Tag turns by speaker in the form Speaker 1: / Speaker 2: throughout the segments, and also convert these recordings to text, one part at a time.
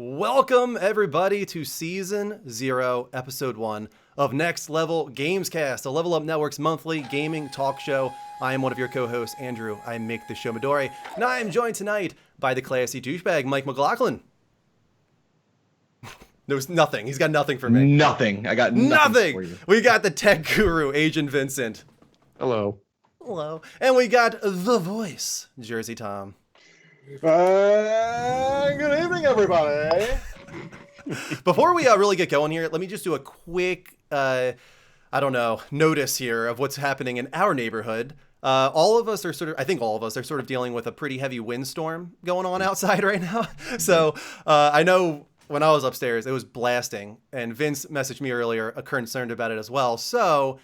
Speaker 1: Welcome, everybody, to Season 0, Episode 1 of Next Level Gamescast, a Level Up Network's monthly gaming talk show. I am one of your co-hosts, Andrew. I make the show Midori, and I am joined tonight by the classy douchebag, Mike McLaughlin. There's nothing. He's got nothing for me.
Speaker 2: Nothing. I got nothing for you.
Speaker 1: We got the tech guru, Agent Vincent.
Speaker 3: Hello.
Speaker 1: Hello. And we got the voice, Jersey Tom.
Speaker 3: Good evening, everybody.
Speaker 1: Before we really get going here, let me just do a quick, notice here of what's happening in our neighborhood. I think all of us are sort of dealing with a pretty heavy windstorm going on outside right now. So I know when I was upstairs, it was blasting, and Vince messaged me earlier, concerned about it as well. So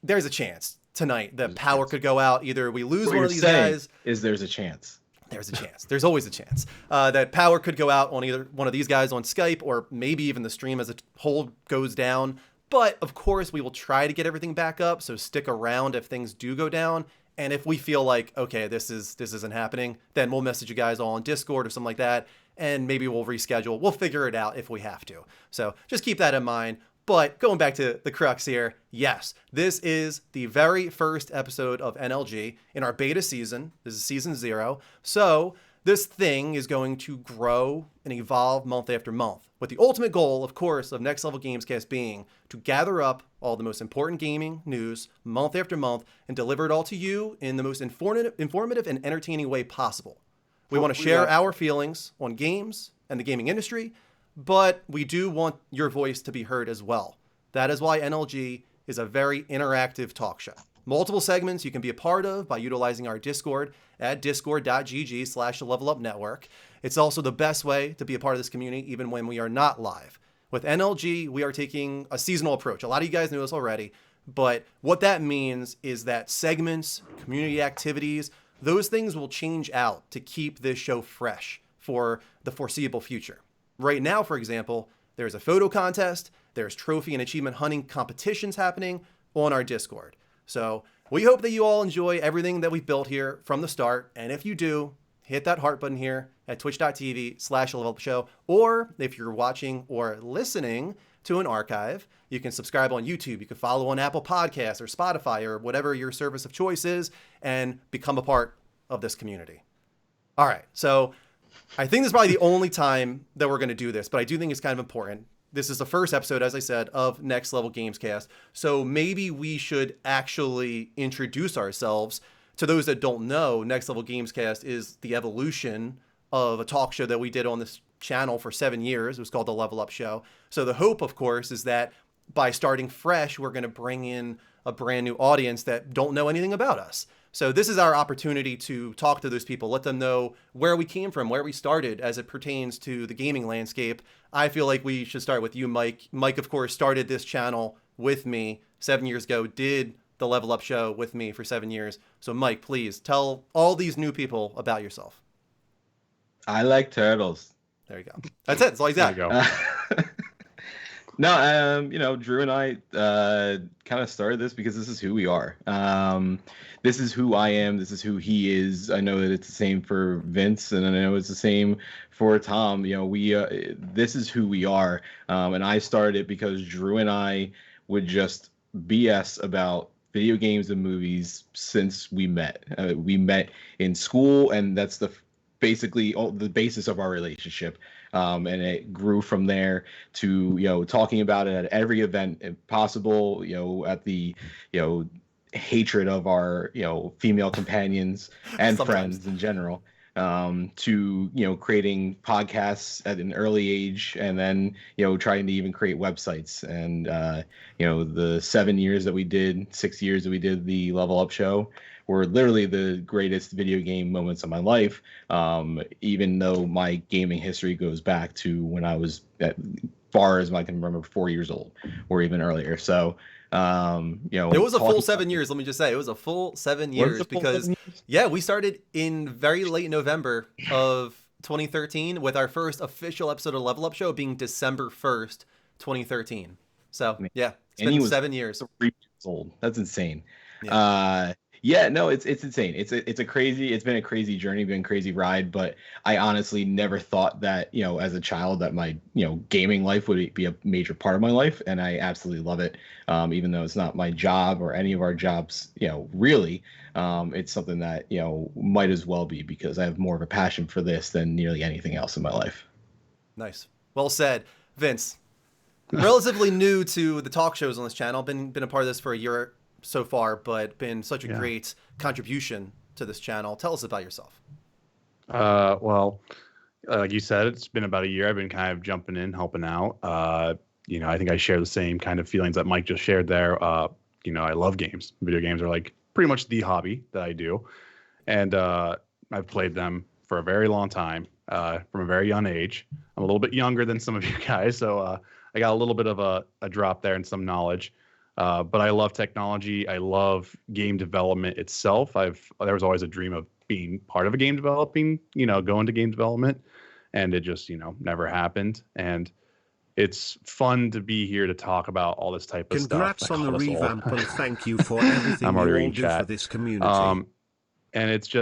Speaker 1: there's a chance tonight that power could go out. Either we lose one of these guys.
Speaker 2: There's a chance.
Speaker 1: There's a chance. There's always a chance that power could go out on either one of these guys on Skype, or maybe even the stream as a whole goes down. But of course, we will try to get everything back up. So stick around if things do go down. And if we feel like, okay, this isn't happening, then we'll message you guys all on Discord or something like that. And maybe we'll reschedule. We'll figure it out if we have to. So just keep that in mind. But going back to the crux here, yes, this is the very first episode of NLG in our beta season. This is season 0. So this thing is going to grow and evolve month after month, with the ultimate goal, of course, of Next Level Gamescast being to gather up all the most important gaming news month after month and deliver it all to you in the most informative and entertaining way possible. We want to share our feelings on games and the gaming industry, but we do want your voice to be heard as well. That is why NLG is a very interactive talk show. Multiple segments you can be a part of by utilizing our Discord at discord.gg/levelupnetwork. It's also the best way to be a part of this community even when we are not live. With NLG, we are taking a seasonal approach. A lot of you guys know this already, but what that means is that segments, community activities, those things will change out to keep this show fresh for the foreseeable future. Right now, for example, there's a photo contest, there's trophy and achievement hunting competitions happening on our Discord. So we hope that you all enjoy everything that we've built here from the start. And if you do, hit that heart button here at twitch.tv/levelupshow. Or if you're watching or listening to an archive, you can subscribe on YouTube. You can follow on Apple Podcasts or Spotify or whatever your service of choice is and become a part of this community. All right, so I think this is probably the only time that we're going to do this, but I do think it's kind of important. This is the first episode, as I said, of Next Level Gamescast. So maybe we should actually introduce ourselves. To those that don't know, Next Level Gamescast is the evolution of a talk show that we did on this channel for 7 years. It was called The Level Up Show. So the hope, of course, is that by starting fresh, we're going to bring in a brand new audience that don't know anything about us. So this is our opportunity to talk to those people, let them know where we came from, where we started as it pertains to the gaming landscape. I feel like we should start with you, Mike. Mike, of course, started this channel with me 7 years ago, did the Level Up Show with me for 7 years. So Mike, please tell all these new people about yourself.
Speaker 2: I like turtles.
Speaker 1: There you go. That's it. That's all he's got.
Speaker 3: There you go.
Speaker 2: No, Drew and I kind of started this because this is who we are. This is who I am. This is who he is. I know that it's the same for Vince, and I know it's the same for Tom. This is who we are. And I started because Drew and I would just BS about video games and movies since we met. We met in school, and that's basically the basis of our relationship. And it grew from there to, talking about it at every event possible, at the, hatred of our, female companions and friends in general, to, creating podcasts at an early age, and then, trying to even create websites. And, the 6 years that we did the Level Up Show were literally the greatest video game moments of my life, even though my gaming history goes back to when I was as far as I can remember 4 years old or even earlier. So,
Speaker 1: it was a full 7 years. Let me just say, it was a full 7 years because, we started in very late November of 2013 with our first official episode of Level Up Show being December 1st, 2013. So, it's been 7 years.
Speaker 2: 3 years old. That's insane. Yeah, no, it's insane. It's been a crazy journey, been a crazy ride, but I honestly never thought that, as a child that my, gaming life would be a major part of my life, and I absolutely love it. Even though it's not my job or any of our jobs, really, it's something that, might as well be because I have more of a passion for this than nearly anything else in my life.
Speaker 1: Nice. Well said. Vince, relatively new to the talk shows on this channel, been a part of this for a year so far, but been such a great contribution to this channel. Tell us about yourself.
Speaker 3: Well, like you said, it's been about a year. I've been kind of jumping in, helping out. I think I share the same kind of feelings that Mike just shared there. I love games. Video games are like pretty much the hobby that I do. And I've played them for a very long time, from a very young age. I'm a little bit younger than some of you guys, so I got a little bit of a drop there and some knowledge. But I love technology. I love game development itself. There was always a dream of being part of a game developing, going to game development, and it just, never happened. And it's fun to be here to talk about all this type of
Speaker 4: Congrats
Speaker 3: stuff.
Speaker 4: on the revamp and thank you for everything
Speaker 3: I'm
Speaker 4: you
Speaker 3: already
Speaker 4: all
Speaker 3: reading
Speaker 4: do
Speaker 3: chat.
Speaker 4: for this community.
Speaker 3: And it's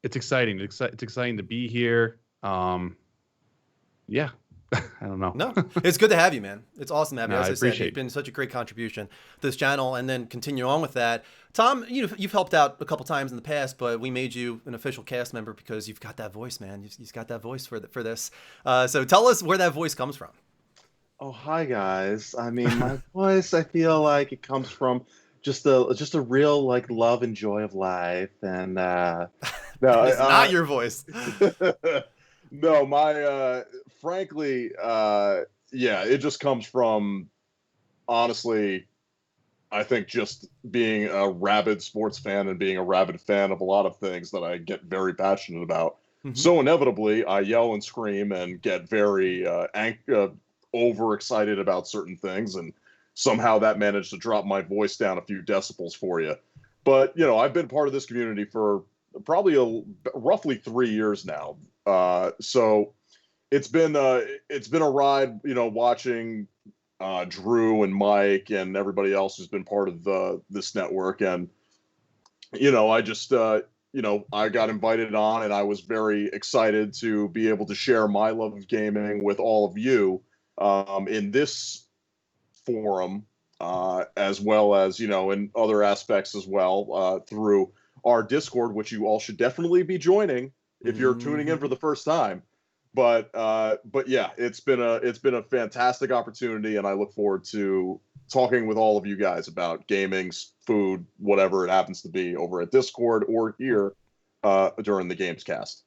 Speaker 3: exciting. It's exciting to be here. Yeah. I don't know.
Speaker 1: No, it's good to have you, man. It's awesome to have you.
Speaker 3: No,
Speaker 1: As
Speaker 3: I
Speaker 1: I said,
Speaker 3: appreciate
Speaker 1: you've been such a great contribution to this channel. And then continue on with that. Tom, you've helped out a couple times in the past, but we made you an official cast member because you've got that voice, man. You've got that voice for this. So tell us where that voice comes from.
Speaker 5: Oh, hi guys. I mean, my voice, I feel like it comes from just a real like love and joy of life, and no,
Speaker 1: It's not your voice.
Speaker 5: no, my frankly, yeah, it just comes from honestly, I think just being a rabid sports fan and being a rabid fan of a lot of things that I get very passionate about.
Speaker 1: Mm-hmm.
Speaker 5: So inevitably, I yell and scream and get very overexcited about certain things, and somehow that managed to drop my voice down a few decibels for you. But I've been part of this community for probably roughly 3 years now. So it's been a ride, watching Drew and Mike and everybody else who's been part of this network, and I just I got invited on, and I was very excited to be able to share my love of gaming with all of you in this forum, as well as in other aspects as well, through our Discord, which you all should definitely be joining if you're tuning in for the first time. But yeah, it's been a fantastic opportunity, and I look forward to talking with all of you guys about gaming, food, whatever it happens to be, over at Discord or here during the Gamescast.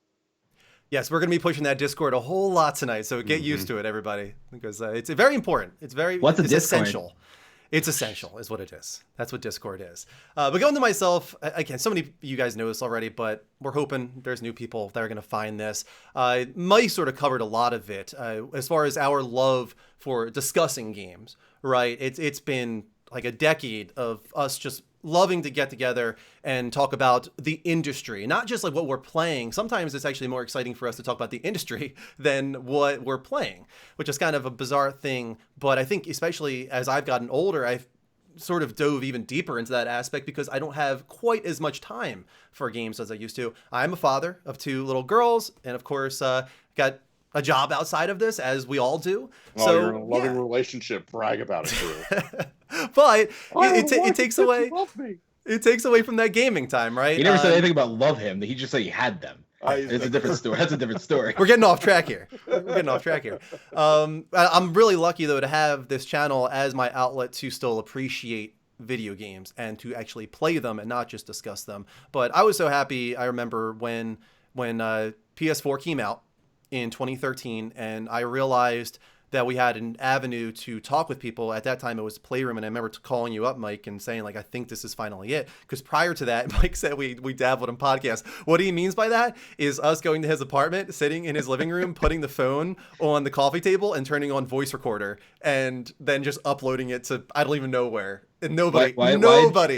Speaker 1: Yes, we're going to be pushing that Discord a whole lot tonight, so get used to it, everybody, because it's very important. It's essential. It's essential, is what it is. That's what Discord is. But going to myself, again, so many of you guys know this already, but we're hoping there's new people that are going to find this. Mike sort of covered a lot of it as far as our love for discussing games, right? It's been like a decade of us just loving to get together and talk about the industry, not just like what we're playing. Sometimes it's actually more exciting for us to talk about the industry than what we're playing, which is kind of a bizarre thing. But I think especially as I've gotten older, I've sort of dove even deeper into that aspect because I don't have quite as much time for games as I used to. I'm a father of 2 little girls, and of course, got a job outside of this, as we all do.
Speaker 5: Oh,
Speaker 1: so
Speaker 5: you're in a loving relationship. Brag about it, too.
Speaker 1: But it takes away. It takes away from that gaming time, right?
Speaker 2: He never said anything about love him. He just said he had them. It's a different story. That's a different story.
Speaker 1: We're getting off track here. I'm really lucky, though, to have this channel as my outlet to still appreciate video games and to actually play them and not just discuss them. But I was so happy. I remember when PS4 came out in 2013, and I realized that we had an avenue to talk with people. At that time, it was Playroom, and I remember calling you up, Mike, and saying, like, I think this is finally it. Because prior to that, Mike said we dabbled in podcasts. What he means by that is us going to his apartment, sitting in his living room, putting the phone on the coffee table, and turning on voice recorder, and then just uploading it to I don't even know where. And nobody.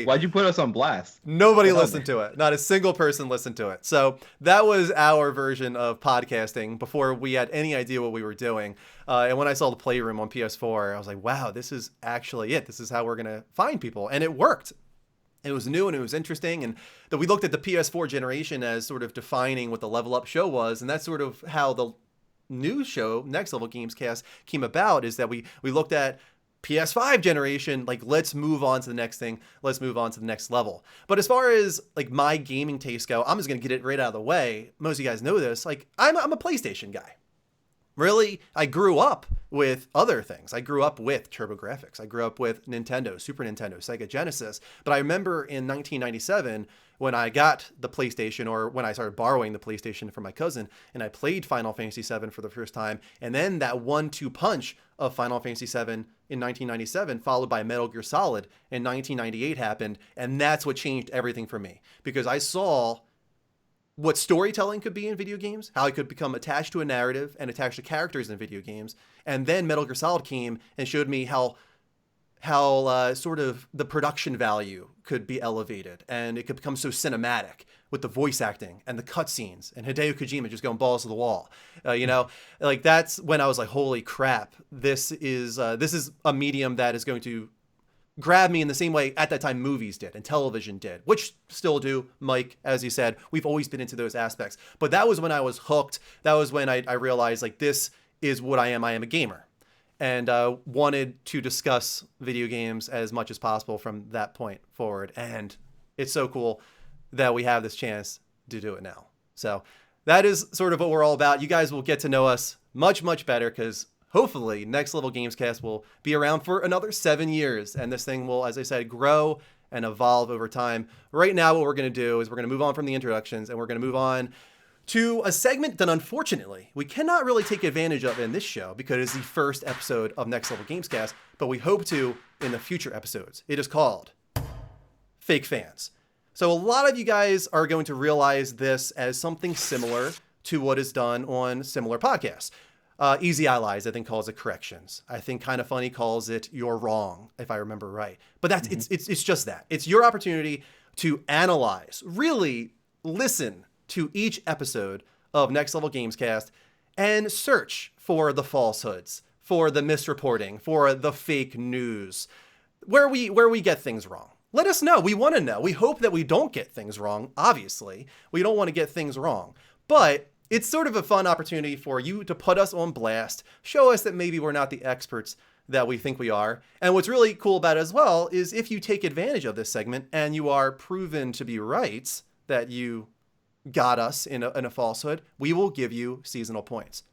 Speaker 2: Why'd you put us on blast?
Speaker 1: Nobody listened to it. Not a single person listened to it. So that was our version of podcasting before we had any idea what we were doing. And when I saw the Playroom on PS4, I was like, wow, this is actually it. This is how we're going to find people. And it worked. It was new and it was interesting, and that we looked at the PS4 generation as sort of defining what the Level Up show was, and that's sort of how the new show, Next Level Gamescast, came about, is that we looked at PS5 generation, like, let's move on to the next thing, let's move on to the next level. But as far as like my gaming taste go, I'm just gonna get it right out of the way. Most of you guys know this, like I'm a PlayStation guy. Really, I grew up with other things. I grew up with TurboGrafx. I grew up with Nintendo, Super Nintendo, Sega Genesis. But I remember in 1997 when I got the PlayStation, or when I started borrowing the PlayStation from my cousin, and I played Final Fantasy VII for the first time. And then that 1-2 punch of Final Fantasy VII in 1997, followed by Metal Gear Solid in 1998 happened. And that's what changed everything for me, because I saw what storytelling could be in video games, how it could become attached to a narrative and attached to characters in video games. And then Metal Gear Solid came and showed me how sort of the production value could be elevated, and it could become so cinematic with the voice acting and the cutscenes and Hideo Kojima just going balls to the wall. Like that's when I was like, holy crap, this is a medium that is going to grab me in the same way at that time movies did and television did, which still do. Mike, as you said, we've always been into those aspects. But that was when I was hooked. That was when I realized, like, this is what I am. I am a gamer. And wanted to discuss video games as much as possible from that point forward. And it's so cool that we have this chance to do it now. So that is sort of what we're all about. You guys will get to know us much, much better, because hopefully Next Level Gamescast will be around for another 7 years, and this thing will, as I said, grow and evolve over time. Right now, what we're going to do is we're going to move on from the introductions, and we're going to move on to a segment that unfortunately we cannot really take advantage of in this show because it's the first episode of Next Level Gamescast, but we hope to in the future episodes. It is called Fake Fans. So a lot of you guys are going to realize this as something similar to what is done on similar podcasts. Easy Allies, I think, calls it Corrections. I think Kind of Funny calls it You're Wrong, if I remember right. But that's it's just that. It's your opportunity to analyze, really listen to each episode of Next Level Gamescast and search for the falsehoods, for the misreporting, for the fake news, where we get things wrong. Let us know. We want to know. We hope that we don't get things wrong, obviously. We don't want to get things wrong. But it's sort of a fun opportunity for you to put us on blast, show us that maybe we're not the experts that we think we are. And what's really cool about it as well is if you take advantage of this segment and you are proven to be right, that you got us in a falsehood, we will give you seasonal points.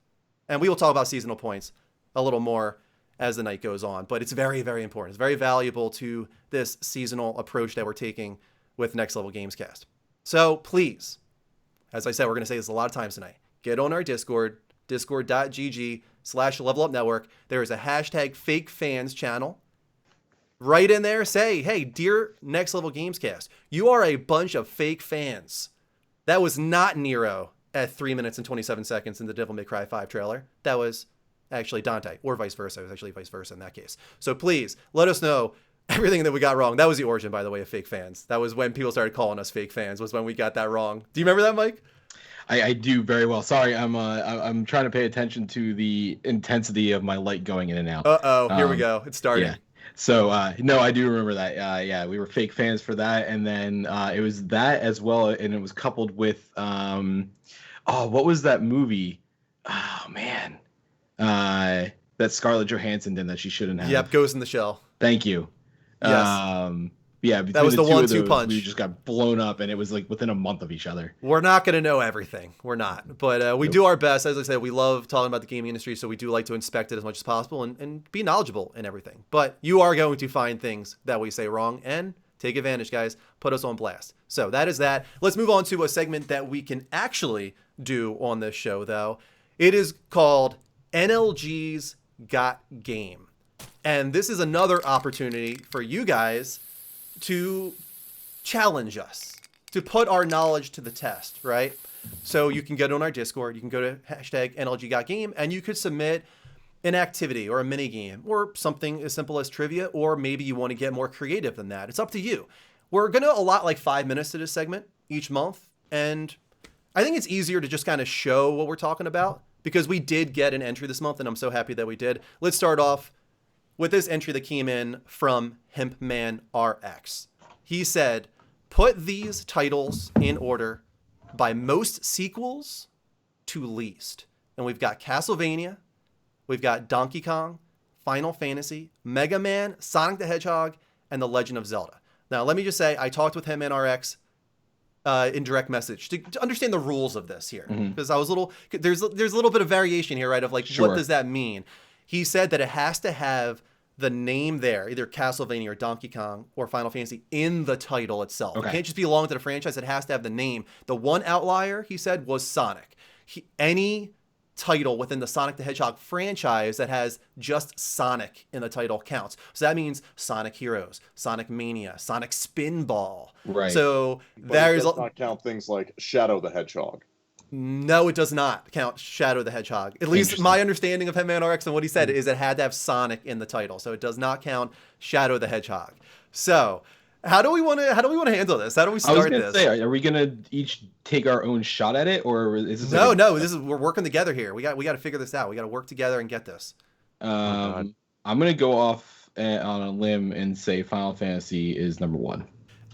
Speaker 1: And we will talk about seasonal points a little more as the night goes on. But it's very, very important. It's very valuable to this seasonal approach that we're taking with Next Level Gamescast. So please, as I said, we're going to say this a lot of times tonight. Get on our Discord, discord.gg/levelupnetwork. There is a hashtag Fake Fans channel. Right in there, say, hey, dear Next Level Gamescast, you are a bunch of fake fans. That was not Nero at 3 minutes and 27 seconds in the Devil May Cry 5 trailer. That was actually Dante, or vice versa. It was actually vice versa in that case. So please, let us know everything that we got wrong. That was the origin, by the way, of fake fans. That was when people started calling us fake fans, was when we got that wrong. Do you remember that, Mike?
Speaker 2: I do very well. Sorry, I'm trying to pay attention to the intensity of my light going in and out.
Speaker 1: Here we go. It's starting.
Speaker 2: Yeah. So no, I do remember that. Yeah, we were fake fans for that, and then it was that as well, and it was coupled with what was that movie? Oh man, that Scarlett Johansson did that she shouldn't have.
Speaker 1: Yep, Ghost in the Shell.
Speaker 2: Thank you.
Speaker 1: Yes.
Speaker 2: Yeah,
Speaker 1: that was the 1-2 punch.
Speaker 2: We just got blown up, and it was like within a month of each other.
Speaker 1: We're not going to know everything. We're not. But we do our best. As I said, we love talking about the gaming industry, so we do like to inspect it as much as possible and be knowledgeable in everything. But you are going to find things that we say wrong, and take advantage, guys. Put us on blast. So that is that. Let's move on to a segment that we can actually do on this show, though. It is called NLG's Got Game. And this is another opportunity for you guys to challenge us, to put our knowledge to the test, right? So you can get on our Discord, you can go to hashtag NLG.game, and you could submit an activity or a mini game or something as simple as trivia, or maybe you want to get more creative than that. It's up to you. We're going to allot like 5 minutes to this segment each month, and I think it's easier to just kind of show what we're talking about because we did get an entry this month, and I'm so happy that we did. Let's start off with this entry that came in from Hempman RX. He said, put these titles in order by most sequels to least. And we've got Castlevania, we've got Donkey Kong, Final Fantasy, Mega Man, Sonic the Hedgehog, and The Legend of Zelda. Now, let me just say, I talked with him in RX in direct message to understand the rules of this here, because I was there's a little bit of variation here, right? Of like, what does that mean? He said that it has to have the name there, either Castlevania or Donkey Kong or Final Fantasy, in the title itself. It can't just belong to the franchise. It has to have the name. The one outlier, he said, was Sonic. Any title within the Sonic the Hedgehog franchise that has just Sonic in the title counts. So that means Sonic Heroes, Sonic Mania, Sonic Spinball.
Speaker 2: Right.
Speaker 1: So
Speaker 5: But
Speaker 1: there's
Speaker 5: it does not count things like Shadow the Hedgehog.
Speaker 1: No, it does not count Shadow the Hedgehog. At least my understanding of Hitman RX and what he said is it had to have Sonic in the title. So it does not count Shadow the Hedgehog. So how do we want to handle this? How do we start this?
Speaker 2: I was going to say, are we going to each take our own shot at it, or is this?
Speaker 1: No. We're working together here. We got to figure this out. We got to work together and get this.
Speaker 2: I'm going to go off on a limb and say Final Fantasy is number 1.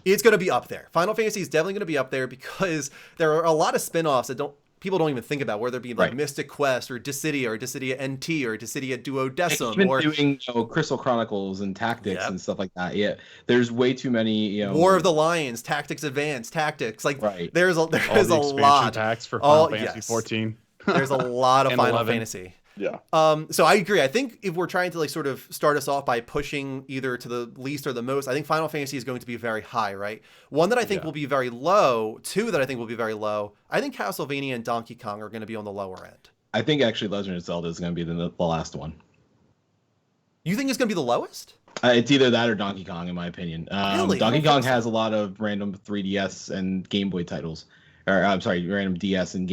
Speaker 1: It's going to be up there. Final Fantasy is definitely going to be up there because there are a lot of spin-offs that people don't even think about, whether it be like Mystic Quest or Dissidia NT or Dissidia Duodecim,
Speaker 2: even
Speaker 1: or
Speaker 2: doing Crystal Chronicles and Tactics and stuff like that. Yeah, there's way too many.
Speaker 1: War of the Lions, Tactics Advanced, Tactics. Like there's a lot.
Speaker 3: Packs for Final Fantasy 14.
Speaker 1: There's a lot of Final
Speaker 3: 11.
Speaker 1: Fantasy.
Speaker 5: Yeah.
Speaker 1: So I agree. I think if we're trying to like sort of start us off by pushing either to the least or the most, I think Final Fantasy is going to be very high, right? One that I think will be very low, two that I think will be very low. I think Castlevania and Donkey Kong are going to be on the lower end.
Speaker 2: I think actually Legend of Zelda is going to be the last one.
Speaker 1: You think it's going to be the lowest?
Speaker 2: It's either that or Donkey Kong, in my opinion.
Speaker 1: Really?
Speaker 2: Donkey Kong has a lot of random 3DS and Game Boy titles, or I'm sorry, random DS and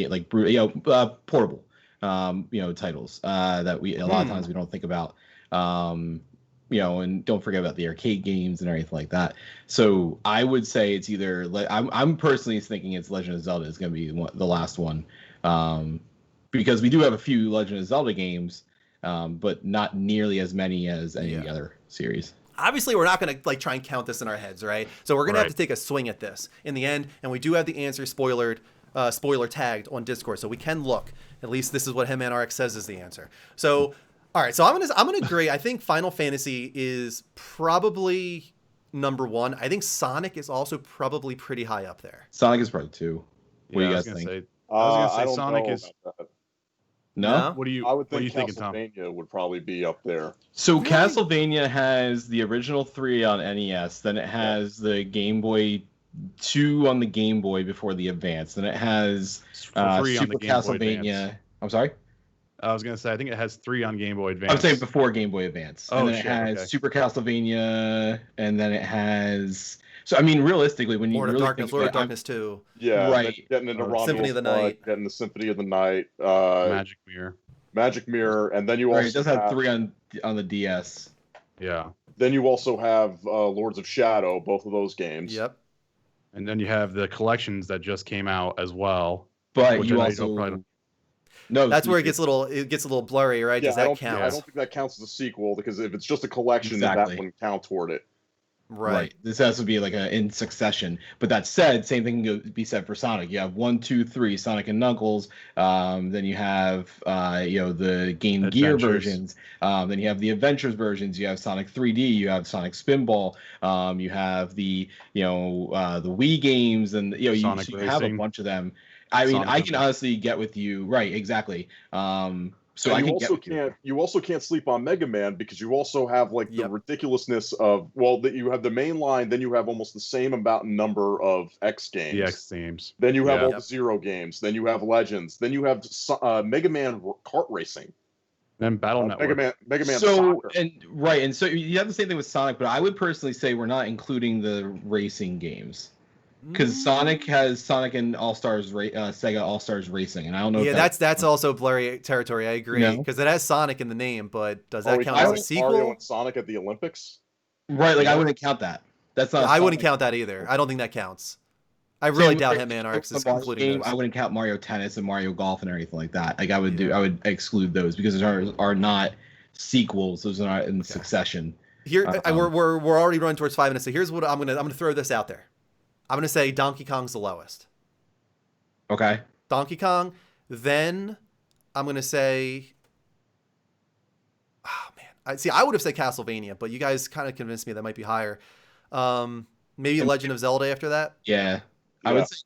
Speaker 2: portable. Titles that a lot of times we don't think about, and don't forget about the arcade games and everything like that. So I would say it's either, I'm personally thinking it's Legend of Zelda is going to be the last one, because we do have a few Legend of Zelda games, but not nearly as many as any of the other series.
Speaker 1: Obviously, we're not going to like try and count this in our heads, right? So we're going to have to take a swing at this in the end, and we do have the answer spoiler tagged on Discord, so we can look. At least this is what Hitman RX says is the answer. So, all right. So I'm gonna agree. I think Final Fantasy is probably number 1. I think Sonic is also probably pretty high up there.
Speaker 2: Sonic is probably 2. What do you guys think?
Speaker 3: I was gonna say Sonic is.
Speaker 2: No?
Speaker 3: What do you?
Speaker 5: I would
Speaker 3: what
Speaker 5: think
Speaker 3: are you thinking, Tom?
Speaker 5: Castlevania would probably be up there.
Speaker 2: So Castlevania has the original 3 on NES. Then it has the Game Boy 2 on the Game Boy before the Advance. Then it has
Speaker 3: Super
Speaker 2: Castlevania. I'm sorry?
Speaker 3: I was going to say, I think it has 3 on Game Boy Advance.
Speaker 2: I'm saying before Game Boy Advance.
Speaker 3: Oh,
Speaker 2: and then it has Super Castlevania, and then it has... So, I mean, realistically, when you
Speaker 1: Lord
Speaker 2: really
Speaker 1: of Darkness,
Speaker 2: think
Speaker 1: Lord of Darkness 2.
Speaker 5: Yeah,
Speaker 2: right.
Speaker 5: Getting into Romulus
Speaker 1: Symphony of the Night.
Speaker 5: Getting the Symphony of the Night.
Speaker 3: Magic Mirror.
Speaker 5: And then you also
Speaker 2: it does have 3 on the DS.
Speaker 3: Yeah.
Speaker 5: Then you also have Lords of Shadow, both of those games.
Speaker 1: Yep.
Speaker 3: And then you have the collections that just came out as well.
Speaker 2: But you also...
Speaker 1: No, that's where it gets a little blurry, right?
Speaker 5: Yeah,
Speaker 1: Does that count?
Speaker 5: I don't think that counts as a sequel, because if it's just a collection, then that wouldn't count toward it.
Speaker 1: Right.
Speaker 2: This has to be like in succession. But that said, same thing can be said for Sonic. You have 1, 2, 3, Sonic and Knuckles. Then you have the Game Gear versions. Then you have the Adventures versions. You have Sonic 3D. You have Sonic Spinball. You have the the Wii games, and you have a bunch of them. I mean, I can honestly get with you. Right, exactly. So I
Speaker 5: you also can't sleep on Mega Man, because you also have like the ridiculousness of that you have the main line, then you have almost the same amount number of X games.
Speaker 3: The X games.
Speaker 5: Then you have all the Zero games. Then you have Legends. Then you have Mega Man kart racing.
Speaker 3: Then Battle Network.
Speaker 5: Mega Man.
Speaker 2: So
Speaker 5: Soccer.
Speaker 2: and so you have the same thing with Sonic, but I would personally say we're not including the racing games. Because Sonic has Sonic and All-Stars, Sega All-Stars Racing, and I don't know.
Speaker 1: Yeah, that's also blurry territory. I agree, because it has Sonic in the name, but does that count as a sequel?
Speaker 5: Mario and Sonic at the Olympics.
Speaker 2: Right, I wouldn't count that. That's not.
Speaker 1: I wouldn't count that either. I don't think that counts. I really doubt Hitman RX is including those.
Speaker 2: I wouldn't count Mario Tennis and Mario Golf and everything like that. Like I would exclude those because those are not sequels. Those are not in succession.
Speaker 1: Here, we're already running towards 5 minutes. So here's what I'm gonna throw this out there. I'm gonna say Donkey Kong's the lowest.
Speaker 2: Okay.
Speaker 1: Donkey Kong. Then I'm gonna say, oh man, I would have said Castlevania, but you guys kind of convinced me that might be higher. Maybe Legend of Zelda after that.
Speaker 2: Yeah. I would say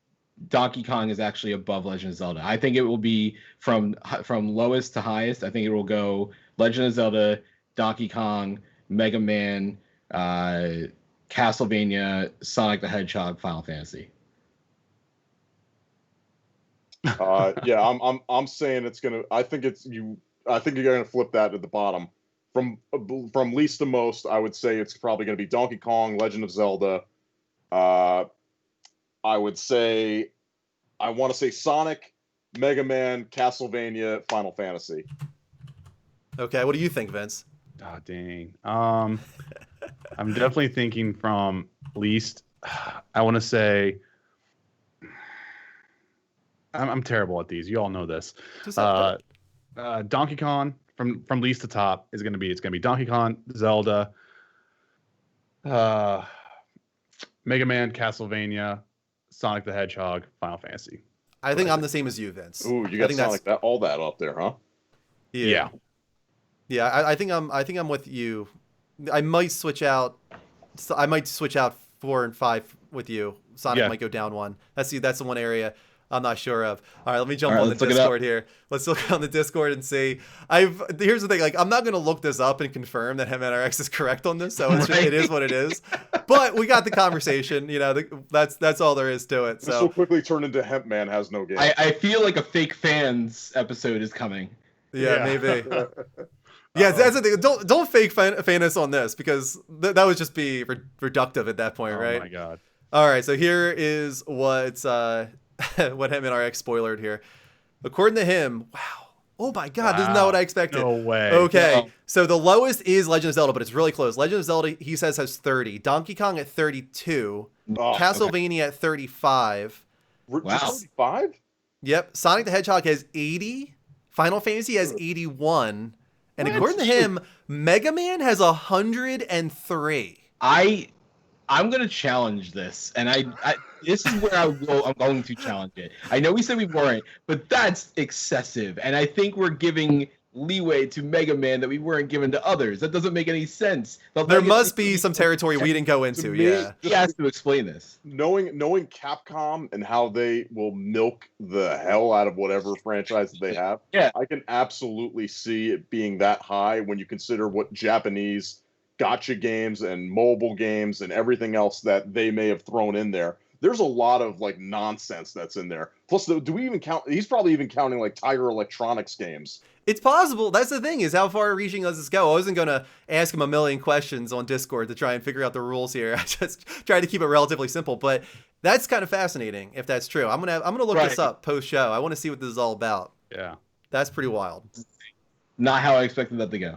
Speaker 2: Donkey Kong is actually above Legend of Zelda. I think it will be from lowest to highest. I think it will go Legend of Zelda, Donkey Kong, Mega Man, Castlevania, Sonic the Hedgehog, Final Fantasy.
Speaker 5: I'm saying it's gonna. I think you're gonna flip that at the bottom from least to most. I would say it's probably gonna be Donkey Kong, Legend of Zelda. I would say, I want to say Sonic, Mega Man, Castlevania, Final Fantasy.
Speaker 1: Okay, what do you think, Vince?
Speaker 3: Oh, dang. I'm definitely thinking from least. I want to say. I'm terrible at these. You all know this. Donkey Kong from least to top is going to be. It's going to be Donkey Kong, Zelda, Mega Man, Castlevania, Sonic the Hedgehog, Final Fantasy.
Speaker 1: I think I'm the same as you, Vince.
Speaker 5: Ooh, you got Sonic all that up there, huh?
Speaker 3: Yeah.
Speaker 1: Yeah, I think I'm with you. I might switch out 4 and 5 with you. Sonic might go down 1. That's the one area I'm not sure of. All right, let me jump on the Discord here. Let's look on the Discord and see. Here's the thing. Like, I'm not going to look this up and confirm that HemNRX is correct on this. So it is what it is. But we got the conversation. You know, that's all there is to it. So
Speaker 5: quickly turned into Hemp Man has no game.
Speaker 2: I feel like a fake fans episode is coming.
Speaker 1: Yeah. Maybe. Yeah, that's the thing. Don't fake fan us on this, because that would just be reductive at that point, right?
Speaker 3: Oh my god.
Speaker 1: All right, so here is what's what him and RX spoilered here. According to him, wow. Oh my god, this is not what I expected.
Speaker 3: No way.
Speaker 1: Okay,
Speaker 2: No.
Speaker 1: so the lowest is Legend of Zelda, but it's really close. Legend of Zelda, he says, has 30. Donkey Kong at 32. Castlevania at 35.
Speaker 5: Wow. 35?
Speaker 1: Yep. Sonic the Hedgehog has 80. Final Fantasy has 81. And according to him, Mega Man has 103.
Speaker 2: I'm gonna challenge this, and I this is where I'm going to challenge it. I know we said we weren't, but that's excessive, and I think we're giving leeway to Mega Man that we weren't given to others. That doesn't make any sense.
Speaker 1: There must be some territory we didn't go into. Yeah,
Speaker 2: he has to explain this.
Speaker 5: Knowing Capcom and how they will milk the hell out of whatever franchise they have, I can absolutely see it being that high when you consider what Japanese gotcha games and mobile games and everything else that they may have thrown in there. There's a lot of like nonsense that's in there. Plus, do we even count? He's probably even counting like Tiger Electronics games.
Speaker 1: It's possible. That's the thing, is how far reaching does this go? I wasn't going to ask him a million questions on Discord to try and figure out the rules here. I just tried to keep it relatively simple, but that's kind of fascinating if that's true. I'm gonna look this up post show. I want to see what this is all about.
Speaker 3: Yeah,
Speaker 1: that's pretty wild.
Speaker 2: Not how I expected that to go.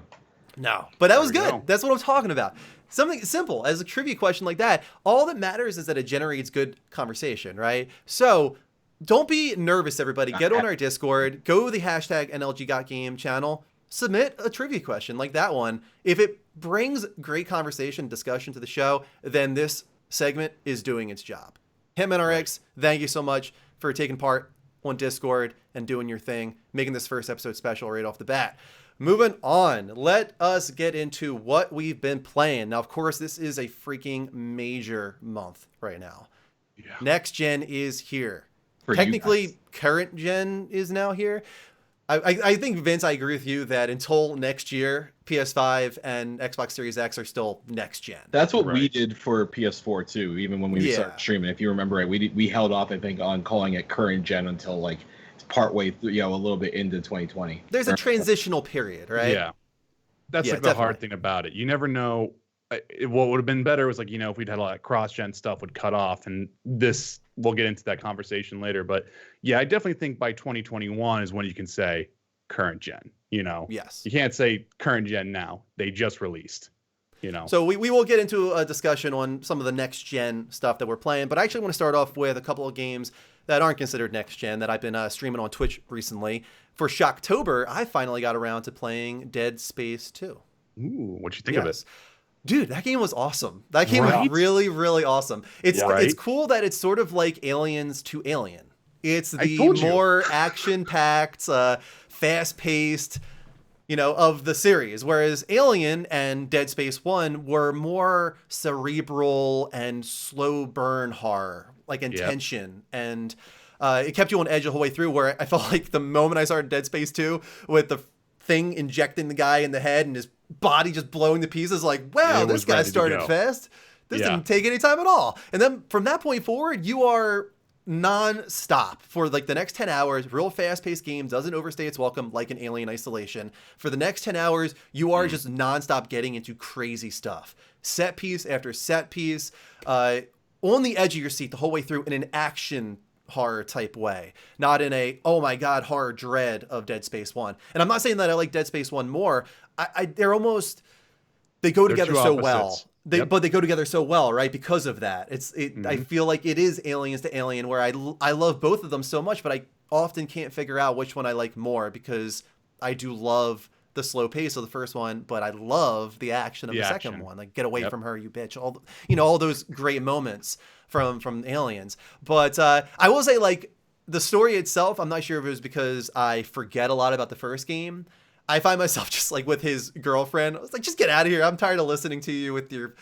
Speaker 1: No, but that was good. That's what I'm talking about. Something simple as a trivia question like that. All that matters is that it generates good conversation, right? So don't be nervous, everybody. Get on our Discord. Go to the hashtag NLG.game channel. Submit a trivia question like that one. If it brings great conversation, discussion to the show, then this segment is doing its job. HemNRX, thank you so much for taking part on Discord and doing your thing, making this first episode special right off the bat. Moving on, let us get into what we've been playing. Now, of course, this is a freaking major month right now. Yeah. Next gen is here. Technically, current gen is now here. I think, Vince, I agree with you that until next year, PS5 and Xbox Series X are still next gen.
Speaker 2: That's what we did for PS4 too, even when we started streaming. If you remember right, we held off, I think, on calling it current gen until like partway through, a little bit into 2020.
Speaker 1: There's a transitional period, right?
Speaker 3: Yeah. That's like the hard thing about it. You never know. What would have been better was, like, if we'd had a lot of cross-gen stuff would cut off, and this, we'll get into that conversation later. But yeah, I definitely think by 2021 is when you can say current gen, Yes. You can't say current gen now. They just released,
Speaker 1: So we will get into a discussion on some of the next gen stuff that we're playing, but I actually want to start off with a couple of games that aren't considered next gen that I've been streaming on Twitch recently. For Shocktober, I finally got around to playing Dead Space 2.
Speaker 3: Ooh, what'd you think of it?
Speaker 1: Dude, that game was awesome. That game was
Speaker 3: Right?
Speaker 1: really, really awesome. It's
Speaker 5: Yeah.
Speaker 1: it's
Speaker 3: Right?
Speaker 1: cool that it's sort of like Aliens to Alien. It's
Speaker 3: I
Speaker 1: the
Speaker 3: told you.
Speaker 1: more action-packed, fast-paced, of the series. Whereas Alien and Dead Space 1 were more cerebral and slow burn horror, like intention. And it kept you on edge the whole way through, where I felt like the moment I started Dead Space 2 with the thing injecting the guy in the head and his body just blowing to pieces, like, wow,
Speaker 3: It
Speaker 1: this
Speaker 3: was
Speaker 1: guy
Speaker 3: ready to
Speaker 1: started
Speaker 3: go.
Speaker 1: fast. This
Speaker 3: Yeah.
Speaker 1: didn't take any time at all. And then from that point forward, you are non-stop for like the next 10 hours. Real fast-paced game, doesn't overstay its welcome like an Alien Isolation. For the next 10 hours, you are just non-stop getting into crazy stuff, set piece after set piece, on the edge of your seat the whole way through, in an action horror type way, not in a oh my god horror dread of Dead Space 1. And I'm not saying that I like Dead Space 1 more. They're almost, they go
Speaker 3: They're
Speaker 1: together
Speaker 3: two
Speaker 1: so
Speaker 3: opposites.
Speaker 1: well. But they go together so well, right? Because of that. I feel like it is Aliens to Alien, where I love both of them so much, but I often can't figure out which one I like more, because I do love the slow pace of the first one, but I love the action of the second one. Like, get away from her, you bitch. All those great moments from Aliens. But I will say, like, the story itself, I'm not sure if it was because I forget a lot about the first game. I find myself just like with his girlfriend, I was like, just get out of here. I'm tired of listening to you with your,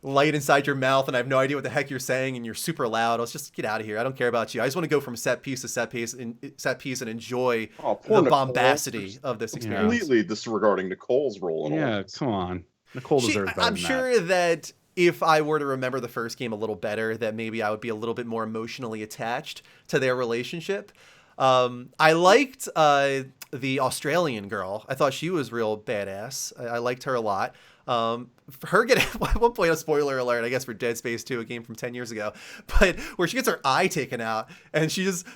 Speaker 1: light inside your mouth, and I have no idea what the heck you're saying, and you're super loud. Let's just get out of here. I don't care about you. I just want to go from set piece to set piece and enjoy
Speaker 5: poor
Speaker 1: the
Speaker 5: Nicole.
Speaker 1: bombacity of this experience.
Speaker 5: Completely disregarding Nicole's role in all
Speaker 3: Yeah,
Speaker 5: this.
Speaker 3: come on. Nicole deserves better
Speaker 1: I'm
Speaker 3: than
Speaker 1: sure that if I were to remember the first game a little better, that maybe I would be a little bit more emotionally attached to their relationship. I liked the Australian girl. I thought she was real badass. I liked her a lot. Her getting at one point, a spoiler alert, I guess, for Dead Space 2, a game from 10 years ago, but where she gets her eye taken out and she just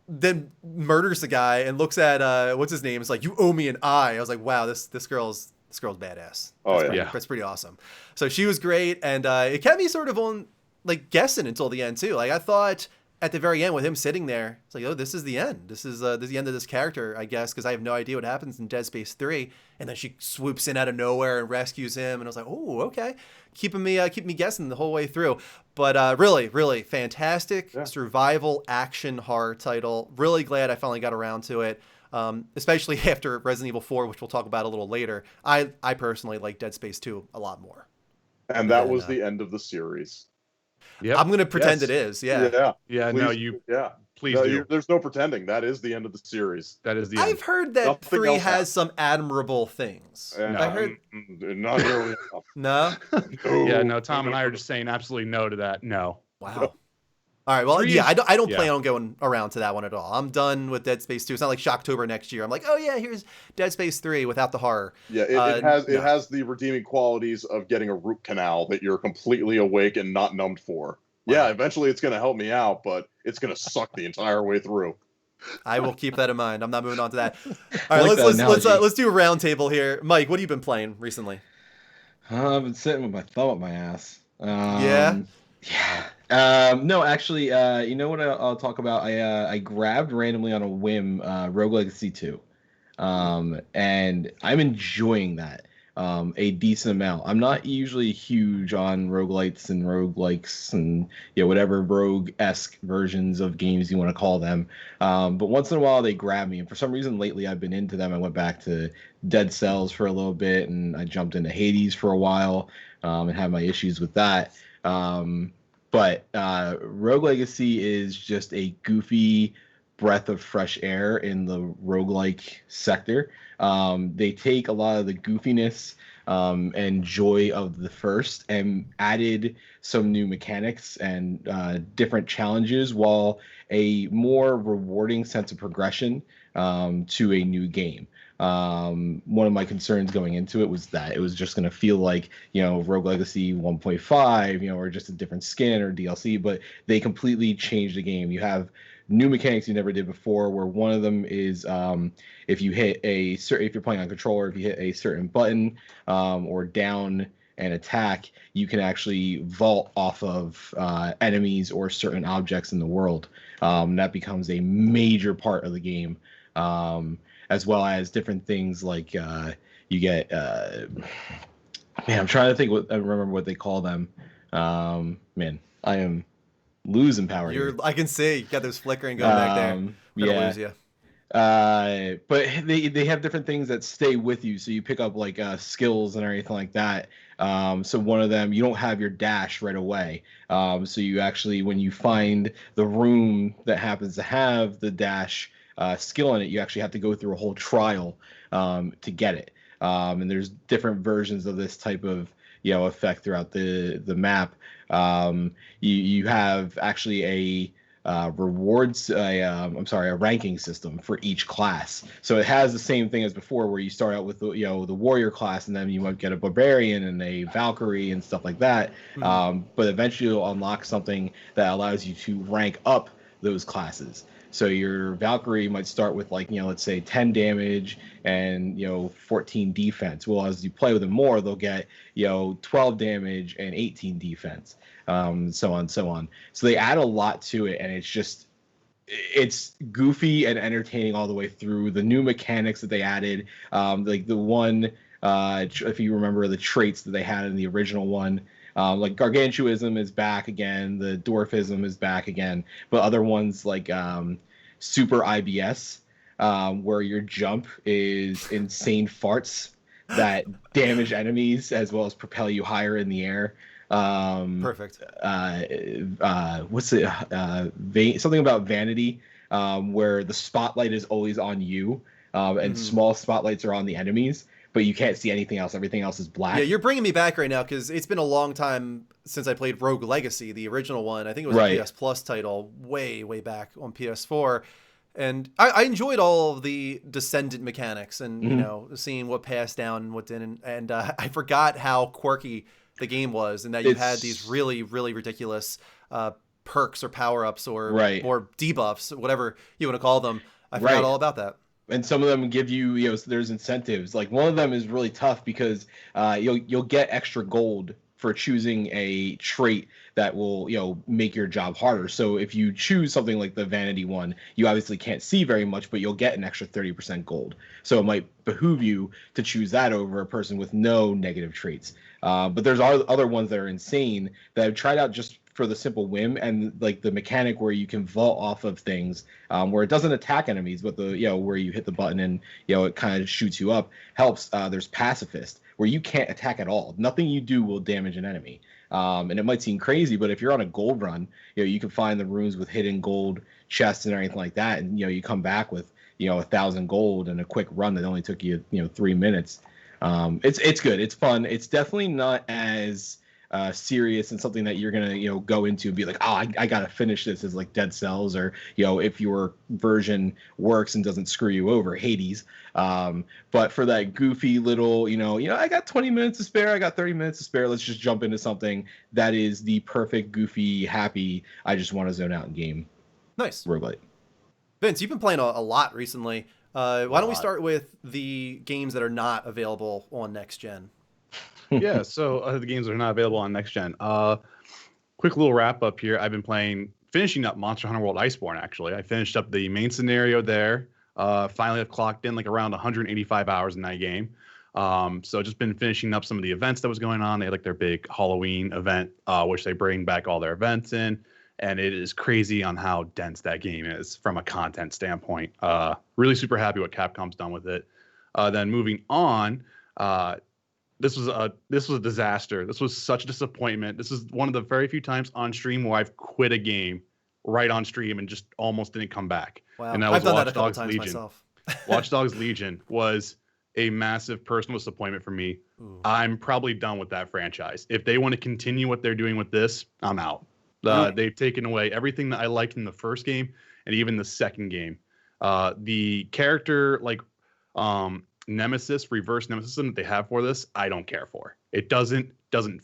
Speaker 1: then murders the guy and looks at what's his name. It's like, you owe me an eye. I was like, wow, this girl's badass. That's pretty awesome. So she was great, and it kept me sort of on like guessing until the end too. Like, I thought at the very end with him sitting there, it's like, oh, this is the end. This is the end of this character, I guess, because I have no idea what happens in Dead Space 3. And then she swoops in out of nowhere and rescues him, and I was like, oh, okay, keeping me guessing the whole way through. But really, really fantastic survival action horror title. Really glad I finally got around to it. Especially after Resident Evil 4, which we'll talk about a little later. I personally like Dead Space 2 a lot more.
Speaker 5: And that was the end of the series.
Speaker 3: Yep.
Speaker 1: I'm going to pretend it is. Yeah.
Speaker 3: Yeah,
Speaker 5: Please,
Speaker 3: no, you please
Speaker 5: no,
Speaker 3: do.
Speaker 5: There's no pretending. That is the end of the series.
Speaker 3: That is the end.
Speaker 1: I've heard that
Speaker 5: Nothing
Speaker 1: 3
Speaker 5: else
Speaker 1: has
Speaker 5: happens.
Speaker 1: some admirable things.
Speaker 5: And,
Speaker 1: I heard.
Speaker 5: not nearly enough.
Speaker 1: No?
Speaker 3: Yeah, no, Tom and I are just saying absolutely no to that. No.
Speaker 1: Wow. All right. Well,
Speaker 3: 3
Speaker 1: yeah,
Speaker 3: is-
Speaker 1: I don't
Speaker 3: yeah.
Speaker 1: plan on going around to that one at all. I'm done with Dead Space 2. It's not like Shocktober next year. I'm like, oh yeah, here's Dead Space 3 without the horror.
Speaker 5: Yeah, it has the redeeming qualities of getting a root canal that you're completely awake and not numbed for. Yeah, eventually it's going to help me out, but it's going to suck the entire way through.
Speaker 1: I will keep that in mind. I'm not moving on to that. All right,
Speaker 2: like that
Speaker 1: let's do a round table here. Mike, what have you been playing recently?
Speaker 2: I've been sitting with my thumb up my ass.
Speaker 1: Yeah?
Speaker 2: No, actually, you know what I'll talk about? I grabbed randomly on a whim Rogue Legacy 2. And I'm enjoying that a decent amount. I'm not usually huge on roguelites and roguelikes and whatever rogue-esque versions of games you want to call them. But once in a while they grab me, and for some reason lately I've been into them. I went back to Dead Cells for a little bit, and I jumped into Hades for a while, and had my issues with that. But Rogue Legacy is just a goofy breath of fresh air in the roguelike sector. They take a lot of the goofiness and joy of the first and added some new mechanics and different challenges, while a more rewarding sense of progression to a new game. One of my concerns going into it was that it was just going to feel like, Rogue Legacy 1.5, or just a different skin or DLC, but they completely changed the game. You have new mechanics you never did before, where one of them is if you're playing on controller, if you hit a certain button or down and attack, you can actually vault off of enemies or certain objects in the world. That becomes a major part of the game, as well as different things like you get Man, I'm trying to think I remember what they call them. Man, I am losing power here.
Speaker 1: I can see you got those flickering going back there. We're gonna lose you.
Speaker 2: But they have different things that stay with you, so you pick up like skills and everything like that. So one of them, you don't have your dash right away. So you actually, when you find the room that happens to have the dash skill in it, you actually have to go through a whole trial to get it. And there's different versions of this type of effect throughout the map. You have actually a a ranking system for each class. So it has the same thing as before, where you start out with the warrior class, and then you might get a barbarian and a Valkyrie and stuff like that. But eventually you'll unlock something that allows you to rank up those classes. So your Valkyrie might start with let's say 10 damage and 14 defense. Well, as you play with them more, they'll get 12 damage and 18 defense. So on and so on. So they add a lot to it, and it's goofy and entertaining all the way through. The new mechanics that they added, like the one, if you remember the traits that they had in the original one, like gargantuism is back again, the dwarfism is back again, but other ones like super IBS, where your jump is insane farts that damage enemies as well as propel you higher in the air.
Speaker 1: Perfect.
Speaker 2: What's it? Something about vanity, where the spotlight is always on you, and small spotlights are on the enemies, but you can't see anything else. Everything else is black.
Speaker 1: Yeah, you're bringing me back right now because it's been a long time since I played Rogue Legacy, the original one. I think it was a PS Plus title way back on PS4. And I enjoyed all of the Descendant mechanics and, seeing what passed down and what didn't. And I forgot how quirky the game was, and that you had these really, really ridiculous perks or power-ups or debuffs, whatever you want to call them. I forgot all about that.
Speaker 2: And some of them give you, there's incentives. Like one of them is really tough because you'll get extra gold for choosing a trait that will, make your job harder. So if you choose something like the vanity one, you obviously can't see very much, but you'll get an extra 30% gold. So it might behoove you to choose that over a person with no negative traits. But there's other ones that are insane that I've tried out just for the simple whim, and like the mechanic where you can vault off of things, where it doesn't attack enemies, but where you hit the button and it kind of shoots you up helps. There's pacifist, where you can't attack at all. Nothing you do will damage an enemy. And it might seem crazy, but if you're on a gold run, you can find the rooms with hidden gold chests and everything like that, and you come back with 1,000 gold in a quick run that only took you 3 minutes. It's good. It's fun. It's definitely not as serious and something that you're gonna go into and be like, oh, I gotta finish this as like Dead Cells, or if your version works and doesn't screw you over, Hades. But for that goofy little, I got 20 minutes to spare, I got 30 minutes to spare, let's just jump into something that is the perfect goofy, happy, I just want to zone out in game.
Speaker 1: Nice.
Speaker 2: Roguelite.
Speaker 1: Vince, you've been playing a lot recently. Why don't we start with the games that are not available on next gen?
Speaker 3: Yeah, so the games that are not available on next gen. Quick little wrap up here. I've been finishing up Monster Hunter World Iceborne. Actually, I finished up the main scenario there. Finally, I've clocked in like around 185 hours in that game. So just been finishing up some of the events that was going on. They had like their big Halloween event, which they bring back all their events in, and it is crazy on how dense that game is from a content standpoint. Really super happy what Capcom's done with it. Then moving on. This was a disaster. This was such a disappointment. This is one of the very few times on stream where I've quit a game right on stream and just almost didn't come back.
Speaker 1: Wow.
Speaker 3: And that was
Speaker 1: I've done
Speaker 3: Watch
Speaker 1: that a couple
Speaker 3: Dogs
Speaker 1: times
Speaker 3: Legion.
Speaker 1: myself.
Speaker 3: Watch Dogs Legion was a massive personal disappointment for me. Ooh. I'm probably done with that franchise. If they want to continue what they're doing with this, I'm out. They've taken away everything that I liked in the first game and even the second game. The character reverse nemesis that they have for this, I don't care for. It doesn't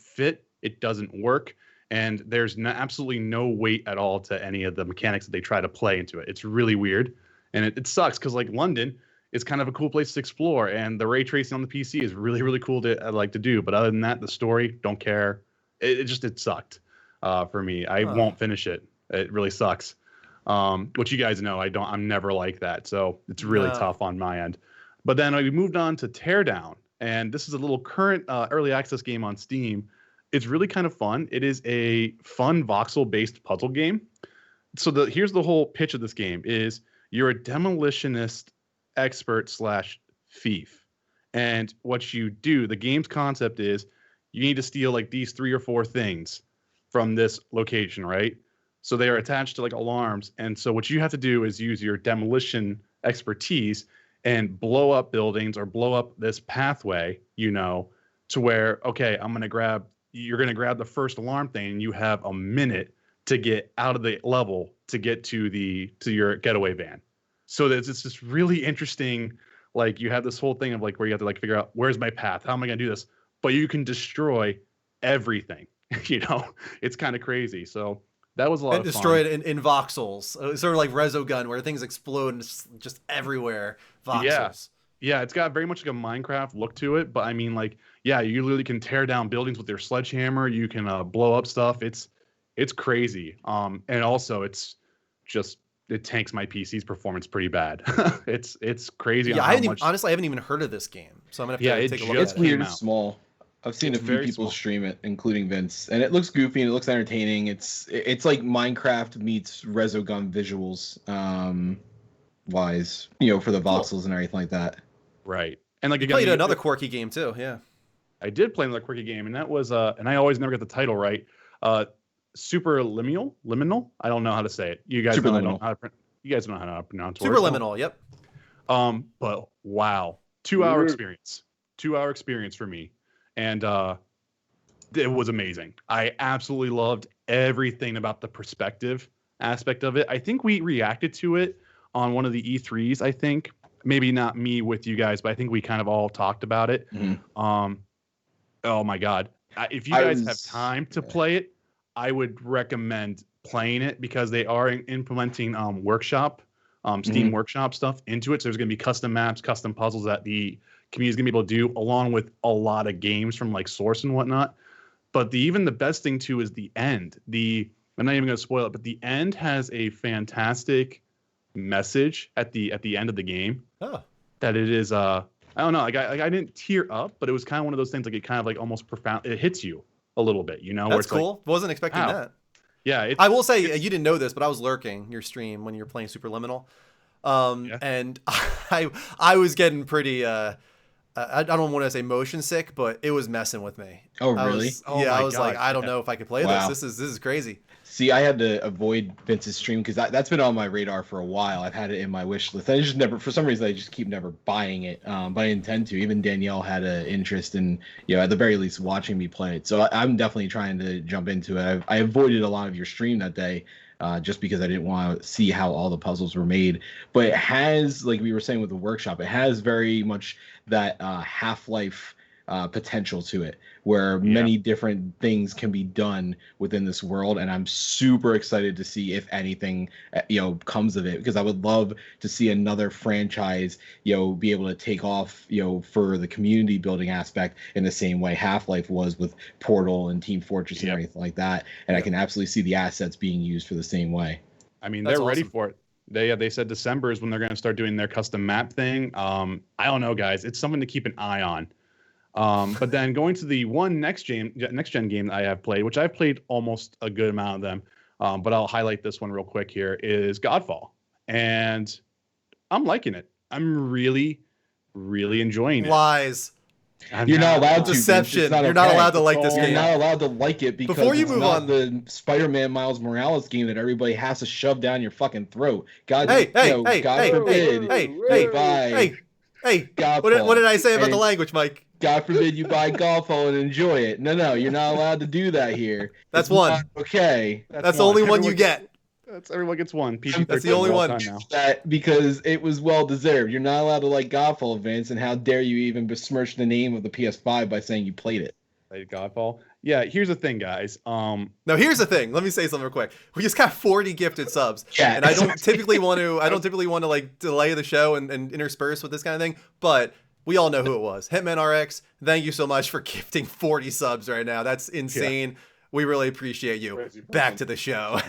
Speaker 3: fit. It doesn't work. And there's absolutely no weight at all to any of the mechanics that they try to play into it. It's really weird. And it sucks because like London is kind of a cool place to explore. And the ray tracing on the PC is really, really cool to do. But other than that, the story, don't care. It sucked for me. I won't finish it. It really sucks. Which you guys know, I'm never like that. So it's really tough on my end. But then we moved on to Teardown. and this is a little current early access game on Steam. It's really kind of fun. It is a fun voxel-based puzzle game. So here's the whole pitch of this game is you're a demolitionist expert / thief. And what you do, the game's concept is you need to steal like these 3 or 4 things from this location, right? So they are attached to like alarms. And so what you have to do is use your demolition expertise and blow up buildings or blow up this pathway, to where, okay, you're going to grab the first alarm thing and you have a minute to get out of the level to get to your getaway van. So it's this really interesting, like you have this whole thing of like where you have to like figure out where's my path? How am I going to do this? But you can destroy everything, it's kind of crazy. So that was a lot of fun.
Speaker 1: Destroy it in voxels. Sort of like Resogun where things explode and just everywhere. Voxels.
Speaker 3: Yeah, it's got very much like a Minecraft look to it. But I mean, like, yeah, you literally can tear down buildings with your sledgehammer. You can blow up stuff. It's crazy. And also it tanks my PC's performance pretty bad. It's crazy.
Speaker 1: Yeah, honestly, I haven't even heard of this game, so I'm gonna have to take a look at it.
Speaker 2: It's weird and small. I've seen a few people stream it, including Vince, and it looks goofy and it looks entertaining. It's like Minecraft meets Resogun visuals, wise, for the voxels and everything like that.
Speaker 3: Right, and like
Speaker 1: you played another quirky game too, yeah.
Speaker 3: I did play another quirky game, and that was and I always never get the title right. Liminal. I don't know how to say it. You guys know how to pronounce words.
Speaker 1: Superliminal. Yep.
Speaker 3: But wow, 2-hour experience. 2-hour experience for me, and it was amazing. I absolutely loved everything about the perspective aspect of it. I think we reacted to it on one of the E3s. I think maybe not me with you guys, but I think we kind of all talked about it.
Speaker 2: Mm-hmm.
Speaker 3: Oh my God, if you guys have time to play it, I would recommend playing it because they are implementing Workshop, Steam Workshop stuff into it. So there's going to be custom maps, custom puzzles that the community is going to be able to do, along with a lot of games from like Source and whatnot. But even the best thing too is the end. I'm not even going to spoil it, but the end has a fantastic message at the end of the game.
Speaker 1: Oh.
Speaker 3: That it is I don't know, like I didn't tear up, but it was kind of one of those things like it kind of like almost profound. It hits you a little bit,
Speaker 1: That's
Speaker 3: where it's
Speaker 1: cool.
Speaker 3: Like,
Speaker 1: wasn't expecting that.
Speaker 3: Yeah,
Speaker 1: I will say you didn't know this, but I was lurking your stream when you were playing Superliminal, and I was getting pretty. I don't want to say motion sick, but it was messing with me.
Speaker 2: Oh really?
Speaker 1: I was like, I don't know if I could play this. This is crazy.
Speaker 2: See, I had to avoid Vince's stream because that's been on my radar for a while. I've had it in my wish list. I just never, for some reason, I just keep never buying it. But I intend to. Even Danielle had an interest in, at the very least, watching me play it. So I'm definitely trying to jump into it. I avoided a lot of your stream that day just because I didn't want to see how all the puzzles were made. But it has, like we were saying with the workshop, it has very much that Half-Life potential to it, where many different things can be done within this world, and I'm super excited to see if anything comes of it, because I would love to see another franchise be able to take off for the community building aspect in the same way Half-Life was with Portal and Team Fortress and everything like that, and I can absolutely see the assets being used for the same way.
Speaker 3: I mean, they're ready for it. They said December is when they're going to start doing their custom map thing. I don't know, guys. It's something to keep an eye on. But then going to the one next gen game that I have played, which I've played almost a good amount of them, but I'll highlight this one real quick here, is Godfall. And I'm liking it. I'm really, really enjoying it.
Speaker 1: Lies.
Speaker 2: You're not allowed to.
Speaker 1: Deception. You're not allowed to like this game.
Speaker 2: You're not allowed to like it because
Speaker 1: before you
Speaker 2: it's
Speaker 1: move
Speaker 2: not
Speaker 1: on,
Speaker 2: the Spider-Man Miles Morales game that everybody has to shove down your fucking throat. God forbid.
Speaker 1: What did I say about the language, Mike?
Speaker 2: God forbid you buy Godfall and enjoy it. No, you're not allowed to do that here.
Speaker 1: That's one.
Speaker 2: Okay.
Speaker 1: That's the only one you get.
Speaker 3: Everyone gets one.
Speaker 1: That's the only one.
Speaker 2: Now. That because it was well deserved. You're not allowed to like Godfall, Vince, and how dare you even besmirch the name of the PS5 by saying you played it?
Speaker 3: Played Godfall. Yeah, here's the thing, guys.
Speaker 1: Now here's the thing. Let me say something real quick. We just got 40 gifted subs,
Speaker 2: and
Speaker 1: I don't typically want to like delay the show and intersperse with this kind of thing, but we all know who it was. Hitman RX, thank you so much for gifting 40 subs right now. That's insane. Yeah. We really appreciate you. Back to the show.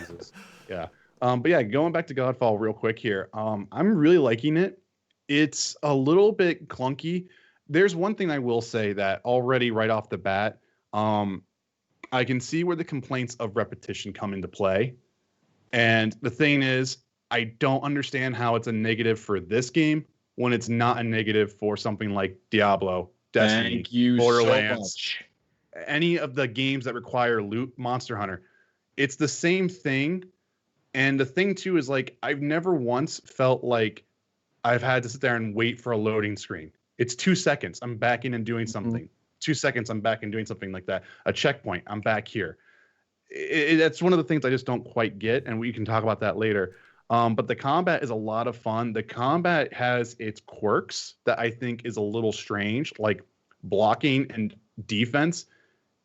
Speaker 3: Yeah. But yeah, going back to Godfall real quick here. I'm really liking it. It's a little bit clunky, there's one thing I will say that already right off the bat, I can see where the complaints of repetition come into play. And the thing is, I don't understand how it's a negative for this game when it's not a negative for something like Diablo, Destiny,
Speaker 2: Thank you
Speaker 3: Borderlands,
Speaker 2: so much.
Speaker 3: any of the games that require loot, Monster Hunter. It's the same thing. And the thing too is like, I've never once felt like I've had to sit there and wait for a loading screen. It's 2 seconds. I'm back in and doing something. 2 seconds. I'm back and doing something like that. A checkpoint. I'm back here. That's one of the things I just don't quite get. And we can talk about that later. But the combat is a lot of fun. The combat has its quirks that I think is a little strange, like blocking and defense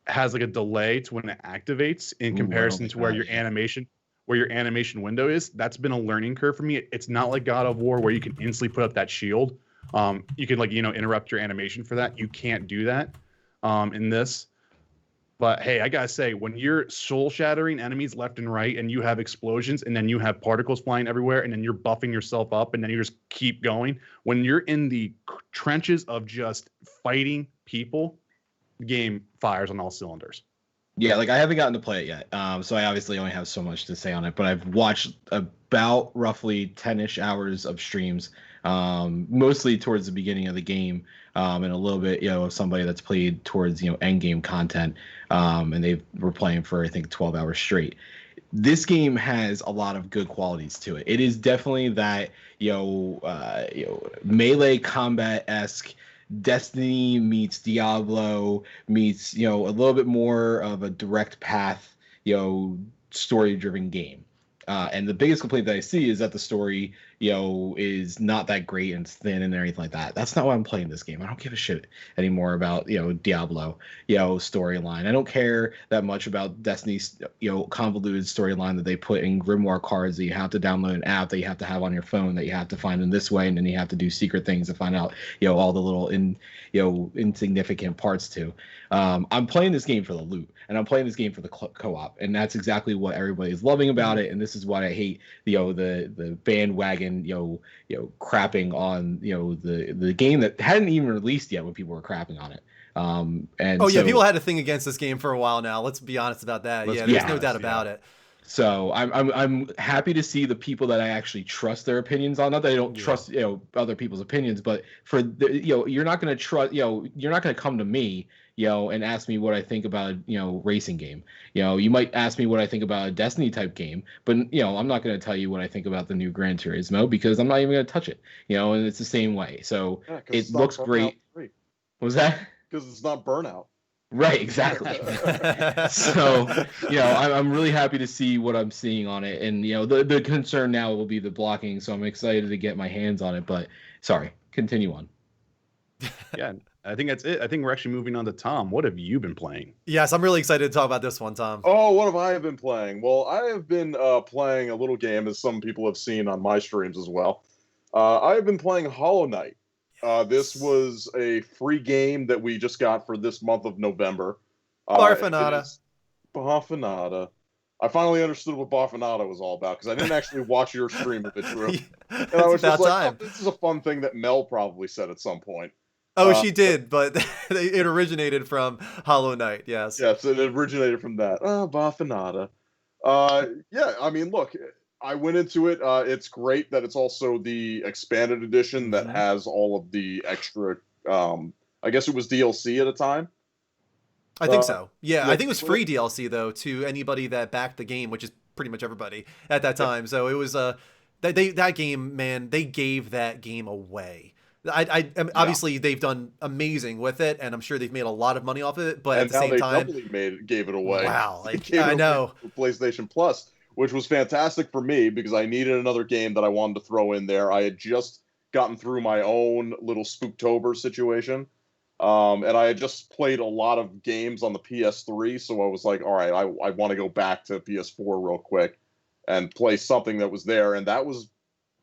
Speaker 3: has like a delay to when it activates in comparison to where your animation window is. That's been a learning curve for me. It's not like God of War where you can instantly put up that shield. You can interrupt your animation for that. You can't do that in this. But hey, I gotta say, when you're soul shattering enemies left and right, and you have explosions, and then you have particles flying everywhere, and then you're buffing yourself up, and then you just keep going. When you're in the trenches of just fighting people, the game fires on all cylinders.
Speaker 2: Yeah, like I haven't gotten to play it yet, so I obviously only have so much to say on it. But I've watched about roughly 10-ish hours of streams, mostly towards the beginning of the game, and a little bit, of somebody that's played towards end game content, and they were playing for I think 12 hours straight. This game has a lot of good qualities to it. It is definitely that melee combat-esque. Destiny meets Diablo meets a little bit more of a direct path story driven game, and the biggest complaint that I see is that the story is not that great and it's thin and everything like that. That's not why I'm playing this game. I don't give a shit anymore about Diablo storyline. I don't care that much about Destiny's convoluted storyline that they put in grimoire cards that you have to download an app that you have to have on your phone that you have to find in this way, and then you have to do secret things to find out all the little insignificant parts to. I'm playing this game for the loot, and I'm playing this game for the co-op, and that's exactly what everybody is loving about it. And this is why I hate the bandwagon crapping on the game that hadn't even released yet when people were crapping on it.
Speaker 1: People had a thing against this game for a while now. Let's be honest about that. There's no doubt about it.
Speaker 2: So I'm happy to see the people that I actually trust their opinions on. Not that I don't trust other people's opinions, but for you're not going to trust you're not going to come to me and ask me what I think about racing game. You might ask me what I think about a Destiny type game, but I'm not going to tell you what I think about the new Gran Turismo because I'm not even going to touch it. And it's the same way. So it looks great. What was that?
Speaker 5: Because it's not Burnout.
Speaker 2: Right, exactly. So, I'm really happy to see what I'm seeing on it. And, the concern now will be the blocking. So I'm excited to get my hands on it. But sorry, continue on.
Speaker 3: Yeah, I think that's it. I think we're actually moving on to Tom. What have you been playing?
Speaker 1: Yes, I'm really excited to talk about this one, Tom.
Speaker 5: Oh, what have I been playing? Well, I have been playing a little game, as some people have seen on my streams as well. I have been playing Hollow Knight. This was a free game that we just got for this month of November.
Speaker 1: Barfanada.
Speaker 5: Barfanada. I finally understood what Barfanada was all about because I didn't actually watch your stream of it, Drew. And I was just like, this is a fun thing that Mel probably said at some point.
Speaker 1: Oh, she did, but it originated from Hollow Knight, yes.
Speaker 5: Yes, it originated from that. Barfanada. I mean, look, I went into it. It's great that it's also the expanded edition that has all of the extra. I guess it was DLC at a time.
Speaker 1: I think so. Yeah, I think it was free DLC though to anybody that backed the game, which is pretty much everybody at that time. So it was that game, man. They gave that game away. Obviously they've done amazing with it, and I'm sure they've made a lot of money off of it. But at the same time,
Speaker 5: gave it away.
Speaker 1: Wow, I know.
Speaker 5: PlayStation Plus, which was fantastic for me because I needed another game that I wanted to throw in there. I had just gotten through my own little Spooktober situation, and I had just played a lot of games on the PS3, so I was like, all right, I want to go back to PS4 real quick and play something that was there, and that was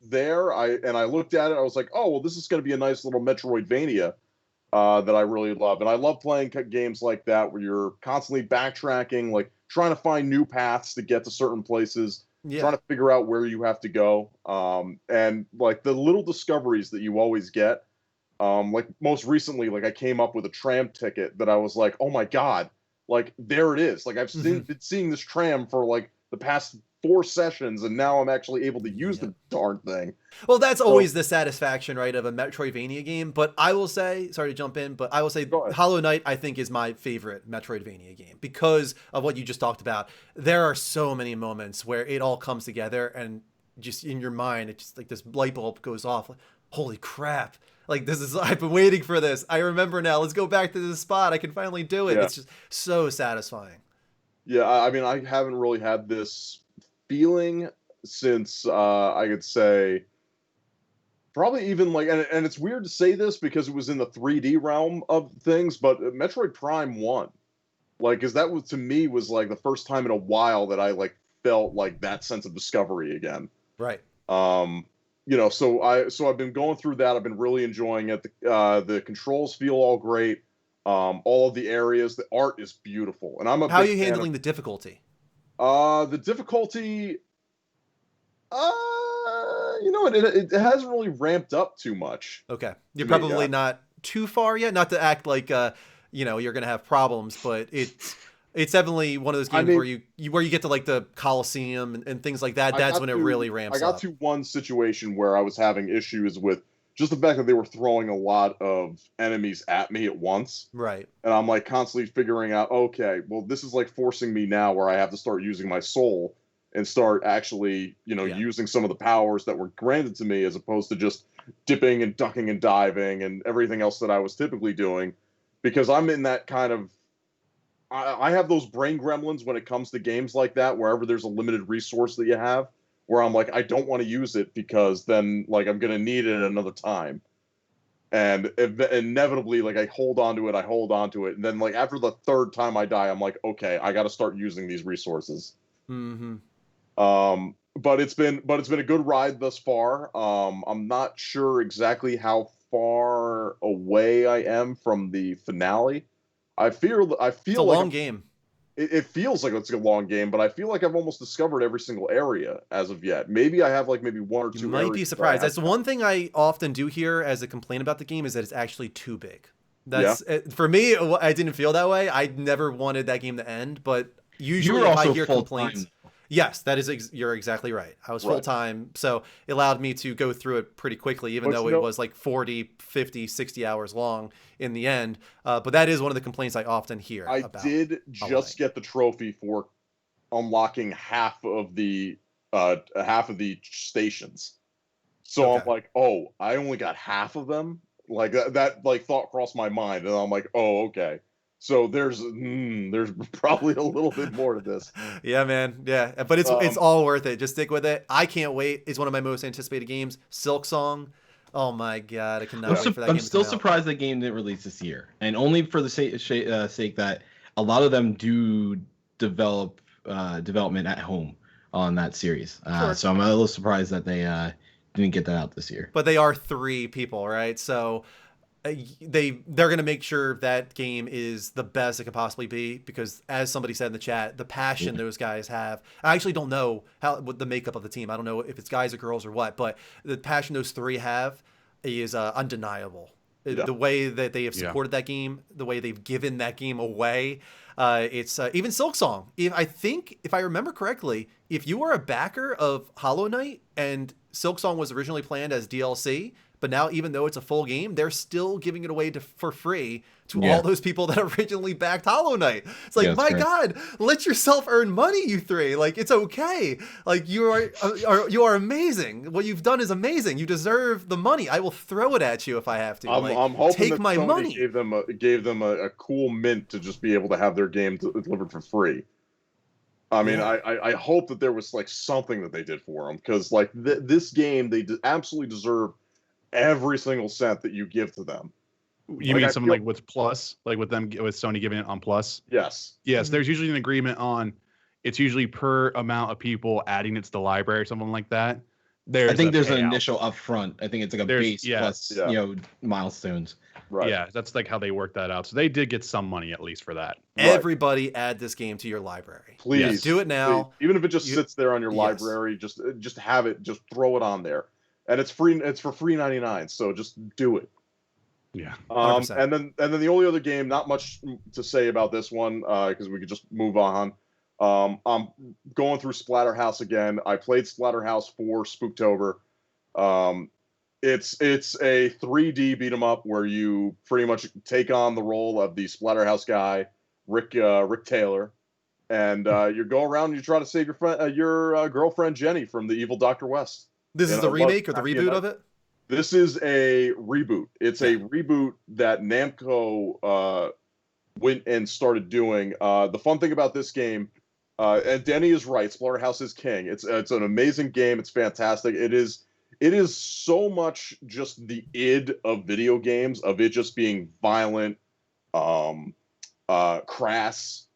Speaker 5: there. I looked at it, I was like, oh, well, this is going to be a nice little Metroidvania that I really love. And I love playing games like that where you're constantly backtracking, like trying to find new paths to get to certain places, trying to figure out where you have to go. And like the little discoveries that you always get Like most recently, like I came up with a tram ticket that I was like, oh my god, like there it is. Like I've been seeing this tram for like the past 4 sessions, and now I'm actually able to use the darn thing.
Speaker 1: Well, that's always the satisfaction, right, of a Metroidvania game. But I will say, sorry to jump in, but I will say Hollow Knight, I think, is my favorite Metroidvania game because of what you just talked about. There are so many moments where it all comes together and just in your mind, it's just like this light bulb goes off. Like, holy crap. Like, this is, I've been waiting for this. I remember now. Let's go back to this spot. I can finally do it.
Speaker 5: Yeah.
Speaker 1: It's just so satisfying.
Speaker 5: Yeah, I mean, I haven't really had this feeling since I could say probably even like, and it's weird to say this because it was in the 3D realm of things, but Metroid Prime 1, like, because that was to me was like the first time in a while that I like felt like that sense of discovery again.
Speaker 1: Right.
Speaker 5: You know, so I've been going through that. I've been really enjoying it. The controls feel all great. All of the areas, the art is beautiful, and I'm a.
Speaker 1: How are you handling the difficulty?
Speaker 5: The difficulty, you know, it hasn't really ramped up too much.
Speaker 1: Okay, you're probably not too far yet. Not to act like you know, you're gonna have problems, but it's definitely one of those games where you get to like the Coliseum and things like that. That's when it really ramps up.
Speaker 5: I got to one situation where I was having issues with just the fact that they were throwing a lot of enemies at me at once.
Speaker 1: Right.
Speaker 5: And I'm like constantly figuring out, okay, well, this is like forcing me now where I have to start using my soul and start actually, you know, using some of the powers that were granted to me as opposed to just dipping and ducking and diving and everything else that I was typically doing. Because I'm in that kind of, I have those brain gremlins when it comes to games like that, wherever there's a limited resource that you have, where I'm like, I don't want to use it because then like I'm going to need it another time. And inevitably, like I hold on to it. And then like after the third time I die, I'm like, okay, I got to start using these resources.
Speaker 1: Mm-hmm.
Speaker 5: But it's been a good ride thus far. I'm not sure exactly how far away I am from the finale. I feel
Speaker 1: it's a
Speaker 5: like
Speaker 1: long game.
Speaker 5: It feels like it's a long game, but I feel like I've almost discovered every single area as of yet. Maybe I have like maybe one or two.
Speaker 1: You might be surprised. That's one thing I often do hear as a complaint about the game is that it's actually too big. That's for me. I didn't feel that way. I never wanted that game to end, but usually if I hear complaints. Yes, that is. You're exactly right. I was full time, so it allowed me to go through it pretty quickly, even though it was like 40, 50, 60 hours long in the end. But that is one of the complaints I often hear.
Speaker 5: I did just get the trophy for unlocking half of the stations. So I'm like, oh, I only got half of them. Like that like thought crossed my mind, and I'm like, oh, okay. So there's probably a little bit more to this.
Speaker 1: Yeah, man. Yeah, but it's all worth it. Just stick with it. I can't wait. It's one of my most anticipated games. Silk Song. Oh my god, I cannot wait for that game.
Speaker 2: I'm still surprised that game didn't release this year, and only for the sake that a lot of them do development at home on that series.
Speaker 1: Sure.
Speaker 2: So I'm a little surprised that they didn't get that out this year.
Speaker 1: But they are 3 people, right? So they're going to make sure that game is the best it could possibly be because, as somebody said in the chat, the passion those guys have. I actually don't know what the makeup of the team. I don't know if it's guys or girls or what, but the passion those 3 have is undeniable. Yeah. The way that they have supported that game, the way they've given that game away. It's even Silk Song. I think, if I remember correctly, if you were a backer of Hollow Knight and Silk Song was originally planned as DLC, but now, even though it's a full game, they're still giving it away for free to all those people that originally backed Hollow Knight. It's like, my God, let yourself earn money, you 3. Like, it's okay. Like, you are amazing. What you've done is amazing. You deserve the money. I will throw it at you if I have to.
Speaker 5: I'm hoping
Speaker 1: take
Speaker 5: that
Speaker 1: my
Speaker 5: Sony
Speaker 1: money.
Speaker 5: Gave them a cool mint to just be able to have their game delivered for free. I mean, I hope that there was like something that they did for them because like this game, they absolutely deserve every single cent that you give to them.
Speaker 3: You mean something like with Plus, like with Sony giving it on Plus?
Speaker 5: Yes.
Speaker 3: Yes, there's usually an agreement on. It's usually per amount of people adding it to the library or something like that.
Speaker 2: I think there's an initial upfront. I think it's like a base plus milestones.
Speaker 5: Right.
Speaker 3: Yeah, that's like how they work that out. So they did get some money at least for that.
Speaker 1: Everybody add this game to your library.
Speaker 5: Please
Speaker 1: do it now.
Speaker 5: Please. Even if it just sits there on your library, just have it. Just throw it on there. And it's free. It's for free 99. So just do it.
Speaker 3: Yeah.
Speaker 1: 100%.
Speaker 5: And then the only other game, not much to say about this one, because we could just move on. I'm going through Splatterhouse again. I played Splatterhouse for Spooktober. It's a 3D beat 'em up where you pretty much take on the role of the Splatterhouse guy, Rick Taylor, and you go around and you try to save your girlfriend Jenny from the evil Dr. West.
Speaker 1: This is the remake or the reboot of it?
Speaker 5: This is a reboot. It's a reboot that Namco went and started doing. The fun thing about this game, and Denny is right, Splatterhouse is king. It's an amazing game. It's fantastic. It is so much just the id of video games, of it just being violent, crass.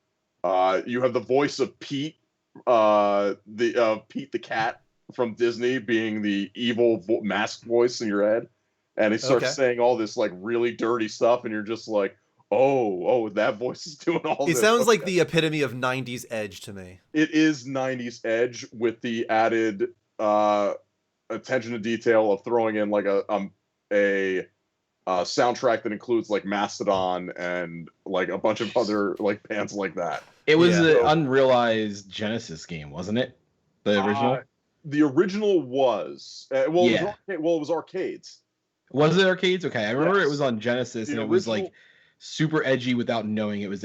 Speaker 5: You have the voice of Pete, Pete the cat from Disney, being the evil masked voice in your head, and he starts saying all this like really dirty stuff, and you're just like, oh, that voice is doing all this.
Speaker 1: It sounds like the epitome of 90s edge to me.
Speaker 5: It is 90s edge with the added attention to detail of throwing in like a soundtrack that includes like Mastodon and like a bunch of other like bands like that.
Speaker 2: It was an unrealized Genesis game, wasn't it? The original.
Speaker 5: The original was it was arcades.
Speaker 2: Was it arcades? Okay, I remember it was on Genesis, and it was like super edgy without knowing it was,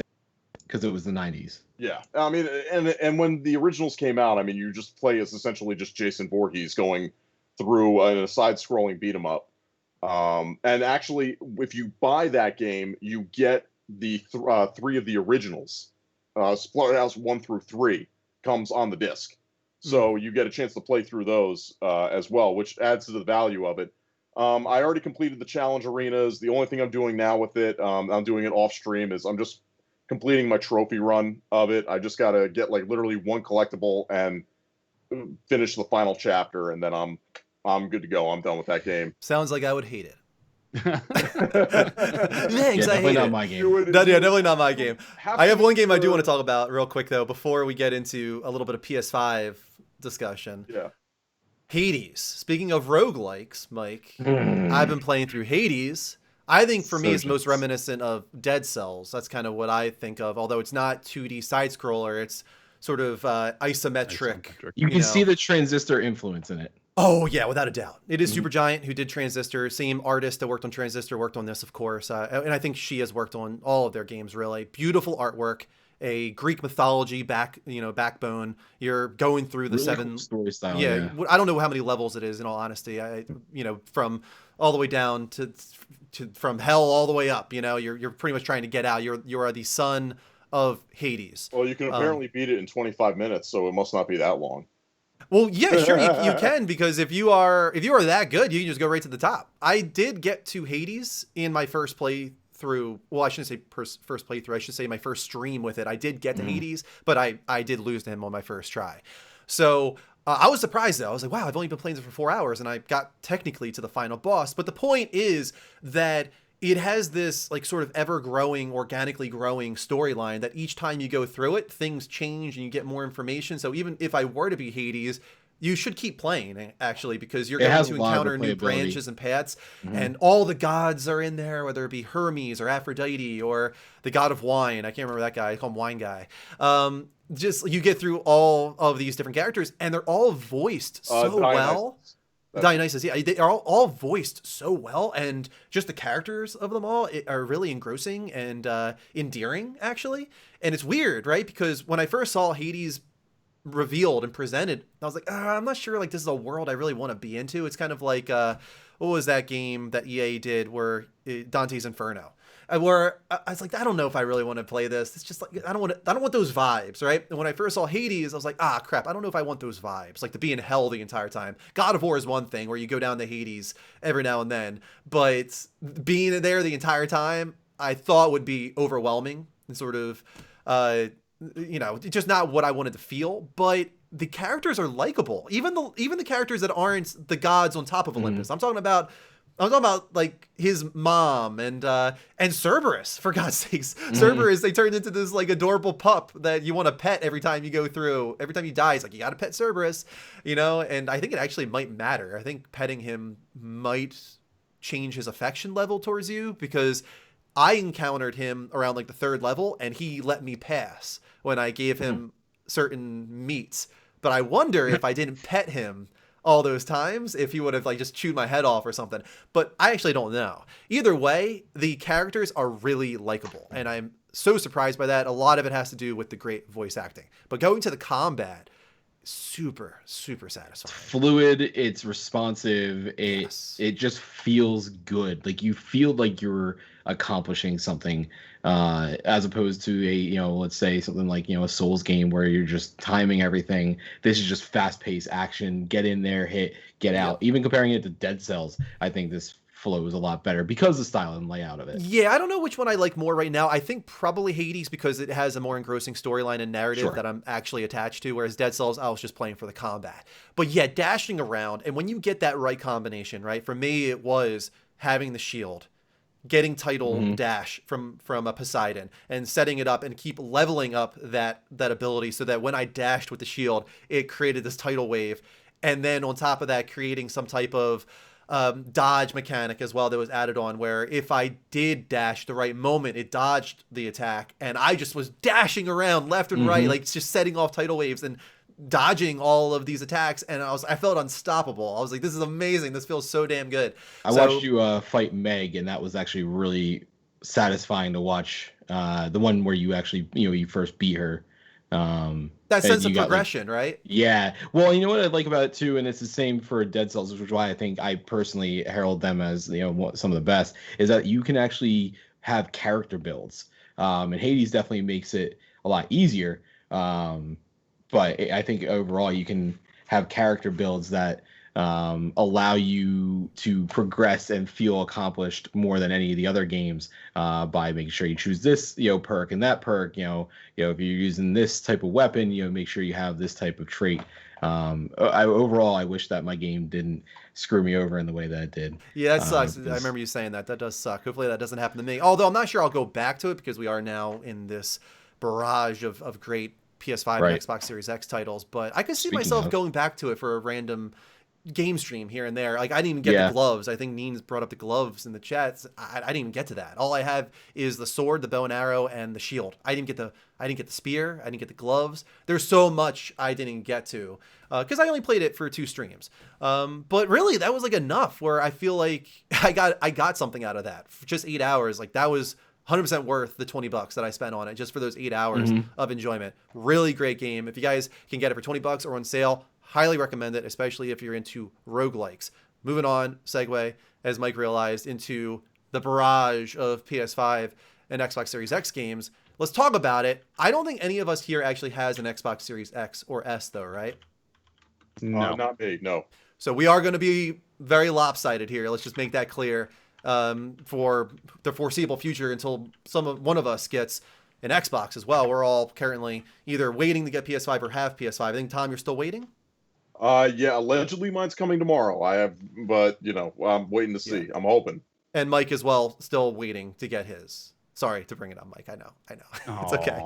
Speaker 2: because it was the 90s.
Speaker 5: Yeah, I mean, and when the originals came out, I mean, you just play as essentially just Jason Voorhees going through a side-scrolling beat 'em up. And actually, if you buy that game, you get the three of the originals. Splatterhouse 1 through 3 comes on the disc. So you get a chance to play through those as well, which adds to the value of it. I already completed the challenge arenas. The only thing I'm doing now with it, I'm doing it off stream, is I'm just completing my trophy run of it. I just got to get like literally one collectible and finish the final chapter, and then I'm good to go. I'm done with that game.
Speaker 1: Sounds like I would hate it.
Speaker 2: Thanks, I hate
Speaker 1: not
Speaker 2: my game.
Speaker 1: Definitely not my game. I have one game I do want to talk about real quick though, before we get into a little bit of PS5 discussion.
Speaker 5: Yeah.
Speaker 1: Hades. Speaking of roguelikes, Mike, I've been playing through Hades. I think for me it's most reminiscent of Dead Cells. That's kind of what I think of, although it's not 2D side scroller, it's sort of isometric.
Speaker 2: You can see the Transistor influence in it.
Speaker 1: Oh, yeah, without a doubt. It is Supergiant, who did Transistor. Same artist that worked on Transistor worked on this, of course. And I think she has worked on all of their games, really. Beautiful artwork, a Greek mythology backbone. You're going through the really 7
Speaker 2: cool story style.
Speaker 1: Yeah, I don't know how many levels it is, in all honesty. From all the way down to from hell all the way up. You're pretty much trying to get out. You are the son of Hades.
Speaker 5: Well, you can apparently beat it in 25 minutes, so it must not be that long. Well,
Speaker 1: yeah, sure, you can, because if you are that good, you can just go right to the top. I did get to Hades in my first playthrough. Well, I shouldn't say first playthrough. I should say my first stream with it. I did get to Hades, but I did lose to him on my first try. So I was surprised, though. I was like, wow, I've only been playing this for 4 hours, and I got technically to the final boss. But the point is that it has this like sort of ever-growing, organically growing storyline that each time you go through it, things change and you get more information. So even if I were to be Hades, you should keep playing, actually, because you're going to encounter new branches and paths, and all the gods are in there, whether it be Hermes or Aphrodite or the god of wine. I can't remember that guy. I call him Wine Guy. Just you get through all of these different characters, and they're all voiced so well. Dionysus, yeah, they are all voiced so well, and just the characters of them all are really engrossing and endearing, actually. And it's weird, right? Because when I first saw Hades revealed and presented, I was like, I'm not sure like this is a world I really want to be into. It's kind of like what was that game that EA did where Dante's Inferno, where I was like, I don't know if I really want to play this. It's just like I don't want those vibes, right? And when I first saw Hades, I was like, crap, I don't know if I want those vibes, like to be in hell the entire time. God of War is one thing where you go down to Hades every now and then, but being there the entire time, I thought would be overwhelming and sort of, just not what I wanted to feel. But the characters are likable, even the characters that aren't the gods on top of Olympus. I'm talking about like his mom and Cerberus, for God's sakes. Cerberus, they turned into this like adorable pup that you want to pet every time you go through. Every time you die, it's like, you got to pet Cerberus, and I think it actually might matter. I think petting him might change his affection level towards you, because I encountered him around like the 3rd level and he let me pass when I gave him certain meats. But I wonder if I didn't pet him all those times, if he would have like just chewed my head off or something. But I actually don't know. Either way, the characters are really likable, and I'm so surprised by that. A lot of it has to do with the great voice acting. But going to the combat, super satisfying.
Speaker 2: Fluid, it's responsive,
Speaker 1: Yes.
Speaker 2: it just feels good. Like you feel like you're accomplishing something, as opposed to a, let's say something like, a Souls game where you're just timing everything. This is just fast-paced action, get in there, hit, get out. Even comparing it to Dead Cells, I think this flows a lot better because of the style and layout of it.
Speaker 1: Yeah, I don't know which one I like more right now. I think probably Hades, because it has a more engrossing storyline and narrative that I'm actually attached to, whereas Dead Cells, I was just playing for the combat. But yeah, dashing around, and when you get that right combination, right? For me, it was having the shield, getting title dash from a Poseidon, and setting it up and keep leveling up that ability so that when I dashed with the shield, it created this tidal wave. And then on top of that, creating some type of dodge mechanic as well that was added on, where if I did dash the right moment, it dodged the attack, and I just was dashing around left and right, like just setting off tidal waves and dodging all of these attacks, and I felt unstoppable. I was like, this is amazing. This feels so damn good.
Speaker 2: I watched you fight Meg, and that was actually really satisfying to watch. The one where you actually, you first beat her.
Speaker 1: That sense of progression, right?
Speaker 2: Yeah. Well, you know what I like about it too, and it's the same for Dead Cells, which is why I think I personally herald them as some of the best, is that you can actually have character builds. And Hades definitely makes it a lot easier. But I think overall you can have character builds that allow you to progress and feel accomplished more than any of the other games, by making sure you choose this perk and that perk. If you're using this type of weapon, make sure you have this type of trait. Overall, I wish that my game didn't screw me over in the way that it did.
Speaker 1: Yeah, that sucks. I remember you saying that. That does suck. Hopefully that doesn't happen to me. Although I'm not sure I'll go back to it, because we are now in this barrage of great PS5 and Xbox Series X titles. But I could see myself going back to it for a random game stream here and there. Like, I didn't even get the gloves. I think Neen's brought up the gloves in the chats. I didn't even get to that. All I have is the sword, the bow and arrow, and the shield. I didn't get the spear. I didn't get the gloves. There's so much I didn't get to, because I only played it for 2 streams. But really, that was like enough where I feel like I got something out of that. For just 8 hours, like that was 100% worth the $20 that I spent on it just for those 8 hours of enjoyment. Really great game. If you guys can get it for $20 or on sale, highly recommend it, especially if you're into roguelikes. Moving on, segue, as Mike realized, into the barrage of PS5 and Xbox Series X games. Let's talk about it. I don't think any of us here actually has an Xbox Series X or S, though, right?
Speaker 3: No.
Speaker 5: Not me, no.
Speaker 1: So we are going to be very lopsided here. Let's just make that clear, for the foreseeable future, until one of us gets an Xbox as well. We're all currently either waiting to get PS5 or have PS5. I think, Tom, you're still waiting?
Speaker 5: Yeah, allegedly mine's coming tomorrow. But I'm waiting to see. Yeah. I'm hoping.
Speaker 1: And Mike as well, still waiting to get his. Sorry to bring it up, Mike. I know. It's okay.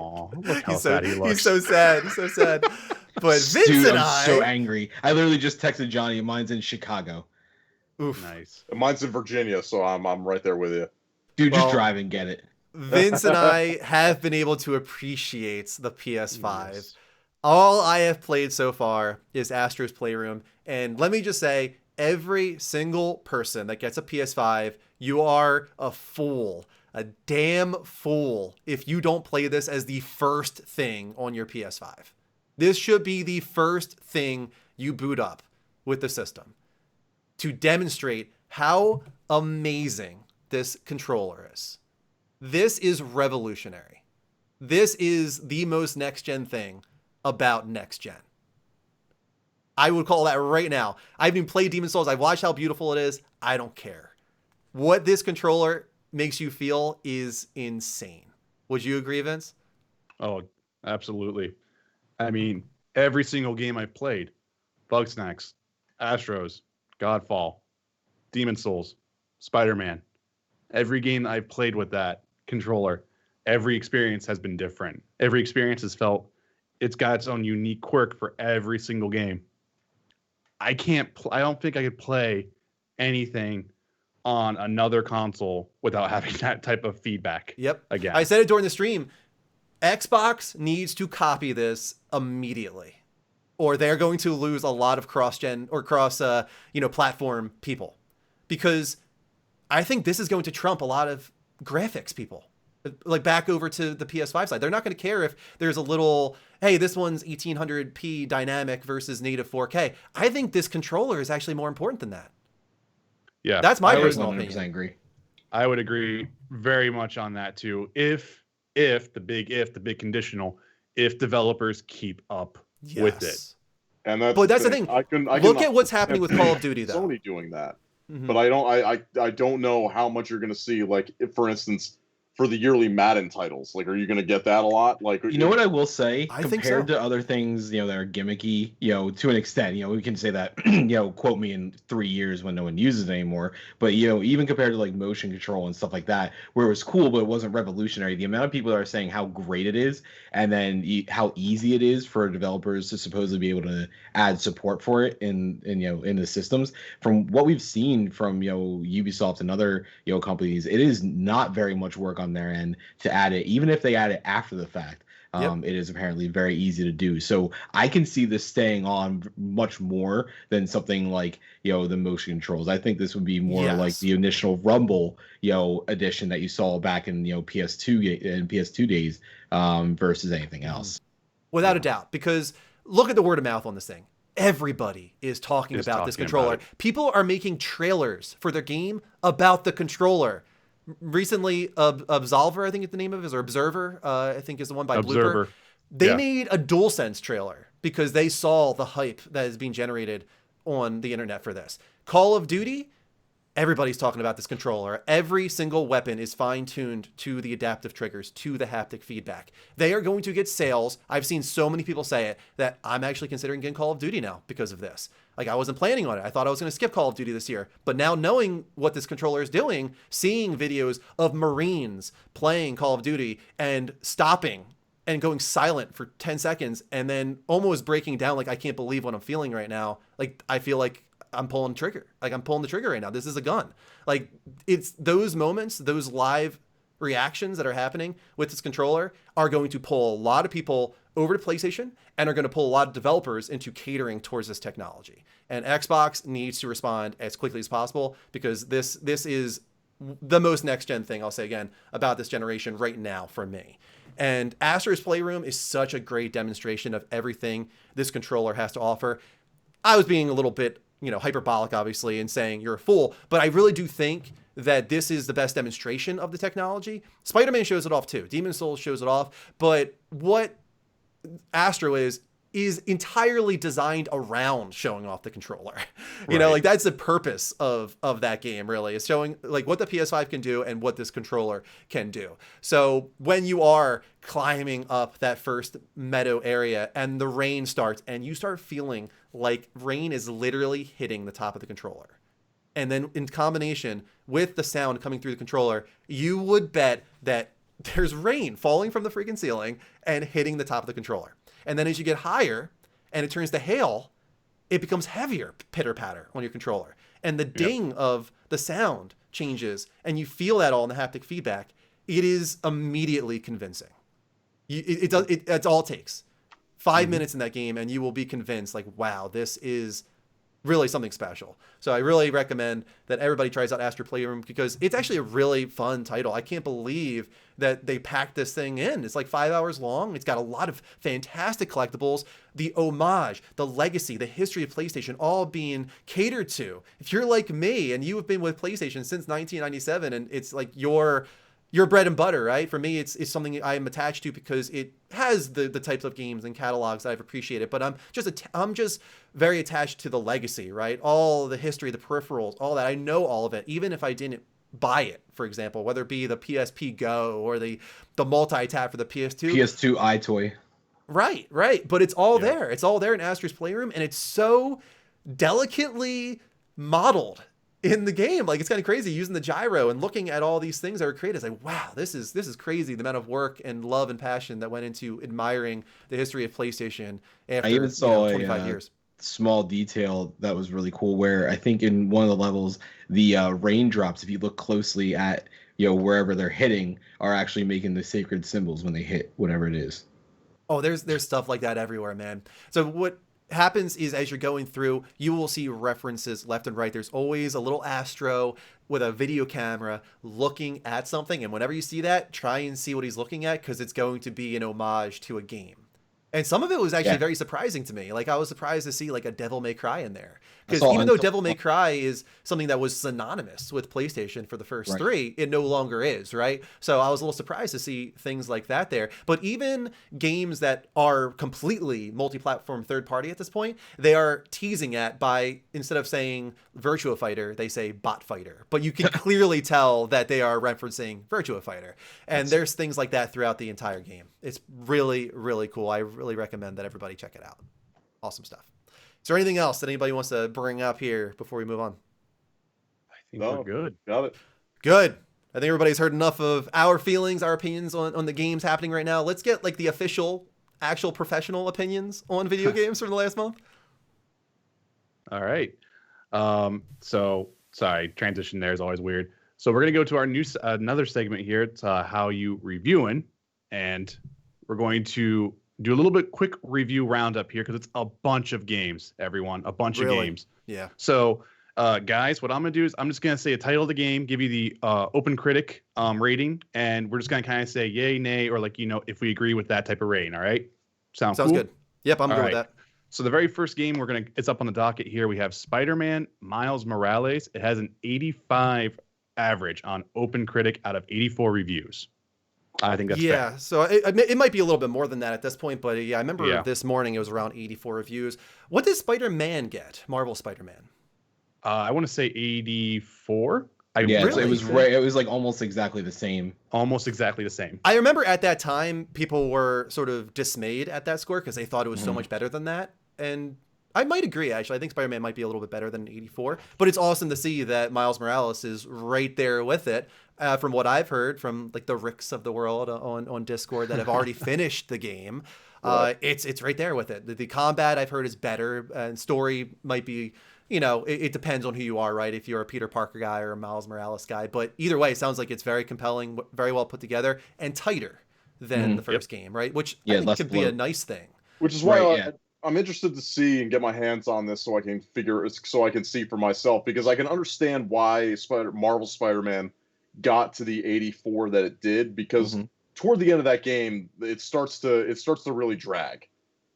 Speaker 3: Look how sad he looks.
Speaker 1: He's so sad. But Vince
Speaker 2: Dude,
Speaker 1: and
Speaker 2: I'm so angry. I literally just texted Johnny. Mine's in Chicago.
Speaker 1: Oof.
Speaker 3: Nice.
Speaker 5: Mine's in Virginia, so I'm right there with you.
Speaker 2: Dude, just drive and get it.
Speaker 1: Vince and I have been able to appreciate the PS5.
Speaker 3: Yes.
Speaker 1: All I have played so far is Astro's Playroom, and let me just say, every single person that gets a PS5, you are a fool. A damn fool if you don't play this as the first thing on your PS5. This should be the first thing you boot up with the system to demonstrate how amazing this controller is. This is revolutionary. This is the most next-gen thing about next-gen. I would call that right now. I haven't even played Demon's Souls. I've watched how beautiful it is. I don't care. What this controller makes you feel is insane. Would you agree, Vince?
Speaker 3: Oh, absolutely. I mean, every single game I've played, Bugsnax, Astros, Godfall, Demon's Souls, Spider-Man, every game I've played with that controller, every experience has been different. Every experience has felt it's got its own unique quirk for every single game. I don't think I could play anything on another console without having that type of feedback.
Speaker 1: Yep.
Speaker 3: Again,
Speaker 1: I said it during the stream. Xbox needs to copy this immediately, or they're going to lose a lot of cross-gen or platform people, because I think this is going to trump a lot of graphics people. Like back over to the PS5 side, they're not going to care if there's a little, hey, this one's 1800p dynamic versus native 4K. I think this controller is actually more important than that.
Speaker 3: Yeah,
Speaker 1: that's my
Speaker 2: I would
Speaker 1: personal
Speaker 2: 100%
Speaker 1: opinion.
Speaker 2: agree.
Speaker 3: I would agree very much on that too. If the big conditional, if developers keep up with it.
Speaker 5: And
Speaker 1: that's the thing.
Speaker 5: I can
Speaker 1: look at what's happening with Call of Duty, though.
Speaker 5: Sony doing that, but I don't know how much you're going to see. Like, if, for instance, for the yearly Madden titles, like, are you going to get that a lot? Like,
Speaker 2: you know what I will say,
Speaker 1: I think
Speaker 2: compared
Speaker 1: so.
Speaker 2: to other things, that are gimmicky, to an extent, we can say that, quote me in 3 years when no one uses it anymore. But, even compared to like motion control and stuff like that, where it was cool, but it wasn't revolutionary, the amount of people that are saying how great it is, and then how easy it is for developers to supposedly be able to add support for it in the systems, from what we've seen from, Ubisoft and other, companies, it is not very much work on their end to add it, even if they add it after the fact. It is apparently very easy to do. So I can see this staying on much more than something like, the motion controls. I think this would be more like the initial Rumble, edition that you saw back in, PS2 days, versus anything else.
Speaker 1: Without a doubt, because look at the word of mouth on this thing. Everybody is talking about this controller. People are making trailers for their game about the controller. Recently, Absolver, I think the name of it is, or Observer, I think is the one by Blooper. They made a DualSense trailer because they saw the hype that is being generated on the internet for this. Call of Duty, everybody's talking about this controller. Every single weapon is fine-tuned to the adaptive triggers, to the haptic feedback. They are going to get sales. I've seen so many people say it that I'm actually considering getting Call of Duty now because of this. Like, I wasn't planning on it. I thought I was going to skip Call of Duty this year. But now knowing what this controller is doing, seeing videos of Marines playing Call of Duty and stopping and going silent for 10 seconds and then almost breaking down, like, I can't believe what I'm feeling right now. Like, I feel like I'm pulling the trigger. Like, I'm pulling the trigger right now. This is a gun. Like, it's those moments, those live reactions that are happening with this controller are going to pull a lot of people over to PlayStation and are going to pull a lot of developers into catering towards this technology. And Xbox needs to respond as quickly as possible, because this is the most next-gen thing, I'll say again, about this generation right now for me. And Astro's Playroom is such a great demonstration of everything this controller has to offer. I was being a little bit, hyperbolic, obviously, and saying you're a fool, but I really do think that this is the best demonstration of the technology. Spider-Man shows it off too. Demon's Souls shows it off. But what Astro is entirely designed around showing off the controller. You know, like, that's the purpose of that game, really, is showing like what the PS5 can do and what this controller can do. So when you are climbing up that first meadow area and the rain starts and you start feeling like rain is literally hitting the top of the controller, and then in combination with the sound coming through the controller, you would bet that there's rain falling from the freaking ceiling and hitting the top of the controller. And then as you get higher and it turns to hail, it becomes heavier, pitter patter on your controller. And the ding of the sound changes, and you feel that all in the haptic feedback. It is immediately convincing. It's all it takes. 5 minutes in that game and you will be convinced, like, wow, this is really something special. So I really recommend that everybody tries out Astro Playroom, because it's actually a really fun title. I can't believe that they packed this thing in. It's like 5 hours long. It's got a lot of fantastic collectibles, the homage, the legacy, the history of PlayStation, all being catered to. If you're like me and you have been with PlayStation since 1997 and it's like your bread and butter, right? For me, it's something I'm attached to because it has the types of games and catalogs that I've appreciated. But I'm just very attached to the legacy, right? All the history, the peripherals, all that. I know all of it, even if I didn't buy it, for example, whether it be the PSP Go or the multi-tap for the PS2.
Speaker 2: PS2 iToy.
Speaker 1: Right. But it's all there. It's all there in Astro's Playroom, and it's so delicately modeled in the game. Like, it's kind of crazy using the gyro and looking at all these things that were created. It's like, wow, this is crazy. The amount of work and love and passion that went into admiring the history of PlayStation after 25 years.
Speaker 2: small detail that was really cool, where I think in one of the levels, the raindrops, if you look closely at wherever they're hitting, are actually making the sacred symbols when they hit whatever it is.
Speaker 1: Oh, there's stuff like that everywhere, man. So what happens is as you're going through, you will see references left and right. There's always a little Astro with a video camera looking at something, and whenever you see that, try and see what he's looking at, because it's going to be an homage to a game. And some of it was actually very surprising to me. Like, I was surprised to see like a Devil May Cry in there. Because even though Devil May Cry is something that was synonymous with PlayStation for the first three, it no longer is, right? So I was a little surprised to see things like that there. But even games that are completely multi-platform third-party at this point, they are teasing at by, instead of saying Virtua Fighter, they say Bot Fighter. But you can clearly tell that they are referencing Virtua Fighter. And there's things like that throughout the entire game. It's really, really cool. I really recommend that everybody check it out. Awesome stuff. Is there anything else that anybody wants to bring up here before we move on?
Speaker 3: I think we're good.
Speaker 5: Got it.
Speaker 1: Good. I think everybody's heard enough of our feelings, our opinions on the games happening right now. Let's get like the official, actual professional opinions on video games from the last month.
Speaker 3: All right. So sorry, transition there is always weird. So we're gonna go to our new another segment here. It's how you reviewing, and we're going to do a little bit quick review roundup here because it's a bunch of games, everyone, a bunch of games.
Speaker 1: Yeah.
Speaker 3: So, guys, what I'm gonna do is I'm just gonna say a title of the game, give you the Open Critic rating, and we're just gonna kind of say yay, nay, or like if we agree with that type of rating. All right. Sounds cool?
Speaker 1: good. Yep, I'm good with that.
Speaker 3: So the very first game it's up on the docket here. We have Spider-Man Miles Morales. It has an 85 average on Open Critic out of 84 reviews. I think that's fair.
Speaker 1: So it might be a little bit more than that at this point, but I remember this morning it was around 84 reviews. What did Spider-Man get? Marvel Spider-Man.
Speaker 3: I want to say 84.
Speaker 2: It was right. It was like almost exactly the same.
Speaker 3: Almost exactly the same.
Speaker 1: I remember at that time people were sort of dismayed at that score because they thought it was so much better than that, and I might agree, actually. I think Spider-Man might be a little bit better than 84, but it's awesome to see that Miles Morales is right there with it. From what I've heard from like the Ricks of the world on Discord that have already finished the game, it's right there with it. The combat I've heard is better, and story might be, it depends on who you are, right? If you're a Peter Parker guy or a Miles Morales guy, but either way, it sounds like it's very compelling, very well put together, and tighter than the first game, right? Which I think could be a nice thing.
Speaker 5: Which is why I'm interested to see and get my hands on this so I can see for myself, because I can understand why Marvel Spider-Man got to the 84 that it did, because toward the end of that game it starts to really drag.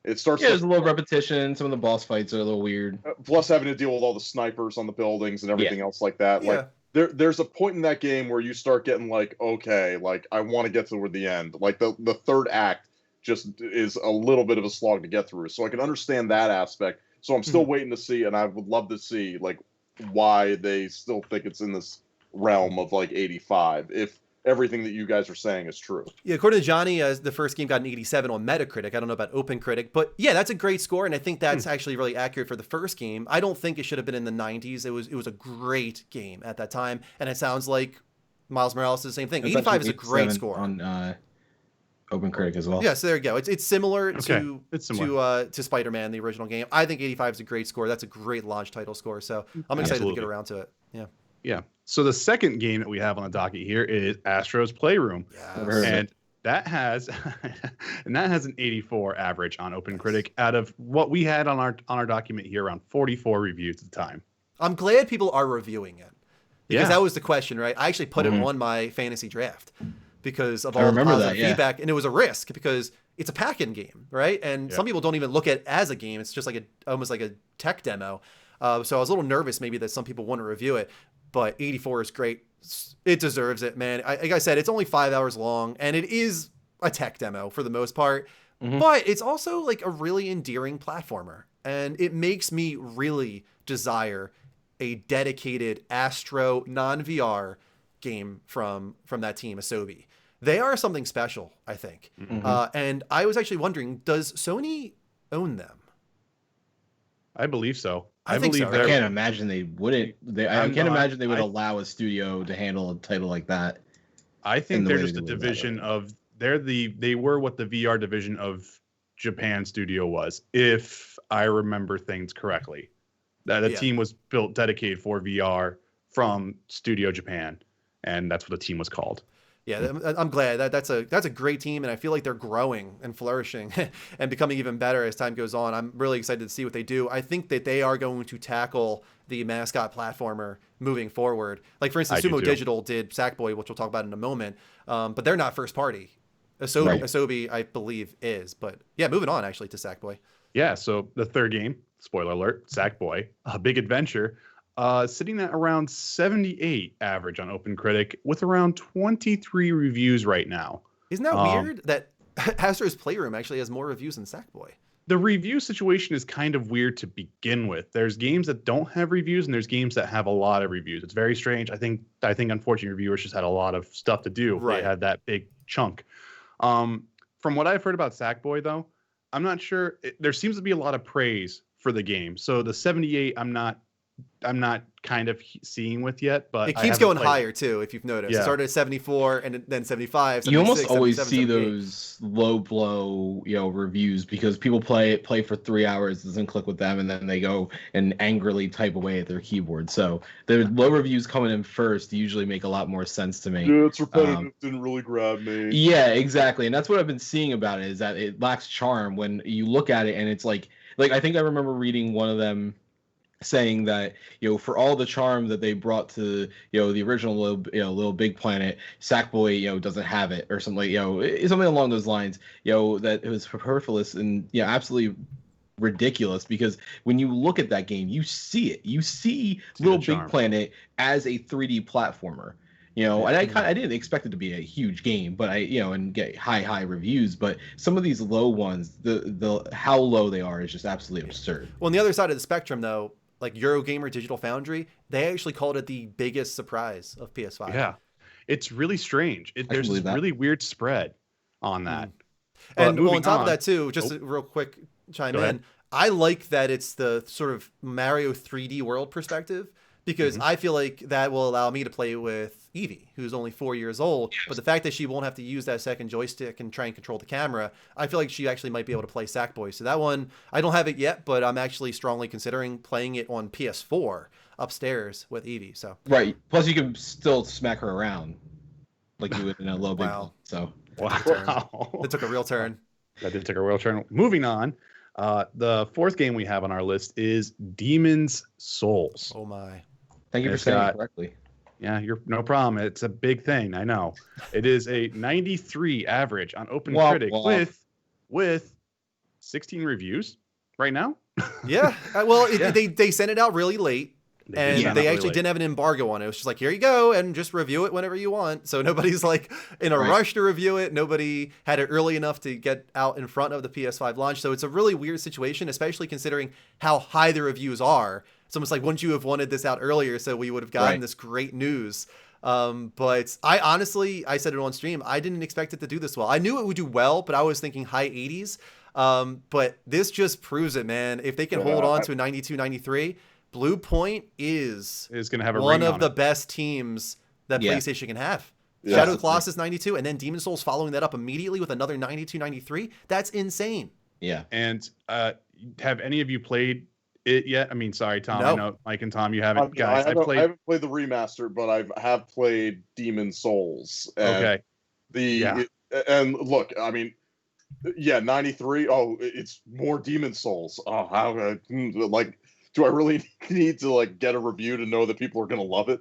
Speaker 5: There's
Speaker 2: a little repetition. Some of the boss fights are a little weird.
Speaker 5: Plus having to deal with all the snipers on the buildings and everything else like that.
Speaker 1: Yeah.
Speaker 5: Like there's a point in that game where you start getting like, okay, like I want to get toward the end. Like the third act just is a little bit of a slog to get through. So I can understand that aspect. So I'm still waiting to see, and I would love to see like why they still think it's in this realm of like 85 if everything that you guys are saying is true. Yeah,
Speaker 1: according to Johnny, the first game got an 87 on Metacritic. I don't know about Open Critic, but yeah, that's a great score, and I think that's actually really accurate for the first game. I don't think it should have been in the 90s. It was a great game at that time, and it sounds like Miles Morales is the same thing. 85 is a great score
Speaker 2: on Open Critic as well.
Speaker 1: Yeah, so there you go. It's similar to Spider-Man, the original game. I think 85 is a great score. That's a great launch title score. So I'm excited to get around to it. Yeah.
Speaker 3: Yeah. So the second game that we have on the docket here is Astro's Playroom.
Speaker 1: Yes.
Speaker 3: And that has an 84 average on Open Critic out of what we had on our document here, around 44 reviews at the time.
Speaker 1: I'm glad people are reviewing it, because that was the question, right? I actually put it on my fantasy draft because of all the positive feedback, and it was a risk because it's a pack-in game, right? And some people don't even look at it as a game. It's just like almost like a tech demo. So I was a little nervous maybe that some people want to review it, but 84 is great. It deserves it, man. Like I said, it's only 5 hours long, and it is a tech demo for the most part, but it's also like a really endearing platformer, and it makes me really desire a dedicated Astro non-VR game from that team, S0E1. They are something special, I think. And I was actually wondering, does Sony own them?
Speaker 3: I believe so.
Speaker 1: I believe so.
Speaker 2: I can't imagine they wouldn't. I can't imagine they would allow a studio to handle a title like that.
Speaker 3: I think they're just a division of. They were what the VR division of Japan studio was, if I remember things correctly. That the team was built dedicated for VR from Studio Japan, and that's what the team was called.
Speaker 1: Yeah, I'm glad that's a great team, and I feel like they're growing and flourishing and becoming even better as time goes on. I'm really excited to see what they do. I think that they are going to tackle the mascot platformer moving forward. Like, for instance, Sumo Digital did Sackboy, which we'll talk about in a moment, but they're not first party. Asobi, I believe, is. But yeah, moving on actually to Sackboy.
Speaker 3: Yeah, so the third game, spoiler alert, Sackboy, a big adventure. Sitting at around 78 average on OpenCritic with around 23 reviews right now.
Speaker 1: Isn't that weird that Astro's Playroom actually has more reviews than Sackboy?
Speaker 3: The review situation is kind of weird to begin with. There's games that don't have reviews and there's games that have a lot of reviews. It's very strange. I think unfortunately reviewers just had a lot of stuff to do. Right. They had that big chunk. From what I've heard about Sackboy, though, I'm not sure. There seems to be a lot of praise for the game. So the 78, I'm not kind of seeing with yet, but
Speaker 1: it keeps going higher too. If you've noticed, it started at 74 and then 75.
Speaker 2: You almost always see those low blow, reviews because people play for 3 hours, doesn't click with them, and then they go and angrily type away at their keyboard. So the low reviews coming in first usually make a lot more sense to me.
Speaker 5: Yeah, it's repetitive. Didn't really grab me.
Speaker 2: Yeah, exactly, and that's what I've been seeing about it is that it lacks charm when you look at it, and it's like I think I remember reading one of them saying that for all the charm that they brought to the original Little Big Planet, Sackboy doesn't have it or something something along those lines, that it was superfluous and absolutely ridiculous, because when you look at that game you see Little Big Planet as a 3D platformer. And I didn't expect it to be a huge game, but and get high reviews. But some of these low ones, the how low they are is just absolutely absurd.
Speaker 1: Well, on the other side of the spectrum, though, like Eurogamer Digital Foundry, they actually called it the biggest surprise of PS5.
Speaker 3: Yeah, it's really strange. There's this really weird spread on that.
Speaker 1: And on top of that, too, just a real quick chime in, I like that it's the sort of Mario 3D world perspective, because I feel like that will allow me to play with Evie, who's only 4 years old. Yes. But the fact that she won't have to use that second joystick and try and control the camera, I feel like she actually might be able to play Sackboy. So that one, I don't have it yet, but I'm actually strongly considering playing it on PS4 upstairs with Evie. So
Speaker 2: right. Plus, you can still smack her around like you would in a low big.
Speaker 1: Wow.
Speaker 2: So
Speaker 1: it took a real turn.
Speaker 3: That did take a real turn. Moving on. The fourth game we have on our list is Demon's Souls.
Speaker 1: Oh my.
Speaker 2: Thank you for saying it correctly.
Speaker 3: Yeah, you're no problem. It's a big thing. I know. It is a 93 average on OpenCritic with 16 reviews right now.
Speaker 1: Yeah. Well, they sent it out really late. They actually didn't have an embargo on it. It was just like, here you go, and just review it whenever you want. So nobody's like in a rush to review it. Nobody had it early enough to get out in front of the PS5 launch. So it's a really weird situation, especially considering how high the reviews are. It's almost like, wouldn't you have wanted this out earlier so we would have gotten this great news? But I said it on stream, I didn't expect it to do this well. I knew it would do well, but I was thinking high 80s. But this just proves it, man. If they can hold on to a 92, 93, Blue Point is going to have one of the best teams that PlayStation can have. Yeah. Shadow of the Colossus 92, and then Demon's Souls following that up immediately with another 92, 93. That's insane.
Speaker 2: Yeah.
Speaker 3: And have any of you played it yet? I mean, sorry, Tom. No. I know Mike and Tom, you haven't. Guys,
Speaker 5: I haven't played the remaster, but I have played Demon's Souls. And and look, I mean, 93. Oh, it's more Demon's Souls. Oh, how do I really need to get a review to know that people are going to love it?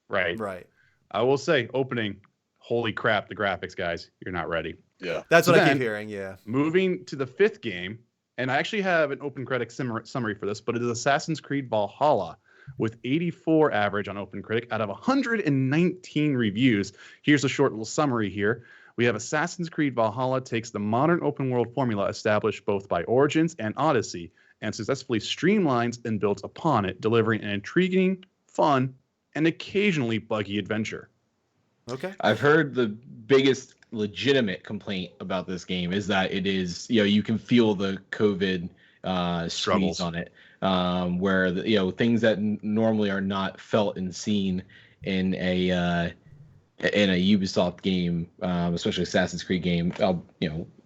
Speaker 1: Right.
Speaker 3: I will say, opening, holy crap, the graphics, guys. You're not ready.
Speaker 1: Yeah. That's what I keep hearing, yeah.
Speaker 3: Moving to the fifth game, and I actually have an OpenCritic summary for this, but it is Assassin's Creed Valhalla with 84 average on OpenCritic out of 119 reviews. Here's a short little summary here. We have Assassin's Creed Valhalla takes the modern open world formula established both by Origins and Odyssey and successfully streamlines and builds upon it, delivering an intriguing, fun, and occasionally buggy adventure.
Speaker 1: Okay.
Speaker 2: I've heard the biggest legitimate complaint about this game is that it is, you can feel the COVID squeeze on it, where things that normally are not felt and seen in a Ubisoft game, especially Assassin's Creed game,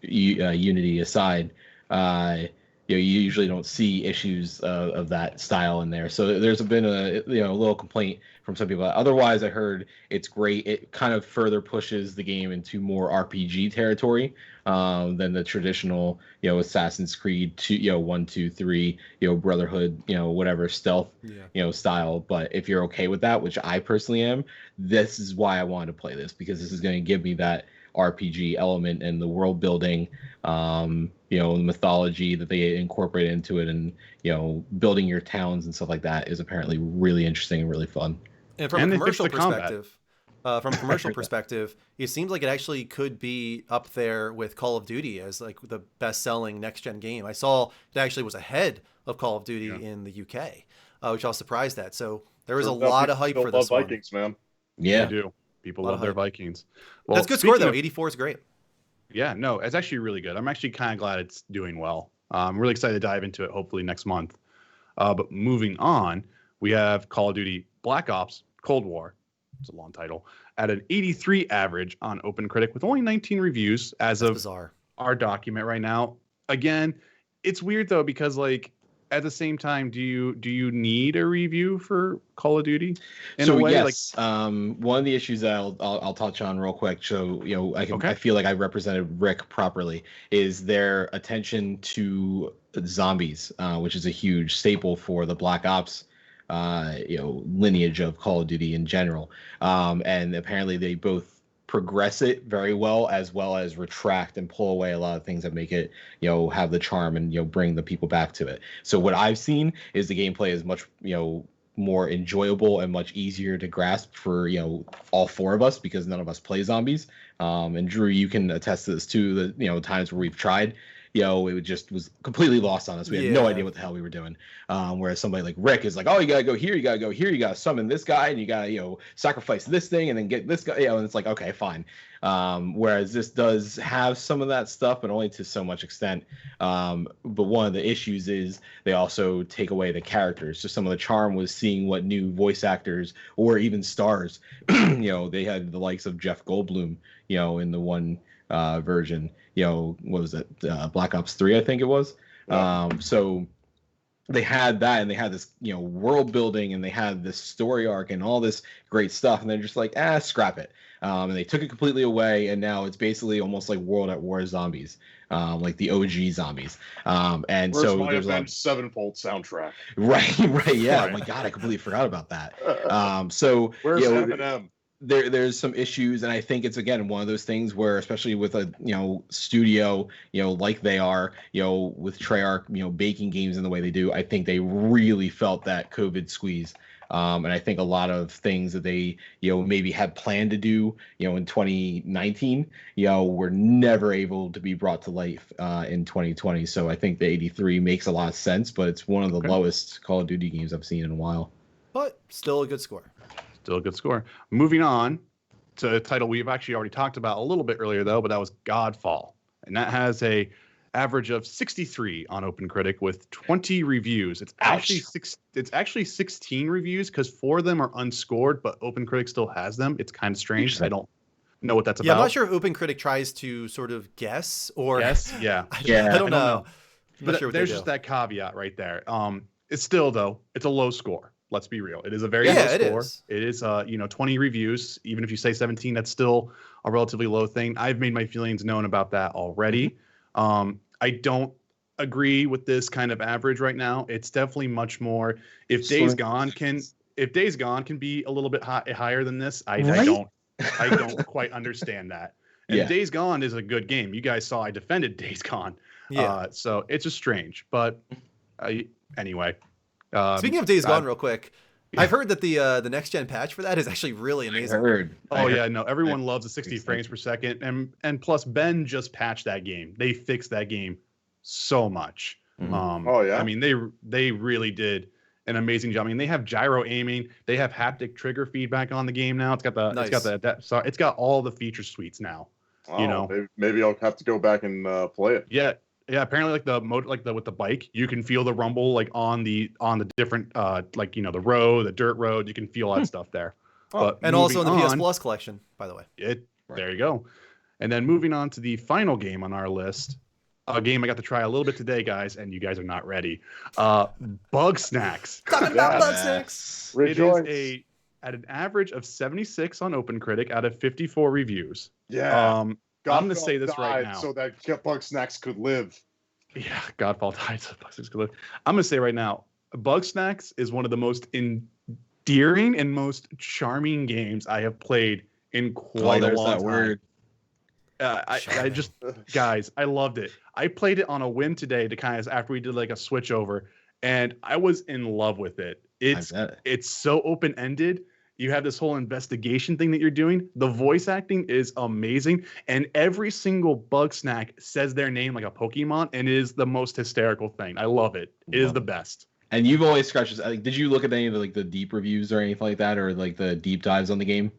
Speaker 2: Unity aside, You usually don't see issues of that style in there. So there's been a little complaint from some people. Otherwise, I heard it's great. It kind of further pushes the game into more RPG territory than the traditional Assassin's Creed 2, 1, 2, 3, Brotherhood, whatever stealth style. But if you're okay with that, which I personally am, this is why I wanted to play this, because this is going to give me that RPG element and the world building, the mythology that they incorporate into it, and building your towns and stuff like that is apparently really interesting and really fun.
Speaker 1: And from a commercial perspective, it seems like it actually could be up there with Call of Duty as like the best-selling next-gen game. I saw it actually was ahead of Call of Duty in the UK, which I was surprised at. So there was a lot of hype for this one.
Speaker 5: Vikings, man.
Speaker 2: Yeah,
Speaker 3: they do. People love their Vikings.
Speaker 1: Well, that's good score though. 84 is great.
Speaker 3: Yeah, no, it's actually really good. I'm actually kind of glad it's doing well. I'm really excited to dive into it hopefully next month. But moving on, we have Call of Duty Black Ops Cold War. It's a long title. At an 83 average on OpenCritic with only 19 reviews as of our document right now. Again, it's weird though, because like at the same time, do you need a review for Call of Duty?
Speaker 2: In a way? Yes. One of the issues that I'll touch on real quick, so I feel like I represented Rick properly, is their attention to zombies, which is a huge staple for the Black Ops lineage of Call of Duty in general. And apparently they both progress it very well as retract and pull away a lot of things that make it have the charm and bring the people back to it. So what I've seen is the gameplay is much more enjoyable and much easier to grasp for all four of us, because none of us play zombies. And Drew, you can attest to this too, the times where we've tried, it just was completely lost on us. We had no idea what the hell we were doing. Whereas somebody like Rick is like, oh, you gotta go here, you gotta go here, you gotta summon this guy, and you gotta sacrifice this thing and then get this guy. And it's like, okay, fine. Whereas this does have some of that stuff, but only to so much extent. But one of the issues is they also take away the characters. So some of the charm was seeing what new voice actors or even stars, they had the likes of Jeff Goldblum, in the one version. What was it? Black Ops 3, I think it was. So they had that, and they had this, world building, and they had this story arc and all this great stuff, and they're just like, scrap it. And they took it completely away, and now it's basically almost like World at War zombies, like the OG zombies. And
Speaker 5: where's
Speaker 2: so
Speaker 5: my
Speaker 2: there's
Speaker 5: Avenged Sevenfold soundtrack.
Speaker 2: Right, yeah. Oh my God, I completely forgot about that. So
Speaker 5: where's Eminem?
Speaker 2: There's some issues, and I think it's again one of those things where, especially with a studio like they are with Treyarch baking games in the way they do, I think they really felt that COVID squeeze. And I think a lot of things that they maybe had planned to do in 2019 were never able to be brought to life in 2020. So I think the 83 makes a lot of sense, but it's one of the lowest Call of Duty games I've seen in a while.
Speaker 1: But still a good score.
Speaker 3: Still a good score. Moving on to a title we've actually already talked about a little bit earlier, though, but that was Godfall. And that has a average of 63 on OpenCritic with 20 reviews. It's actually 16 reviews because 4 of them are unscored, but OpenCritic still has them. It's kind of strange. I don't know what that's about.
Speaker 1: I'm not sure if OpenCritic tries to sort of guess or...
Speaker 3: Yes, yeah.
Speaker 1: I don't know. I'm not sure what
Speaker 3: there's just that caveat right there. It's still, though, it's a low score. Let's be real. It is a very low score. It is 20 reviews. Even if you say 17, that's still a relatively low thing. I've made my feelings known about that already. I don't agree with this kind of average right now. It's definitely much more. If Days Gone can be a little bit higher than this, I don't quite understand that. And Days Gone is a good game. You guys saw I defended Days Gone. So it's just strange. But anyway.
Speaker 1: Speaking of Days Gone, real quick, I've heard that the next gen patch for that is actually really amazing.
Speaker 3: Everyone loves the 60 frames per second, and plus Ben just patched that game. They fixed that game so much. I mean, they really did an amazing job. I mean, they have gyro aiming, they have haptic trigger feedback on the game now. It's got all the feature suites now.
Speaker 5: Maybe I'll have to go back and play it.
Speaker 3: Yeah, apparently with the bike, you can feel the rumble like on the different the road, the dirt road, you can feel that stuff there.
Speaker 1: And also in the PS Plus collection, by the way.
Speaker 3: There you go. And then moving on to the final game on our list, a game I got to try a little bit today, guys, and you guys are not ready. Bug Snacks.
Speaker 1: Talking about
Speaker 5: Yeah.
Speaker 1: bug snacks.
Speaker 5: Rejoice.
Speaker 3: It is at an average of 76 on OpenCritic out of 54 reviews.
Speaker 5: Yeah.
Speaker 3: I'm going to say this right now.
Speaker 5: so that Bug Snacks could live.
Speaker 3: Yeah, Godfall died so Bug Snacks could live. I'm going to say right now, Bug Snacks is one of the most endearing and most charming games I have played in quite a long time. I just, guys, I loved it. I played it on a whim today to kind of after we did like a switch over, and I was in love with it. It's so open ended. You have this whole investigation thing that you're doing. The voice acting is amazing, and every single bug snack says their name like a Pokemon, and it is the most hysterical thing. I love it. It is the best.
Speaker 2: And you've always scratched. Like, did you look at any of the deep reviews or anything like that, or like the deep dives on the game?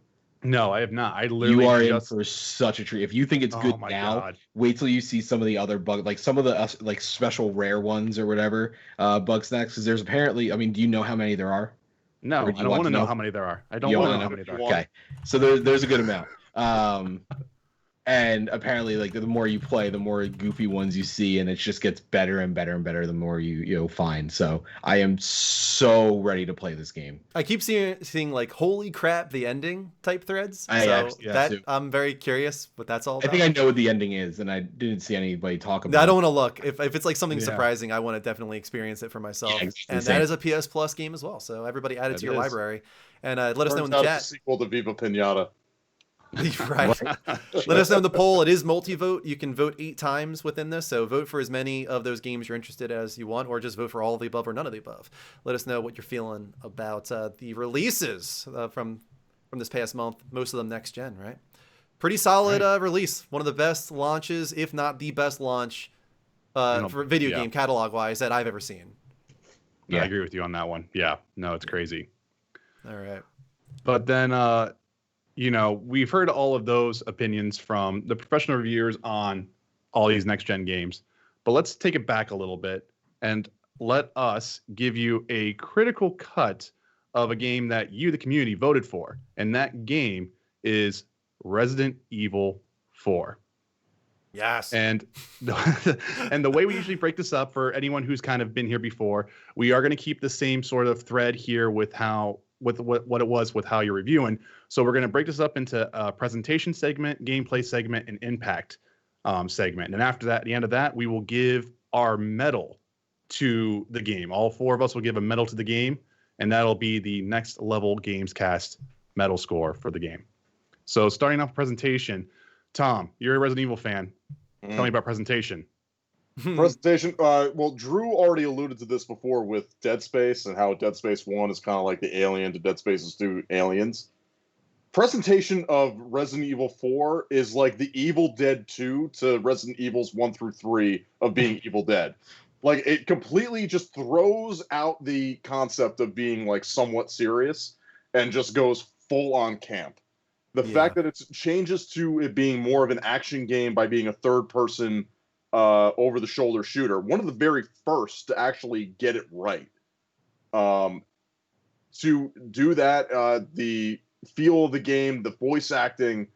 Speaker 3: No, I have not. I literally
Speaker 2: you are in for such a treat. If you think it's good now,
Speaker 3: God.
Speaker 2: wait till you see some of the other bug, like some of the like special rare ones or whatever, bug snacks. Because there's apparently, I mean, do you know how many there are?
Speaker 3: No, I don't want to know how many there are. I don't want to know how many there are.
Speaker 2: Okay, so there's a good amount. And apparently, like the more you play, the more goofy ones you see, and it just gets better and better and better the more you find. So I am so ready to play this game.
Speaker 1: I keep seeing like holy crap the ending type threads.
Speaker 2: Too.
Speaker 1: I'm very curious what that's all about.
Speaker 2: I think I know what the ending is, and I didn't see anybody talk about it.
Speaker 1: I don't want to look. If it's like something surprising, I want to definitely experience it for myself.
Speaker 2: Yeah,
Speaker 1: and that is a PS Plus game as well. So everybody add it to your library. And let us know in the chat.
Speaker 5: It's a sequel to Viva Pinata.
Speaker 1: Right. Let us know in the poll. It is multi-vote. You can vote 8 times within this, so vote for as many of those games you're interested as you want, or just vote for all of the above or none of the above. Let us know what you're feeling about the releases from this past month. Most of them next gen, right? Pretty solid release. One of the best launches, if not the best launch for video game catalog-wise that I've ever seen.
Speaker 3: Yeah, I agree with you on that one. Yeah, no, it's crazy.
Speaker 1: All right.
Speaker 3: But then, we've heard all of those opinions from the professional reviewers on all these next-gen games. But let's take it back a little bit and let us give you a critical cut of a game that you, the community, voted for. And that game is Resident Evil 4.
Speaker 1: Yes.
Speaker 3: And the way we usually break this up for anyone who's kind of been here before, we are going to keep the same sort of thread here with what it was with how you're reviewing. So we're going to break this up into a presentation segment, gameplay segment, and impact segment. And after that, at the end of that, we will give our medal to the game. All 4 of us will give a medal to the game, and that'll be the next level Gamescast medal score for the game. So starting off presentation, Tom, you're a Resident Evil fan. Tell me about presentation.
Speaker 5: Presentation. Well, Drew already alluded to this before with Dead Space and how Dead Space 1 is kind of like the Alien to Dead Space's 2 Aliens. Presentation of Resident Evil 4 is like the Evil Dead 2 to Resident Evils 1 through 3 of being Evil Dead. Like, it completely just throws out the concept of being like somewhat serious and just goes full on camp. The fact that it changes to it being more of an action game by being a third-person over-the-shoulder shooter, one of the very first to actually get it right. To do that, the feel of the game, the voice acting,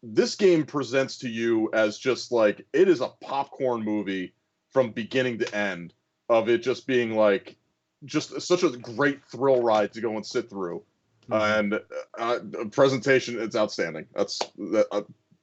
Speaker 5: this game presents to you as just like, it is a popcorn movie from beginning to end, of it just being like, just such a great thrill ride to go and sit through. And presentation, it's outstanding. That's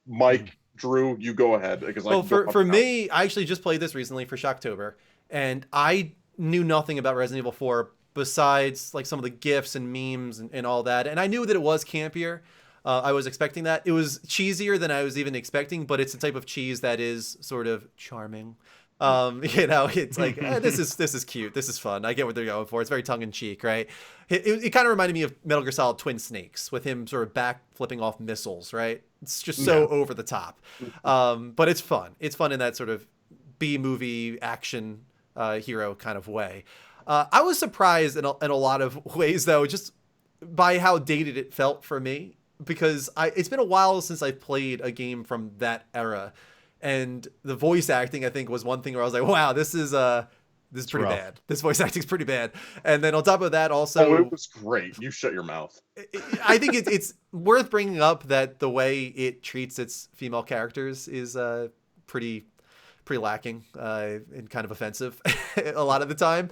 Speaker 5: Mike, Drew, you go ahead. Because
Speaker 1: for me, I actually just played this recently for Shocktober, and I knew nothing about Resident Evil 4 besides like some of the GIFs and memes and all that. And I knew that it was campier. I was expecting that. It was cheesier than I was even expecting, but it's a type of cheese that is sort of charming. It's like, this is cute. This is fun. I get what they're going for. It's very tongue in cheek, right? It kind of reminded me of Metal Gear Solid Twin Snakes with him sort of back flipping off missiles, right? It's just so over the top. But it's fun. It's fun in that sort of B-movie action hero kind of way. I was surprised in a lot of ways, though, just by how dated it felt for me, because it's been a while since I've played a game from that era. And the voice acting, I think, was one thing where I was like, wow, this is pretty bad. This voice acting is pretty bad. And then on top of that, also...
Speaker 5: Oh, it was great. You shut your mouth.
Speaker 1: I think it's worth bringing up that the way it treats its female characters is pretty pretty lacking and kind of offensive a lot of the time.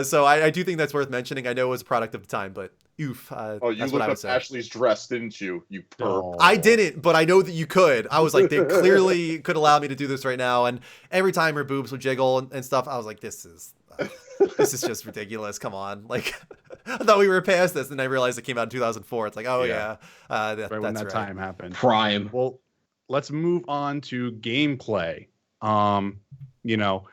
Speaker 1: So I do think that's worth mentioning. I know it was a product of the time, but oof.
Speaker 5: Oh, you
Speaker 1: that's what I
Speaker 5: looked
Speaker 1: would
Speaker 5: up
Speaker 1: say.
Speaker 5: Ashley's dress, didn't you? You perp.
Speaker 3: Oh.
Speaker 1: I didn't, but I know that you could. I was like, they clearly could allow me to do this right now. And every time her boobs would jiggle and stuff, I was like, this is just ridiculous. Come on. Like, I thought we were past this. And I realized it came out in 2004. It's like, oh yeah.
Speaker 3: Right when
Speaker 1: that's
Speaker 3: that
Speaker 1: right.
Speaker 3: time happened.
Speaker 2: Prime.
Speaker 3: Well, let's move on to gameplay. You know,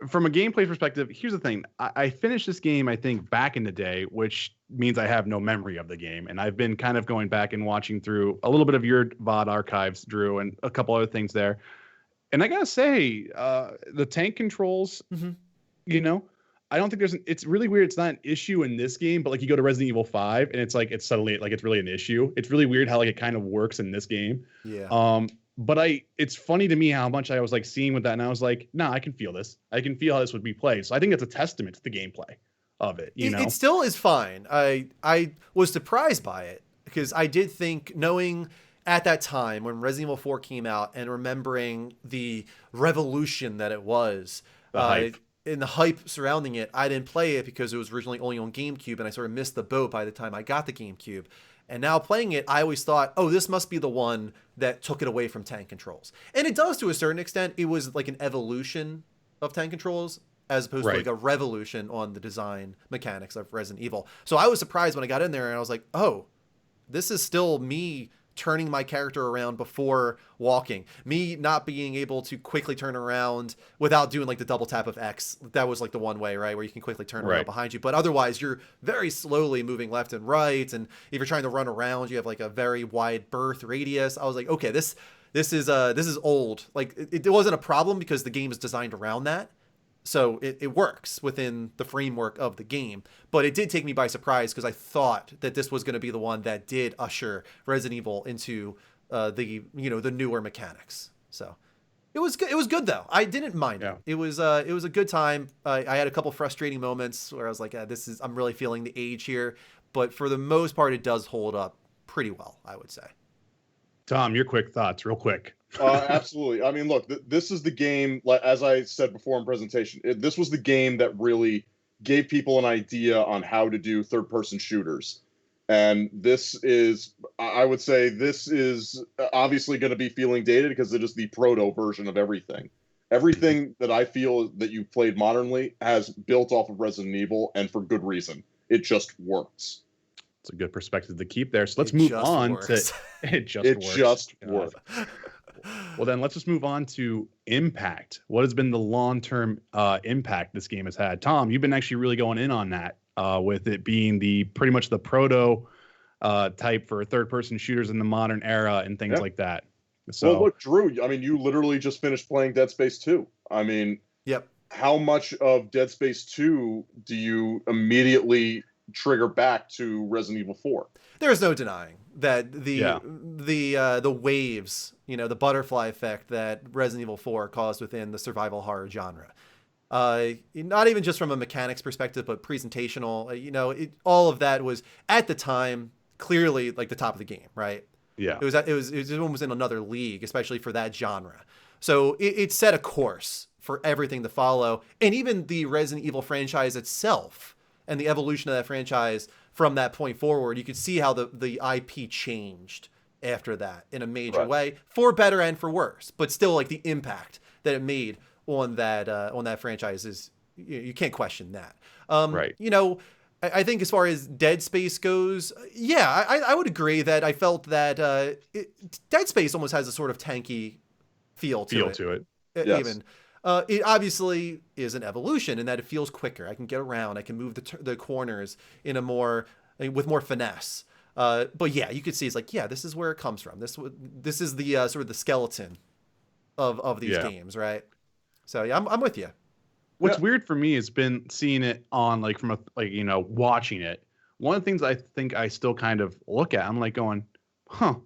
Speaker 3: from a gameplay perspective, here's the thing. I finished this game, I think, back in the day, which means I have no memory of the game. And I've been kind of going back and watching through a little bit of your VOD archives, Drew, and a couple other things there. And I gotta say, the tank controls, you know, I don't think it's really weird. It's not an issue in this game, but like you go to Resident Evil 5 and it's like, it's suddenly like, it's really an issue. It's really weird how like it kind of works in this game.
Speaker 1: Yeah.
Speaker 3: But it's funny to me how much I was like seeing with that. And I was like, nah, I can feel this. I can feel how this would be played. So I think it's a testament to the gameplay of it. You know,
Speaker 1: it still is fine. I was surprised by it because I did think, knowing at that time when Resident Evil 4 came out and remembering the revolution that it was,
Speaker 3: the hype.
Speaker 1: in the hype surrounding it, I didn't play it because it was originally only on GameCube, and I sort of missed the boat by the time I got the GameCube. And now playing it, I always thought, oh, this must be the one that took it away from tank controls. And it does to a certain extent. It was like an evolution of tank controls as opposed to like a revolution on the design mechanics of Resident Evil. So I was surprised when I got in there and I was like, oh, this is still me turning my character around before walking, me not being able to quickly turn around without doing like the double tap of X. That was like the one way, right, where you can quickly turn around behind you, but otherwise you're very slowly moving left and right. And if you're trying to run around, you have like a very wide berth radius. I was like, okay, this is old. Like it wasn't a problem because the game is designed around that. So it works within the framework of the game, but it did take me by surprise because I thought that this was going to be the one that did usher Resident Evil into the newer mechanics. So it was good. It was good though. I didn't mind it. It was a good time. I had a couple frustrating moments where I was like, I'm really feeling the age here, but for the most part, it does hold up pretty well, I would say.
Speaker 3: Tom, your quick thoughts, real quick.
Speaker 5: Absolutely. I mean, look, this is the game, as I said before in presentation, this was the game that really gave people an idea on how to do third-person shooters. And this is, I would say, this is obviously going to be feeling dated because it is the proto version of everything. Everything that I feel that you've played modernly has built off of Resident Evil, and for good reason. It just works.
Speaker 3: It's a good perspective to keep there. So let's move on to it just works. Well, then let's just move on to impact. What has been the long-term impact this game has had? Tom, you've been actually really going in on that with it being pretty much the proto type for third-person shooters in the modern era and things like that. So,
Speaker 5: well, look, Drew, I mean, you literally just finished playing Dead Space 2. I mean, how much of Dead Space 2 do you immediately trigger back to Resident Evil 4?
Speaker 1: There's no denying that the waves, the butterfly effect that Resident Evil 4 caused within the survival horror genre. Not even just from a mechanics perspective, but presentational. All of that was at the time clearly like the top of the game, right?
Speaker 3: Yeah,
Speaker 1: it was almost in another league, especially for that genre. So it set a course for everything to follow, and even the Resident Evil franchise itself and the evolution of that franchise from that point forward. You could see how the IP changed after that in a major way, for better and for worse. But still, like the impact that it made on that franchise is you can't question that. I think as far as Dead Space goes, I would agree that I felt that Dead Space almost has a sort of tanky feel to it.
Speaker 5: Yes.
Speaker 1: Even. It obviously is an evolution in that it feels quicker. I can get around. I can move the corners with more finesse. But yeah, you could see it's like, this is where it comes from. This is the sort of the skeleton of these games, right? So yeah, I'm with you.
Speaker 3: What's weird for me has been seeing it on watching it. One of the things I think I still kind of look at, I'm like going, this kind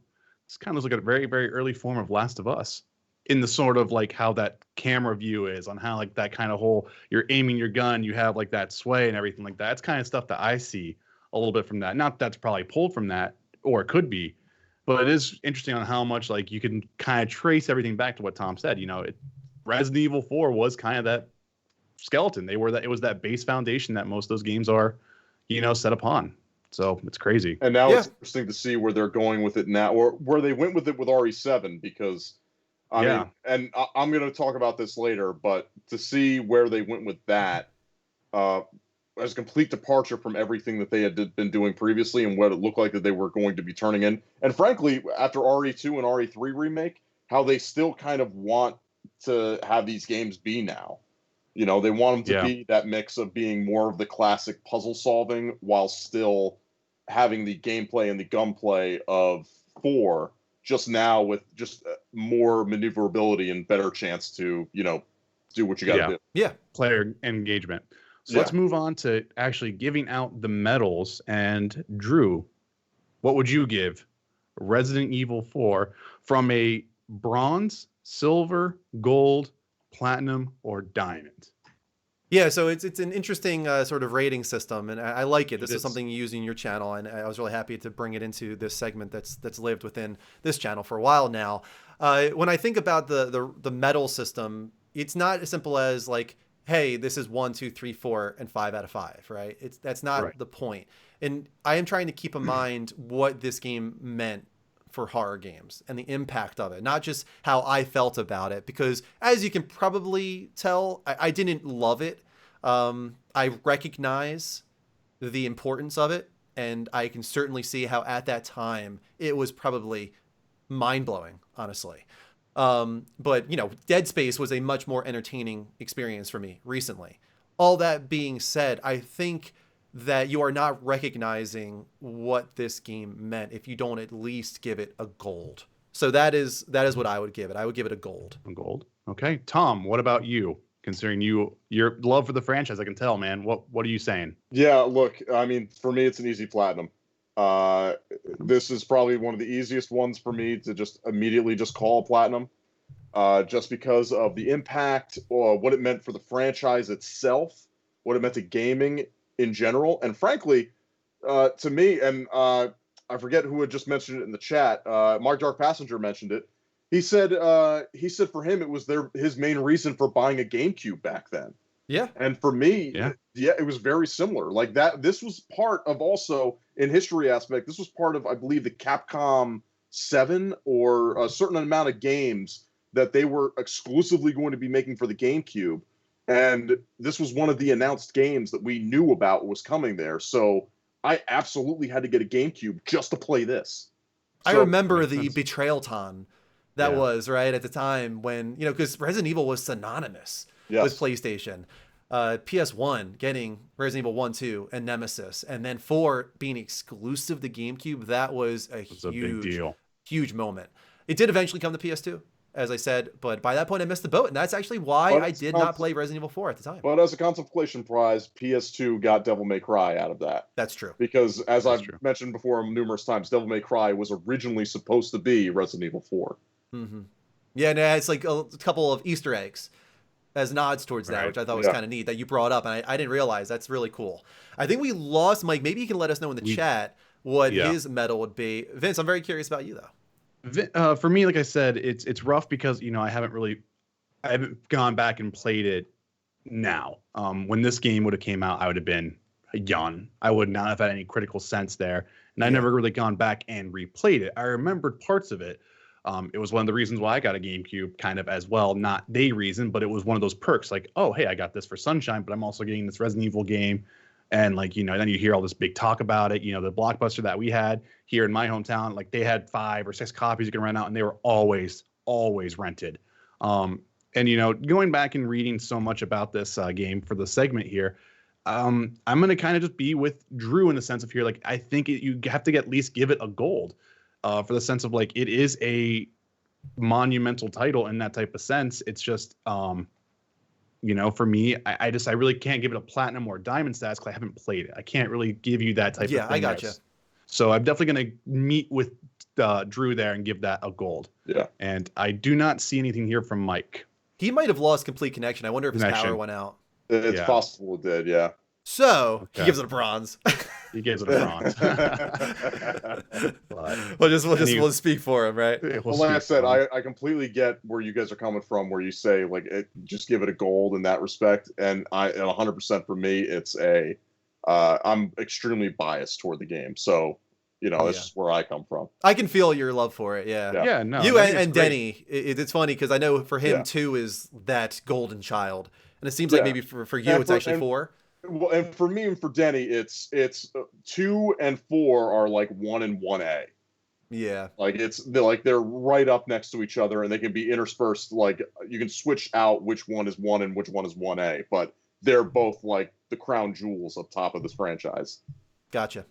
Speaker 3: of looks like a very, very early form of Last of Us. In the sort of like how that camera view is, on how like that kind of whole, you're aiming your gun, you have like that sway and everything like that. It's kind of stuff that I see a little bit from that. Not that's probably pulled from that, or it could be, but it is interesting on how much like you can kind of trace everything back to what Tom said. Resident Evil 4 was kind of that skeleton. It was that base foundation that most of those games are, set upon. So it's crazy.
Speaker 5: And now it's interesting to see where they're going with it now, or where they went with it with RE7, because I mean, and I'm going to talk about this later, but to see where they went with that as a complete departure from everything that they had been doing previously and what it looked like that they were going to be turning in. And frankly, after RE2 and RE3 remake, how they still kind of want to have these games be now. They want them to be that mix of being more of the classic puzzle solving while still having the gameplay and the gunplay of 4, just now with just more maneuverability and better chance to, do what you got to do.
Speaker 1: Yeah.
Speaker 3: Player engagement. So let's move on to actually giving out the medals. And Drew, what would you give Resident Evil 4 from a bronze, silver, gold, platinum, or diamond?
Speaker 1: Yeah, so it's an interesting sort of rating system, and I like it. This is something you use in your channel, and I was really happy to bring it into this segment that's lived within this channel for a while now. When I think about the medal system, it's not as simple as like, hey, this is 1, 2, 3, 4, and 5 out of 5, right? That's not the point. And I am trying to keep in mind what this game meant for horror games and the impact of it, not just how I felt about it, because as you can probably tell, I didn't love it. I recognize the importance of it, and I can certainly see how at that time it was probably mind-blowing, honestly. But Dead Space was a much more entertaining experience for me recently. All that being said, I think that you are not recognizing what this game meant if you don't at least give it a gold. So that is what I would give it. I would give it a gold.
Speaker 3: A gold. Okay. Tom, what about you? Considering your love for the franchise, I can tell, man. What are you saying?
Speaker 5: Yeah, look, I mean, for me, it's an easy platinum. This is probably one of the easiest ones for me to just immediately just call platinum, just because of the impact or what it meant for the franchise itself, what it meant to gaming in general, and frankly, to me, and I forget who had just mentioned it in the chat. Mark Dark Passenger mentioned it. He said for him it was his main reason for buying a GameCube back then.
Speaker 1: Yeah.
Speaker 5: And for me, it was very similar. Like that, this was part of also in history aspect. This was part of, I believe, the Capcom 7 or a certain amount of games that they were exclusively going to be making for the GameCube. And this was one of the announced games that we knew about was coming there. So I absolutely had to get a GameCube just to play this.
Speaker 1: I remember the Betrayal-ton that was, right, at the time when, because Resident Evil was synonymous with PlayStation. PS1 getting Resident Evil 1, 2, and Nemesis. And then 4 being exclusive to GameCube, that was a big deal. Huge moment. It did eventually come to PS2. As I said, but by that point I missed the boat, and that's actually why I did not play Resident Evil 4 at the time.
Speaker 5: But as a consolation prize, PS2 got Devil May Cry out of that.
Speaker 1: That's true.
Speaker 5: Because as I've mentioned before numerous times, Devil May Cry was originally supposed to be Resident Evil 4.
Speaker 1: Mm-hmm. Yeah, no, it's like a couple of Easter eggs as nods towards that, which I thought was kind of neat that you brought up, and I didn't realize. That's really cool. I think we lost Mike. Maybe you can let us know in the chat what his medal would be. Vince, I'm very curious about you though.
Speaker 3: For me, like I said, it's rough because I haven't gone back and played it now. When this game would have came out, I would have been young. I would not have had any critical sense there, and I never really gone back and replayed it. I remembered parts of it. It was one of the reasons why I got a GameCube, kind of as well. Not the reason, but it was one of those perks. Like, oh, hey, I got this for Sunshine, but I'm also getting this Resident Evil game. And then you hear all this big talk about it. The Blockbuster that we had here in my hometown, like they had 5 or 6 copies you can rent out, and they were always rented. And going back and reading so much about this game for the segment here, I'm gonna kind of just be with Drew in the sense of here, like I think you have to at least give it a gold, for the sense of like it is a monumental title in that type of sense. It's just for me, I really can't give it a platinum or diamond status because I haven't played it. I can't really give you that type of thing.
Speaker 1: Yeah, I got you.
Speaker 3: So I'm definitely going to meet with Drew there and give that a gold.
Speaker 5: Yeah.
Speaker 3: And I do not see anything here from Mike.
Speaker 1: He might have lost complete connection. I wonder if his power went out.
Speaker 5: It's possible it did, yeah.
Speaker 1: So he gives it a bronze.
Speaker 3: He gives it a bronze.
Speaker 1: We'll speak for him, right?
Speaker 5: Well, like I said, I completely get where you guys are coming from, where you say like just give it a gold in that respect, and 100% for me, it's I'm extremely biased toward the game, so that's just where I come from.
Speaker 1: I can feel your love for it. Yeah.
Speaker 3: Yeah. No.
Speaker 1: You and Denny, it's funny because I know for him too is that golden child, and it seems like maybe for you it's actually 4.
Speaker 5: Well, and for me and for Denny, it's 2 and 4 are like 1 and 1A.
Speaker 1: Yeah.
Speaker 5: Like they're right up next to each other, and they can be interspersed. Like you can switch out which one is 1 and which one is 1A, but they're both like the crown jewels up top of this franchise.
Speaker 1: Gotcha.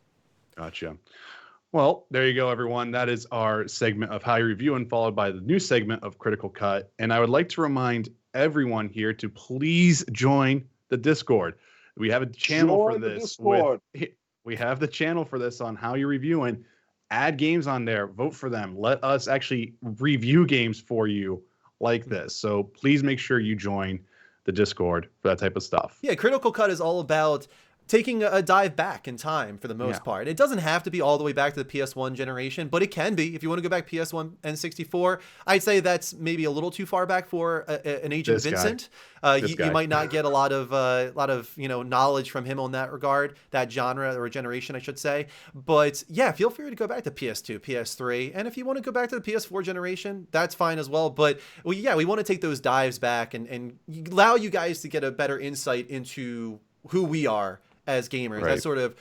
Speaker 3: Well, there you go, everyone. That is our segment of How You Review, and followed by the new segment of Critical Cut. And I would like to remind everyone here to please join the Discord. We have a channel for this. We have the channel for this on How You Review, and add games on there. Vote for them. Let us actually review games for you like this. So please make sure you join the Discord for that type of stuff.
Speaker 1: Yeah, Critical Cut is all about taking a dive back in time for the most part. It doesn't have to be all the way back to the PS1 generation, but it can be. If you want to go back PS1 and 64, I'd say that's maybe a little too far back for an Agent Vincent. You might not get a lot of knowledge from him on that regard, that genre or generation, I should say. But yeah, feel free to go back to PS2, PS3, and if you want to go back to the PS4 generation, that's fine as well. But we want to take those dives back and allow you guys to get a better insight into who we are as gamers. Right. That's sort of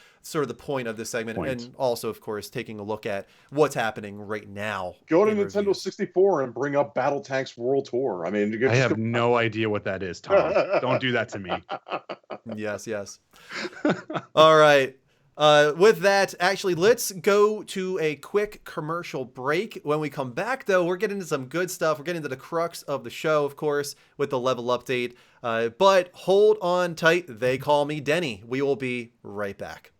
Speaker 1: the point of this segment. And also, of course, taking a look at what's happening right now.
Speaker 5: Go to Nintendo 64 and bring up Battle Tanks World Tour. I mean,
Speaker 3: I have no idea what that is, Tom. Don't do that to me.
Speaker 1: Yes. All right. With that, actually, let's go to a quick commercial break. When we come back, though, we're getting into some good stuff. We're getting into the crux of the show, of course, with the level update. But hold on tight. They call me Denny. We will be right back.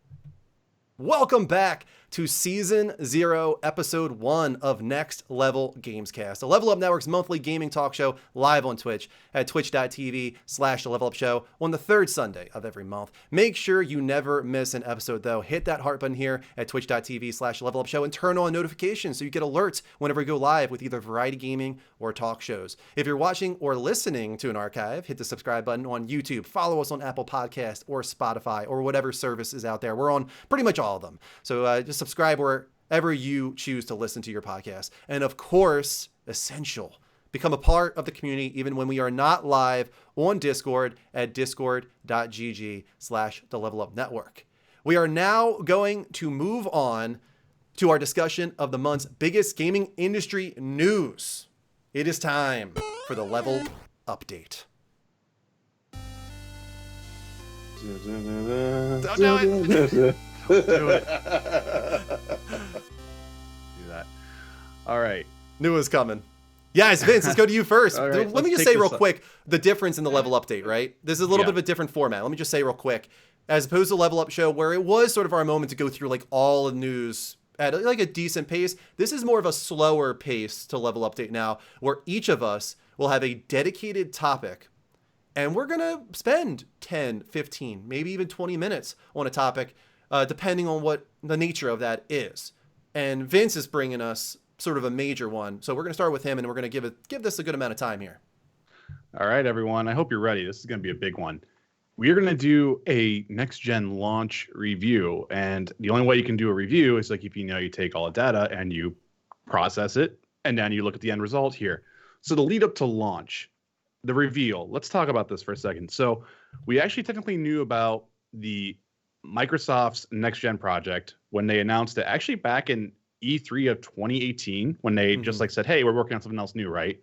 Speaker 1: Welcome back to Season 0, Episode 1 of Next Level Gamescast, a Level Up Network's monthly gaming talk show live on Twitch at twitch.tv/TheLevelUpShow on the third Sunday of every month. Make sure you never miss an episode, though. Hit that heart button here at twitch.tv/TheLevelUpShow and turn on notifications so you get alerts whenever we go live with either variety gaming or talk shows. If you're watching or listening to an archive, hit the subscribe button on YouTube. Follow us on Apple Podcasts or Spotify or whatever service is out there. We're on pretty much all of them. So just subscribe wherever you choose to listen to your podcast. And of course, essential, become a part of the community even when we are not live on Discord at discord.gg/TheLevelUpNetwork. We are now going to move on to our discussion of the month's biggest gaming industry news. It is time for the Level Update.
Speaker 3: Don't do it. Do it. Do that. All right.
Speaker 1: Knew it was coming. Yes, Vince, let's go to you first.
Speaker 3: Right,
Speaker 1: let me just say real quick the difference in the Level Update, right? This is a little bit of a different format. Let me just say real quick. As opposed to Level Up Show, where it was sort of our moment to go through like all the news at like a decent pace, this is more of a slower pace to Level Update now, where each of us will have a dedicated topic. And we're going to spend 10, 15, maybe even 20 minutes on a topic, depending on what the nature of that is. And Vince is bringing us sort of a major one. So we're going to start with him, and we're going to give this a good amount of time here.
Speaker 3: All right, everyone. I hope you're ready. This is going to be a big one. We're going to do a next-gen launch review. And the only way you can do a review is like if you take all the data and you process it, and then you look at the end result here. So the lead up to launch, the reveal, let's talk about this for a second. So we actually technically knew about the Microsoft's next-gen project when they announced it actually back in E3 of 2018 when they just said, hey, we're working on something else new, right?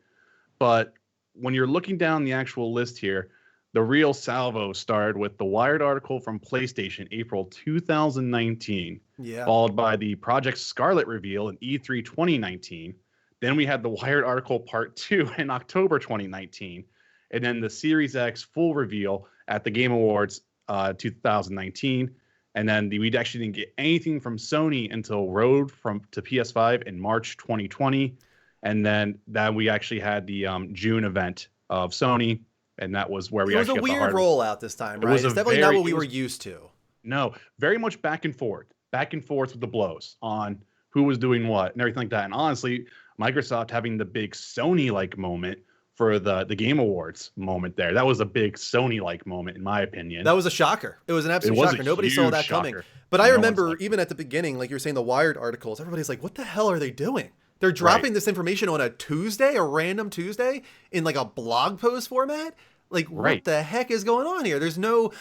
Speaker 3: But when you're looking down the actual list here, the real salvo started with the Wired article from PlayStation, April 2019, followed by the Project Scarlet reveal in E3 2019. Then we had the Wired article part 2 in October 2019, and then the Series X full reveal at the Game Awards 2019. And then we actually didn't get anything from Sony until Road to PS5 in March 2020. And then we actually had the June event of Sony, and that was where we actually got the hardware.
Speaker 1: It was a weird rollout this time, right? It's definitely not what we were used to.
Speaker 3: No, very much back and forth with the blows on who was doing what and everything like that. And honestly, Microsoft having the big Sony-like moment for the Game Awards moment there. That was a big Sony-like moment, in my opinion.
Speaker 1: That was a shocker. It was an absolute shocker. Nobody saw that coming. But I remember even at the beginning, like you're saying, the Wired articles, everybody's like, what the hell are they doing? They're dropping this information on a Tuesday, a random Tuesday, in like a blog post format? Like, what the heck is going on here? There's no,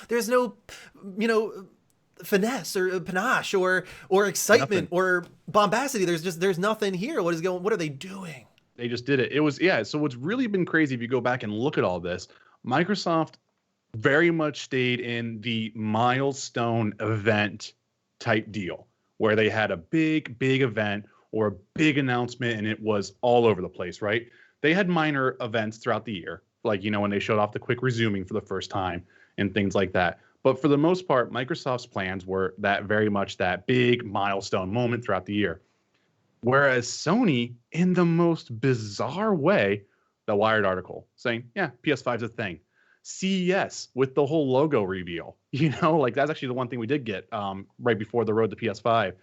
Speaker 1: finesse or panache or excitement or bombacity. There's nothing here. What are they doing?
Speaker 3: They just did it. It was, yeah. So what's really been crazy, if you go back and look at all this, Microsoft very much stayed in the milestone event type deal where they had a big event or a big announcement and it was all over the place, right? They had minor events throughout the year, like, when they showed off the quick resuming for the first time and things like that. But for the most part, Microsoft's plans were that very much that big milestone moment throughout the year. Whereas Sony, in the most bizarre way, the Wired article saying, yeah, PS5's a thing. CES with the whole logo reveal, like that's actually the one thing we did get right before the road to PS5.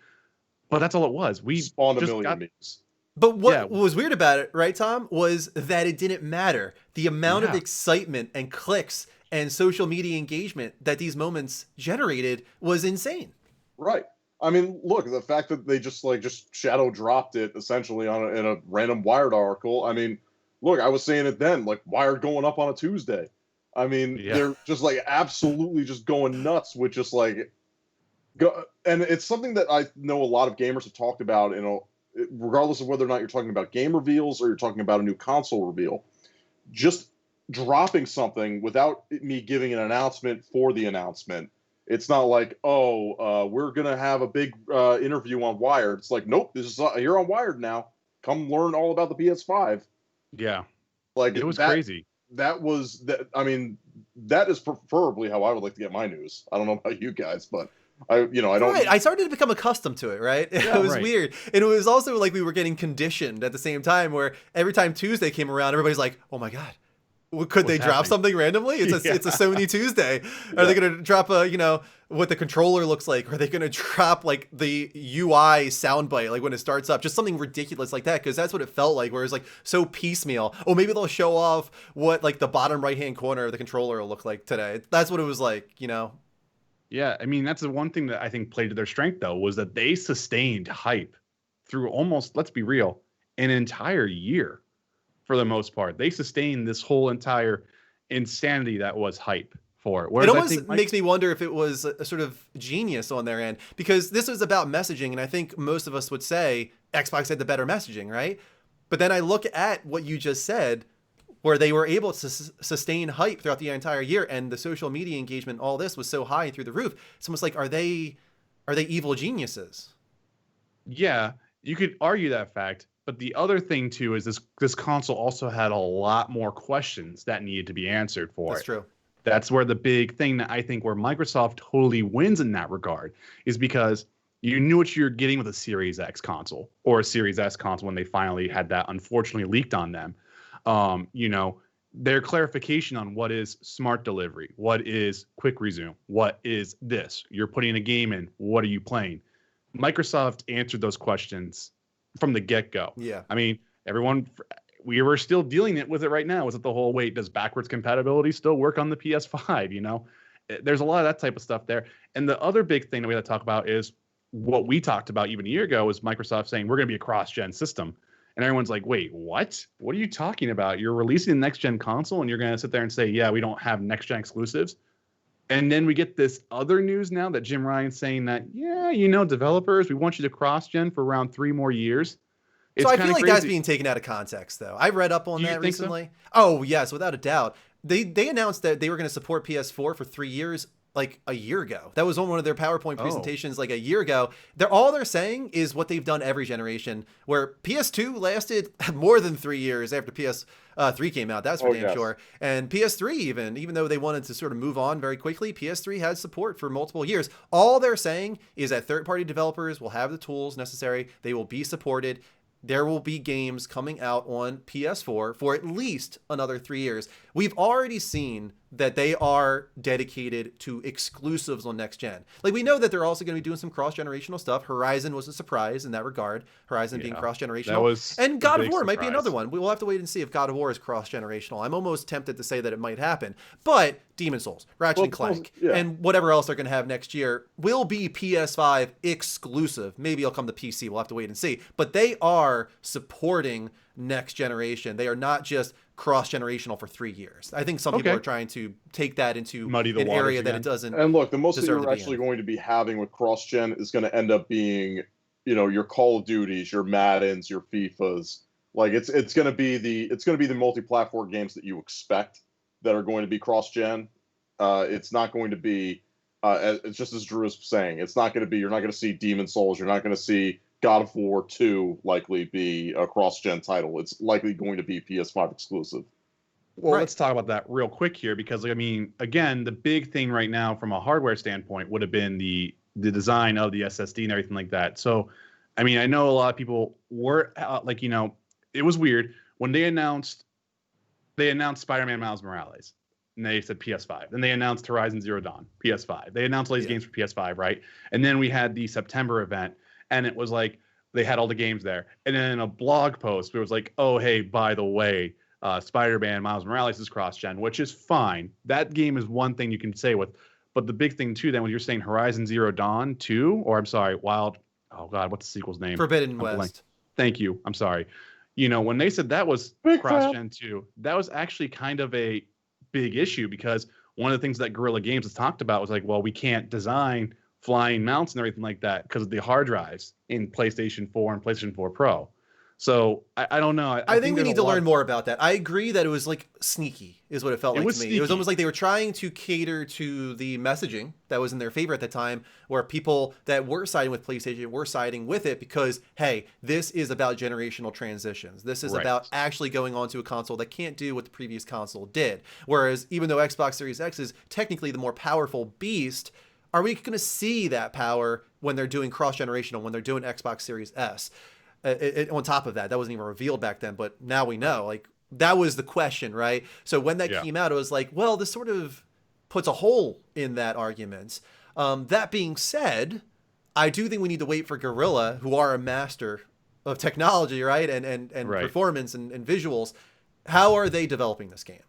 Speaker 3: But that's all it was. We
Speaker 5: spawned a million memes.
Speaker 1: But what was weird about it, right, Tom, was that it didn't matter. The amount of excitement and clicks and social media engagement that these moments generated was insane.
Speaker 5: Right. I mean, look, the fact that they just shadow dropped it essentially in a random Wired article. I mean, look, I was saying it then, like Wired going up on a Tuesday. I mean, they're just absolutely just going nuts with just and it's something that I know a lot of gamers have talked about, regardless of whether or not you're talking about game reveals or you're talking about a new console reveal, just dropping something without me giving an announcement for the announcement. It's not like, we're going to have a big interview on Wired. It's like, nope, you're on Wired now. Come learn all about the PS5.
Speaker 3: Yeah.
Speaker 5: It
Speaker 3: was crazy.
Speaker 5: That is preferably how I would like to get my news. I don't know about you guys, but I don't.
Speaker 1: Right. I started to become accustomed to it, right? It was weird. And it was also like we were getting conditioned at the same time where every time Tuesday came around, everybody's like, oh my God. Could they drop something randomly? It's a Sony Tuesday. Are they going to drop what the controller looks like? Are they going to drop like the UI soundbite, like when it starts up, just something ridiculous like that? Because that's what it felt like, where it's like so piecemeal. Oh, maybe they'll show off what like the bottom right-hand corner of the controller will look like today. That's what it was like,
Speaker 3: Yeah, I mean, that's the one thing that I think played to their strength, though, was that they sustained hype through almost, let's be real, an entire year. For the most part, they sustained this whole entire insanity that was hype for it.
Speaker 1: It almost makes me wonder if it was a sort of genius on their end, because this was about messaging, and I think most of us would say Xbox had the better messaging, right? But then I look at what you just said, where they were able to sustain hype throughout the entire year, and the social media engagement, all this was so high through the roof. It's almost like, are they evil geniuses?
Speaker 3: Yeah, you could argue that fact. But the other thing, too, is this console also had a lot more questions that needed to be answered for it.
Speaker 1: That's true.
Speaker 3: That's where the big thing that I think where Microsoft totally wins in that regard is because you knew what you were getting with a Series X console or a Series S console when they finally had that unfortunately leaked on them. Their clarification on what is smart delivery, what is quick resume, what is this? You're putting a game in, what are you playing? Microsoft answered those questions from the get-go.
Speaker 1: Yeah.
Speaker 3: I mean, we were still dealing with it right now. Is it the whole, does backwards compatibility still work on the PS5? There's a lot of that type of stuff there. And the other big thing that we have to talk about is what we talked about even a year ago is Microsoft saying we're going to be a cross-gen system. And everyone's like, wait, what? What are you talking about? You're releasing a next-gen console and you're going to sit there and say, yeah, we don't have next-gen exclusives. And then we get this other news now that Jim Ryan's saying that, developers, we want you to cross-gen for around 3 more years.
Speaker 1: So I feel like that's being taken out of context, though. I read up on that recently. So? Oh, yes, without a doubt. They announced that they were going to support PS4 for 3 years, like a year ago. That was on one of their PowerPoint presentations like a year ago. All they're saying is what they've done every generation, where PS2 lasted more than 3 years after PS3 came out. That's for damn sure. And PS3 even though they wanted to sort of move on very quickly, PS3 had support for multiple years. All they're saying is that third-party developers will have the tools necessary. They will be supported. There will be games coming out on PS4 for at least another 3 years. We've already seen that they are dedicated to exclusives on next gen. Like, we know that they're also going to be doing some cross-generational stuff. Horizon was a surprise in that regard. Horizon being cross-generational.
Speaker 3: That was
Speaker 1: and
Speaker 3: a
Speaker 1: God of
Speaker 3: big
Speaker 1: War might be
Speaker 3: surprise.
Speaker 1: another one. We will have to wait and see if God of War is cross-generational. I'm almost tempted to say that it might happen. But Demon Souls, Ratchet and Clank, and whatever else they're going to have next year will be PS5 exclusive. Maybe it'll come to PC. We'll have to wait and see. But they are supporting next generation. They are not just cross-generational for 3 years. I think some people are trying to take that into
Speaker 3: Muddy the
Speaker 1: an
Speaker 3: waters
Speaker 1: area that
Speaker 3: again.
Speaker 1: it doesn't.
Speaker 5: And look, the most that
Speaker 1: deserve to
Speaker 5: you're
Speaker 1: be
Speaker 5: actually
Speaker 1: in.
Speaker 5: going to be having with cross-gen is going to end up being, you know, your Call of Duties, your Maddens, your FIFAs. Like, it's going to be the multi-platform games that you expect that are going to be cross-gen. It's not going to be it's just as Drew is saying. It's not going to be. You're not going to see Demon Souls. You're not going to see God of War 2 likely be a cross-gen title. It's likely going to be PS5 exclusive.
Speaker 3: Well, let's talk about that real quick here, because I mean, again, the big thing right now from a hardware standpoint would have been the design of the SSD and everything like that. So, I mean, I know a lot of people were like, you know, it was weird when they announced Spider-Man Miles Morales, and they said PS5. Then they announced Horizon Zero Dawn, PS5. They announced all these games for PS5, right? And then we had the September event, and it was like they had all the games there. And then in a blog post, it was like, oh, hey, by the way, Spider-Man Miles Morales is cross-gen, which is fine. That game is one thing you can say with, but the big thing too, then when you're saying Horizon Zero Dawn 2, or I'm sorry, oh God, what's the sequel's name?
Speaker 1: Forbidden West.
Speaker 3: Thank you. I'm sorry. You know, when they said that was cross-gen 2, that was actually kind of a big issue, because one of the things that Guerrilla Games has talked about was like, well, we can't design flying mounts and everything like that because of the hard drives in PlayStation 4 and PlayStation 4 Pro. So I don't know.
Speaker 1: I think we need to learn more about that. I agree that it was like sneaky is what it felt like to me. It was almost like they were trying to cater to the messaging that was in their favor at the time, where people that were siding with PlayStation were siding with it because, hey, this is about generational transitions. This is about actually going onto a console that can't do what the previous console did. Whereas even though Xbox Series X is technically the more powerful beast, are we going to see that power when they're doing cross-generational, when they're doing Xbox Series S? On top of that wasn't even revealed back then, but now we know. Like, that was the question, right? So when that came out, it was like, well, this sort of puts a hole in that argument. That being said, I do think we need to wait for Guerrilla, who are a master of technology, right? And performance and visuals. How are they developing this game?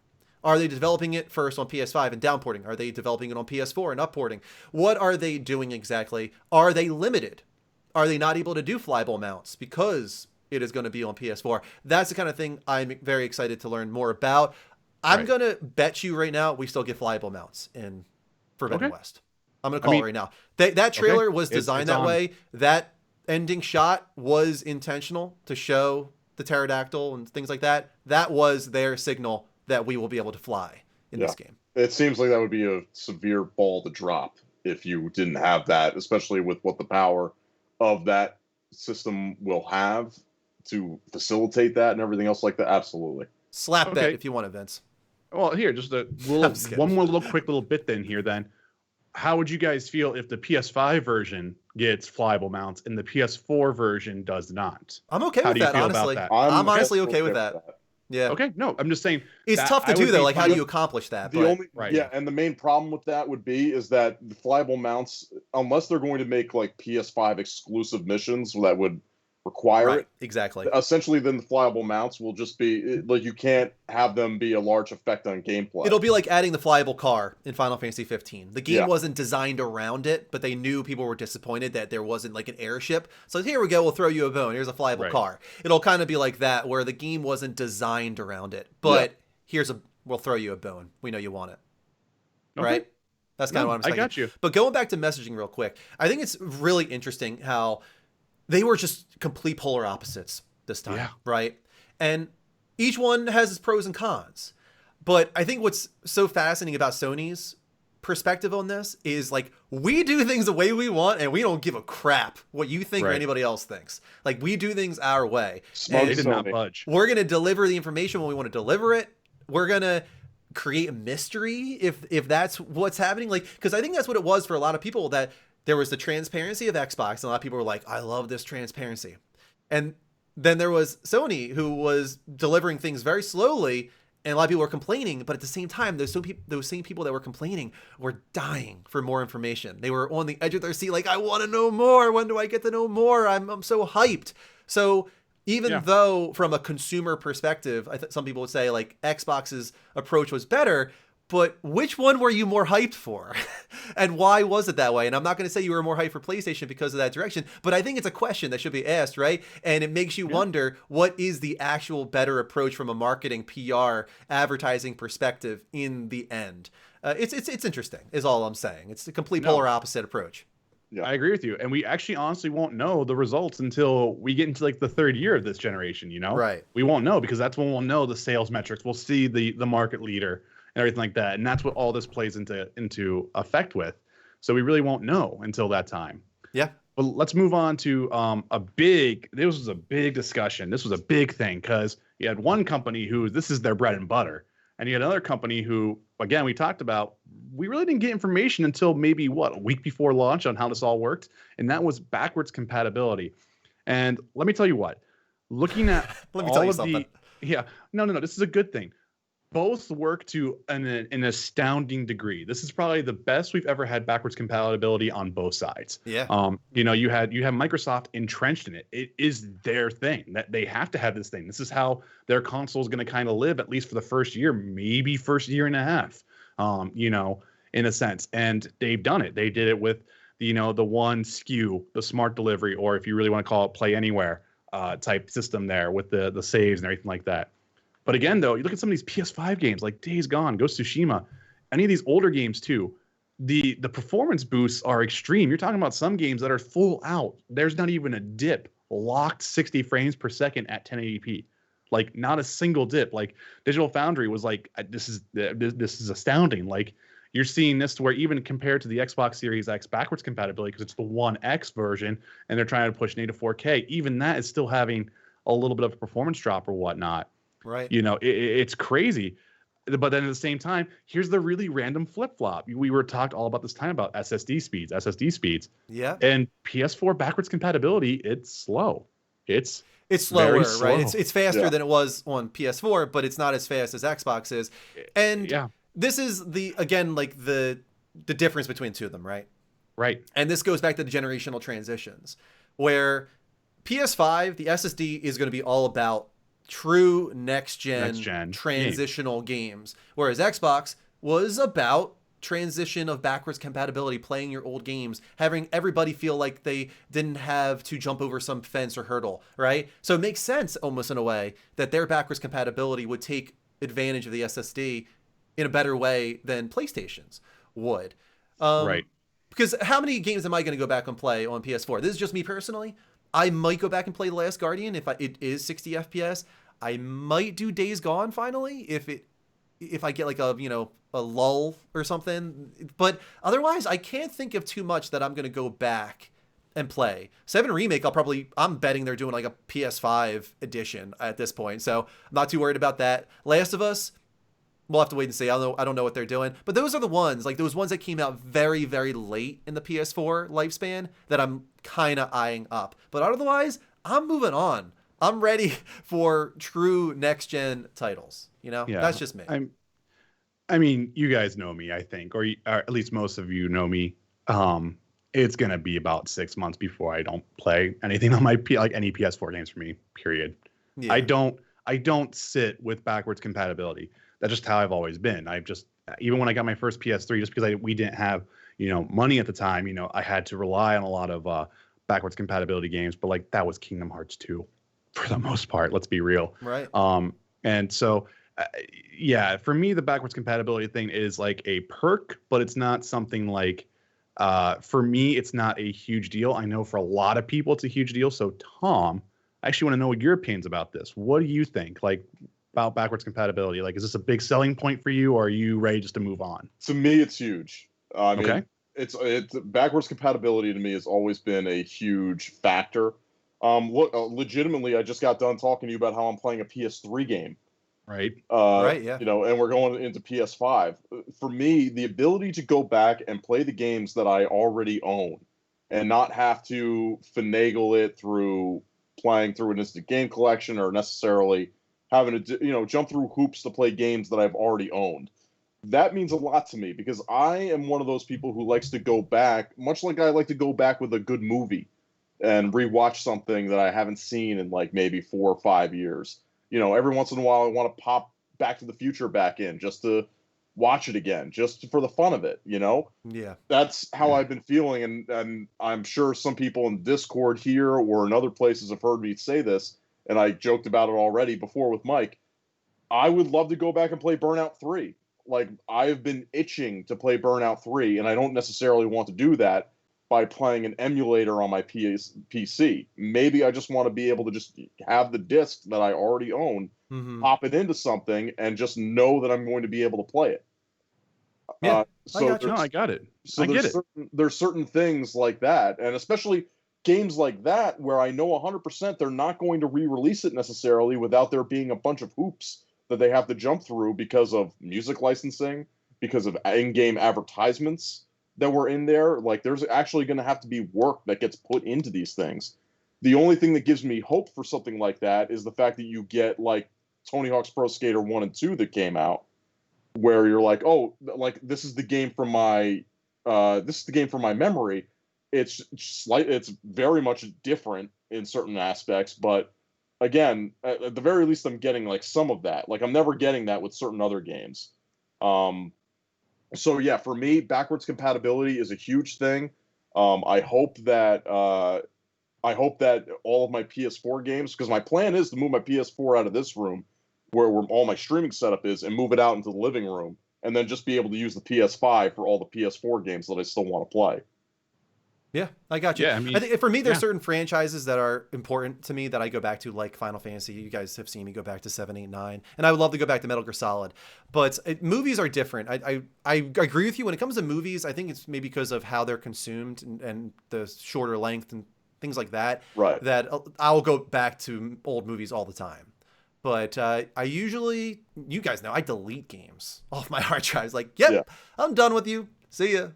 Speaker 1: Are they developing it first on PS5 and downporting? Are they developing it on PS4 and upporting? What are they doing exactly? Are they limited? Are they not able to do flyable mounts because it is going to be on PS4? That's the kind of thing I'm very excited to learn more about. I'm going to bet you right now we still get flyable mounts in Forbidden West. I'm going to call it right now. That trailer was designed that way. That ending shot was intentional to show the pterodactyl and things like that. That was their signal that we will be able to fly in this game.
Speaker 5: It seems like that would be a severe ball to drop if you didn't have that, especially with what the power of that system will have to facilitate that and everything else like that. Absolutely.
Speaker 1: Slap bet if you want it, Vince.
Speaker 3: Well, here, just a little, one more quick little bit then here then. How would you guys feel if the PS5 version gets flyable mounts and the PS4 version does not?
Speaker 1: I'm okay with that, honestly. I'm honestly okay with that. Yeah.
Speaker 3: Okay. No, I'm just saying
Speaker 1: it's tough to do though. Like, how do you accomplish that?
Speaker 5: And the main problem with that would be is that the flyable mounts, unless they're going to make like PS5 exclusive missions that would require it.
Speaker 1: Exactly.
Speaker 5: Essentially, then the flyable mounts will just be like, you can't have them be a large effect on gameplay.
Speaker 1: It'll be like adding the flyable car in Final Fantasy 15. The game wasn't designed around it, but they knew people were disappointed that there wasn't like an airship. So here we go, we'll throw you a bone. Here's a flyable car. It'll kind of be like that, where the game wasn't designed around it, but we'll throw you a bone. We know you want it. Okay. Right? That's kind of what I'm saying.
Speaker 3: I got you.
Speaker 1: But going back to messaging real quick, I think it's really interesting how they were just complete polar opposites this time, right? And each one has its pros and cons. But I think what's so fascinating about Sony's perspective on this is, like, we do things the way we want and we don't give a crap what you think or anybody else thinks. Like, we do things our way.
Speaker 3: They did not budge.
Speaker 1: We're going to deliver the information when we want to deliver it. We're going to create a mystery if that's what's happening. Like, because I think that's what it was for a lot of people, that there was the transparency of Xbox, and a lot of people were like, I love this transparency. And then there was Sony, who was delivering things very slowly, And a lot of people were complaining, but at the same time, those same people that were complaining were dying for more information. They were on the edge of their seat, like, I want to know more. When do I get to know more? I'm so hyped. So even though from a consumer perspective, some people would say like Xbox's approach was better, but which one were you more hyped for? And why was it that way? And I'm not going to say you were more hyped for PlayStation because of that direction, but I think it's a question that should be asked, right? And it makes you wonder, what is the actual better approach from a marketing, PR, advertising perspective in the end? It's interesting, is all I'm saying. It's a complete polar opposite approach.
Speaker 2: Yeah.
Speaker 3: I agree with you. And we actually honestly won't know the results until we get into like the third year of this generation, you know?
Speaker 1: Right.
Speaker 3: We won't know because that's when we'll know the sales metrics. We'll see the market leader and everything like that. And that's what all this plays into effect with. So we really won't know until that time.
Speaker 1: Yeah.
Speaker 3: But let's move on to this was a big discussion. This was a big thing because you had one company who this is their bread and butter. And you had another company who, again, we talked about, we really didn't get information until maybe, a week before launch on how this all worked. And that was backwards compatibility. And let me tell you what, looking at
Speaker 1: let me tell you something.
Speaker 3: No, this is a good thing. Both work to an astounding degree. This is probably the best we've ever had backwards compatibility on both sides.
Speaker 1: Yeah.
Speaker 3: You have Microsoft entrenched in it. It is their thing that they have to have this thing. This is how their console is going to kind of live, at least for the first year, maybe first year and a half. In a sense, and they've done it. They did it with the one SKU, the smart delivery, or if you really want to call it play anywhere type system there with the saves and everything like that. But again, though, you look at some of these PS5 games like Days Gone, Ghost of Tsushima, any of these older games too, the performance boosts are extreme. You're talking about some games that are full out. There's not even a dip, locked 60 frames per second at 1080p. Like not a single dip. Like Digital Foundry was like, this is astounding. Like you're seeing this to where even compared to the Xbox Series X backwards compatibility, because it's the One X version and they're trying to push native 4K, even that is still having a little bit of a performance drop or whatnot.
Speaker 1: Right.
Speaker 3: It's crazy. But then at the same time, here's the really random flip-flop. We were talked all about this time about SSD speeds.
Speaker 1: Yeah.
Speaker 3: And PS4 backwards compatibility, it's slow. It's
Speaker 1: slower,
Speaker 3: slow.
Speaker 1: right? It's faster than it was on PS4, but it's not as fast as Xbox is. And this is the difference between the two of them, right?
Speaker 3: Right.
Speaker 1: And this goes back to the generational transitions, where PS5, the SSD is going to be all about true next-gen transitional games, whereas Xbox was about transition of backwards compatibility, playing your old games, having everybody feel like they didn't have to jump over some fence or hurdle, right? So it makes sense almost in a way that their backwards compatibility would take advantage of the SSD in a better way than PlayStation's would.
Speaker 3: Right.
Speaker 1: Because how many games am I going to go back and play on PS4? This is just me personally. I might go back and play The Last Guardian if it is 60 FPS. I might do Days Gone finally if I get like a lull or something. But otherwise, I can't think of too much that I'm going to go back and play. 7 Remake, I'm betting they're doing like a PS5 edition at this point. So I'm not too worried about that. Last of Us, we'll have to wait and see. I don't know what they're doing. But those are the ones, like those ones that came out very, very late in the PS4 lifespan that I'm kind of eyeing up. But otherwise, I'm moving on. I'm ready for true next-gen titles. That's just me.
Speaker 3: I mean, you guys know me, I think, or at least most of you know me. It's going to be about 6 months before I don't play anything on my any PS4 games for me, period. Yeah. I don't sit with backwards compatibility. That's just how I've always been. Even when I got my first PS3, just because we didn't have, money at the time, I had to rely on a lot of backwards compatibility games, but like that was Kingdom Hearts 2 for the most part, let's be real.
Speaker 1: Right.
Speaker 3: And so, for me, the backwards compatibility thing is like a perk, but it's not something like, for me, it's not a huge deal. I know for a lot of people, it's a huge deal. So Tom, I actually want to know what your opinions about this. What do you think? Like, about backwards compatibility? Like, is this a big selling point for you, or are you ready just to move on?
Speaker 5: To me, it's huge. I mean, it's backwards compatibility to me has always been a huge factor. Legitimately, I just got done talking to you about how I'm playing a PS3 game.
Speaker 3: Right.
Speaker 1: Right. Yeah.
Speaker 5: And we're going into PS5. For me, the ability to go back and play the games that I already own and not have to finagle it through playing through an instant game collection or necessarily having to jump through hoops to play games that I've already owned. That means a lot to me because I am one of those people who likes to go back, much like I like to go back with a good movie and rewatch something that I haven't seen in like maybe 4 or 5 years. Every once in a while I want to pop Back to the Future back in just to watch it again, just for the fun of it,
Speaker 1: Yeah.
Speaker 5: That's how I've been feeling, and I'm sure some people in Discord here or in other places have heard me say this, and I joked about it already before with Mike. I would love to go back and play Burnout 3. Like, I've been itching to play Burnout 3, and I don't necessarily want to do that by playing an emulator on my PC. Maybe I just want to be able to just have the disc that I already own, pop it into something, and just know that I'm going to be able to play it.
Speaker 1: Yeah,
Speaker 3: I got it.
Speaker 5: So
Speaker 3: I get it.
Speaker 5: There's certain things like that, and especially games like that where I know 100% they're not going to re-release it necessarily without there being a bunch of hoops that they have to jump through because of music licensing, because of in-game advertisements that were in there. Like, there's actually going to have to be work that gets put into these things. The only thing that gives me hope for something like that is the fact that you get like Tony Hawk's Pro Skater 1 and 2 that came out, where you're like, oh, like this is the game from my memory. It's very much different in certain aspects, but again, at the very least, I'm getting like some of that. Like, I'm never getting that with certain other games. So yeah, for me, backwards compatibility is a huge thing. I hope that all of my PS4 games, because my plan is to move my PS4 out of this room where all my streaming setup is and move it out into the living room, and then just be able to use the PS5 for all the PS4 games that I still want to play.
Speaker 1: Yeah, I got you.
Speaker 3: Yeah, I mean,
Speaker 1: think for me, there's certain franchises that are important to me that I go back to, like Final Fantasy. You guys have seen me go back to 7, 8, 9, and I would love to go back to Metal Gear Solid. But movies are different. I agree with you when it comes to movies. I think it's maybe because of how they're consumed and the shorter length and things like that.
Speaker 5: Right.
Speaker 1: That I'll go back to old movies all the time. But I usually, you guys know, I delete games off my hard drives. Like, yep, I'm done with you. See ya.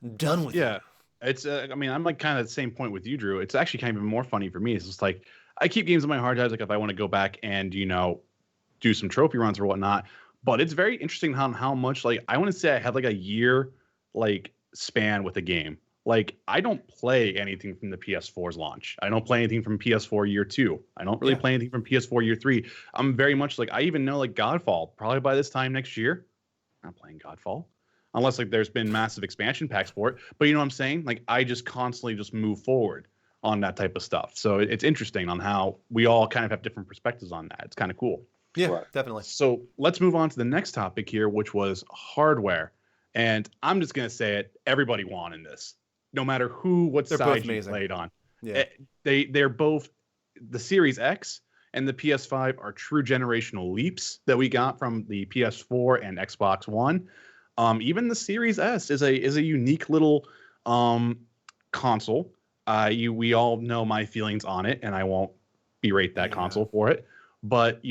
Speaker 1: I'm done with you.
Speaker 3: Yeah. It's, I mean, I'm like kind of the same point with you, Drew. It's actually kind of more funny for me. It's just like, I keep games on my hard drives, like if I want to go back and, do some trophy runs or whatnot. But it's very interesting how much, like, I want to say I had like a year, like, span with a game. Like, I don't play anything from the PS4's launch. I don't play anything from PS4 year 2. I don't really play anything from PS4 year 3. I'm very much like, I even know, like, Godfall, probably by this time next year, I'm not playing Godfall. Unless, like, there's been massive expansion packs for it. But you know what I'm saying? Like, I just constantly just move forward on that type of stuff. So it's interesting on how we all kind of have different perspectives on that. It's kind of cool.
Speaker 1: Yeah, definitely.
Speaker 3: So let's move on to the next topic here, which was hardware. And I'm just going to say it. Everybody won in this. No matter what side you played on.
Speaker 1: Yeah.
Speaker 3: They're both, the Series X and the PS5 are true generational leaps that we got from the PS4 and Xbox One. Even the Series S is a unique little console. We all know my feelings on it, and I won't berate that console for it. But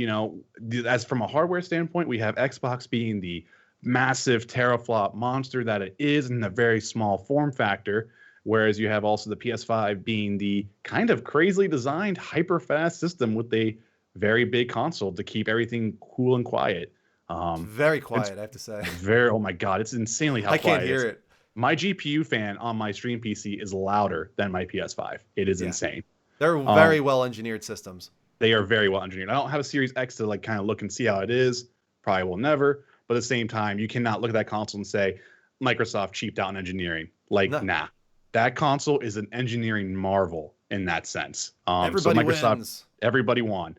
Speaker 3: as from a hardware standpoint, we have Xbox being the massive teraflop monster that it is in a very small form factor, whereas you have also the PS5 being the kind of crazily designed hyper fast system with a very big console to keep everything cool and quiet.
Speaker 1: Very quiet, I have to say.
Speaker 3: Oh my god, it's insanely how
Speaker 1: I
Speaker 3: quiet
Speaker 1: can't hear it.
Speaker 3: My GPU fan on my stream PC is louder than my PS5. It is insane.
Speaker 1: They're very well engineered systems.
Speaker 3: They are very well engineered. I don't have a Series X to like kind of look and see how it is. Probably will never. But at the same time, you cannot look at that console and say Microsoft cheaped out on engineering. Like, nah. That console is an engineering marvel in that sense.
Speaker 1: Everybody wins.
Speaker 3: Everybody won.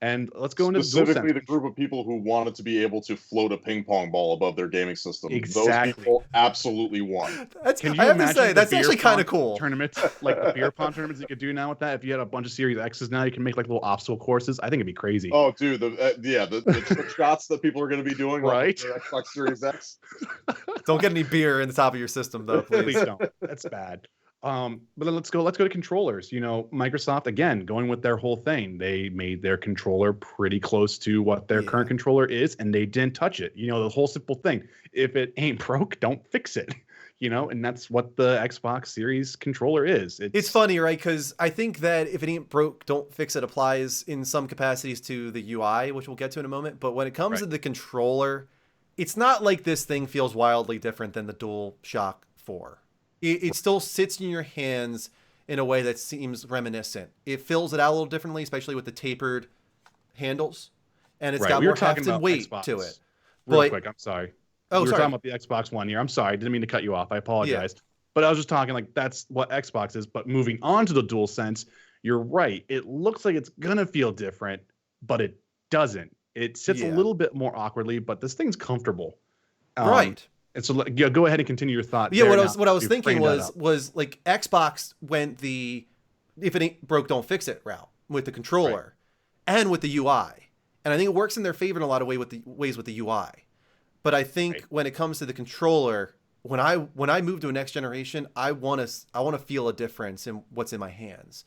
Speaker 3: And let's go into
Speaker 5: specifically the group of people who wanted to be able to float a ping pong ball above their gaming system.
Speaker 3: Exactly.
Speaker 5: Those people absolutely won.
Speaker 3: Can you imagine that's actually kind of cool. Tournaments, like the beer pong tournaments you could do now with that. If you had a bunch of Series X's now, you can make like little obstacle courses. I think it'd be crazy.
Speaker 5: Oh, dude, the trick shots that people are going to be doing,
Speaker 3: right?
Speaker 5: Like Xbox Series X.
Speaker 1: Don't get any beer in the top of your system, though, please.
Speaker 3: Please don't. That's bad. But then let's go to controllers. Microsoft, again, going with their whole thing. They made their controller pretty close to what their current controller is, and they didn't touch it. The whole simple thing. If it ain't broke, don't fix it. and that's what the Xbox Series controller is.
Speaker 1: It's funny, right? Because I think that if it ain't broke, don't fix it applies in some capacities to the UI, which we'll get to in a moment. But when it comes to the controller, it's not like this thing feels wildly different than the DualShock 4. It still sits in your hands in a way that seems reminiscent. It fills it out a little differently, especially with the tapered handles, and it's got more heft and weight to it.
Speaker 3: Real quick, I'm sorry.
Speaker 1: Oh,
Speaker 3: we were
Speaker 1: sorry.
Speaker 3: talking about the Xbox One here. I'm sorry, didn't mean to cut you off. I apologize. Yeah. But I was just talking like that's what Xbox is. But moving on to the DualSense, you're right. It looks like it's gonna feel different, but it doesn't. It sits a little bit more awkwardly, but this thing's comfortable.
Speaker 1: Right.
Speaker 3: And so go ahead and continue your thought.
Speaker 1: Yeah, what I was thinking was like Xbox went the if it ain't broke, don't fix it route with the controller and with the UI. And I think it works in their favor in a lot of ways with the UI. But I think when it comes to the controller, when I move to a next generation, I want to feel a difference in what's in my hands.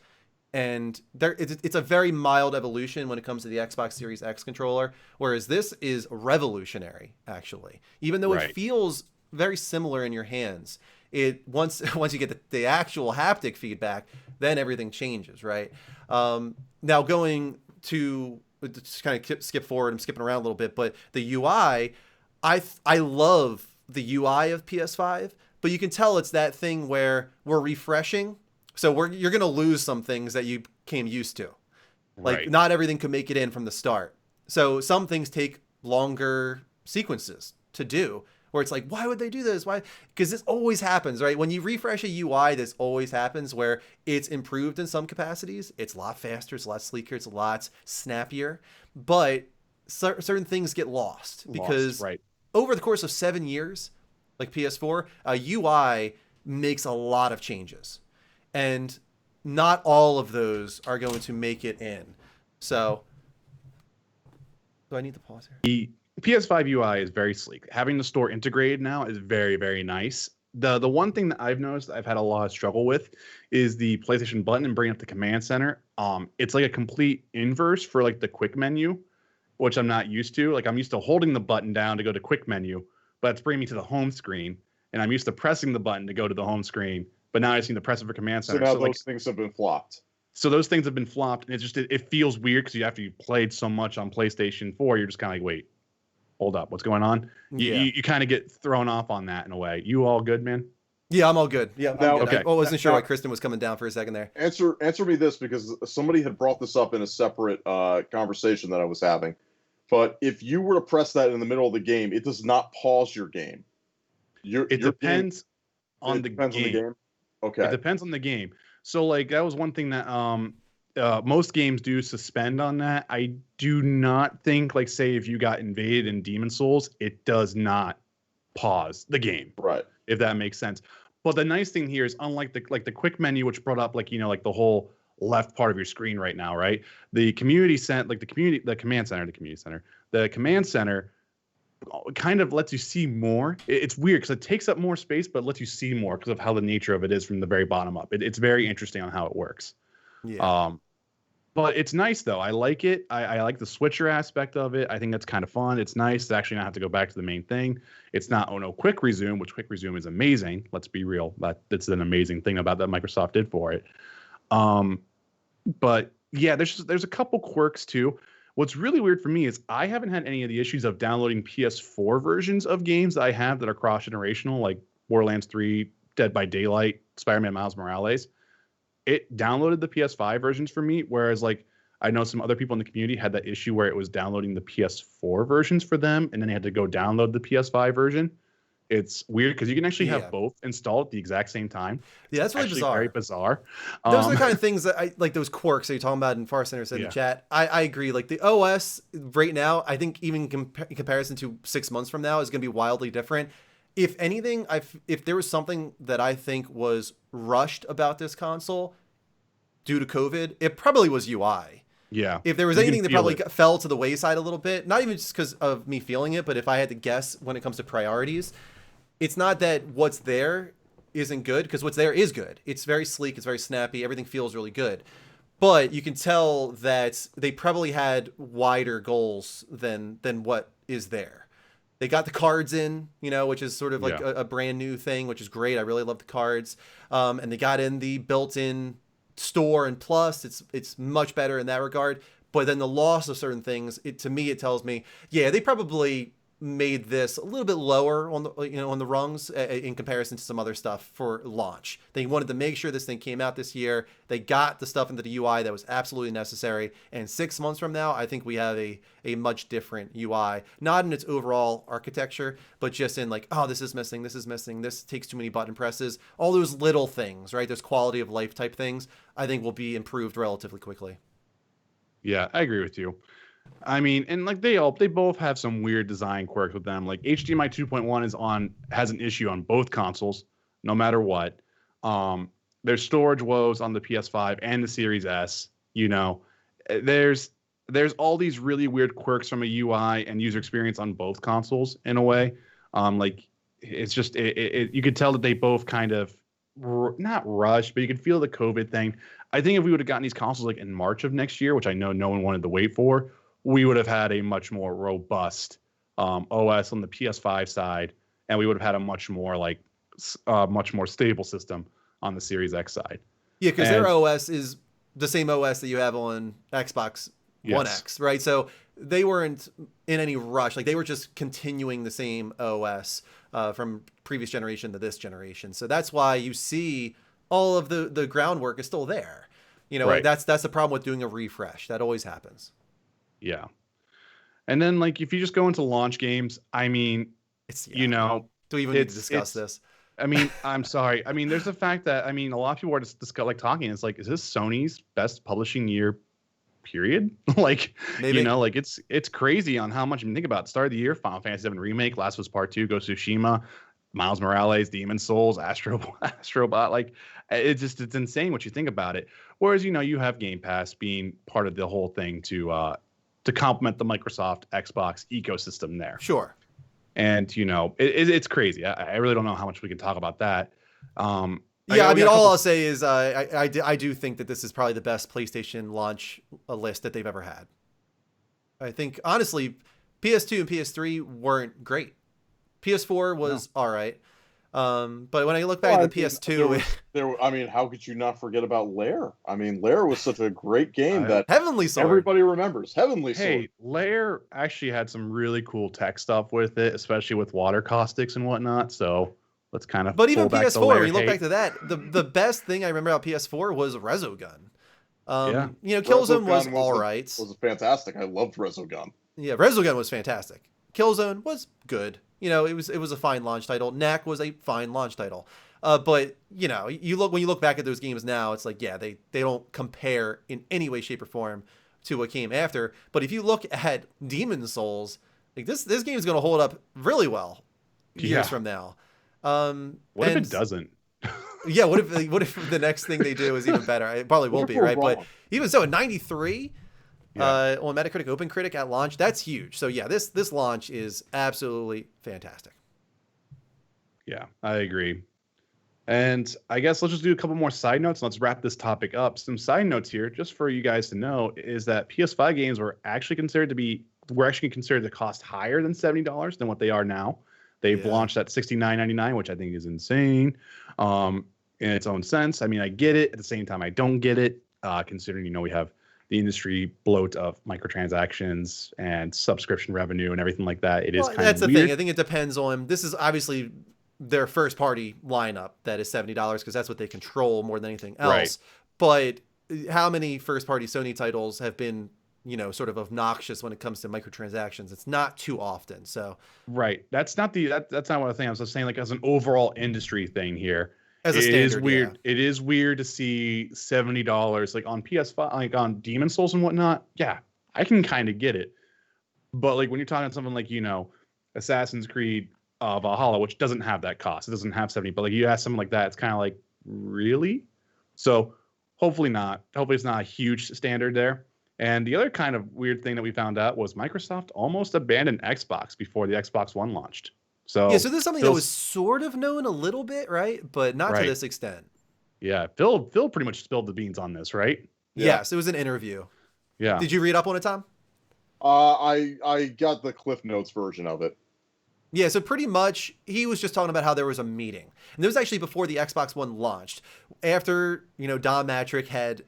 Speaker 1: And it's a very mild evolution when it comes to the Xbox Series X controller, whereas this is revolutionary, actually. Even though it feels very similar in your hands, once you get the actual haptic feedback, then everything changes, right? Now going to just kind of skip forward, I'm skipping around a little bit, but the UI, I love the UI of PS5, but you can tell it's that thing where we're refreshing. So you're going to lose some things that you came used to. Like not everything can make it in from the start. So some things take longer sequences to do, where it's like, why would they do this? Why? Because this always happens, right? When you refresh a UI, this always happens where it's improved in some capacities. It's a lot faster, it's a lot sleeker, it's a lot snappier. But certain things get lost because over the course of 7 years, like PS4, a UI makes a lot of changes. And not all of those are going to make it in. So, do I need to pause here?
Speaker 3: The PS5 UI is very sleek. Having the store integrated now is very, very nice. The one thing that I've noticed I've had a lot of struggle with is the PlayStation button and bringing up the command center. It's like a complete inverse for like the quick menu, which I'm not used to. Like I'm used to holding the button down to go to quick menu, but it's bringing me to the home screen. And I'm used to pressing the button to go to the home screen. But now I just need to press it for command center.
Speaker 5: So now those things have been flopped.
Speaker 3: So those things have been flopped, and it feels weird because after you played so much on PlayStation 4, you're just kind of like, wait, hold up, what's going on? You kind of get thrown off on that in a way. You all good, man?
Speaker 1: Yeah, I'm all good. Yeah,
Speaker 5: now,
Speaker 1: good. Okay. I wasn't sure why Kristen was coming down for a second there.
Speaker 5: Answer me this, because somebody had brought this up in a separate conversation that I was having. But if you were to press that in the middle of the game, it does not pause your game.
Speaker 3: It depends on the game.
Speaker 5: Okay.
Speaker 3: It depends on the game. So like that was one thing that most games do suspend on that. I do not think, like, say if you got invaded in Demon Souls, it does not pause the game.
Speaker 5: Right.
Speaker 3: If that makes sense. But the nice thing here is, unlike the quick menu, which brought up like the whole left part of your screen right now, right? The command center kind of lets you see more. It's weird because it takes up more space, but lets you see more because of how the nature of it is from the very bottom up. It's very interesting on how it works.
Speaker 1: Yeah.
Speaker 3: But it's nice though. I like it. I like the switcher aspect of it. I think that's kind of fun. It's nice to actually not have to go back to the main thing. It's not quick resume, which quick resume is amazing. Let's be real. That's an amazing thing about that Microsoft did for it. But yeah, there's a couple quirks too. What's really weird for me is I haven't had any of the issues of downloading PS4 versions of games that I have that are cross-generational, like Borderlands 3, Dead by Daylight, Spider-Man Miles Morales. It downloaded the PS5 versions for me, whereas like I know some other people in the community had that issue where it was downloading the PS4 versions for them, and then they had to go download the PS5 version. It's weird because you can actually have both installed at the exact same time.
Speaker 1: Yeah, that's really bizarre.
Speaker 3: Very bizarre.
Speaker 1: Those are the kind of things that I like. Those quirks that you're talking about in Far Center said in the chat. I agree. Like the OS right now, I think even in comparison to 6 months from now is going to be wildly different. If anything, if there was something that I think was rushed about this console due to COVID, it probably was UI.
Speaker 3: Yeah.
Speaker 1: If there was anything that probably fell to the wayside a little bit, not even just because of me feeling it, but if I had to guess when it comes to priorities, it's not that what's there isn't good, because what's there is good. It's very sleek. It's very snappy. Everything feels really good. But you can tell that they probably had wider goals than what is there. They got the cards in, which is sort of like
Speaker 3: Yeah.
Speaker 1: a brand new thing, which is great. I really love the cards. And they got in the built-in store and plus. It's much better in that regard. But then the loss of certain things, to me, it tells me, yeah, they probably made this a little bit lower on the on the rungs in comparison to some other stuff for launch. They wanted to make sure this thing came out this year. They got the stuff into the UI that was absolutely necessary. And 6 months from now, I think we have a much different UI, not in its overall architecture, but just in like, oh, this is missing, this takes too many button presses. All those little things, right? Those quality of life type things, I think will be improved relatively quickly.
Speaker 3: Yeah, I agree with you. I mean, and like they both have some weird design quirks with them. Like HDMI 2.1 has an issue on both consoles, no matter what. There's storage woes on the PS5 and the Series S. There's all these really weird quirks from a UI and user experience on both consoles in a way. Like it's just you could tell that they both kind of not rushed, but you could feel the COVID thing. I think if we would have gotten these consoles like in March of next year, which I know no one wanted to wait for, we would have had a much more robust OS on the PS5 side, and we would have had a much more stable system on the Series X side.
Speaker 1: Yeah, because their OS is the same OS that you have on Xbox One X, right? So they weren't in any rush. Like they were just continuing the same OS from previous generation to this generation. So that's why you see all of the groundwork is still there.
Speaker 3: Right.
Speaker 1: That's the problem with doing a refresh. That always happens.
Speaker 3: Yeah. And then like if you just go into launch games, I mean,
Speaker 1: do we even need to discuss this?
Speaker 3: I mean, I'm sorry. I mean, there's the fact that a lot of people are just like talking. It's like, is this Sony's best publishing year? Period. Like,
Speaker 1: maybe.
Speaker 3: Like it's crazy on how much you think about it. Start of the year, Final Fantasy VII Remake, Last of Us Part 2, Ghost of Tsushima, Miles Morales, Demon's Souls, Astrobot. Like, it's insane what you think about it. Whereas, you have Game Pass being part of the whole thing to complement the Microsoft Xbox ecosystem there.
Speaker 1: Sure.
Speaker 3: And, it's crazy. I really don't know how much we can talk about that.
Speaker 1: All I'll say is I do think that this is probably the best PlayStation launch list that they've ever had. I think, honestly, PS2 and PS3 weren't great. PS4 was all right. But when I look back at the PS2...
Speaker 5: how could you not forget about Lair? Lair was such a great game that
Speaker 1: Heavenly Sword.
Speaker 5: Everybody remembers. Heavenly Sword.
Speaker 3: Hey, Lair actually had some really cool tech stuff with it, especially with water caustics and whatnot, so... Let's kind of.
Speaker 1: But even PS4, when you look back to that, the best thing I remember about PS4 was Resogun. Killzone was all right.
Speaker 5: Was fantastic. I loved Resogun.
Speaker 1: Yeah, Resogun was fantastic. Killzone was good. It was a fine launch title. Knack was a fine launch title. But when you look back at those games now, it's like, yeah, they don't compare in any way, shape, or form to what came after. But if you look at Demon's Souls, like this game is going to hold up really well years from now.
Speaker 3: What if it doesn't?
Speaker 1: Yeah, what if the next thing they do is even better? It probably will be, right?
Speaker 5: Wrong?
Speaker 1: But even so, 93 on Metacritic OpenCritic at launch, that's huge. So yeah, this launch is absolutely fantastic.
Speaker 3: Yeah, I agree. And I guess let's just do a couple more side notes. Let's wrap this topic up. Some side notes here, just for you guys to know, is that PS5 games were actually considered to cost higher than $70 than what they are now. They've launched at $69.99, which I think is insane in its own sense. I get it. At the same time, I don't get it, considering, we have the industry bloat of microtransactions and subscription revenue and everything like that. That's the
Speaker 1: thing. I think it depends on, this is obviously their first party lineup that is $70 because that's what they control more than anything else.
Speaker 3: Right.
Speaker 1: But how many first party Sony titles have been sort of obnoxious when it comes to microtransactions? It's not too often. So
Speaker 3: right, that's not what I think. I was just saying, like, as an overall industry thing here,
Speaker 1: as a standard,
Speaker 3: it is weird. Yeah. It is weird to see $70 like on PS5, like on Demon's Souls and whatnot. Yeah, I can kind of get it, but like when you're talking something like Assassin's Creed Valhalla, which doesn't have that cost, it doesn't have 70, but like you ask something like that, it's kind of like, really? So hopefully not. Hopefully it's not a huge standard there. And the other kind of weird thing that we found out was Microsoft almost abandoned Xbox before the Xbox One launched. So
Speaker 1: this is something that was sort of known a little bit, right? But not to this extent.
Speaker 3: Yeah, Phil pretty much spilled the beans on this, right?
Speaker 1: Yeah. Yes, it was an interview.
Speaker 3: Yeah.
Speaker 1: Did you read up on it, Tom?
Speaker 5: I got the Cliff Notes version of it.
Speaker 1: Yeah, so pretty much he was just talking about how there was a meeting. And this was actually before the Xbox One launched. After, Don Matrick had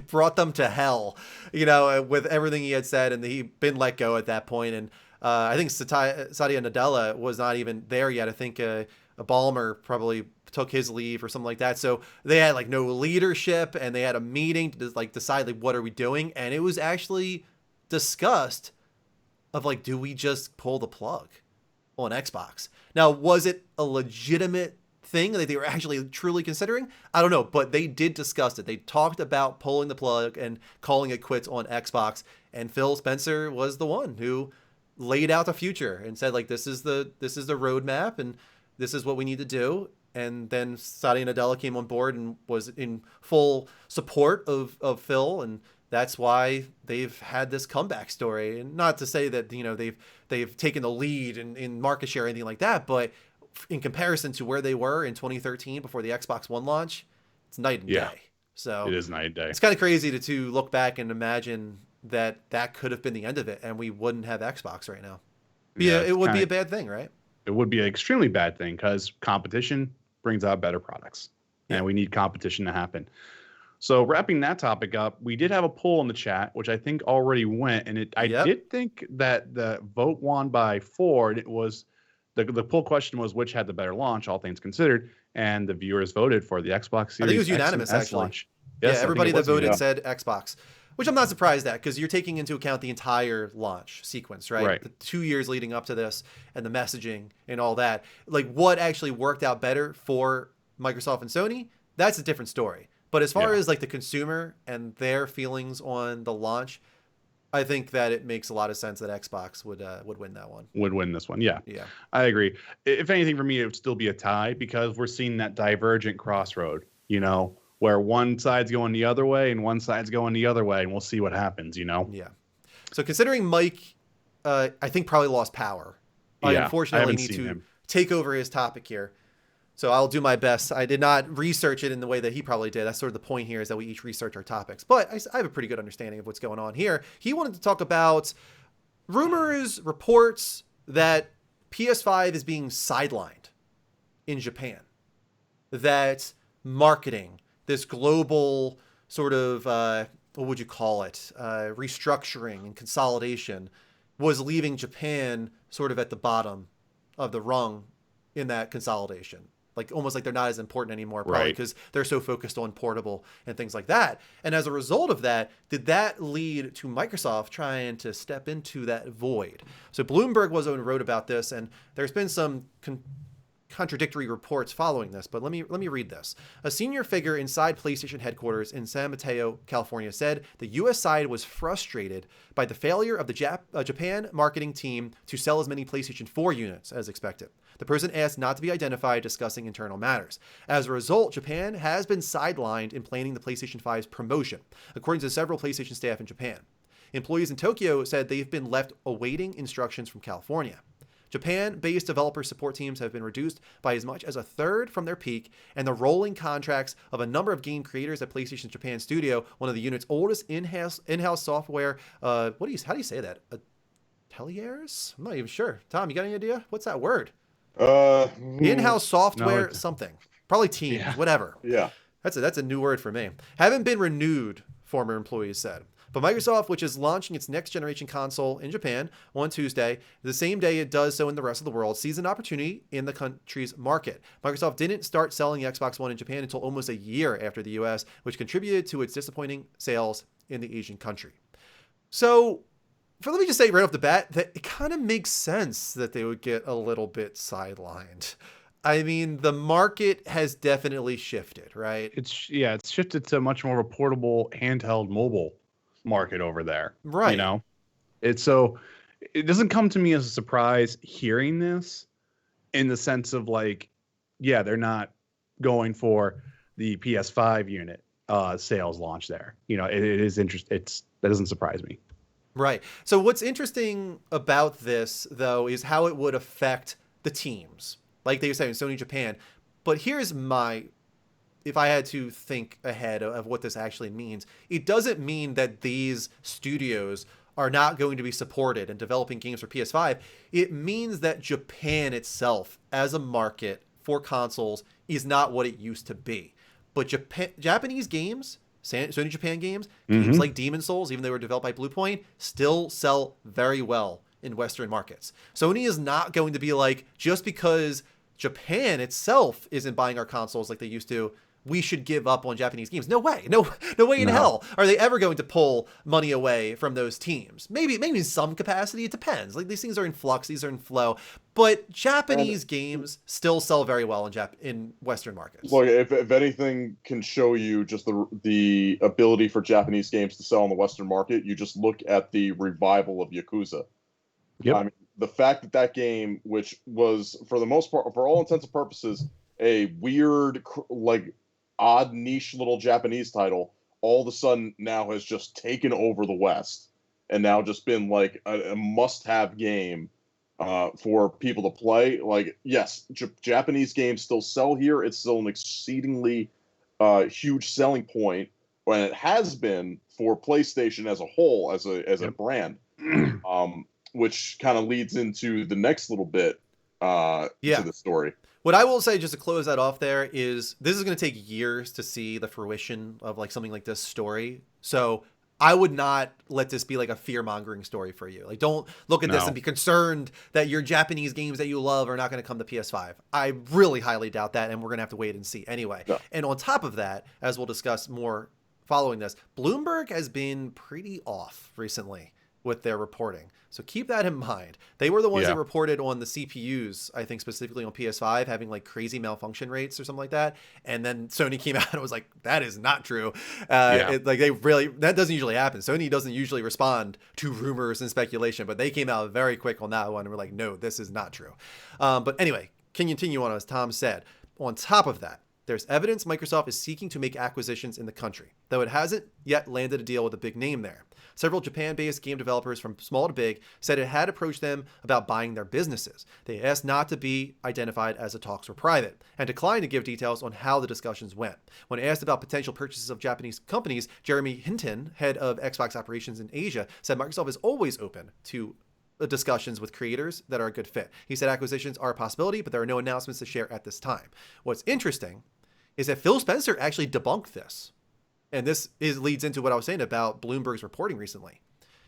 Speaker 1: brought them to hell, with everything he had said, and he'd been let go at that point. And I think Satya Nadella was not even there yet. I think a Ballmer probably took his leave or something like that. So they had like no leadership, and they had a meeting to like decide like what are we doing. And it was actually discussed of like, do we just pull the plug on Xbox? Now, was it a legitimate thing that they were actually truly considering? I don't know, but they did discuss it. They talked about pulling the plug and calling it quits on Xbox, and Phil Spencer was the one who laid out the future and said like, this is the roadmap and this is what we need to do. And then Satya Nadella came on board and was in full support of Phil, and that's why they've had this comeback story. And not to say that they've taken the lead in market share or anything like that, but in comparison to where they were in 2013 before the Xbox One launch, it's night and day. So
Speaker 3: it is night and day.
Speaker 1: It's kind of crazy to look back and imagine that could have been the end of it, and we wouldn't have Xbox right now. Yeah, it would be a bad thing, right?
Speaker 3: It would be an extremely bad thing because competition brings out better products, and we need competition to happen. So wrapping that topic up, we did have a poll in the chat, which I think already went, and I did think that the vote won by 4. And it was the poll question was which had the better launch, all things considered, and the viewers voted for the Xbox Series.
Speaker 1: I think it was unanimous, actually.
Speaker 3: Launch. Yes,
Speaker 1: everybody that voted said Xbox, which I'm not surprised at, because you're taking into account the entire launch sequence, right? The 2 years leading up to this and the messaging and all that. Like, what actually worked out better for Microsoft and Sony, that's a different story. But as far as like the consumer and their feelings on the launch, I think that it makes a lot of sense that Xbox would win that one.
Speaker 3: Would win this one, yeah. I agree. If anything, for me, it would still be a tie because we're seeing that divergent crossroad, where one side's going the other way and one side's going the other way, and we'll see what happens, Yeah.
Speaker 1: So considering Mike, I think probably lost power. I unfortunately need to take over his topic here. So I'll do my best. I did not research it in the way that he probably did. That's sort of the point here, is that we each research our topics. But I have a pretty good understanding of what's going on here. He wanted to talk about rumors, reports that PS5 is being sidelined in Japan. That marketing, this global sort of, what would you call it, restructuring and consolidation, was leaving Japan sort of at the bottom of the rung in that consolidation. Like almost like they're not as important anymore, probably because they're so focused on portable and things like that. And as a result of that, did that lead to Microsoft trying to step into that void? So Bloomberg was the one who wrote about this, and there's been some contradictory reports following this, but let me read this. A senior figure inside PlayStation headquarters in San Mateo, California, said the U.S. side was frustrated by the failure of the Japan marketing team to sell as many PlayStation 4 units as expected. The person asked not to be identified, discussing internal matters. As a result, Japan has been sidelined in planning the PlayStation 5's promotion, according to several PlayStation staff in Japan. Employees in Tokyo said they've been left awaiting instructions from California. Japan-based developer support teams have been reduced by as much as a third from their peak, and the rolling contracts of a number of game creators at PlayStation Japan Studio, one of the unit's oldest in-house software, how do you say that? Ateliers? I'm not even sure. Tom, you got any idea? What's that word? In-house software, something. Probably teams, whatever.
Speaker 5: Yeah.
Speaker 1: That's a new word for me. Haven't been renewed, former employees said. But Microsoft, which is launching its next generation console in Japan on Tuesday, the same day it does so in the rest of the world, sees an opportunity in the country's market. Microsoft didn't start selling the Xbox One in Japan until almost a year after the US, which contributed to its disappointing sales in the Asian country. So, let me just say right off the bat that it kind of makes sense that they would get a little bit sidelined. I mean, the market has definitely shifted, right?
Speaker 3: It's shifted to much more of a portable, handheld, mobile market over there,
Speaker 1: right?
Speaker 3: It's so it doesn't come to me as a surprise hearing this, in the sense of like, they're not going for the PS5 unit sales launch there. It is interesting. That doesn't surprise me.
Speaker 1: Right. So what's interesting about this, though, is how it would affect the teams, like they were saying, Sony Japan. But here's if I had to think ahead of what this actually means, it doesn't mean that these studios are not going to be supported in developing games for PS5, it means that Japan itself as a market for consoles is not what it used to be. But Japanese games, Sony Japan games, games like Demon Souls, even though they were developed by Bluepoint, still sell very well in Western markets. Sony is not going to be like, just because Japan itself isn't buying our consoles like they used to, we should give up on Japanese games. No way. No way in hell are they ever going to pull money away from those teams. Maybe in some capacity. It depends. Like, these things are in flux. These are in flow. But Japanese games still sell very well in Western markets.
Speaker 5: Look, if anything can show you just the ability for Japanese games to sell in the Western market, you just look at the revival of Yakuza.
Speaker 3: Yep.
Speaker 5: I mean, the fact that game, which was for the most part, for all intents and purposes, a weird, like, odd niche little Japanese title, all of a sudden now has just taken over the West and now just been like a must-have game for people to play. Like, yes, Japanese games still sell here. It's still an exceedingly huge selling point, and it has been for PlayStation as a whole, as a brand, which kind of leads into the next little bit to the story.
Speaker 1: What I will say, just to close that off there, is this is going to take years to see the fruition of like something like this story. So I would not let this be like a fear-mongering story for you. Like, don't look at this and be concerned that your Japanese games that you love are not going to come to PS5. I really highly doubt that, and we're going to have to wait and see anyway. No. And on top of that, as we'll discuss more following this, Bloomberg has been pretty off recently with their reporting. So keep that in mind. They were the ones that reported on the CPUs, I think specifically on PS5, having like crazy malfunction rates or something like that. And then Sony came out and was like, that is not true. That doesn't usually happen. Sony doesn't usually respond to rumors and speculation, but they came out very quick on that one and were like, no, this is not true. But anyway, can continue on, as Tom said. On top of that, there's evidence Microsoft is seeking to make acquisitions in the country, though it hasn't yet landed a deal with a big name there. Several Japan-based game developers from small to big said it had approached them about buying their businesses. They asked not to be identified as the talks were private and declined to give details on how the discussions went. When asked about potential purchases of Japanese companies, Jeremy Hinton, head of Xbox operations in Asia, said Microsoft is always open to discussions with creators that are a good fit. He said acquisitions are a possibility, but there are no announcements to share at this time. What's interesting is that Phil Spencer actually debunked this. And this leads into what I was saying about Bloomberg's reporting recently.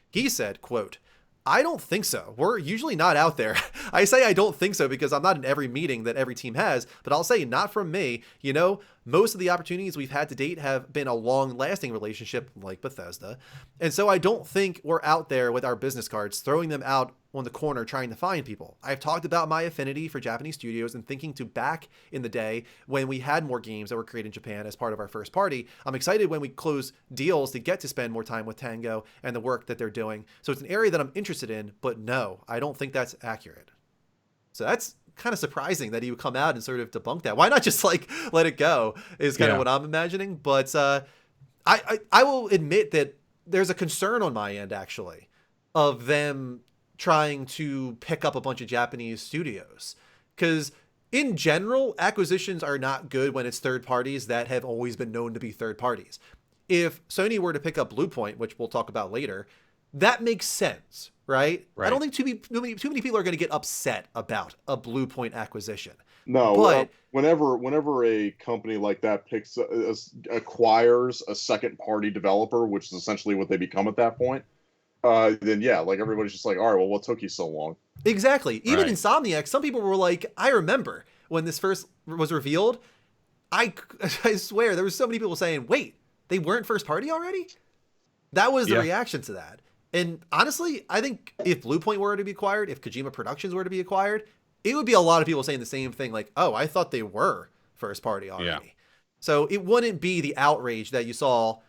Speaker 1: He said, quote, I don't think so. We're usually not out there. I say I don't think so because I'm not in every meeting that every team has, but I'll say not from me. You know, most of the opportunities we've had to date have been a long-lasting relationship like Bethesda. And so I don't think we're out there with our business cards, throwing them out on the corner trying to find people. I've talked about my affinity for Japanese studios and thinking to back in the day when we had more games that were created in Japan as part of our first party. I'm excited when we close deals to get to spend more time with Tango and the work that they're doing. So it's an area that I'm interested in, but no, I don't think that's accurate. So that's kind of surprising that he would come out and sort of debunk that. Why not just like let it go is kind of what I'm imagining. But I will admit that there's a concern on my end actually of them trying to pick up a bunch of Japanese studios, because in general, acquisitions are not good when it's third parties that have always been known to be third parties. If Sony were to pick up Bluepoint, which we'll talk about later, that makes sense, right? I don't think too many people are going to get upset about a Bluepoint acquisition.
Speaker 5: No,
Speaker 1: but
Speaker 5: whenever a company like that acquires a second party developer, which is essentially what they become at that point, then like everybody's just like, all right, well, what took you so long?
Speaker 1: Exactly. Even Insomniac, some people were like, I remember when this first was revealed, I swear there was so many people saying, wait, they weren't first party already? That was the reaction to that. And honestly, I think if Bluepoint were to be acquired, if Kojima Productions were to be acquired, it would be a lot of people saying the same thing, like, oh, I thought they were first party already. Yeah. So it wouldn't be the outrage that you saw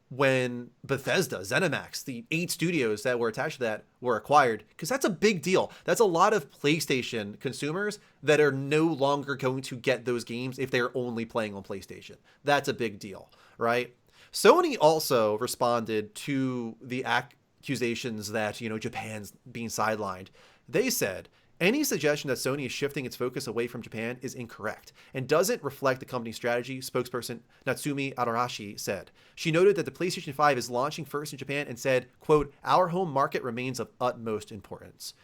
Speaker 1: when Bethesda, ZeniMax, the 8 studios that were attached to that were acquired, because that's a big deal. That's a lot of PlayStation consumers that are no longer going to get those games if they're only playing on PlayStation. That's a big deal, right? Sony also responded to the accusations that, Japan's being sidelined. They said, Any suggestion that Sony is shifting its focus away from Japan is incorrect and doesn't reflect the company's strategy, spokesperson Natsumi Ararashi said. She noted that the PlayStation 5 is launching first in Japan and said, quote, "Our home market remains of utmost importance."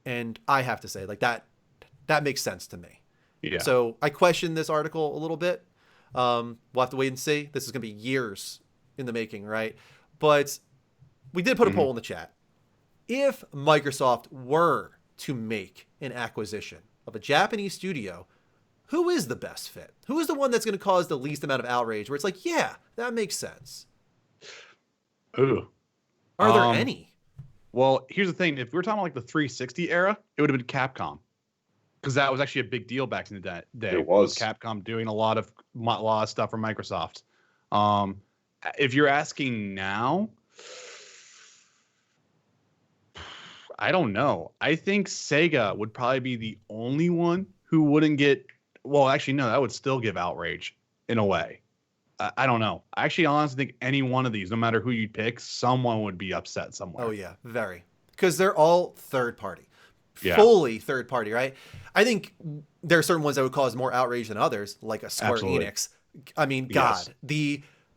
Speaker 1: And I have to say, like, that makes sense to me.
Speaker 3: Yeah.
Speaker 1: So I question this article a little bit. We'll have to wait and see. This is going to be years in the making, right? But we did put a poll in the chat. If Microsoft were to make an acquisition of a Japanese studio, who is the best fit? Who is the one that's going to cause the least amount of outrage where it's like, yeah, that makes sense?
Speaker 3: Ooh.
Speaker 1: Are there any?
Speaker 3: Well, here's the thing. If we're talking like the 360 era, it would have been Capcom. Because that was actually a big deal back in the day.
Speaker 5: It was.
Speaker 3: Capcom doing a lot of stuff for Microsoft. If you're asking now, I don't know. I think Sega would probably be the only one who wouldn't get. Well, actually, no, that would still give outrage in a way. I don't know. I actually honestly think any one of these, no matter who you pick, someone would be upset somewhere.
Speaker 1: Oh, yeah, very. Because they're all third party.
Speaker 3: Yeah.
Speaker 1: Fully third party, right? I think there are certain ones that would cause more outrage than others, like a Square
Speaker 3: Absolutely.
Speaker 1: Enix. I mean,
Speaker 3: Yes.
Speaker 1: God,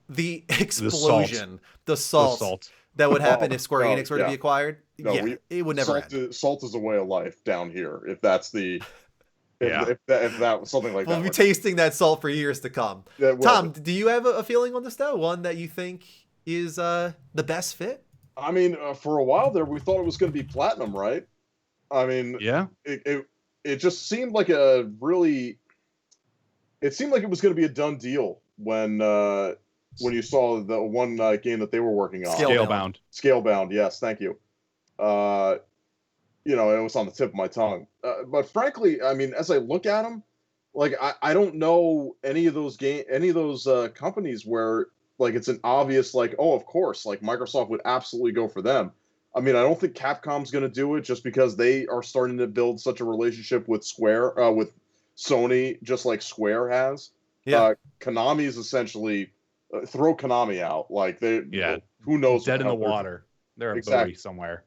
Speaker 1: the explosion, the salt that would happen if Square Enix were to be acquired.
Speaker 5: No,
Speaker 1: yeah, it would never end.
Speaker 5: Salt is a way of life down here. If that's the, if that was something like that.
Speaker 1: We'll be tasting that salt for years to come.
Speaker 5: Yeah, well,
Speaker 1: Tom, do you have a feeling on this though? One that you think is the best fit?
Speaker 5: I mean, for a while there, we thought it was going to be Platinum, right? I mean,
Speaker 3: Yeah.
Speaker 5: It just seemed like a really. It seemed like it was going to be a done deal when you saw the one game that they were working on.
Speaker 3: Scalebound.
Speaker 5: Scalebound, yes, thank you. It was on the tip of my tongue. But frankly, I mean, as I look at them, like I don't know any of those companies where like it's an obvious like, oh, of course, like Microsoft would absolutely go for them. I mean, I don't think Capcom's going to do it just because they are starting to build such a relationship with with Sony, just like Square has.
Speaker 1: Yeah.
Speaker 5: Konami is essentially throw Konami out. Like who knows?
Speaker 3: Dead in the water. They're a buoy somewhere.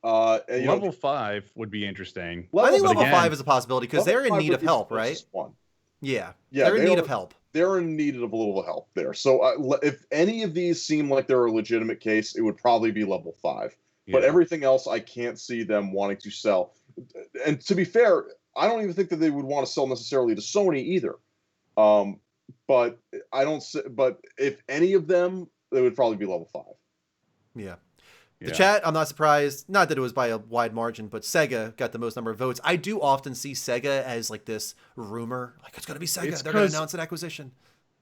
Speaker 3: Level 5 would be interesting.
Speaker 1: I think level 5 is a possibility because they're in need of help, right? Yeah, they're in need of help.
Speaker 5: They're in need of a little help there. So if any of these seem like they're a legitimate case, it would probably be level 5. But everything else, I can't see them wanting to sell. And to be fair, I don't even think that they would want to sell necessarily to Sony either. But if any of them, they would probably be level 5.
Speaker 1: Yeah. The chat, I'm not surprised. Not that it was by a wide margin, but Sega got the most number of votes. I do often see Sega as like this rumor, like it's going to be Sega. They're going to announce an acquisition.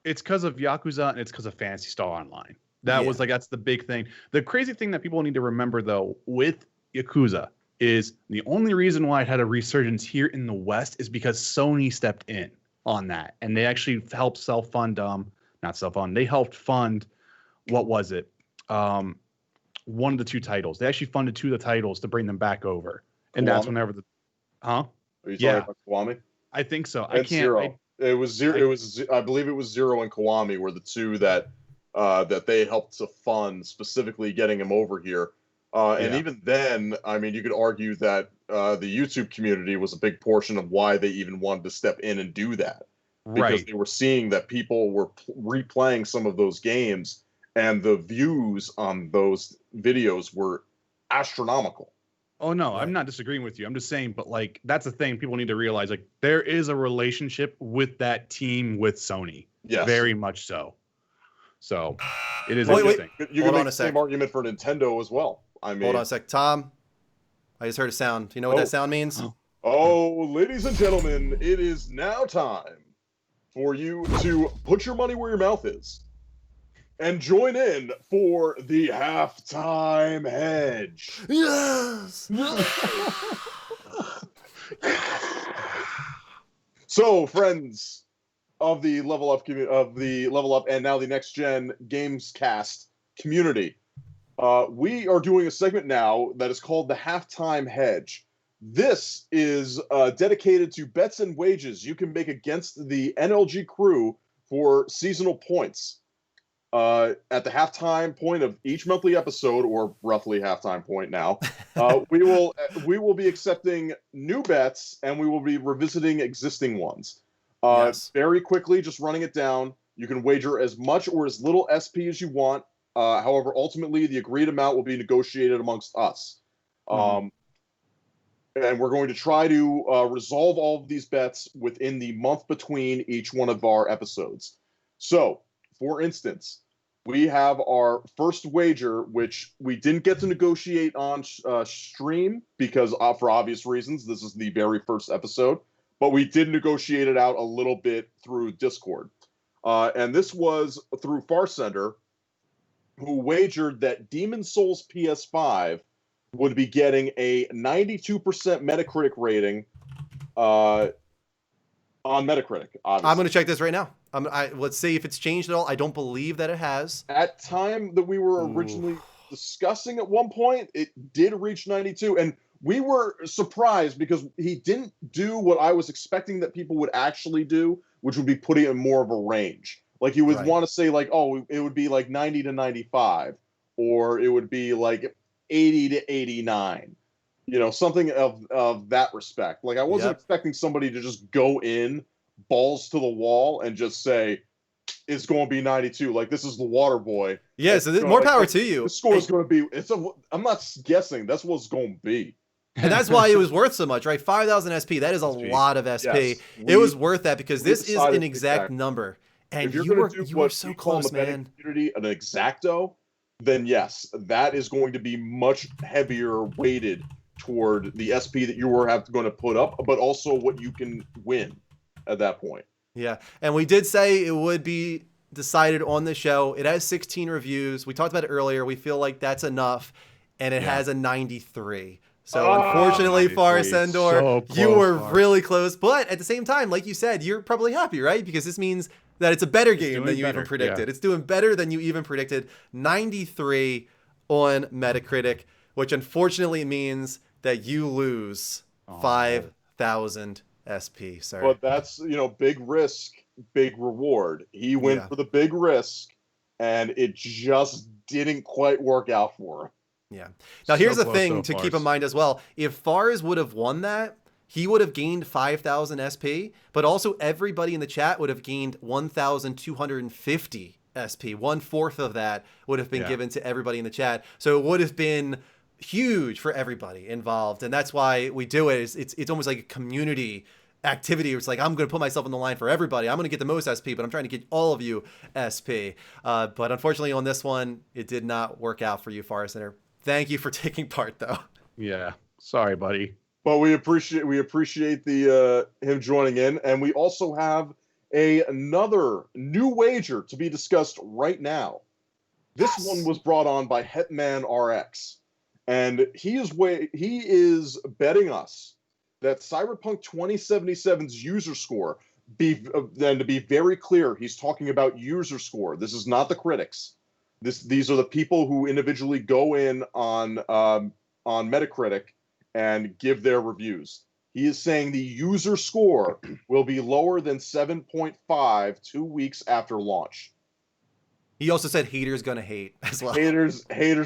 Speaker 3: It's because of Yakuza and it's because of Phantasy Star Online. That's the big thing. The crazy thing that people need to remember though with Yakuza is the only reason why it had a resurgence here in the West is because Sony stepped in on that. And they actually helped they helped fund, what was it? One of the two titles. They actually funded 2 of the titles to bring them back over. And that's whenever
Speaker 5: Are you talking about Kiwami?
Speaker 3: I think so.
Speaker 5: It's Zero. It was Zero. I believe it was Zero and Kiwami were the 2 that they helped to fund, specifically getting him over here. And even then, I mean, you could argue that the YouTube community was a big portion of why they even wanted to step in and do that. Because they were seeing that people were replaying some of those games, and the views on those videos were astronomical.
Speaker 3: Oh, no, I'm not disagreeing with you. I'm just saying, but like, that's the thing people need to realize. Like, there is a relationship with that team with Sony.
Speaker 5: Yes.
Speaker 3: Very much so. So, it is interesting.
Speaker 5: You can make the same argument for Nintendo as well. I mean,
Speaker 1: hold on a sec. Tom, I just heard a sound. Do you know what that sound means?
Speaker 5: Oh, ladies and gentlemen, it is now time for you to put your money where your mouth is and join in for the halftime hedge.
Speaker 1: Yes.
Speaker 5: So, friends of the Level Up and now the Next Gen Gamescast community, we are doing a segment now that is called the halftime hedge. This is dedicated to bets and wagers you can make against the NLG crew for seasonal points. at the halftime point of each monthly episode, or roughly halftime point now, we will be accepting new bets and we will be revisiting existing ones.
Speaker 1: Yes.
Speaker 5: Very quickly, just running it down. You can wager as much or as little SP as you want. However, ultimately, the agreed amount will be negotiated amongst us. And we're going to try to resolve all of these bets within the month between each one of our episodes. So, for instance, we have our first wager, which we didn't get to negotiate on stream because, for obvious reasons, this is the very first episode. But we did negotiate it out a little bit through Discord. And this was through Farsender, who wagered that Demon's Souls PS5 would be getting a 92% Metacritic rating on Metacritic, obviously.
Speaker 1: I'm going to check this right now. Let's see if it's changed at all. I don't believe that it has.
Speaker 5: At time that we were originally discussing at one point, it did reach 92. And we were surprised because he didn't do what I was expecting that people would actually do, which would be putting it in more of a range. Like, you would want to say, like, oh, it would be like 90 to 95, or it would be like 80 to 89. You know, something of that respect. Like, I wasn't expecting somebody to just go in balls to the wall and just say, it's going to be 92. Like, this is the water boy.
Speaker 1: Yeah, so more power to you.
Speaker 5: The score is going to be, I'm not guessing. That's what it's going to be.
Speaker 1: And that's why it was worth so much, right? 5,000 SP. That is a lot of SP.
Speaker 5: Yes,
Speaker 1: it was worth that because this is an exact number. And
Speaker 5: if you're
Speaker 1: you
Speaker 5: do
Speaker 1: were so close, man.
Speaker 5: Community, an exacto, then yes, that is going to be much heavier weighted toward the SP that you were going to put up, but also what you can win at that point.
Speaker 1: Yeah, and we did say it would be decided on the show. It has 16 reviews. We talked about it earlier. We feel like that's enough, and it has a 93. So unfortunately, Farsendor, you were really close. But at the same time, like you said, you're probably happy, right? Because this means that it's a better game than you even predicted. It's doing better than you even predicted. 93 on Metacritic, which unfortunately means that you lose 5,000 SP, sir.
Speaker 5: But that's, big risk, big reward. He went for the big risk, and it just didn't quite work out for him.
Speaker 1: Yeah. Now, here's the thing to keep in mind as well. If Fars would have won that, he would have gained 5,000 SP, but also everybody in the chat would have gained 1,250 SP. 1/4 of that would have been given to everybody in the chat. So it would have been huge for everybody involved. And that's why we do it. It's almost like a community activity. It's like, I'm going to put myself on the line for everybody. I'm going to get the most SP, but I'm trying to get all of you SP. But unfortunately on this one, it did not work out for you, Far Center. Thank you for taking part, though.
Speaker 3: Yeah. Sorry, buddy.
Speaker 5: But we appreciate the him joining in, and we also have another new wager to be discussed right now. This one was brought on by Hetman RX, and he is betting us that Cyberpunk 2077's user score and to be very clear, he's talking about user score. This is not the critics. These are the people who individually go in on Metacritic and give their reviews. He is saying the user score will be lower than 7.5 2 weeks after launch.
Speaker 1: He also said haters gonna hate as well.
Speaker 5: Haters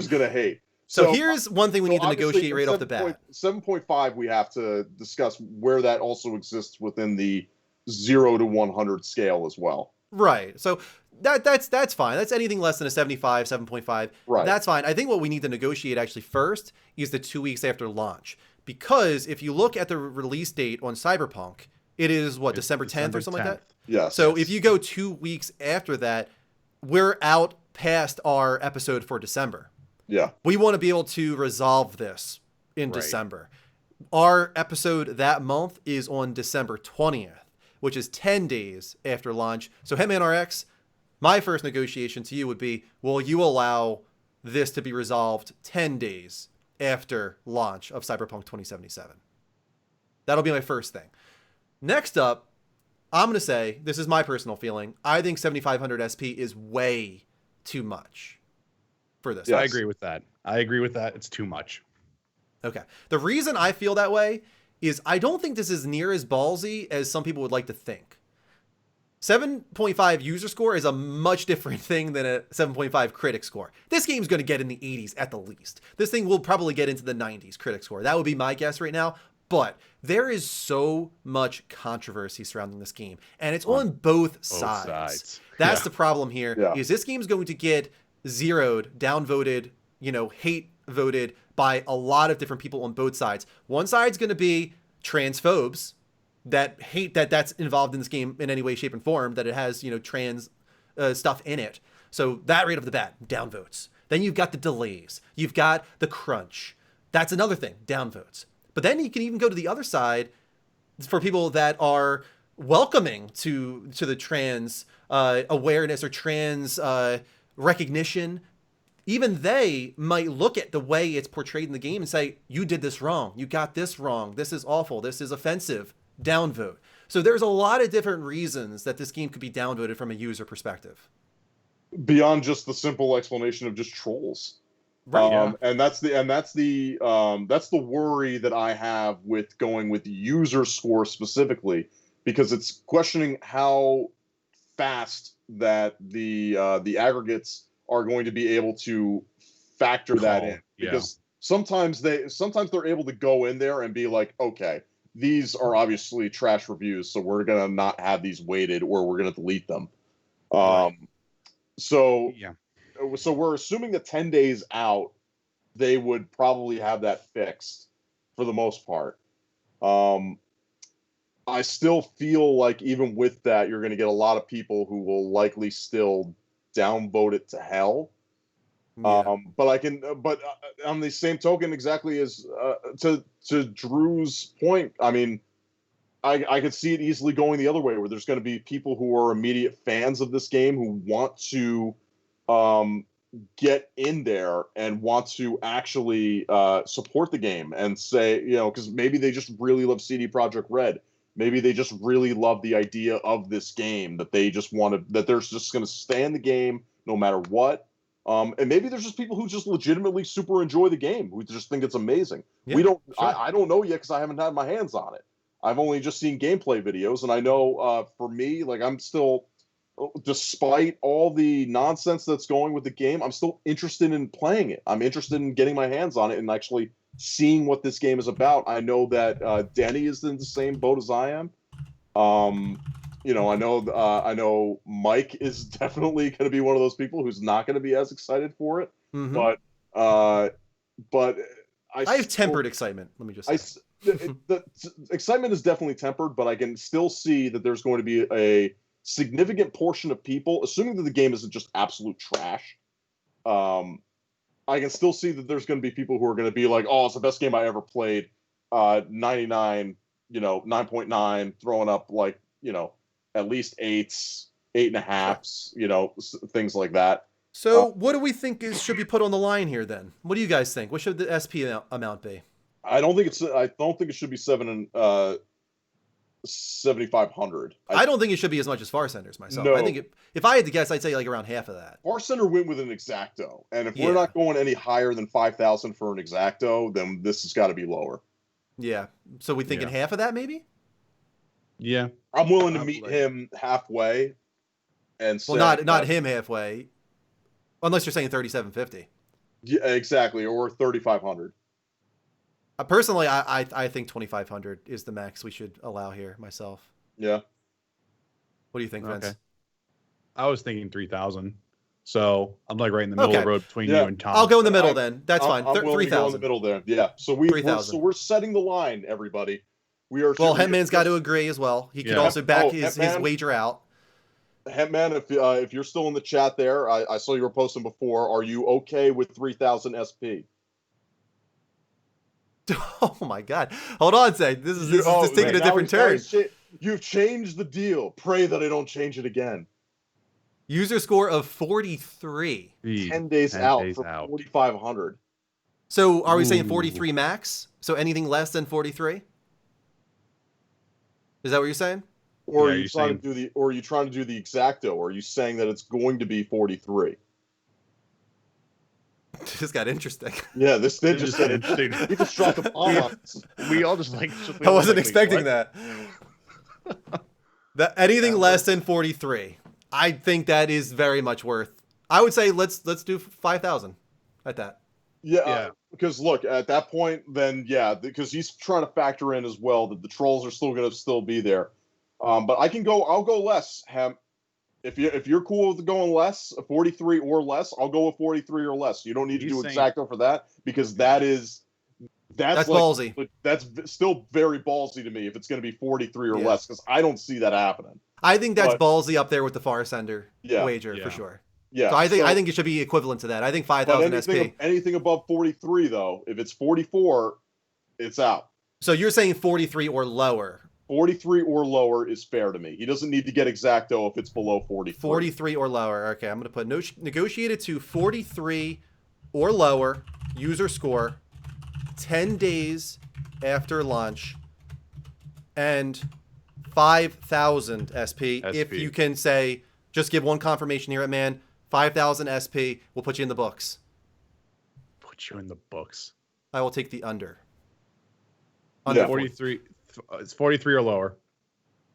Speaker 5: gonna hate.
Speaker 1: So here's one thing we need to negotiate right off the bat.
Speaker 5: 7.5, we have to discuss where that also exists within the 0 to 100 scale as well.
Speaker 1: Right. So that's fine. That's anything less than a 75, 7.5.
Speaker 5: Right.
Speaker 1: That's fine. I think what we need to negotiate actually first is the 2 weeks after launch. Because if you look at the release date on Cyberpunk, it is what, December 10th or something like that?
Speaker 5: Yes.
Speaker 1: So if you go 2 weeks after that, we're out past our episode for December.
Speaker 5: Yeah.
Speaker 1: We want to be able to resolve this in December. Our episode that month is on December 20th, which is 10 days after launch. So Hetman RX, my first negotiation to you would be, will you allow this to be resolved 10 days after launch of Cyberpunk 2077? That'll be my first thing. Next up, I'm going to say, this is my personal feeling, I think 7,500 SP is way too much for this.
Speaker 3: Yes. I agree with that. It's too much.
Speaker 1: Okay. The reason I feel that way is I don't think this is near as ballsy as some people would like to think. 7.5 user score is a much different thing than a 7.5 critic score. This game's going to get in the 80s at the least. This thing will probably get into the 90s critic score. That would be my guess right now. But there is so much controversy surrounding this game, and it's on both sides. That's the problem here. Is this game's going to get zeroed, downvoted, hate voted by a lot of different people on both sides. One side's going to be transphobes that hate that that's involved in this game in any way, shape, and form, that it has, trans stuff in it. So that right off the bat, downvotes. Then you've got the delays. You've got the crunch. That's another thing, downvotes. But then you can even go to the other side for people that are welcoming to the trans awareness or trans recognition. Even they might look at the way it's portrayed in the game and say, you did this wrong. You got this wrong. This is awful. This is offensive. Downvote. So there's a lot of different reasons that this game could be downvoted from a user perspective.
Speaker 5: Beyond just the simple explanation of just trolls.
Speaker 1: Right.
Speaker 5: And that's the worry that I have with going with the user score specifically, because it's questioning how fast that the aggregates are going to be able to factor that in. Because sometimes they're able to go in there and be like, okay, these are obviously trash reviews, so we're gonna not have these weighted, or we're gonna delete them. So we're assuming that 10 days out, they would probably have that fixed for the most part. I still feel like even with that, you're going to get a lot of people who will likely still downvote it to hell.
Speaker 1: Yeah.
Speaker 5: But on the same token, exactly as to Drew's point, I mean, I could see it easily going the other way, where there's going to be people who are immediate fans of this game who want to get in there and want to actually support the game and say, because maybe they just really love CD Projekt Red. Maybe they just really love the idea of this game, that they just that they're just going to stay in the game no matter what. And maybe there's just people who just legitimately super enjoy the game, who just think it's amazing.
Speaker 1: Yeah,
Speaker 5: I don't know yet, because I haven't had my hands on it. I've only just seen gameplay videos, and I know for me, like, I'm still, despite all the nonsense that's going with the game, I'm still interested in playing it. I'm interested in getting my hands on it and actually seeing what this game is about. I know that Denny is in the same boat as I am. I know Mike is definitely going to be one of those people who's not going to be as excited for it.
Speaker 1: Mm-hmm.
Speaker 5: But
Speaker 1: I have tempered excitement. Let me just say.
Speaker 5: The excitement is definitely tempered, but I can still see that there's going to be a significant portion of people, assuming that the game isn't just absolute trash. I can still see that there's going to be people who are going to be like, "Oh, it's the best game I ever played." 99, 9.9, throwing up like, at least 8s, 8.5s, things like that.
Speaker 1: So what do we think should be put on the line here then? What do you guys think? What should the SP amount be?
Speaker 5: I don't think it should be 7,500.
Speaker 1: I don't think it should be as much as Far Center's myself.
Speaker 5: No.
Speaker 1: I think if I had to guess, I'd say like around half of that.
Speaker 5: Far Center went with an Exacto, and if we're not going any higher than 5,000 for an Exacto, then this has got to be lower.
Speaker 1: Yeah. So we thinking half of that maybe?
Speaker 3: Yeah.
Speaker 5: I'm willing to meet him halfway, and say,
Speaker 1: well, not him halfway, unless you're saying 3,750.
Speaker 5: Yeah, exactly, or 3,500.
Speaker 1: Personally, I think 2,500 is the max we should allow here myself.
Speaker 5: Yeah.
Speaker 1: What do you think, Vince?
Speaker 3: Okay. I was thinking 3,000. So I'm like right in the middle of the road between you and Tom.
Speaker 1: I'll go in the middle then. That's fine.
Speaker 5: I'm willing to go in the
Speaker 1: 3,000.
Speaker 5: middle there. Yeah. So we're setting the line, everybody. We are.
Speaker 1: Well, Hetman's got to agree as well. He could also back his wager out.
Speaker 5: Hetman, if you're still in the chat there, I saw you were posting before. Are you okay with 3,000 SP?
Speaker 1: Oh my God! Hold on, say this is just taking a different turn.
Speaker 5: You've changed the deal. Pray that I don't change it again.
Speaker 1: User score of 43.
Speaker 5: 10 days out for 4,500.
Speaker 1: So are we saying 43 max? So anything less than 43? Is that what you're saying?
Speaker 5: Or are you trying to do the Exacto? Or are you saying that it's going to be 43?
Speaker 1: This got interesting.
Speaker 5: Yeah, this did just get interesting. We just dropped the bomb on us.
Speaker 3: We all just like.
Speaker 1: I wasn't expecting that. Anything less than 43, I think that is very much worth. I would say let's do 5,000 at that.
Speaker 5: Yeah, because look, at that point, then because he's trying to factor in as well that the trolls are still going to be there. But I'll go less. If you're cool with going less, 43 or less, I'll go with 43 or less. You don't need to do exacto for that, because that's
Speaker 1: ballsy.
Speaker 5: That's still very ballsy to me if it's going to be 43 or less, because I don't see that happening.
Speaker 1: I think that's ballsy up there with the Far Sender wager for sure.
Speaker 5: Yeah,
Speaker 1: so I think it should be equivalent to that. I think 5,000 SP.
Speaker 5: Anything above 43 though, if it's 44, it's out.
Speaker 1: So you're saying 43 or lower.
Speaker 5: 43 or lower is fair to me. He doesn't need to get exacto if it's below 43.
Speaker 1: 43 or lower. Okay, I'm going to put negotiated to 43 or lower, user score, 10 days after launch, and 5,000 SP. If you can say, just give one confirmation here at Man, 5,000 SP, we'll put you in the books.
Speaker 3: Put you in the books.
Speaker 1: I will take the under.
Speaker 3: 43. It's 43 or lower.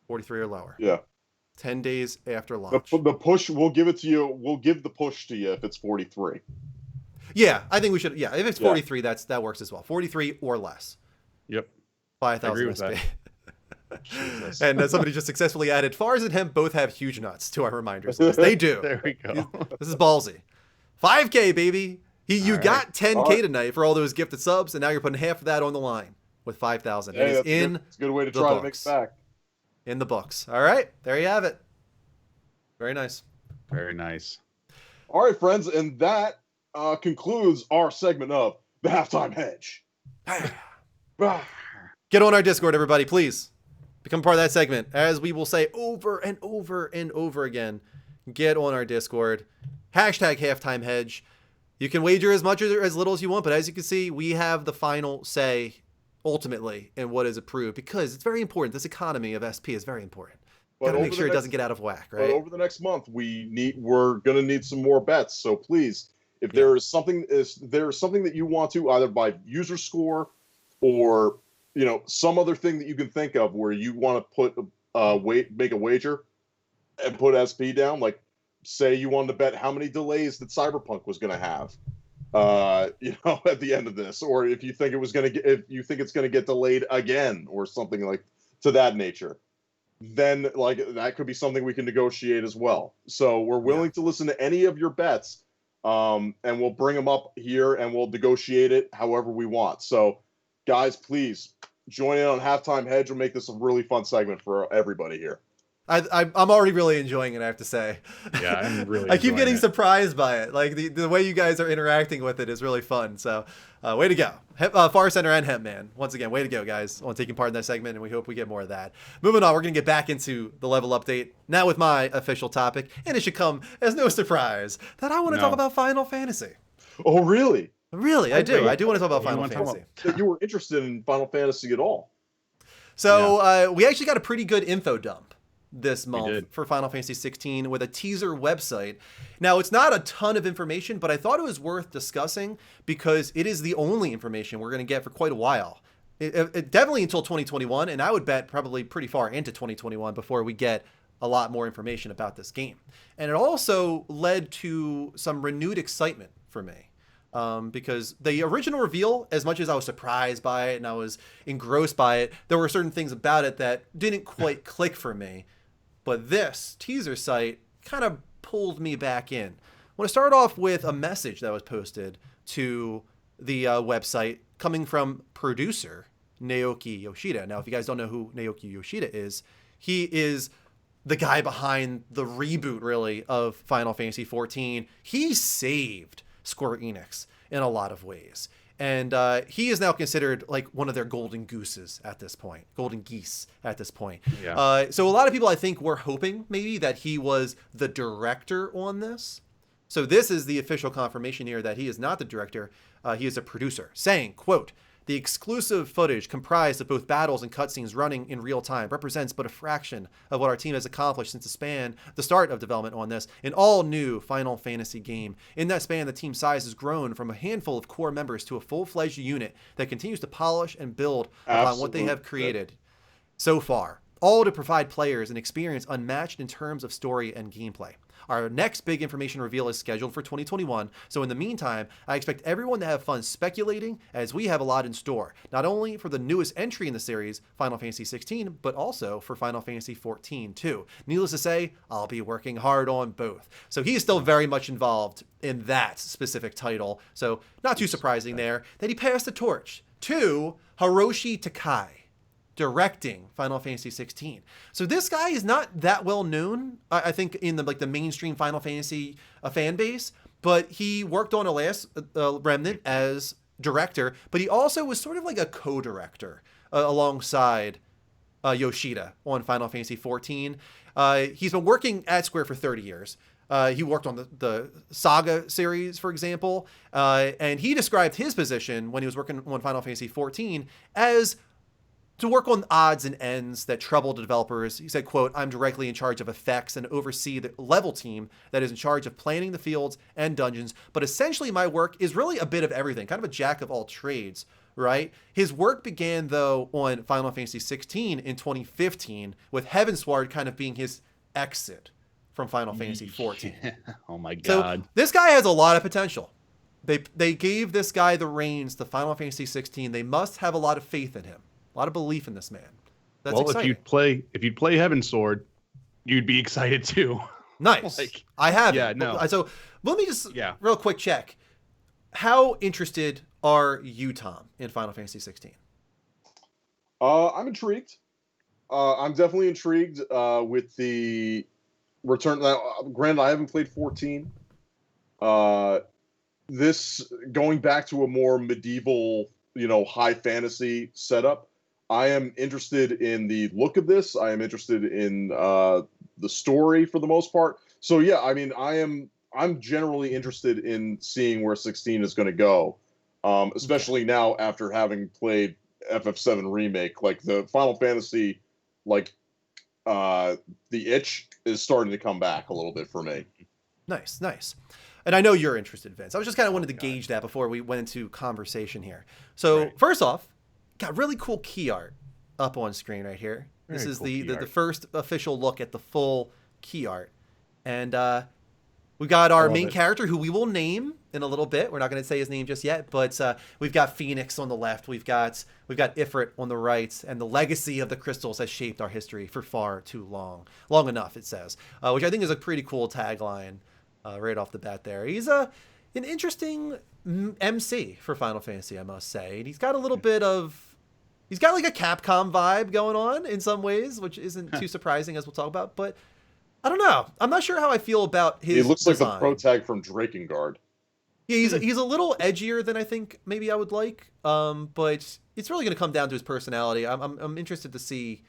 Speaker 1: 43 or lower.
Speaker 5: Yeah.
Speaker 1: 10 days after launch.
Speaker 5: The push, we'll give it to you. We'll give the push to you if it's 43.
Speaker 1: Yeah, I think we should. Yeah, if it's 43, that works as well. 43 or less.
Speaker 3: Yep.
Speaker 1: 5,000 SP. And somebody just successfully added, Fars and Hemp both have huge nuts to our reminders list. They do.
Speaker 3: There we go.
Speaker 1: This is ballsy. 5K, baby. You got 10K tonight for all those gifted subs, and now you're putting half of that on the line with 5,000. It is in
Speaker 5: it's a good way to try to make it back.
Speaker 1: In the books. All right. There you have it. Very nice.
Speaker 3: Very nice.
Speaker 5: All right, friends. And that concludes our segment of the Halftime Hedge.
Speaker 1: Get on our Discord, everybody, please. Become part of that segment. As we will say over and over and over again, get on our Discord. Hashtag Halftime Hedge. You can wager as much or as little as you want, but as you can see, we have the final say ultimately in what is approved, because it's very important. This economy of SP is very important. Got to make sure it doesn't get out of whack, right?
Speaker 5: But over the next month, we're going to need some more bets. So please, if there is something that you want to, either by user score or some other thing that you can think of where you want to put make a wager and put SP down, like say you wanted to bet how many delays that Cyberpunk was going to have, at the end of this, or if you think it's going to get delayed again or something like to that nature, then like that could be something we can negotiate as well. So we're willing to listen to any of your bets, and we'll bring them up here and we'll negotiate it however we want. So guys, please join in on Halftime Hedge. We'll make this a really fun segment for everybody here.
Speaker 1: I'm already really enjoying it, I have to say.
Speaker 3: Yeah, I'm really
Speaker 1: I keep getting surprised by it. Like the way you guys are interacting with it is really fun. So way to go. Far Center and Hemp Man. Once again, way to go, guys, on taking part in that segment, and we hope we get more of that. Moving on, we're going to get back into the level update, now with my official topic, and it should come as no surprise that I want to talk about Final Fantasy.
Speaker 5: Oh, really?
Speaker 1: Really, I do. I do want to talk about Final Fantasy.
Speaker 5: That you were interested in Final Fantasy at all.
Speaker 1: So we actually got a pretty good info dump this month for Final Fantasy 16 with a teaser website. Now, it's not a ton of information, but I thought it was worth discussing because it is the only information we're going to get for quite a while. It definitely until 2021, and I would bet probably pretty far into 2021 before we get a lot more information about this game. And it also led to some renewed excitement for me. Because the original reveal, as much as I was surprised by it and I was engrossed by it, there were certain things about it that didn't quite click for me. But this teaser site kind of pulled me back in. I want to start off with a message that was posted to the website coming from producer Naoki Yoshida. Now, if you guys don't know who Naoki Yoshida is, he is the guy behind the reboot, really, of Final Fantasy XIV. He saved Square Enix in a lot of ways. And he is now considered like one of their golden geese at this point.
Speaker 3: Yeah.
Speaker 1: So a lot of people, I think, were hoping maybe that he was the director on this. So this is the official confirmation here that he is not the director. He is a producer, saying, quote, "The exclusive footage comprised of both battles and cutscenes running in real time represents but a fraction of what our team has accomplished since the start of development on this, an all-new Final Fantasy game. In that span, the team size has grown from a handful of core members to a full-fledged unit that continues to polish and build upon what they have created so far. all to provide players an experience unmatched in terms of story and gameplay. Our next big information reveal is scheduled for 2021, so in the meantime, I expect everyone to have fun speculating, as we have a lot in store, not only for the newest entry in the series, Final Fantasy XVI, but also for Final Fantasy XIV too. Needless to say, I'll be working hard on both. So he is still very much involved in that specific title, so not too surprising there that he passed the torch to Hiroshi Takai, directing Final Fantasy 16. So this guy is not that well known, I think, in the mainstream Final Fantasy fan base, but he worked on Last Remnant as director, but he also was sort of like a co-director alongside Yoshida on Final Fantasy 14. He's been working at Square for 30 years. He worked on the Saga series, for example, and he described his position when he was working on Final Fantasy 14 as to work on odds and ends that trouble the developers. He said, quote, "I'm directly in charge of effects and oversee the level team that is in charge of planning the fields and dungeons. But essentially my work is really a bit of everything, kind of a jack of all trades," right? His work began, though, on Final Fantasy 16 in 2015, with Heavensward kind of being his exit from Final Fantasy 14.
Speaker 3: Oh my God.
Speaker 1: So this guy has a lot of potential. They gave this guy the reins to Final Fantasy 16. They must have a lot of faith in him. A lot of belief in this man. That's exciting.
Speaker 3: if you'd play Heaven Sword, you'd be excited too.
Speaker 1: Nice. I have.
Speaker 3: Yeah, no.
Speaker 1: So let me just real quick check. How interested are you, Tom, in Final Fantasy 16?
Speaker 5: I'm intrigued. I'm definitely intrigued with the return. Granted, I haven't played 14. This going back to a more medieval, high fantasy setup. I am interested in the look of this. I am interested in the story for the most part. So yeah, I mean, I'm generally interested in seeing where 16 is going to go, especially now after having played FF7 Remake. Like the Final Fantasy, the itch is starting to come back a little bit for me.
Speaker 1: Nice. And I know you're interested, Vince. I was just kind of wanted to gauge that before we went into conversation here. So First off, got really cool key art up on screen right here. This is the first official look at the full key art. And we got our main character, who we will name in a little bit. We're not going to say his name just yet, but we've got Phoenix on the left. We've got Ifrit on the right, and the legacy of the crystals has shaped our history for far too long. Long enough, it says, which I think is a pretty cool tagline right off the bat there. He's an interesting MC for Final Fantasy, I must say. And he's got a little bit of... He's got like a Capcom vibe going on in some ways, which isn't too surprising, as we'll talk about. But I don't know. I'm not sure how I feel about his
Speaker 5: He looks
Speaker 1: design.
Speaker 5: like the pro tag from Drakengard.
Speaker 1: Yeah, he's a little edgier than I think maybe I would like. But it's really going to come down to his personality. I'm interested to see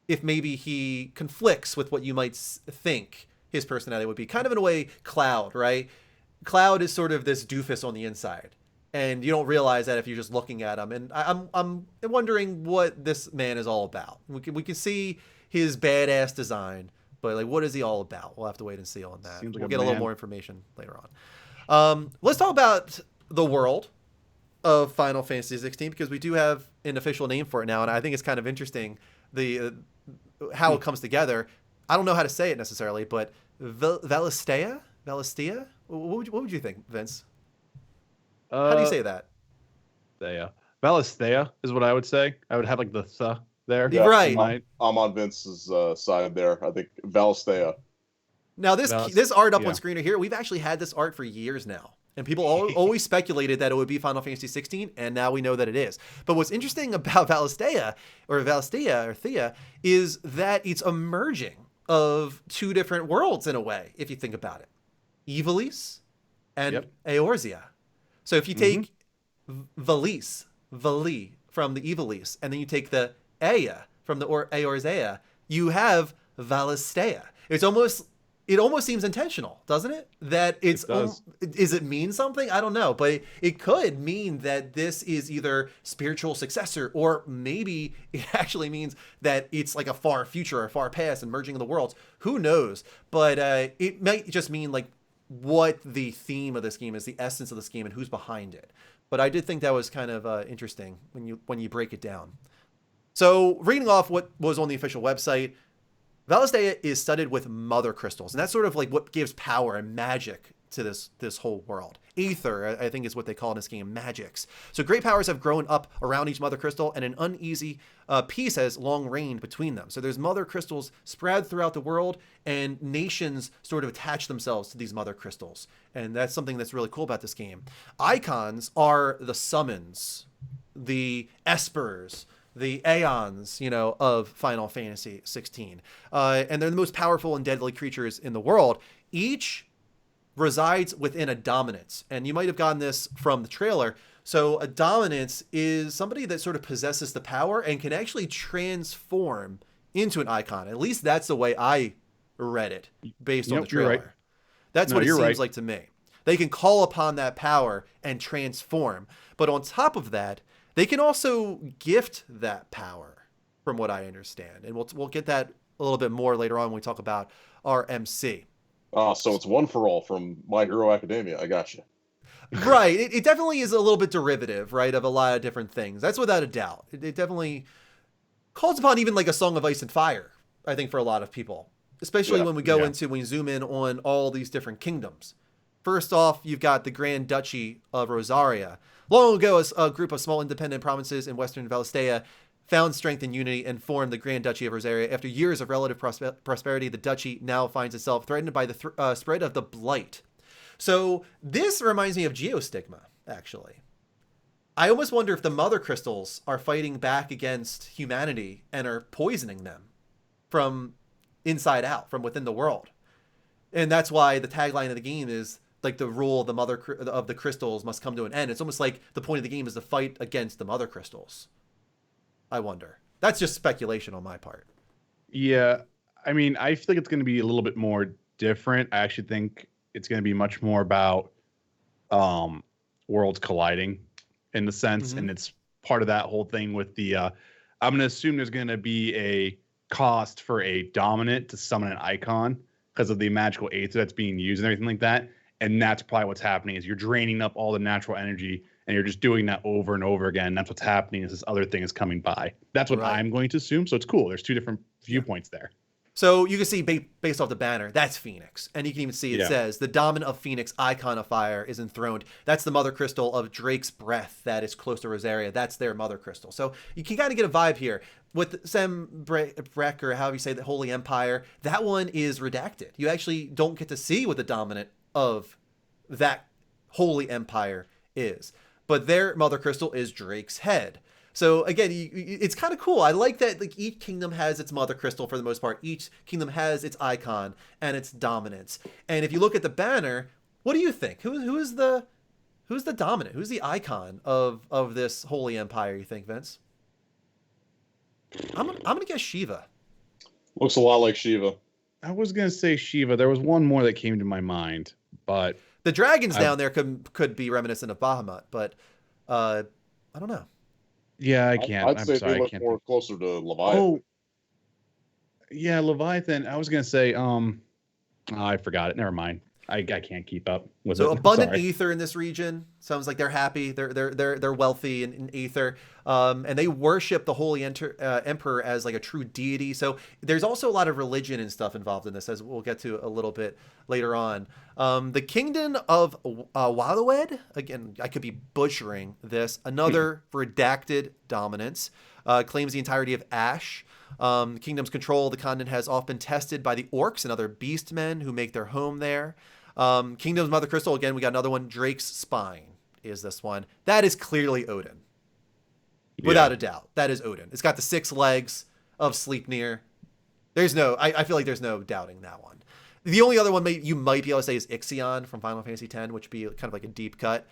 Speaker 1: if maybe he conflicts with what you might think his personality would be. Kind of in a way, Cloud, right? Cloud is sort of this doofus on the inside, and you don't realize that if you're just looking at him. And I'm wondering what this man is all about. We can see his badass design, but like, what is he all about? We'll have to wait and see on that. We'll get a little more information later on. Let's talk about the world of Final Fantasy 16, because we do have an official name for it now, and I think it's kind of interesting how it comes together. I don't know how to say it necessarily, but Valistea? What would you think, Vince? How do you say that?
Speaker 3: Valistea is what I would say. I would have like the th there.
Speaker 1: Yeah, right.
Speaker 5: I'm on Vince's side there. I think Valistea.
Speaker 1: Now this art up on screen right here, we've actually had this art for years now. And people always speculated that it would be Final Fantasy 16, and now we know that it is. But what's interesting about Valistea is that it's a merging of two different worlds in a way, if you think about it. Ivalice and Eorzea. So if you take Vali from the Ivalice, and then you take the Aya from the Eorzea, you have Valistea. It almost seems intentional, doesn't it? That it does. Does it mean something? I don't know, but it could mean that this is either spiritual successor, or maybe it actually means that it's like a far future or a far past and merging of the worlds. Who knows? But it might just mean like what the theme of this game is, the essence of this game, and who's behind it. But I did think that was kind of interesting when you break it down. So reading off what was on the official website, Valistea is studded with mother crystals, and that's sort of like what gives power and magic to this whole world. Aether, I think, is what they call in this game, magics. So great powers have grown up around each mother crystal, and an uneasy peace has long reigned between them. So there's mother crystals spread throughout the world, and nations sort of attach themselves to these mother crystals, and that's something that's really cool about this game. Icons are the summons, the espers, the aeons, of Final Fantasy 16. And they're the most powerful and deadly creatures in the world. Each resides within a dominance. And you might have gotten this from the trailer. So a dominance is somebody that sort of possesses the power and can actually transform into an icon. At least that's the way I read it based on the trailer.
Speaker 3: Right.
Speaker 1: That's what it seems like to me. They can call upon that power and transform. But on top of that, they can also gift that power, from what I understand. And we'll get that a little bit more later on when we talk about our MC.
Speaker 5: So it's one for all from My Hero Academia. I got you.
Speaker 1: Right. It definitely is a little bit derivative, right, of a lot of different things. That's without a doubt. It definitely calls upon even like a Song of Ice and Fire, I think, for a lot of people. Especially when we zoom in on all these different kingdoms. First off, you've got the Grand Duchy of Rosaria. Long ago, a group of small independent provinces in western Valistea found strength and unity and formed the Grand Duchy of Rosaria. After years of relative prosperity, the duchy now finds itself threatened by the spread of the Blight. So this reminds me of Geostigma, actually. I almost wonder if the Mother Crystals are fighting back against humanity and are poisoning them from inside out, from within the world. And that's why the tagline of the game is like the rule of the crystals must come to an end. It's almost like the point of the game is to fight against the Mother Crystals. I wonder. That's just speculation on my part.
Speaker 3: Yeah, I mean, I feel like it's going to be a little bit more different. I actually think it's going to be much more about worlds colliding in the sense, and it's part of that whole thing with the. I'm going to assume there's going to be a cost for a dominant to summon an icon because of the magical aether that's being used and everything like that. And that's probably what's happening is you're draining up all the natural energy and you're just doing that over and over again. That's what's happening is this other thing is coming by. That's what I'm going to assume. So it's cool. There's two different viewpoints there.
Speaker 1: So you can see based off the banner, that's Phoenix. And you can even see it says the dominant of Phoenix, icon of fire, is enthroned. That's the mother crystal of Drake's breath that is close to Rosaria. That's their mother crystal. So you can kind of get a vibe here. With Sembrek, or however you say the Holy Empire, that one is redacted. You actually don't get to see what the dominant of that Holy Empire is. But their mother crystal is Drake's head. So again, it's kind of cool. I like that like each kingdom has its mother crystal for the most part. Each kingdom has its icon and its dominance. And if you look at the banner, what do you think? Who's the dominant? Who's the icon of this Holy Empire, you think, Vince? I'm gonna guess Shiva.
Speaker 5: Looks a lot like Shiva.
Speaker 3: I was gonna say Shiva. There was one more that came to my mind, but
Speaker 1: the dragons down there could be reminiscent of Bahamut, but I don't know.
Speaker 3: Yeah, I can't.
Speaker 5: I'd say they look more closer to Leviathan.
Speaker 3: Oh, yeah, Leviathan. I was gonna say, I forgot it. Never mind. I can't keep up with it.
Speaker 1: So abundant aether in this region. Sounds like they're happy. They're wealthy in aether, and they worship the Holy Emperor as like a true deity. So there's also a lot of religion and stuff involved in this, as we'll get to a little bit later on. The Kingdom of Walawed. Again, I could be butchering this. Another redacted dominance. Claims the entirety of Ash. The kingdom's control of the continent has often been tested by the orcs and other beastmen who make their home there. Kingdom's Mother Crystal, again, we got another one. Drake's Spine is this one. That is clearly Odin. Without a doubt. That is Odin. It's got the 6 legs of Sleipnir. I feel like there's no doubting that one. The only other one you might be able to say is Ixion from Final Fantasy X, which would be kind of like a deep cut.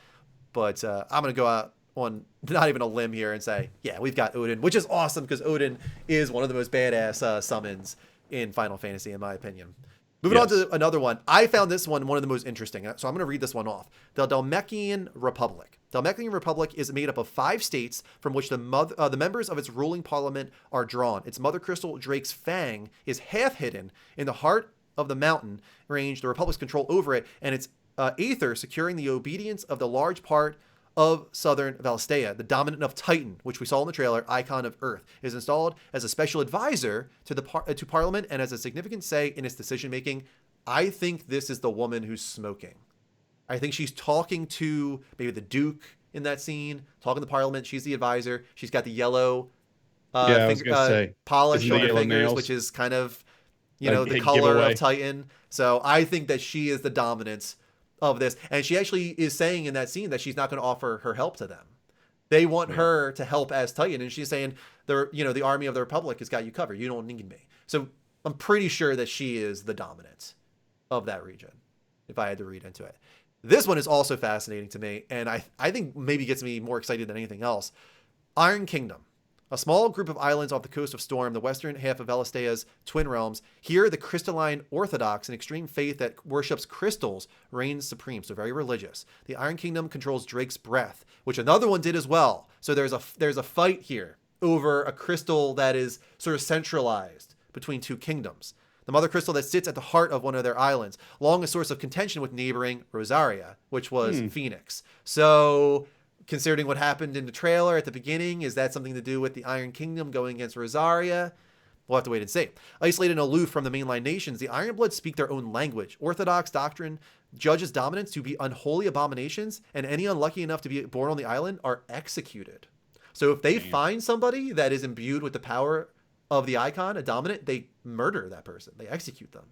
Speaker 1: But I'm going to go out on not even a limb here and say, yeah, we've got Odin, which is awesome because Odin is one of the most badass summons in Final Fantasy, in my opinion. Moving on to another one. I found this one of the most interesting, so I'm going to read this one off. The Dhalmekian Republic. Dhalmekian Republic is made up of 5 states from which the members of its ruling parliament are drawn. Its mother crystal, Drake's Fang, is half hidden in the heart of the mountain range, the Republic's control over it, and its aether securing the obedience of the large part of southern Valistea. The dominant of Titan, which we saw in the trailer, icon of Earth, is installed as a special advisor to to Parliament and has a significant say in its decision making. I think this is the woman who's smoking. I think she's talking to maybe the Duke in that scene, talking to Parliament. She's the advisor. She's got the yellow
Speaker 3: I was gonna say,
Speaker 1: polish
Speaker 3: isn't the
Speaker 1: on her
Speaker 3: yellow
Speaker 1: fingers,
Speaker 3: nails
Speaker 1: which is kind of, you
Speaker 3: a
Speaker 1: know, the
Speaker 3: big
Speaker 1: color
Speaker 3: giveaway?
Speaker 1: of Titan. So I think that she is the dominance of this. And she actually is saying in that scene that she's not going to offer her help to them. They want her to help as Titan. And she's saying, the army of the Republic has got you covered. You don't need me. So I'm pretty sure that she is the dominant of that region, if I had to read into it. This one is also fascinating to me, and I think maybe gets me more excited than anything else. Iron Kingdom. A small group of islands off the coast of Storm, the western half of Valistea's twin realms. Here, the crystalline orthodox and extreme faith that worships crystals reigns supreme, so very religious. The Iron Kingdom controls Drake's breath, which another one did as well. So there's a fight here over a crystal that is sort of centralized between two kingdoms. The mother crystal that sits at the heart of one of their islands, long a source of contention with neighboring Rosaria, which was Phoenix. So, considering what happened in the trailer at the beginning, is that something to do with the Iron Kingdom going against Rosaria? We'll have to wait and see. Isolated and aloof from the mainline nations, the Ironbloods speak their own language. Orthodox doctrine judges dominance to be unholy abominations, and any unlucky enough to be born on the island are executed. So if they find somebody that is imbued with the power of the icon, a dominant, they murder that person. They execute them.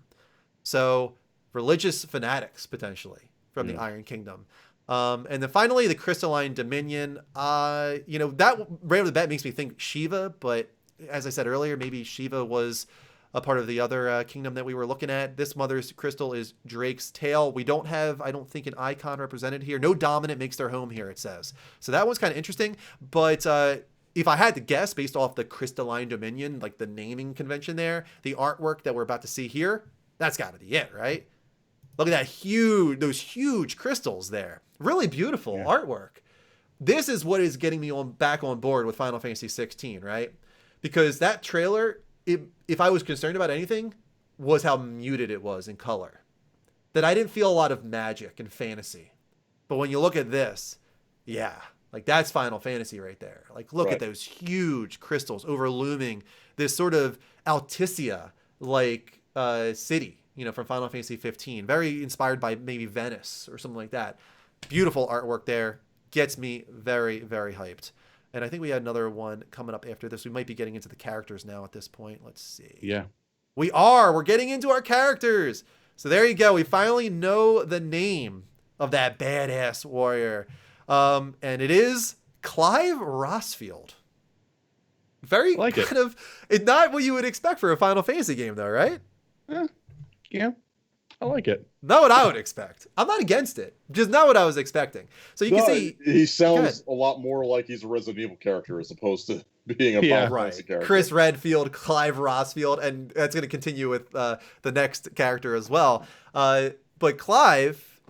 Speaker 1: So religious fanatics, potentially, from the Iron Kingdom. And then finally, the Crystalline Dominion. That right off the bat makes me think Shiva, but as I said earlier, maybe Shiva was a part of the other kingdom that we were looking at. This mother's crystal is Drake's tail. We don't have, I don't think, an icon represented here. No dominant makes their home here, it says. So that one's kind of interesting. But if I had to guess based off the Crystalline Dominion, like the naming convention there, the artwork that we're about to see here, that's got to be it, right? Look at those huge crystals there. Really beautiful artwork. This is what is getting me back on board with Final Fantasy 16, right? Because that trailer, if I was concerned about anything, was how muted it was in color. That I didn't feel a lot of magic and fantasy. But when you look at this, yeah, like that's Final Fantasy right there. Like look at those huge crystals overlooming this sort of Alticia-like city, from Final Fantasy 15. Very inspired by maybe Venice or something like that. Beautiful artwork there. Gets me very, very hyped. And I think we had another one coming up after this. We might be getting into the characters now at this point. Let's see.
Speaker 3: Yeah.
Speaker 1: We're getting into our characters. So there you go. We finally know the name of that badass warrior. And it is Clive Rossfield. Very
Speaker 3: like
Speaker 1: kind of, it's not what you would expect for a Final Fantasy game though, right?
Speaker 3: Yeah. I like it.
Speaker 1: Not what I would expect. I'm not against it. Just not what I was expecting. So you can see
Speaker 5: he sounds a lot more like he's a Resident Evil character as opposed to being a Final Fantasy character.
Speaker 1: Chris Redfield, Clive Rossfield, and that's going to continue with the next character as well. But Clive,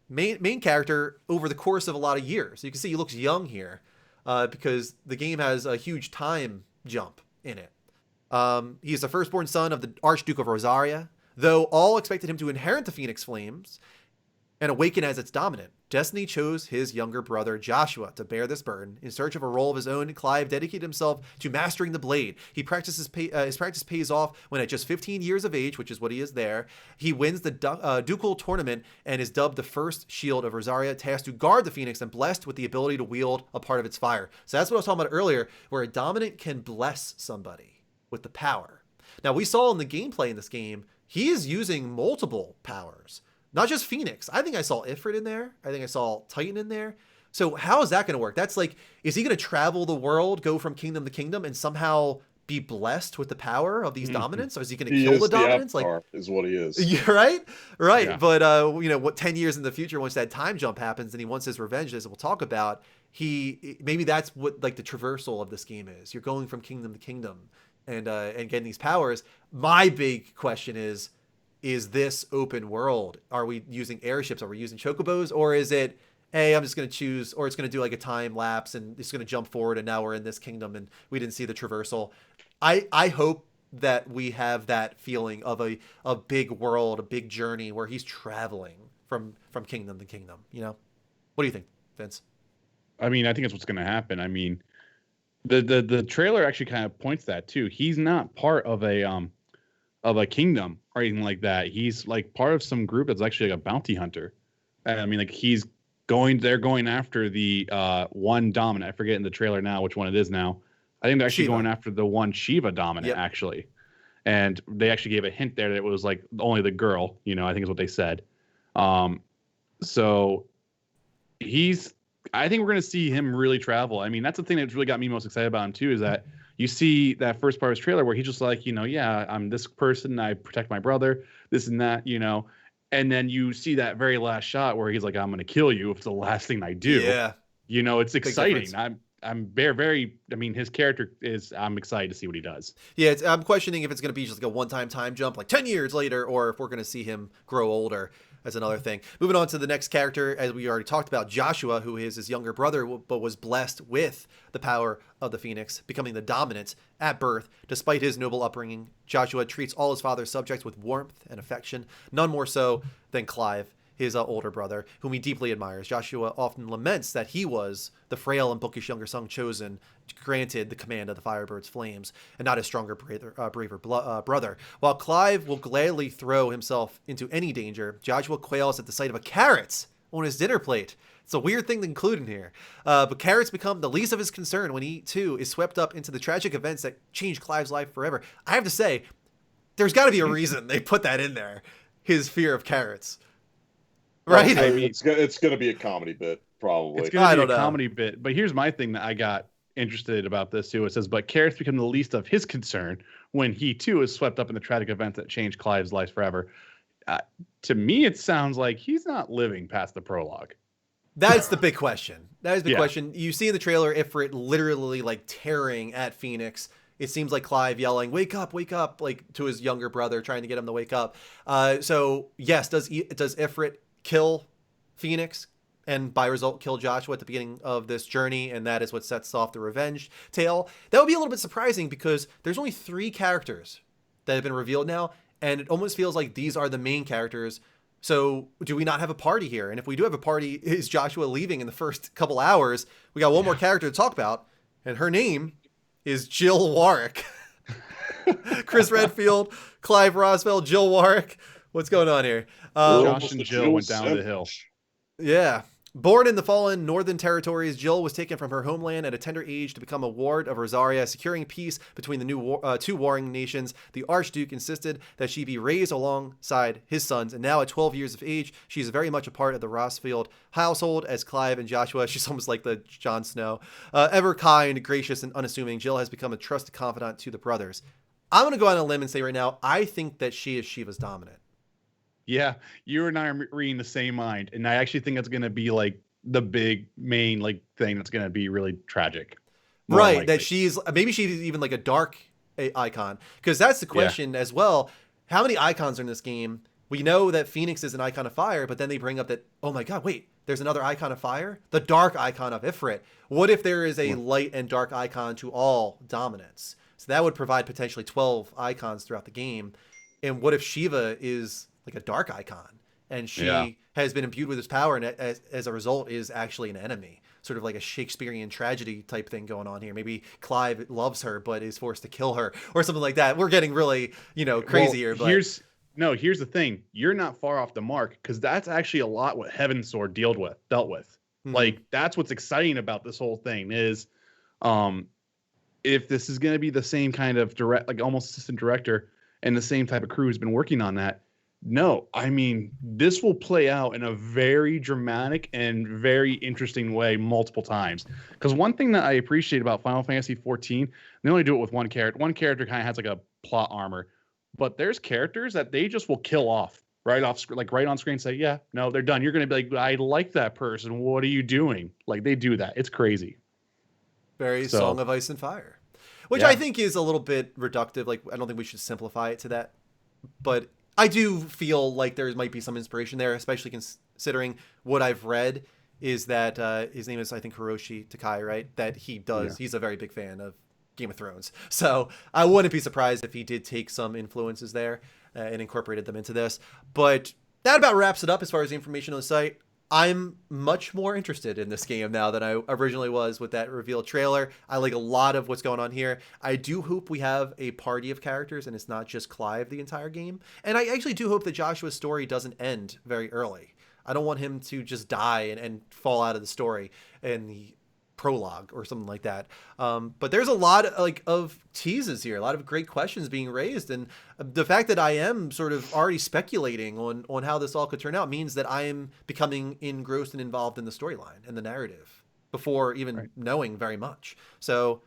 Speaker 1: main character over the course of a lot of years. You can see he looks young here because the game has a huge time jump in it. He's the firstborn son of the Archduke of Rosaria. Though all expected him to inherit the Phoenix Flames and awaken as its dominant, Destiny chose his younger brother Joshua to bear this burden. In search of a role of his own, Clive dedicated himself to mastering the blade. His practice pays off when at just 15 years of age, which is what he is there, he wins the ducal tournament and is dubbed the first shield of Rosaria, tasked to guard the Phoenix and blessed with the ability to wield a part of its fire. So that's what I was talking about earlier, where a dominant can bless somebody with the power. Now, we saw in the gameplay in this game, he is using multiple powers, not just Phoenix. I think I saw Ifrit in there. I think I saw Titan in there. So how is that going to work? That's like, is he going to travel the world, go from kingdom to kingdom, and somehow be blessed with the power of these dominants? Or is he going to kill the dominants?
Speaker 5: Avatar, is what he is.
Speaker 1: Yeah, right.
Speaker 3: Yeah.
Speaker 1: But what 10 years in the future, once that time jump happens, and he wants his revenge, as we'll talk about, maybe that's what like the traversal of this game is. You're going from kingdom to kingdom. And getting these powers. My big question is this open world? Are we using airships? Are we using chocobos? Or is it, hey, I'm just going to choose, or it's going to do like a time lapse and it's going to jump forward and now we're in this kingdom and we didn't see the traversal. I hope that we have that feeling of a big world, a big journey where he's traveling from kingdom to kingdom, What do you think, Vince?
Speaker 3: I mean, I think that's what's going to happen. I mean, the trailer actually kind of points that too. He's not part of a kingdom or anything like that. He's like part of some group that's actually like a bounty hunter. And I mean, like they're going after the one dominant. I forget in the trailer now which one it is now. I think they're actually
Speaker 1: Shiva.
Speaker 3: going after the one Shiva dominant actually. And they actually gave a hint there that it was like only the girl, I think is what they said. So I think we're going to see him really travel. I mean, that's the thing that's really got me most excited about him too, is that you see that first part of his trailer where he's just like, yeah, I'm this person, I protect my brother, this and that, and then you see that very last shot where he's like, I'm going to kill you if it's the last thing I do.
Speaker 1: Yeah.
Speaker 3: It's exciting. I'm very, I mean, his character I'm excited to see what he does.
Speaker 1: Yeah, I'm questioning if it's going to be just like a one-time time jump, like 10 years later, or if we're going to see him grow older. That's another thing. Moving on to the next character, as we already talked about, Joshua, who is his younger brother, but was blessed with the power of the Phoenix, becoming the dominant at birth. Despite his noble upbringing, Joshua treats all his father's subjects with warmth and affection, none more so than Clive, his older brother, whom he deeply admires. Joshua often laments that he was the frail and bookish younger son chosen, granted the command of the Firebird's flames, and not his stronger, braver brother. While Clive will gladly throw himself into any danger, Joshua quails at the sight of a carrot on his dinner plate. It's a weird thing to include in here. But carrots become the least of his concern when he, too, is swept up into the tragic events that change Clive's life forever. I have to say, there's got to be a reason they put that in there. His fear of carrots. Right?
Speaker 5: I mean, it's going to be a comedy bit, probably.
Speaker 3: It's going to be a comedy bit. But here's my thing that I got interested about this, too. It says, but carrots become the least of his concern when he, too, is swept up in the tragic events that change Clive's life forever. To me, it sounds like he's not living past the prologue.
Speaker 1: That's the big question. That is the question. You see in the trailer Ifrit literally like tearing at Phoenix. It seems like Clive yelling, wake up, like to his younger brother, trying to get him to wake up. So yes, does Ifrit kill Phoenix and by result kill Joshua at the beginning of this journey, and that is what sets off the revenge tale? That would be a little bit surprising because there's only 3 characters that have been revealed now, and it almost feels like these are the main characters. So do we not have a party here? And if we do have a party, is Joshua leaving in the first couple hours? We got one more character to talk about, and her name is Jill Warwick. Chris Redfield, Clive Roswell, Jill Warwick. What's going on here?
Speaker 3: Josh and Jill went down the hill.
Speaker 1: Yeah. Born in the fallen Northern Territories, Jill was taken from her homeland at a tender age to become a ward of Rosaria, securing peace between the two warring nations. The Archduke insisted that she be raised alongside his sons, and now at 12 years of age, she is very much a part of the Rosfield household as Clive and Joshua. She's almost like the Jon Snow. Ever kind, gracious, and unassuming, Jill has become a trusted confidant to the brothers. I'm going to go on a limb and say right now, I think that she is Shiva's dominant.
Speaker 3: Yeah, you and I are reading the same mind, and I actually think it's going to be like the big main like thing that's going to be really tragic.
Speaker 1: Right, that she's even like a dark icon, because that's the question as well. How many icons are in this game? We know that Phoenix is an icon of fire, but then they bring up that, oh my god, wait, there's another icon of fire? The dark icon of Ifrit. What if there is a light and dark icon to all dominance? So that would provide potentially 12 icons throughout the game. And what if Shiva is like a dark icon, and she has been imbued with his power, and as a result is actually an enemy, sort of like a Shakespearean tragedy type thing going on here. Maybe Clive loves her but is forced to kill her or something like that. We're getting really crazy here. But
Speaker 3: here's the thing: you're not far off the mark, because that's actually a lot what Heaven's Sword dealt with.
Speaker 1: Mm-hmm.
Speaker 3: Like, that's what's exciting about this whole thing is, if this is going to be the same kind of direct, like almost assistant director and the same type of crew who's been working on that. No, I mean, this will play out in a very dramatic and very interesting way multiple times. Because one thing that I appreciate about Final Fantasy XIV, they only do it with one character. One character kind of has like a plot armor, but there's characters that they just will kill off right on screen. Say, yeah, no, they're done. You're going to be like, I like that person. What are you doing? Like, they do that. It's crazy.
Speaker 1: Song of Ice and Fire, which I think is a little bit reductive. Like, I don't think we should simplify it to that, but I do feel like there might be some inspiration there, especially considering what I've read is that his name is, I think, Hiroshi Takai, right? That he's a very big fan of Game of Thrones. So I wouldn't be surprised if he did take some influences there and incorporated them into this. But that about wraps it up as far as the information on the site. I'm much more interested in this game now than I originally was with that reveal trailer. I like a lot of what's going on here. I do hope we have a party of characters and it's not just Clive the entire game. And I actually do hope that Joshua's story doesn't end very early. I don't want him to just die and fall out of the story in the prologue or something like that. But there's a lot of teases here, a lot of great questions being raised, and the fact that I am sort of already speculating on how this all could turn out means that I am becoming engrossed and involved in the storyline and the narrative before even knowing very much. So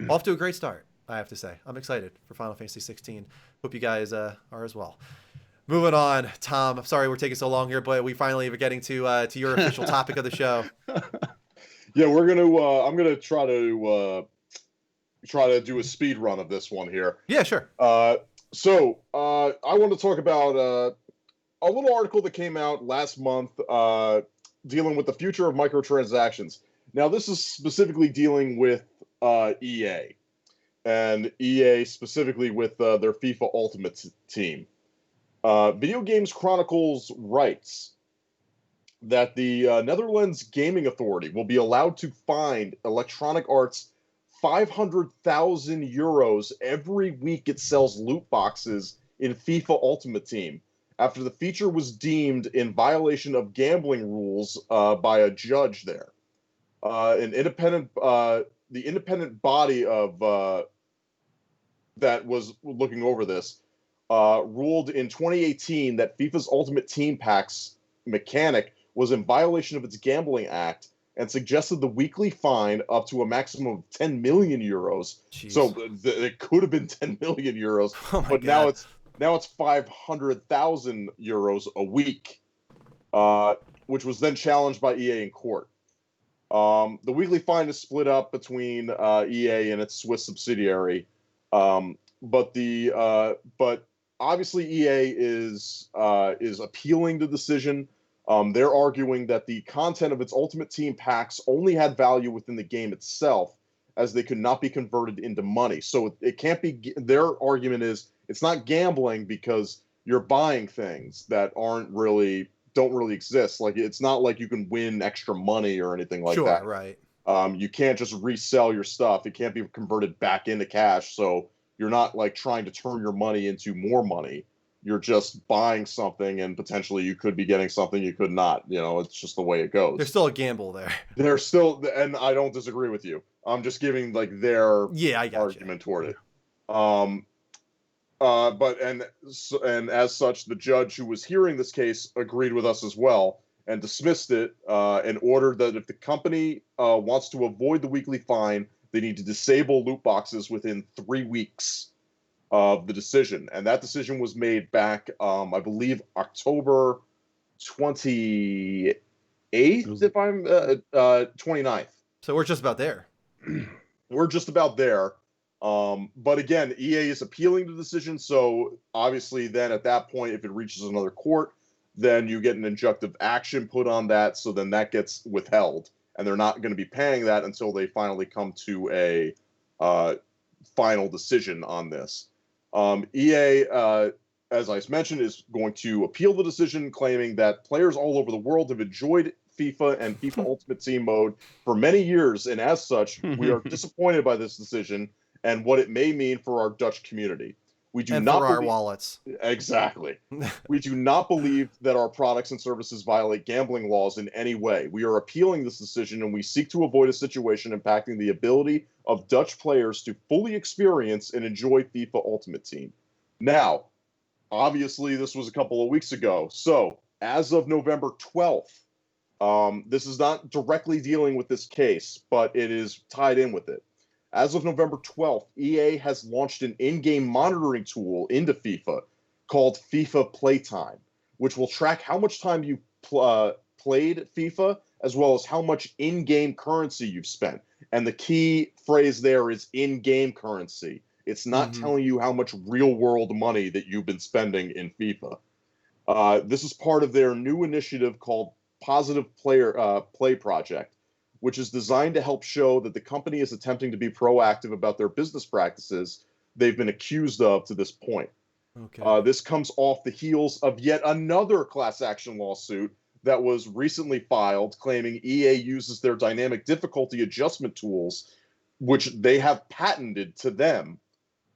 Speaker 1: off to a great start, I have to say. I'm excited for Final Fantasy 16. Hope you guys are as well. Moving on, Tom. I'm sorry we're taking so long here, but we finally are getting to your official topic of the show.
Speaker 5: Yeah, we're gonna. I'm gonna try to do a speed run of this one here.
Speaker 1: Yeah, sure.
Speaker 5: So I want to talk about a little article that came out last month dealing with the future of microtransactions. Now, this is specifically dealing with EA, and EA specifically with their FIFA Ultimate Team. Video Games Chronicles writes that the Netherlands Gaming Authority will be allowed to fine Electronic Arts 500,000 euros every week it sells loot boxes in FIFA Ultimate Team, after the feature was deemed in violation of gambling rules by a judge there. The independent body of that was looking over this ruled in 2018 that FIFA's Ultimate Team Packs mechanic was in violation of its Gambling Act and suggested the weekly fine up to a maximum of 10 million euros.
Speaker 1: Jeez.
Speaker 5: So it could have been 10 million euros, but
Speaker 1: God.
Speaker 5: now it's 500,000 euros a week, which was then challenged by EA in court. The weekly fine is split up between EA and its Swiss subsidiary, but obviously EA is appealing the decision. They're arguing that the content of its Ultimate Team packs only had value within the game itself, as they could not be converted into money. So it can't be. Their argument is it's not gambling because you're buying things that don't really exist. Like, it's not like you can win extra money or anything like that.
Speaker 1: Sure, right.
Speaker 5: You can't just resell your stuff. It can't be converted back into cash. So you're not like trying to turn your money into more money. You're just buying something, and potentially you could be getting something you could not. You know, it's just the way it goes.
Speaker 1: There's still a gamble there.
Speaker 5: There's still, and I don't disagree with you. I'm just giving like their argument toward it. But as such, the judge who was hearing this case agreed with us as well and dismissed it and ordered that if the company wants to avoid the weekly fine, they need to disable loot boxes within 3 weeks of the decision. And that decision was made back, I believe, October 28th, if I'm 29th.
Speaker 1: So we're just about there.
Speaker 5: We're just about there. But again, EA is appealing the decision. So obviously then at that point, if it reaches another court, then you get an injunctive action put on that. So then that gets withheld, and they're not going to be paying that until they finally come to a final decision on this. EA, as I mentioned, is going to appeal the decision, claiming that players all over the world have enjoyed FIFA and FIFA Ultimate Team mode for many years, and as such, we are disappointed by this decision and what it may mean for our Dutch community. We do
Speaker 1: and
Speaker 5: not
Speaker 1: for our wallets.
Speaker 5: Exactly. We do not believe that our products and services violate gambling laws in any way. We are appealing this decision, and we seek to avoid a situation impacting the ability of Dutch players to fully experience and enjoy FIFA Ultimate Team. Now, obviously, this was a couple of weeks ago. So, as of November 12th, this is not directly dealing with this case, but it is tied in with it. As of November 12th, EA has launched an in-game monitoring tool into FIFA called FIFA Playtime, which will track how much time you played FIFA, as well as how much in-game currency you've spent. And the key phrase there is in-game currency. It's not telling you how much real-world money that you've been spending in FIFA. This is part of their new initiative called Positive Play Project, which is designed to help show that the company is attempting to be proactive about their business practices they've been accused of to this point. Okay. This comes off the heels of yet another class action lawsuit that was recently filed claiming EA uses their dynamic difficulty adjustment tools, which they have patented to them,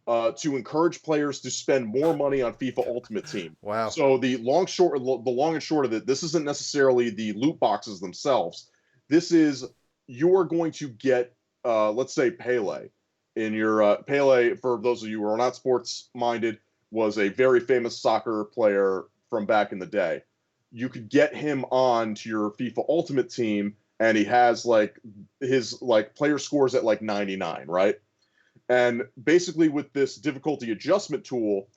Speaker 5: to encourage players to spend more money on FIFA Ultimate Team.
Speaker 1: Wow.
Speaker 5: So the long and short of it, this isn't necessarily the loot boxes themselves. This is, you're going to get, let's say Pele. In your Pele, for those of you who are not sports minded, was a very famous soccer player from back in the day. You could get him on to your FIFA Ultimate Team, and he has like his like player scores at like 99, right? And basically with this difficulty adjustment tool,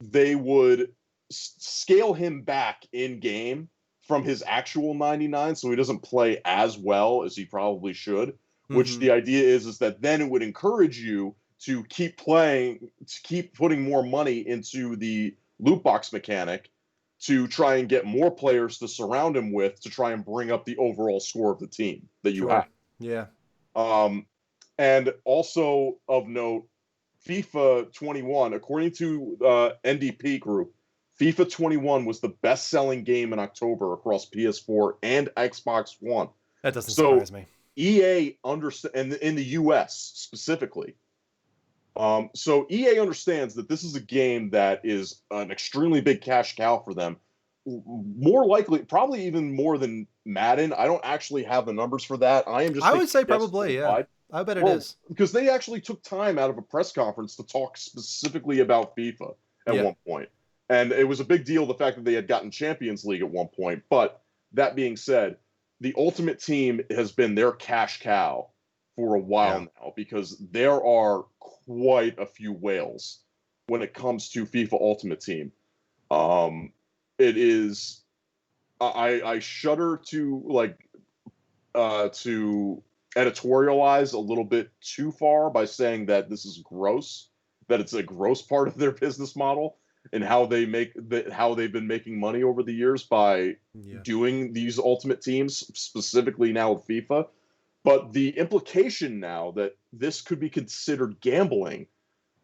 Speaker 5: they would scale him back in game from his actual 99, so he doesn't play as well as he probably should. Which the idea is that then it would encourage you to keep playing, to keep putting more money into the loot box mechanic to try and get more players to surround him with to try and bring up the overall score of the team that you have.
Speaker 1: Yeah.
Speaker 5: And also of note, FIFA 21, according to NDP Group, FIFA 21 was the best-selling game in October across PS4 and Xbox One.
Speaker 1: That doesn't surprise me.
Speaker 5: EA understands, and in the US specifically. So EA understands that this is a game that is an extremely big cash cow for them. More likely, probably even more than Madden. I don't actually have the numbers for that. I would say probably,
Speaker 1: yeah. I bet it is.
Speaker 5: Because they actually took time out of a press conference to talk specifically about FIFA at one point. And it was a big deal, the fact that they had gotten Champions League at one point. But that being said, the Ultimate Team has been their cash cow for a while now, because there are quite a few whales when it comes to FIFA Ultimate Team. It is, I shudder to editorialize a little bit too far by saying that this is gross, that it's a gross part of their business model and how they've been making money over the years by doing these Ultimate Teams, specifically now with FIFA. But the implication now that this could be considered gambling,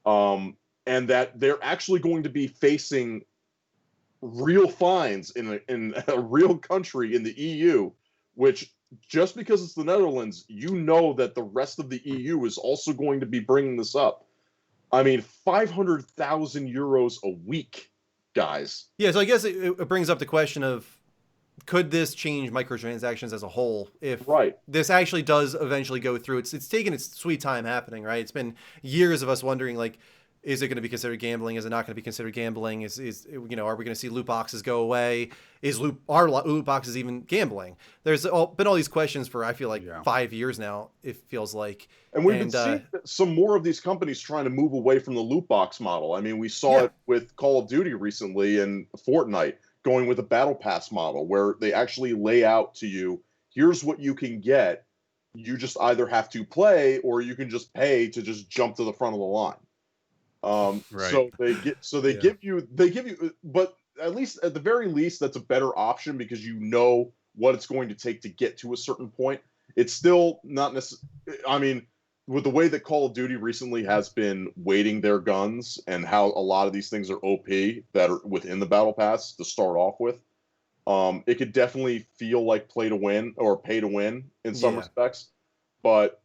Speaker 5: and that they're actually going to be facing real fines in a real country in the EU, which, just because it's the Netherlands, you know that the rest of the EU is also going to be bringing this up. I mean, 500,000 euros a week, guys.
Speaker 1: Yeah, so I guess it brings up the question of, could this change microtransactions as a whole if this actually does eventually go through? It's taken its sweet time happening, right? It's been years of us wondering, like, is it going to be considered gambling? Is it not going to be considered gambling? Are we going to see loot boxes go away? Are loot boxes even gambling? There's been all these questions for, I feel like, 5 years now, it feels like.
Speaker 5: And we've been seeing some more of these companies trying to move away from the loot box model. I mean, we saw it with Call of Duty recently and Fortnite, going with a battle pass model where they actually lay out to you, here's what you can get. You just either have to play or you can just pay to just jump to the front of the line. So they give you, but at the very least, that's a better option because you know what it's going to take to get to a certain point. It's still not necessarily, I mean, with the way that Call of Duty recently has been weighting their guns and how a lot of these things are OP that are within the battle pass to start off with, it could definitely feel like play to win or pay to win in some respects, but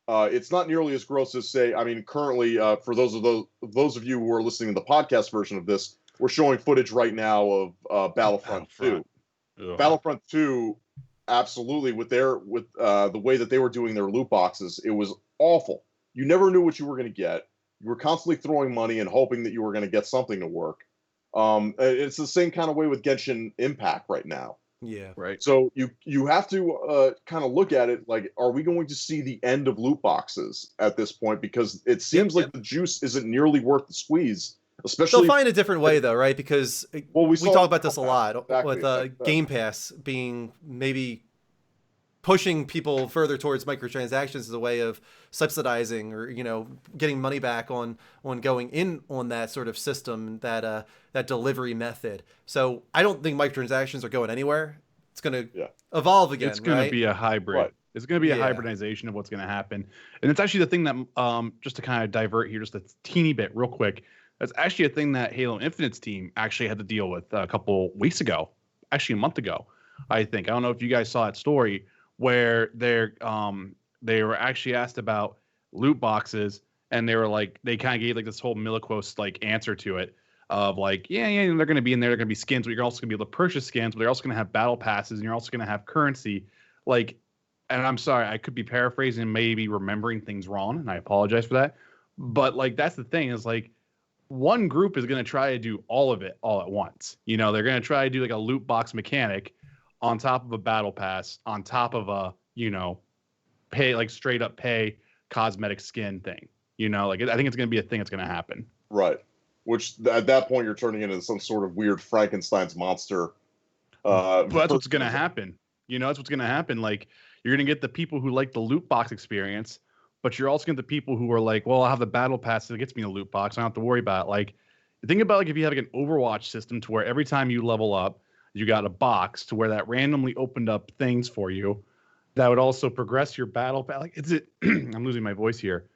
Speaker 5: it's not nearly as gross as, say, I mean, currently, for those of you who are listening to the podcast version of this, we're showing footage right now of Battlefront 2. Ugh. Battlefront 2, absolutely, with the way that they were doing their loot boxes, it was awful. You never knew what you were going to get. You were constantly throwing money and hoping that you were going to get something to work. It's the same kind of way with Genshin Impact right now.
Speaker 1: Yeah.
Speaker 5: Right. So you have to kind of look at it like, are we going to see the end of loot boxes at this point? Because it seems like the juice isn't nearly worth the squeeze. Especially,
Speaker 1: they'll find a different way though, right? Because we talk about this a lot with Game Pass being maybe pushing people further towards microtransactions as a way of subsidizing or getting money back on going in on that sort of system, that delivery method. So I don't think microtransactions are going anywhere. It's going to evolve again.
Speaker 3: It's going to be a hybrid. Right. It's going to be a hybridization of what's going to happen. And it's actually the thing that, just to kind of divert here just a teeny bit real quick, that's actually a thing that Halo Infinite's team actually had to deal with a couple weeks ago, actually a month ago. I think. I don't know if you guys saw that story where they were actually asked about loot boxes, and they were like, they kind of gave like this whole Miliquos like answer to it of like, yeah, they're going to be in there. They're going to be skins, but you're also going to be able to purchase skins, but they're also going to have battle passes, and you're also going to have currency. Like, and I'm sorry, I could be paraphrasing and maybe remembering things wrong, and I apologize for that. But like, that's the thing is like, one group is going to try to do all of it all at once. You know, they're going to try to do like a loot box mechanic on top of a battle pass, on top of a, you know, pay like straight up pay cosmetic skin thing. You know, like I think it's going to be a thing that's going to happen.
Speaker 5: Right. Which at that point you're turning into some sort of weird Frankenstein's monster.
Speaker 3: But that's what's going to happen. You know, that's what's going to happen. Like you're going to get the people who like the loot box experience, but you're also going to get the people who are like, well, I'll have the battle pass that gets me a loot box. I don't have to worry about it. Like think about like if you have like an Overwatch system to where every time you level up, you got a box to where that randomly opened up things for you that would also progress your battle. Like it's it. I'm losing my voice here,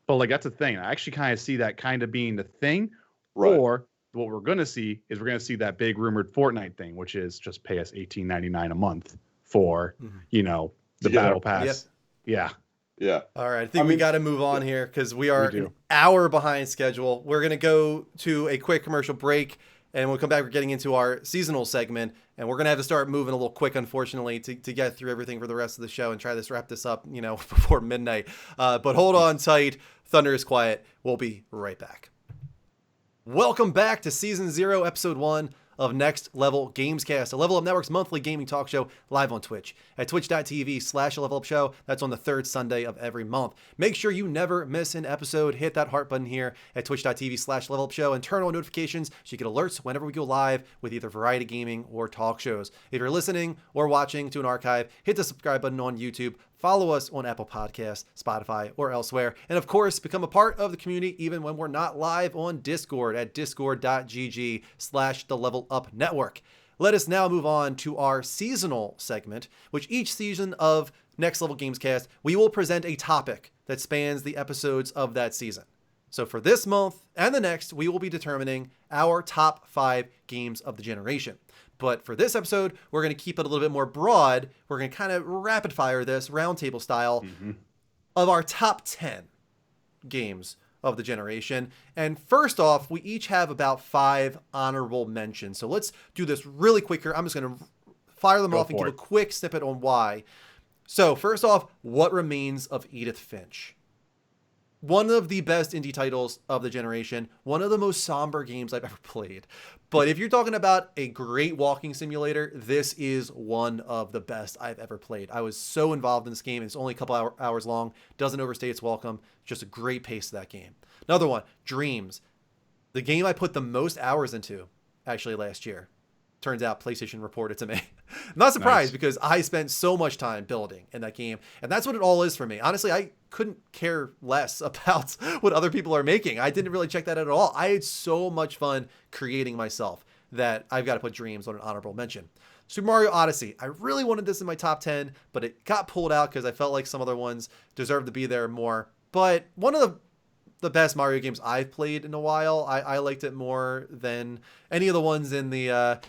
Speaker 3: but like that's a thing. I actually kind of see that kind of being the thing. Right. Or what we're going to see is we're going to see that big rumored Fortnite thing, which is just pay us $18.99 a month for, you know, the battle pass.
Speaker 1: Yep.
Speaker 3: Yeah.
Speaker 1: All right. I think we got to move on here because we are an hour behind schedule. We're going to go to a quick commercial break, and we'll come back. We're getting into our seasonal segment, and we're going to have to start moving a little quick, unfortunately, to get through everything for the rest of the show and try to wrap this up, you know, before midnight. But hold on tight. Thunder is quiet. We'll be right back. Welcome back to Season 0, Episode 1 of Next Level Gamescast, a Level Up Network's monthly gaming talk show live on Twitch at twitch.tv/levelupshow. That's on the third Sunday of every month. Make sure you never miss an episode. Hit that heart button here at twitch.tv/levelupshow and turn on notifications so you get alerts whenever we go live with either variety gaming or talk shows. If you're listening or watching to an archive, hit the subscribe button on YouTube. Follow us on Apple Podcasts, Spotify, or elsewhere. And of course, become a part of the community even when we're not live on Discord at discord.gg/thelevelupnetwork. Let us now move on to our seasonal segment, which each season of Next Level Gamescast, we will present a topic that spans the episodes of that season. So for this month and the next, we will be determining our top 5 games of the generation. But for this episode, we're going to keep it a little bit more broad. We're going to kind of rapid fire this roundtable style of our top 10 games of the generation. And first off, we each have about 5 honorable mentions. So let's do this really quicker. I'm just going to fire them off and give a quick snippet on why. So first off, What Remains of Edith Finch? One of the best indie titles of the generation, one of the most somber games I've ever played. But if you're talking about a great walking simulator, this is one of the best I've ever played. I was so involved in this game. It's only a couple hours long, doesn't overstay its welcome. Just a great pace to that game. Another one, Dreams. The game I put the most hours into, actually, last year. Turns out PlayStation reported to me. I'm not surprised because I spent so much time building in that game. And that's what it all is for me. Honestly, I couldn't care less about what other people are making. I didn't really check that out at all. I had so much fun creating myself that I've got to put Dreams on an honorable mention. Super Mario Odyssey. I really wanted this in my top 10, but it got pulled out because I felt like some other ones deserved to be there more. But one of the best Mario games I've played in a while. I liked it more than any of the ones in the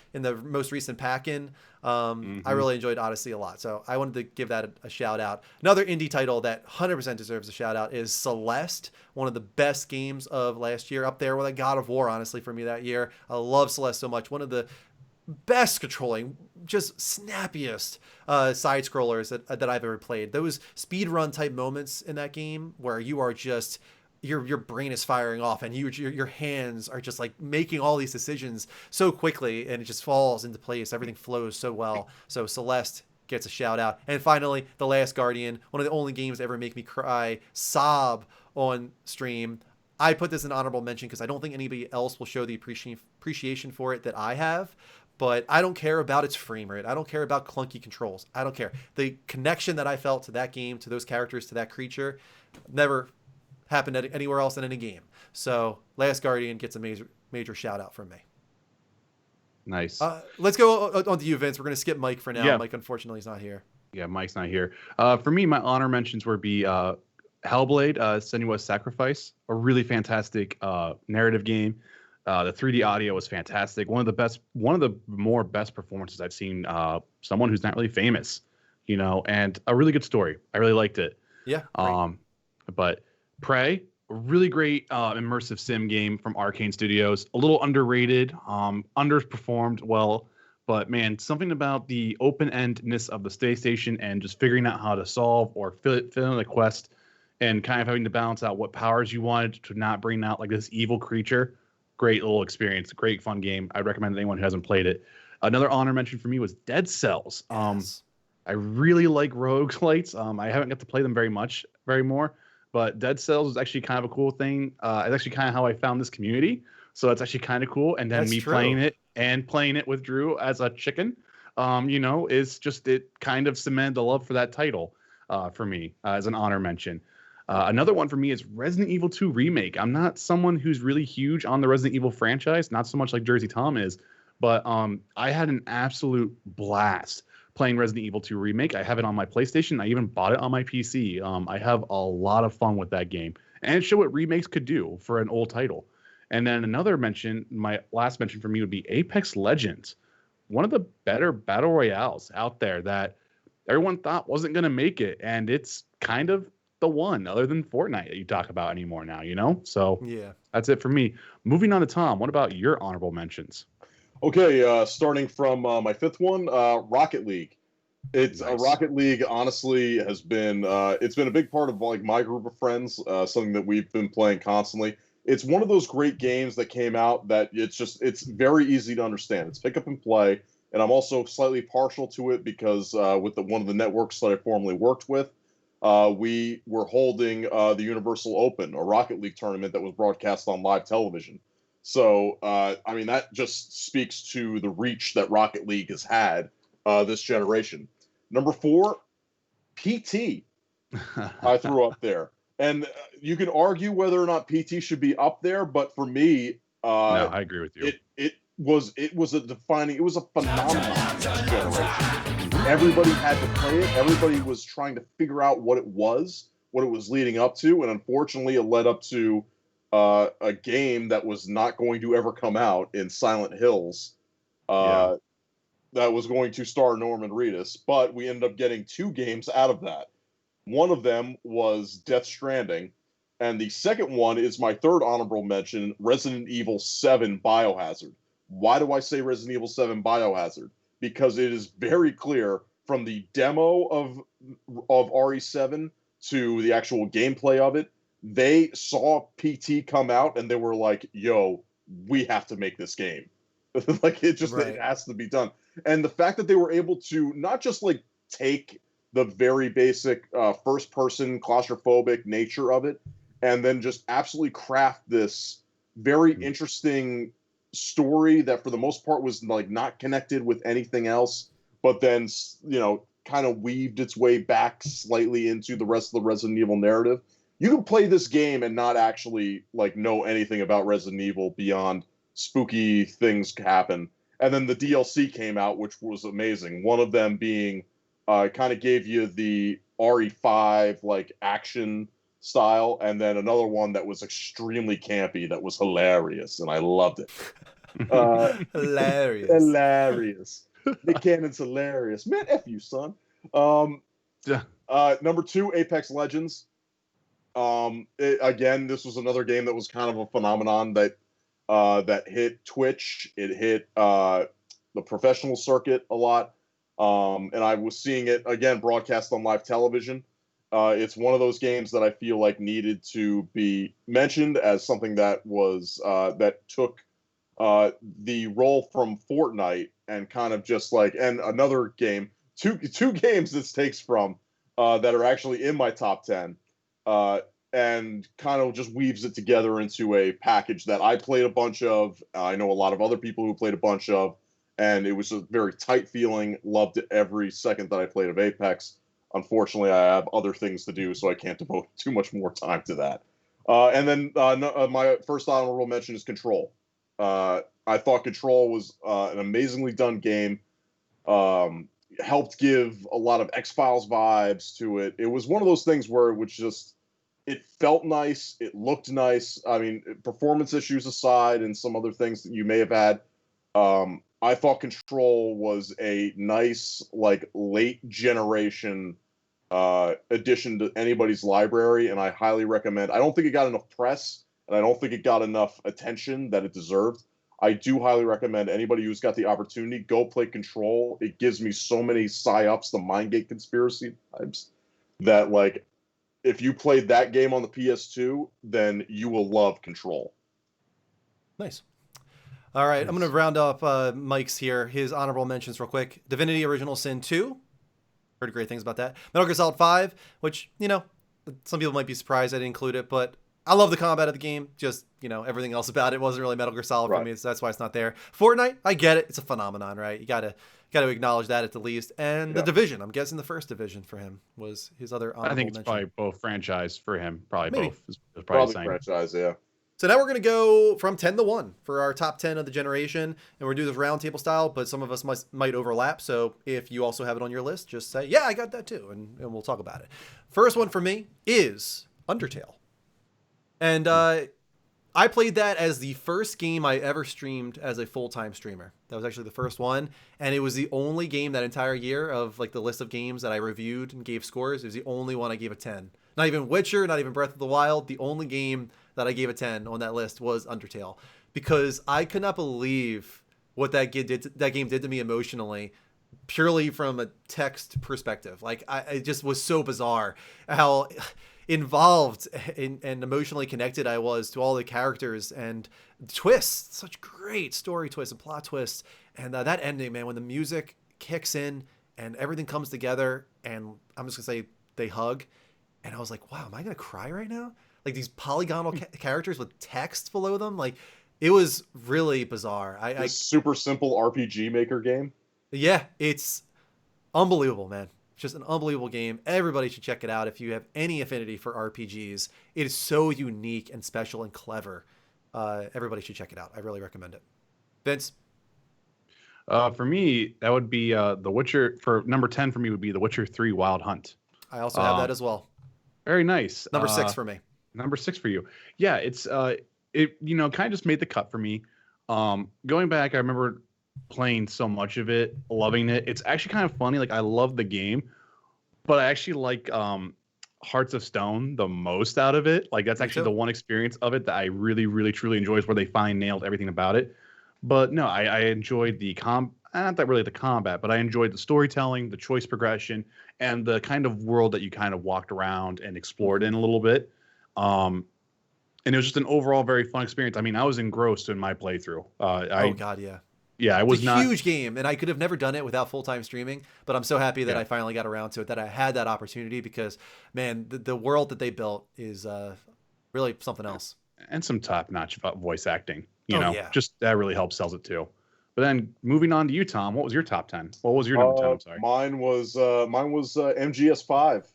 Speaker 1: most recent pack-in. I really enjoyed Odyssey a lot, so I wanted to give that a shout out. Another indie title that 100% deserves a shout out is Celeste, one of the best games of last year, up there with like God of War, honestly, for me that year. I love Celeste so much. One of the best controlling, just snappiest side scrollers that I've ever played. Those speedrun type moments in that game where you are just your brain is firing off and your hands are just like making all these decisions so quickly and it just falls into place. Everything flows so well. So Celeste gets a shout out. And finally, The Last Guardian, one of the only games that ever make me cry, sob on stream. I put this in honorable mention because I don't think anybody else will show the appreciation for it that I have. But I don't care about its frame rate. I don't care about clunky controls. I don't care. The connection that I felt to that game, to those characters, to that creature, never happened anywhere else in any game. So Last Guardian gets a major shout out from me.
Speaker 3: Nice.
Speaker 1: Let's go on to you, Vince. We're going to skip Mike for now.
Speaker 3: Yeah.
Speaker 1: Mike, unfortunately, is not here.
Speaker 3: Yeah, Mike's not here. For me, my honor mentions would be Hellblade, Senua's Sacrifice, a really fantastic narrative game. The 3D audio was fantastic. One of the more best performances I've seen. Someone who's not really famous, and a really good story. I really liked it.
Speaker 1: Yeah. Great.
Speaker 3: But Prey, a really great immersive sim game from Arcane Studios. A little underrated, underperformed well, but man, something about the open-endedness of the space station and just figuring out how to solve or fill in a quest, and kind of having to balance out what powers you wanted to not bring out like this evil creature. Great little experience, great fun game. I'd recommend anyone who hasn't played it. Another honor mention for me was Dead Cells.
Speaker 1: Yes.
Speaker 3: I really like roguelites. I haven't got to play them very more, but Dead Cells is actually kind of a cool thing. It's actually kind of how I found this community, so it's actually kind of cool. And then
Speaker 1: That's
Speaker 3: me
Speaker 1: true.
Speaker 3: playing it with Drew as a chicken, is just, it kind of cemented the love for that title for me as an honor mention. Another one for me is Resident Evil 2 Remake. I'm not someone who's really huge on the Resident Evil franchise, not so much like Jersey Tom is, but I had an absolute blast playing Resident Evil 2 Remake. I have it on my PlayStation. I even bought it on my PC. I have a lot of fun with that game, and it showed what remakes could do for an old title. And then another mention, my last mention for me would be Apex Legends, one of the better battle royales out there that everyone thought wasn't going to make it, and it's kind of the one other than Fortnite that you talk about anymore now, So
Speaker 1: Yeah.
Speaker 3: that's it for me. Moving on to Tom, what about your honorable mentions?
Speaker 5: Okay, starting from my fifth one, Rocket League. It's
Speaker 3: Nice.
Speaker 5: Rocket League. Honestly, has been it's been a big part of like my group of friends. Something that we've been playing constantly. It's one of those great games that came out that it's very easy to understand. It's pick up and play, and I'm also slightly partial to it because with one of the networks that I formerly worked with, we were holding the Universal Open, a Rocket League tournament that was broadcast on live television. So, I mean, that just speaks to the reach that Rocket League has had this generation. Number 4, PT, I threw up there. And you can argue whether or not PT should be up there, but for me,
Speaker 3: No, I agree with you.
Speaker 5: it was a phenomenon this generation. Everybody had to play it. Everybody was trying to figure out what it was leading up to, and unfortunately, it led up to a game that was not going to ever come out in Silent Hills. That was going to star Norman Reedus, but we ended up getting 2 games out of that. One of them was Death Stranding, and the second one is my third honorable mention, Resident Evil 7 Biohazard. Why do I say Resident Evil 7 Biohazard? Because it is very clear from the demo of RE7 to the actual gameplay of it, they saw PT come out and they were like, yo, we have to make this game. Like, it has to be done. And the fact that they were able to not just like take the very basic first person claustrophobic nature of it and then just absolutely craft this very interesting story that for the most part was like not connected with anything else, but then, kind of weaved its way back slightly into the rest of the Resident Evil narrative. You can play this game and not actually like know anything about Resident Evil beyond spooky things happen. And then the DLC came out, which was amazing. One of them being kind of gave you the RE5 like action style, and then another one that was extremely campy that was hilarious, and I loved it. Hilarious. Nick Cannon's hilarious. Man, F you, son. Number 2, Apex Legends. Again, this was another game that was kind of a phenomenon that hit Twitch. It hit the professional circuit a lot. And I was seeing it, again, broadcast on live television. It's one of those games that I feel like needed to be mentioned as something that was that took the role from Fortnite and kind of just like, and another game, two games this takes from that are actually in my top 10, and kind of just weaves it together into a package that I played a bunch of. I know a lot of other people who played a bunch of, and it was a very tight feeling. Loved it every second that I played of Apex. Unfortunately, I have other things to do, so I can't devote too much more time to that. And then my first honorable mention is Control. I thought Control was an amazingly done game. Helped give a lot of X-Files vibes to it. It was one of those things where it was just it felt nice. It looked nice. I mean, performance issues aside, and some other things that you may have had, I thought Control was a nice, like, late generation addition to anybody's library, and I highly recommend. I don't think it got enough press, and I don't think it got enough attention that it deserved. I do highly recommend anybody who's got the opportunity, go play Control. It gives me so many psyops, the Mindgate conspiracy vibes, that, like, if you played that game on the PS2, then you will love Control.
Speaker 1: Nice. All right, I'm going to round up Mike's here. His honorable mentions real quick. Divinity Original Sin 2. Heard great things about that. Metal Gear Solid 5, which, you know, some people might be surprised I didn't include it, but I love the combat of the game. Just, you know, everything else about it wasn't really Metal Gear Solid for me, so that's why it's not there. Fortnite, I get it. It's a phenomenon, right? You gotta acknowledge that at the least. And The Division. I'm guessing the first Division for him was his other honorable
Speaker 3: I think it's
Speaker 1: mention.
Speaker 3: probably both franchise for him. Probably
Speaker 1: Maybe.
Speaker 3: both. Is
Speaker 5: Probably
Speaker 3: the same.
Speaker 5: franchise, yeah.
Speaker 1: So now we're going to go from 10 to 1 for our top 10 of the generation. And we're doing this round table style, but some of us might overlap. So if you also have it on your list, just say, yeah, I got that too. And we'll talk about it. First one for me is Undertale. And I played that as the first game I ever streamed as a full-time streamer. That was actually the first one. And it was the only game that entire year of like the list of games that I reviewed and gave scores. It was the only one I gave a 10. Not even Witcher, not even Breath of the Wild. The only game that I gave a 10 on that list was Undertale, because I could not believe what that game did to me emotionally, purely from a text perspective. Like it just was so bizarre how involved and emotionally connected I was to all the characters and twists, such great story twists and plot twists. And that ending, man, when the music kicks in and everything comes together, and I'm just gonna say they hug, and I was like, wow, am I gonna cry right now? Like these polygonal characters with text below them. Like it was really bizarre.
Speaker 5: A super simple RPG Maker game.
Speaker 1: Yeah, it's unbelievable, man. Just an unbelievable game. Everybody should check it out if you have any affinity for RPGs. It is so unique and special and clever. Everybody should check it out. I really recommend it. Vince?
Speaker 3: For me, that would be The Witcher. For number 10 for me would be The Witcher 3 Wild Hunt.
Speaker 1: I also have that as well.
Speaker 3: Very nice.
Speaker 1: Number 6 for me.
Speaker 3: Number 6 for you. Yeah, it's it kind of just made the cut for me. Going back, I remember playing so much of it, loving it. It's actually kind of funny. Like I love the game, but I actually like Hearts of Stone the most out of it. Like that's actually the one experience of it that I really, really, truly enjoy, is where they finally nailed everything about it. But no, I enjoyed the not that really the combat, but I enjoyed the storytelling, the choice progression, and the kind of world that you kind of walked around and explored in a little bit. And it was just an overall very fun experience. I mean, I was engrossed in my playthrough.
Speaker 1: Oh God, yeah.
Speaker 3: Yeah, it was
Speaker 1: a huge game, and I could have never done it without full-time streaming, but I'm so happy that I finally got around to it, that I had that opportunity, because, man, the world that they built is really something else.
Speaker 3: And some top-notch voice acting, just that really helps sells it too. But then moving on to you, Tom, what was your top 10? What was your number 10? I'm sorry.
Speaker 5: Mine was MGS5.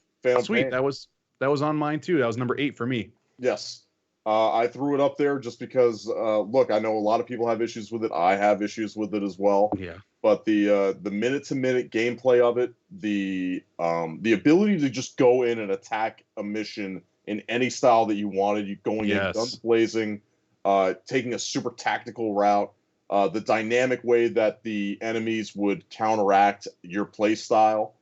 Speaker 3: Sweet, that was on mine too. That was number 8 for me.
Speaker 5: Yes. I threw it up there just because, look, I know a lot of people have issues with it. I have issues with it as well.
Speaker 3: Yeah.
Speaker 5: But the minute-to-minute gameplay of it, the ability to just go in and attack a mission in any style that you wanted, you going in guns blazing, taking a super tactical route, the dynamic way that the enemies would counteract your play style,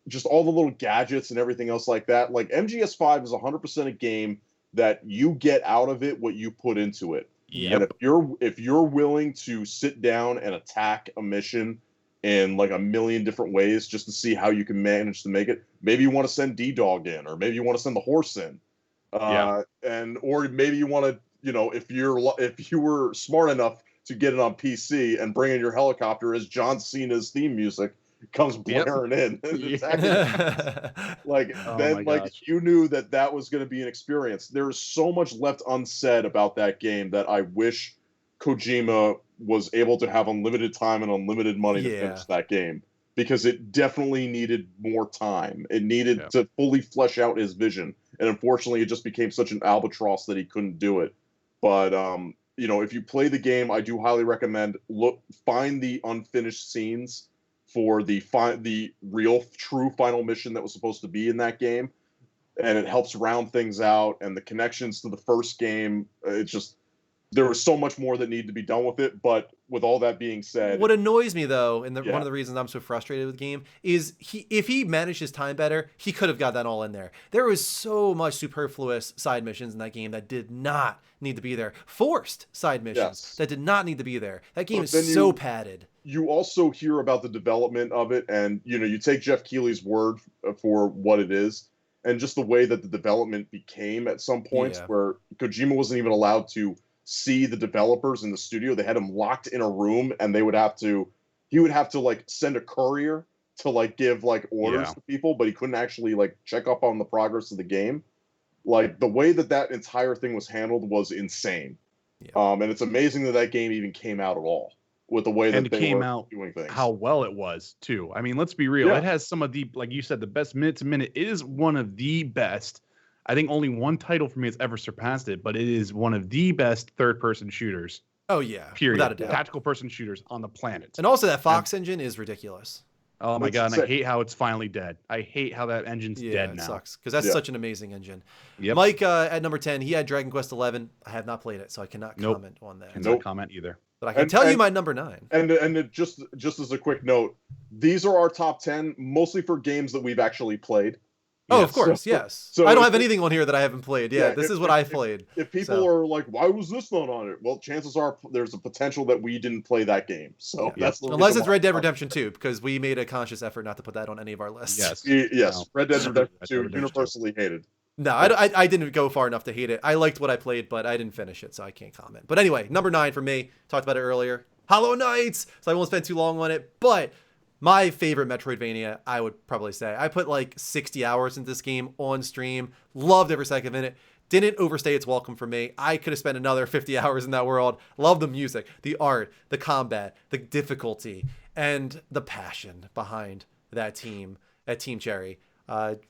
Speaker 5: just all the little gadgets and everything else like that. Like MGS5 is 100% a game that you get out of it what you put into it.
Speaker 3: Yep.
Speaker 5: And if you're willing to sit down and attack a mission in like a million different ways just to see how you can manage to make it, maybe you want to send D-Dog in, or maybe you want to send the horse in, or maybe you want to, if you were smart enough to get it on PC and bring in your helicopter as John Cena's theme music comes blaring in. You knew that was going to be an experience. There's so much left unsaid about that game that I wish Kojima was able to have unlimited time and unlimited money to finish that game, because it definitely needed more time. It needed to fully flesh out his vision, and unfortunately it just became such an albatross that he couldn't do it. But if you play the game, I do highly recommend find the unfinished scenes for the real true final mission that was supposed to be in that game. and it helps round things out, and the connections to the first game. It's just there was so much more that needed to be done with it. But with all that being said,
Speaker 1: What annoys me though, and
Speaker 5: Yeah.
Speaker 1: one of the reasons I'm so frustrated with the game is if he managed his time better, he could have got that all in there. There was so much superfluous side missions in that game that did not need to be there. Forced side missions
Speaker 5: Yes.
Speaker 1: that did not need to be there. That game
Speaker 5: But then
Speaker 1: is so padded.
Speaker 5: you also hear about the development of it, and you take Jeff Keighley's word for what it is, and just the way that the development became at some points,
Speaker 1: Yeah.
Speaker 5: where Kojima wasn't even allowed to see the developers in the studio. They had them locked in a room, and he would have to like send a courier to like give like orders
Speaker 3: Yeah.
Speaker 5: to people, but he couldn't actually like check up on the progress of the game. Like the way that entire thing was handled was insane.
Speaker 1: Yeah.
Speaker 5: And it's amazing that game even came out at all with the way
Speaker 3: And
Speaker 5: that
Speaker 3: it
Speaker 5: they
Speaker 3: came
Speaker 5: were
Speaker 3: out
Speaker 5: doing things.
Speaker 3: how well it was too. I mean, let's be real.
Speaker 5: Yeah.
Speaker 3: It has some of the, like you said, the best minute to minute. It is one of the best. I think only one title for me has ever surpassed it, but it is one of the best third-person shooters.
Speaker 1: Oh yeah,
Speaker 3: Period.
Speaker 1: without a doubt.
Speaker 3: Tactical person shooters on the planet.
Speaker 1: And also that Fox engine is ridiculous.
Speaker 3: Oh my
Speaker 5: Let's
Speaker 3: god! And
Speaker 5: say-
Speaker 3: I hate how it's finally dead. I hate how that engine's
Speaker 1: Yeah,
Speaker 3: dead
Speaker 1: it
Speaker 3: now.
Speaker 1: sucks because that's
Speaker 5: Yeah.
Speaker 1: such an amazing engine.
Speaker 3: Yep.
Speaker 1: Mike at number 10, he had Dragon Quest 11. I have not played it, so I cannot
Speaker 3: Nope.
Speaker 1: comment on that.
Speaker 3: Cannot
Speaker 5: Nope.
Speaker 3: comment either.
Speaker 1: But I can
Speaker 5: And-
Speaker 1: tell you
Speaker 5: and-
Speaker 1: my number 9.
Speaker 5: And it just as a quick note, these are our top 10, mostly for games that we've actually played.
Speaker 1: Oh,
Speaker 3: Yes.
Speaker 1: of course,
Speaker 5: So-
Speaker 1: yes.
Speaker 5: so
Speaker 1: I don't
Speaker 5: if
Speaker 1: have
Speaker 5: it-
Speaker 1: anything on here that I haven't played. Yeah,
Speaker 5: Yeah,
Speaker 1: this
Speaker 5: if-
Speaker 1: is what
Speaker 5: if-
Speaker 1: I've played.
Speaker 5: If people
Speaker 1: So-
Speaker 5: are like, why was this not on it? Well, chances are there's a potential that we didn't play that game. So
Speaker 1: Yeah.
Speaker 5: that's the
Speaker 1: Unless
Speaker 5: reason
Speaker 1: it's
Speaker 5: why-
Speaker 1: Red Dead Redemption 2, because we made a conscious effort not to put that on any of our lists.
Speaker 3: Yes.
Speaker 5: Yes,
Speaker 3: No.
Speaker 5: Red Dead
Speaker 3: Red
Speaker 5: Redemption
Speaker 3: Dead
Speaker 5: 2,
Speaker 3: Redemption 2.
Speaker 5: universally hated.
Speaker 1: No, I didn't go far enough to hate it. I liked what I played, but I didn't finish it, so I can't comment. But anyway, number 9 for me. Talked about it earlier. Hollow Knights. So I won't spend too long on it. But my favorite Metroidvania, I would probably say. I put like 60 hours into this game on stream. Loved every second of it. Didn't overstay its welcome for me. I could have spent another 50 hours in that world. Love the music, the art, the combat, the difficulty, and the passion behind that team at Team Cherry.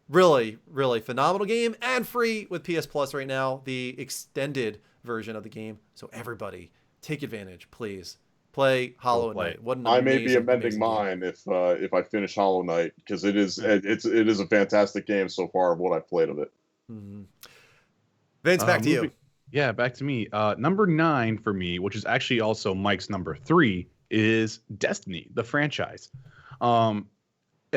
Speaker 1: Really, really phenomenal game, and free with PS Plus right now, the extended version of the game. So everybody, take advantage, please. Play Hollow
Speaker 3: play
Speaker 1: Knight.
Speaker 3: it.
Speaker 1: What an
Speaker 5: I may be
Speaker 1: amazing,
Speaker 5: amending
Speaker 1: amazing game.
Speaker 5: mine if I finish Hollow Knight, because it is a fantastic game so far of what I've played of it.
Speaker 1: Mhm. Vince, back to you.
Speaker 3: moving- Yeah, back to me. Number 9 for me, which is actually also Mike's number 3, is Destiny, the franchise. And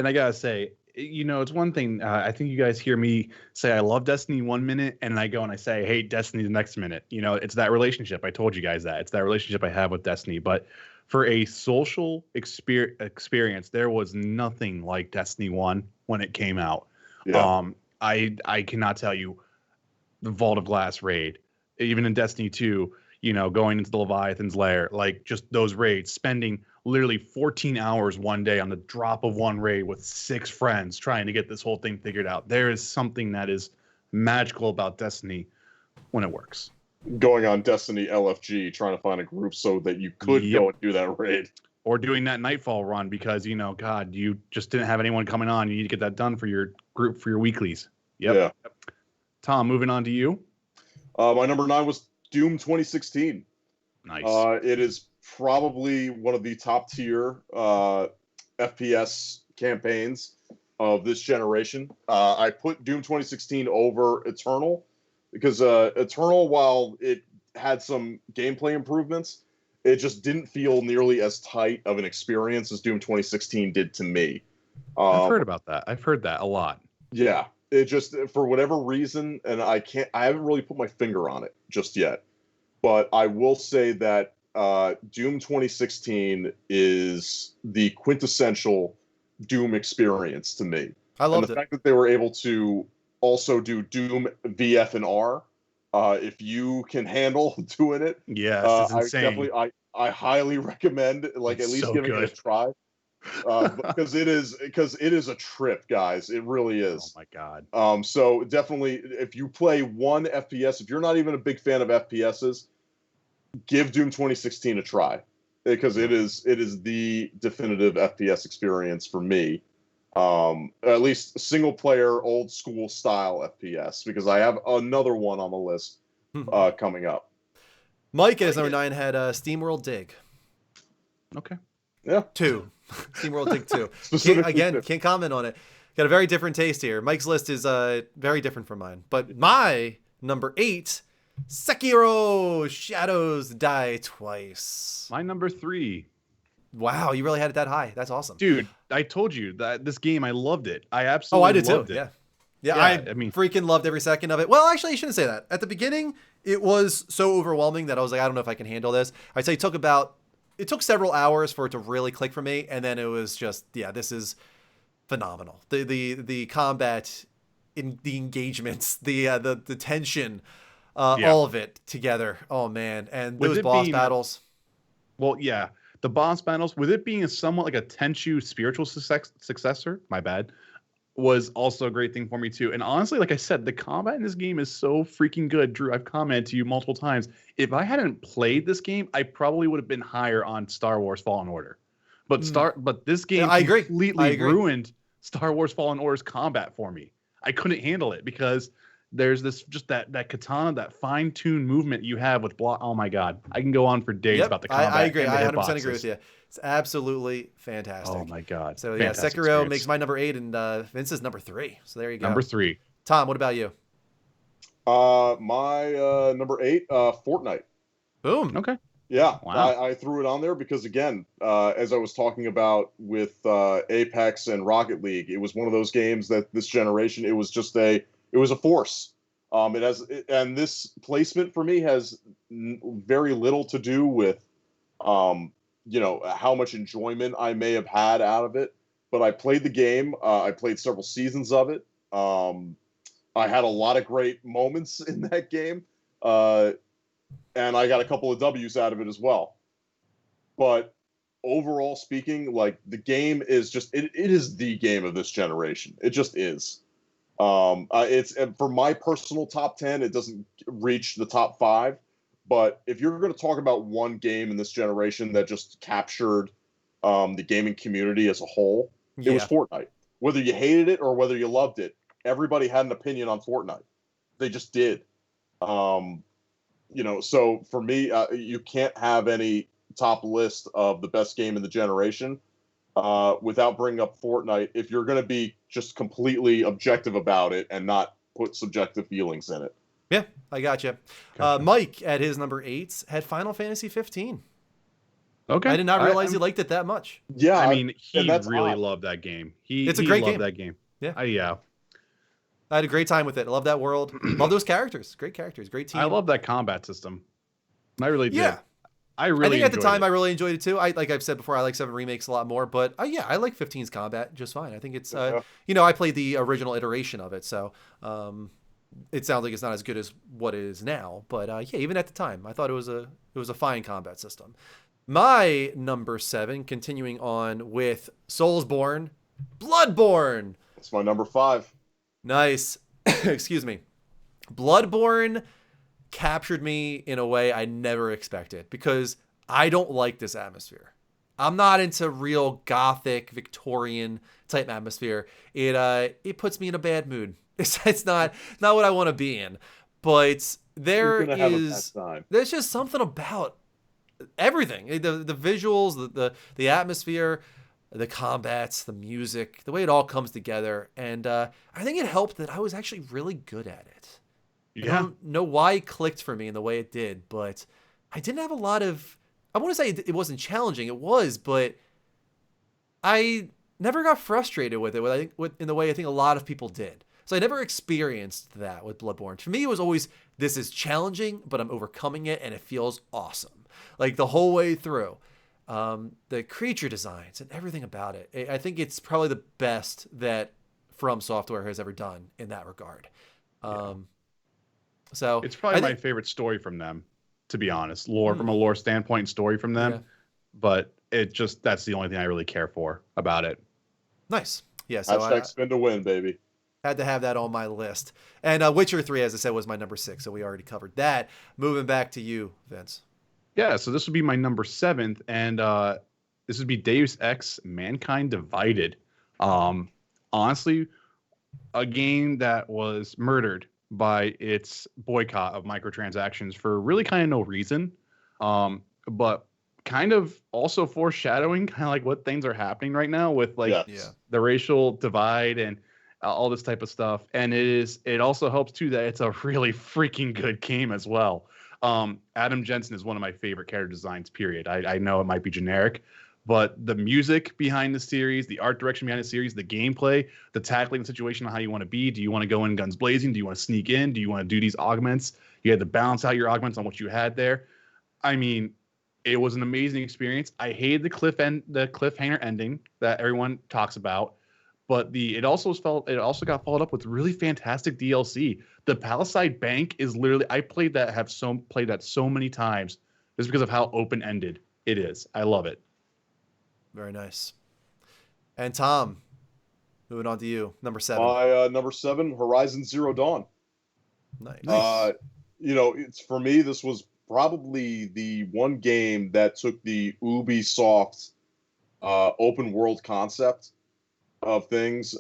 Speaker 3: I gotta say, it's one thing. I think you guys hear me say I love Destiny 1 minute, and I go and I say I hate Destiny the next minute. It's that relationship. I told you guys that. It's that relationship I have with Destiny. But for a social experience, there was nothing like Destiny 1 when it came out.
Speaker 5: Yeah.
Speaker 3: I cannot tell you the Vault of Glass raid, even in Destiny 2, going into the Leviathan's lair, like just those raids, spending literally 14 hours one day on the drop of one raid with 6 friends trying to get this whole thing figured out. There is something that is magical about Destiny when it works.
Speaker 5: Going on Destiny LFG, trying to find a group so that you could
Speaker 3: Yep.
Speaker 5: go and do that raid.
Speaker 3: Or doing that Nightfall run because, God, you just didn't have anyone coming on. You need to get that done for your group, for your weeklies. Yep.
Speaker 5: Yeah.
Speaker 3: Tom, moving on to you.
Speaker 5: My number 9 was Doom 2016.
Speaker 3: Nice.
Speaker 5: It is probably one of the top tier FPS campaigns of this generation. I put Doom 2016 over Eternal because Eternal, while it had some gameplay improvements, it just didn't feel nearly as tight of an experience as Doom 2016 did to me.
Speaker 3: I've heard about that. I've heard that a lot.
Speaker 5: Yeah, it just, for whatever reason, and I haven't really put my finger on it just yet, but I will say that Doom 2016 is the quintessential Doom experience to me.
Speaker 1: I loved
Speaker 5: and the
Speaker 1: it.
Speaker 5: fact that they were able to also do Doom VF and R, if you can handle doing it,
Speaker 3: Yes, it's
Speaker 5: I
Speaker 3: insane.
Speaker 5: definitely, I highly recommend like
Speaker 3: It's
Speaker 5: at least
Speaker 3: so
Speaker 5: giving
Speaker 3: good.
Speaker 5: it a try. Because it is a trip, guys. It really
Speaker 3: Oh
Speaker 5: is.
Speaker 3: my God.
Speaker 5: So definitely, if you play one FPS, if you're not even a big fan of FPSs, give Doom 2016 a try, because it is the definitive FPS experience for me. At least single player, old school style FPS, because I have another one on the list coming up.
Speaker 1: Mike, as number 9, had SteamWorld Dig.
Speaker 3: Okay.
Speaker 5: Yeah.
Speaker 1: 2. SteamWorld Dig 2.
Speaker 5: Specifically
Speaker 1: Can't comment on it. Got a very different taste here. Mike's list is very different from mine. But my number 8, Sekiro Shadows Die Twice.
Speaker 3: My number 3.
Speaker 1: Wow, you really had it that high. That's awesome.
Speaker 3: Dude, I told you that this game, I loved it. I
Speaker 1: Oh,
Speaker 3: absolutely
Speaker 1: I did
Speaker 3: loved
Speaker 1: too.
Speaker 3: it.
Speaker 1: Yeah,
Speaker 3: I mean,
Speaker 1: freaking loved every second of it. Well, actually, I shouldn't say that. At the beginning, it was so overwhelming that I was like, I don't know if I can handle this. I'd say it took several hours for it to really click for me, and then it was just, yeah, this is phenomenal. The combat, in the engagements, the tension, all of it together. Oh man, and those boss battles.
Speaker 3: Well, yeah, the boss battles, with it being somewhat like a Tenchu spiritual successor, my bad, was also a great thing for me too. And honestly, like I said, the combat in this game is so freaking good. Drew, I've commented to you multiple times. If I hadn't played this game, I probably would have been higher on Star Wars Fallen Order. But this game completely ruined Star Wars Fallen Order's combat for me. I couldn't handle it because there's that katana, that fine-tuned movement you have with block. Oh my god, I can go on for days about the combat.
Speaker 1: I agree. I 100% agree with you. It's absolutely fantastic.
Speaker 3: Oh my god.
Speaker 1: So yeah, Sekiro makes my number 8 and Vince's number 3. So there you go.
Speaker 3: Number 3.
Speaker 1: Tom, what about you?
Speaker 5: My number 8, Fortnite.
Speaker 1: Boom.
Speaker 3: Okay.
Speaker 5: Yeah,
Speaker 3: wow.
Speaker 5: I threw it on there because, again, as I was talking about with Apex and Rocket League, it was one of those games that this generation, it was a force. And this placement for me has very little to do with, how much enjoyment I may have had out of it. But I played the game. I played several seasons of it. I had a lot of great moments in that game. And I got a couple of W's out of it as well. But overall speaking, like, the game is just, it is the game of this generation. It just is. It's, for my personal top 10, it doesn't reach the top 5. But if you're going to talk about one game in this generation that just captured the gaming community as a whole, it was Fortnite. Whether you hated it or whether you loved it, everybody had an opinion on Fortnite. They just did. So for me, you can't have any top list of the best game in the generation without bringing up Fortnite if you're going to be just completely objective about it and not put subjective feelings in it.
Speaker 1: Yeah, I got you. Mike, at his number 8, had Final Fantasy 15.
Speaker 3: Okay.
Speaker 1: I did not realize he liked it that much.
Speaker 5: Yeah.
Speaker 3: I mean, he really loved that game.
Speaker 1: It's a great game.
Speaker 3: That game.
Speaker 1: Yeah.
Speaker 3: Yeah.
Speaker 1: I had a great time with it. I love that world. Love those characters. Great characters. Great team.
Speaker 3: I love that combat system. I really did.
Speaker 1: Yeah.
Speaker 3: I think
Speaker 1: at the time I really enjoyed it too. Like I've said before, I like 7 Remakes a lot more, but I like 15's combat just fine. I think it's I played the original iteration of it, so it sounds like it's not as good as what it is now, but even at the time, I thought it was a fine combat system. My number 7, continuing on with Soulsborne, Bloodborne.
Speaker 5: That's my number 5.
Speaker 1: Nice. Excuse me. Bloodborne captured me in a way I never expected because I don't like this atmosphere. I'm not into real gothic Victorian type atmosphere. It puts me in a bad mood. It's not what I want to be in. But there's just something about everything. The visuals, the atmosphere, the combats, the music, the way it all comes together. And I think it helped that I was actually really good at it.
Speaker 3: Yeah.
Speaker 1: I don't know why it clicked for me in the way it did, but I didn't have a lot of, I want to say it wasn't challenging. It was, but I never got frustrated with it in the way I think a lot of people did. So I never experienced that with Bloodborne. For me, it was always, this is challenging, but I'm overcoming it, and it feels awesome. Like the whole way through. The creature designs and everything about it. I think it's probably the best that From Software has ever done in that regard. So
Speaker 3: it's probably my favorite story from them, to be honest. From a lore standpoint, story from them. Yeah. But that's the only thing I really care for about it.
Speaker 1: Nice. Yeah. So
Speaker 5: # spin to win, baby.
Speaker 1: Had to have that on my list. And Witcher 3, as I said, was my number 6. So we already covered that. Moving back to you, Vince.
Speaker 3: Yeah, so this would be my number 7th, and this would be Deus Ex: Mankind Divided. Honestly, a game that was murdered by its boycott of microtransactions for really kind of no reason. But kind of also foreshadowing kind of like what things are happening right now with like
Speaker 5: Yes.
Speaker 3: the racial divide and all this type of stuff. And it also helps too that it's a really freaking good game as well. Adam Jensen is one of my favorite character designs, period. I know it might be generic, but the music behind the series, the art direction behind the series, the gameplay, the tackling the situation on how you want to be. Do you want to go in guns blazing? Do you want to sneak in? Do you want to do these augments? You had to balance out your augments on what you had there. I mean, it was an amazing experience. I hated the cliffhanger ending that everyone talks about, but it also got followed up with really fantastic DLC. The Palisade Bank is literally, I played that so many times just because of how open ended it is. I love it.
Speaker 1: Very nice. And Tom, moving on to you, number 7.
Speaker 5: My number 7, Horizon Zero Dawn.
Speaker 1: Nice.
Speaker 5: It's for me. This was probably the one game that took the Ubisoft open world concept of things,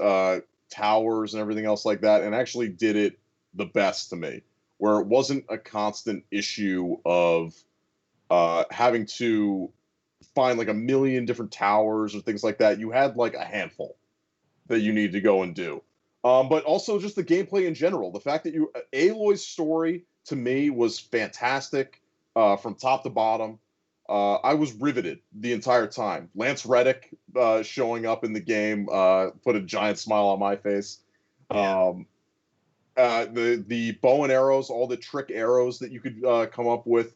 Speaker 5: towers and everything else like that, and actually did it the best to me, where it wasn't a constant issue of having to find like a million different towers or things like that. You had like a handful that you need to go and do. But also just the gameplay in general. The fact that Aloy's story to me was fantastic from top to bottom. I was riveted the entire time. Lance Reddick showing up in the game put a giant smile on my face.
Speaker 3: Yeah.
Speaker 5: The bow and arrows, all the trick arrows that you could come up with,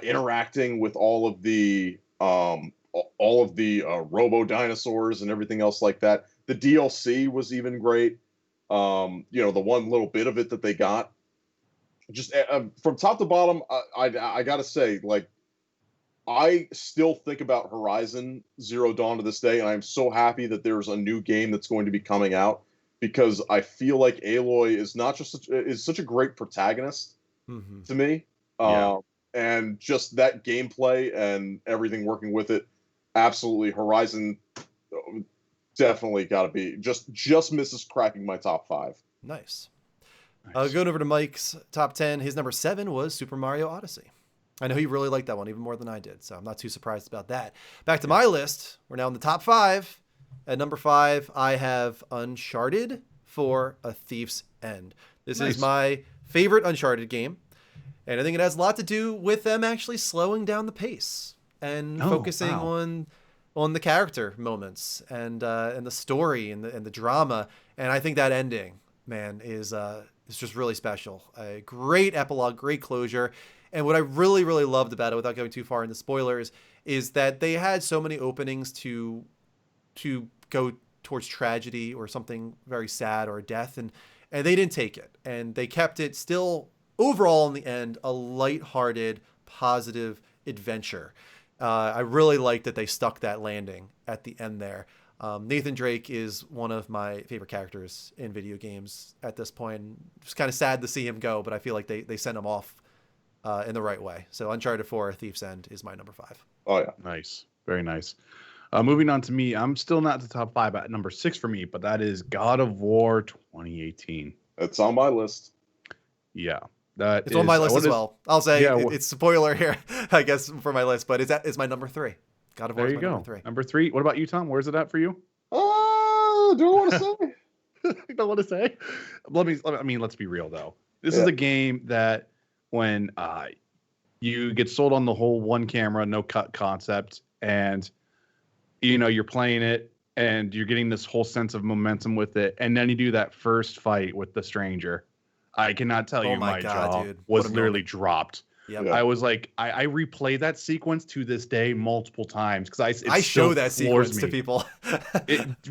Speaker 5: interacting with all of the robo dinosaurs and everything else like that. The DLC was even great. The one little bit of it that they got, just from top to bottom, I gotta say, like, I still think about Horizon Zero Dawn to this day, and I'm so happy that there's a new game that's going to be coming out, because I feel like Aloy is such a great protagonist to me.
Speaker 3: Yeah.
Speaker 5: And just that gameplay and everything working with it, absolutely. Horizon definitely got to be just misses cracking my top 5.
Speaker 1: Nice. Going over to Mike's top 10, his number 7 was Super Mario Odyssey. I know he really liked that one even more than I did, so I'm not too surprised about that. Back to my list. We're now in the top 5. At number 5, I have Uncharted for a Thief's End. This is my favorite Uncharted game, and I think it has a lot to do with them actually slowing down the pace and focusing on the character moments and the story and the drama. And I think that ending, man, is just really special. A great epilogue, great closure. And what I really, really loved about it, without going too far into spoilers, is that they had so many openings to go towards tragedy or something very sad or death, and they didn't take it. And they kept it still, overall, in the end, a lighthearted, positive adventure. I really liked that they stuck that landing at the end there. Nathan Drake is one of my favorite characters in video games at this point. It's kind of sad to see him go, but I feel like they sent him off in the right way. So Uncharted 4, Thief's End is my number 5.
Speaker 5: Oh, yeah.
Speaker 3: Nice. Very nice. Moving on to me, I'm still not the top 5 at number 6 for me, but that is God of War 2018.
Speaker 5: It's on my list.
Speaker 3: Yeah.
Speaker 1: It's on my list as well. I'll say it's spoiler here, I guess, for my list, but it's my number 3. God of War is my number 3.
Speaker 3: Number 3. What about you, Tom? Where's it at for you?
Speaker 5: Do I want to say?
Speaker 3: I don't want to say. Let's be real though. This is a game that when you get sold on the whole one camera, no cut concept, and you're playing it and you're getting this whole sense of momentum with it, and then you do that first fight with the stranger. I cannot tell you my jaw was literally dropped.
Speaker 1: Yep.
Speaker 3: I was like, I replay that sequence to this day multiple times because
Speaker 1: I show that sequence to people.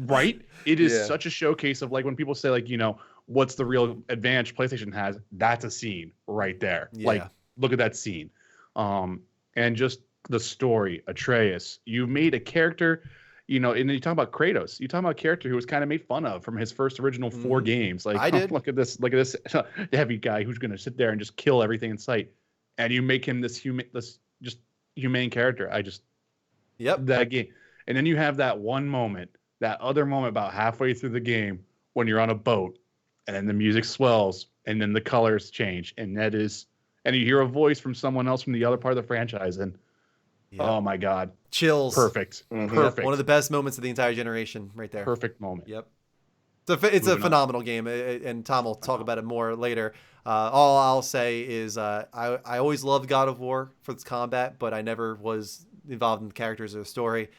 Speaker 3: Right? It is such a showcase of, like, when people say, like, what's the real advantage PlayStation has? That's a scene right there.
Speaker 1: Yeah.
Speaker 3: Like, look at that scene. And just the story, Atreus. You made a character, and then you talk about Kratos. You talk about a character who was kind of made fun of from his first original 4 games. Like,
Speaker 1: I did.
Speaker 3: Look at this heavy guy who's going to sit there and just kill everything in sight. And you make him this just humane character. That game. And then you have that other moment about halfway through the game when you're on a boat, and then the music swells, and then the colors change, and you hear a voice from someone else from the other part of the franchise, and
Speaker 1: Yeah.
Speaker 3: Oh my God.
Speaker 1: Chills.
Speaker 3: Perfect.
Speaker 5: Mhm.
Speaker 3: Perfect.
Speaker 1: One of the best moments of the entire generation, right there.
Speaker 3: Perfect moment.
Speaker 1: Yep. It's a
Speaker 3: Moving on.
Speaker 1: phenomenal game, and Tom will talk about it more later. All I'll say is I always loved God of War for its combat, but I never was involved in the characters or the story.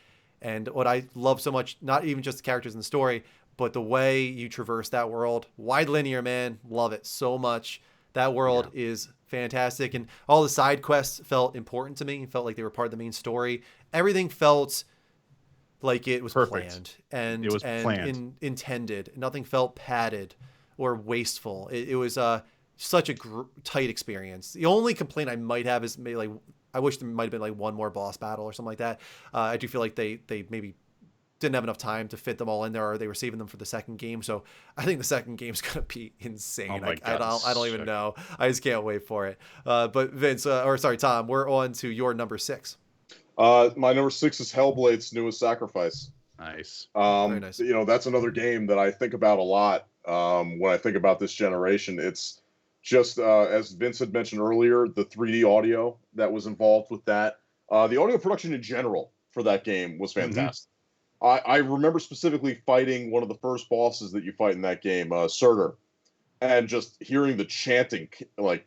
Speaker 1: And what I love so much, not even just the characters and the story, but the way you traverse that world. Wide linear, man. Love it so much. That world is fantastic. And all the side quests felt important to me. Felt like they were part of the main story. Everything felt like it was
Speaker 3: Perfect.
Speaker 1: planned and
Speaker 3: It was planned.
Speaker 1: intended. Nothing felt padded or wasteful. It was such a tight experience. The only complaint I might have is maybe like I wish there might have been like one more boss battle or something like that. I do feel like they maybe didn't have enough time to fit them all in there, or they were saving them for the second game. So I think the second game's gonna be insane.
Speaker 3: Oh my
Speaker 1: I
Speaker 3: God,
Speaker 1: don't even know. I just can't wait for it. But Vince, or sorry, Tom, we're on to your number 6.
Speaker 5: My number 6 is Hellblade's Newest Sacrifice.
Speaker 3: Nice.
Speaker 1: Very nice.
Speaker 5: That's another game that I think about a lot when I think about this generation. It's just, as Vince had mentioned earlier, the 3D audio that was involved with that. The audio production in general for that game was fantastic. I remember specifically fighting one of the first bosses that you fight in that game, Surtur, and just hearing the chanting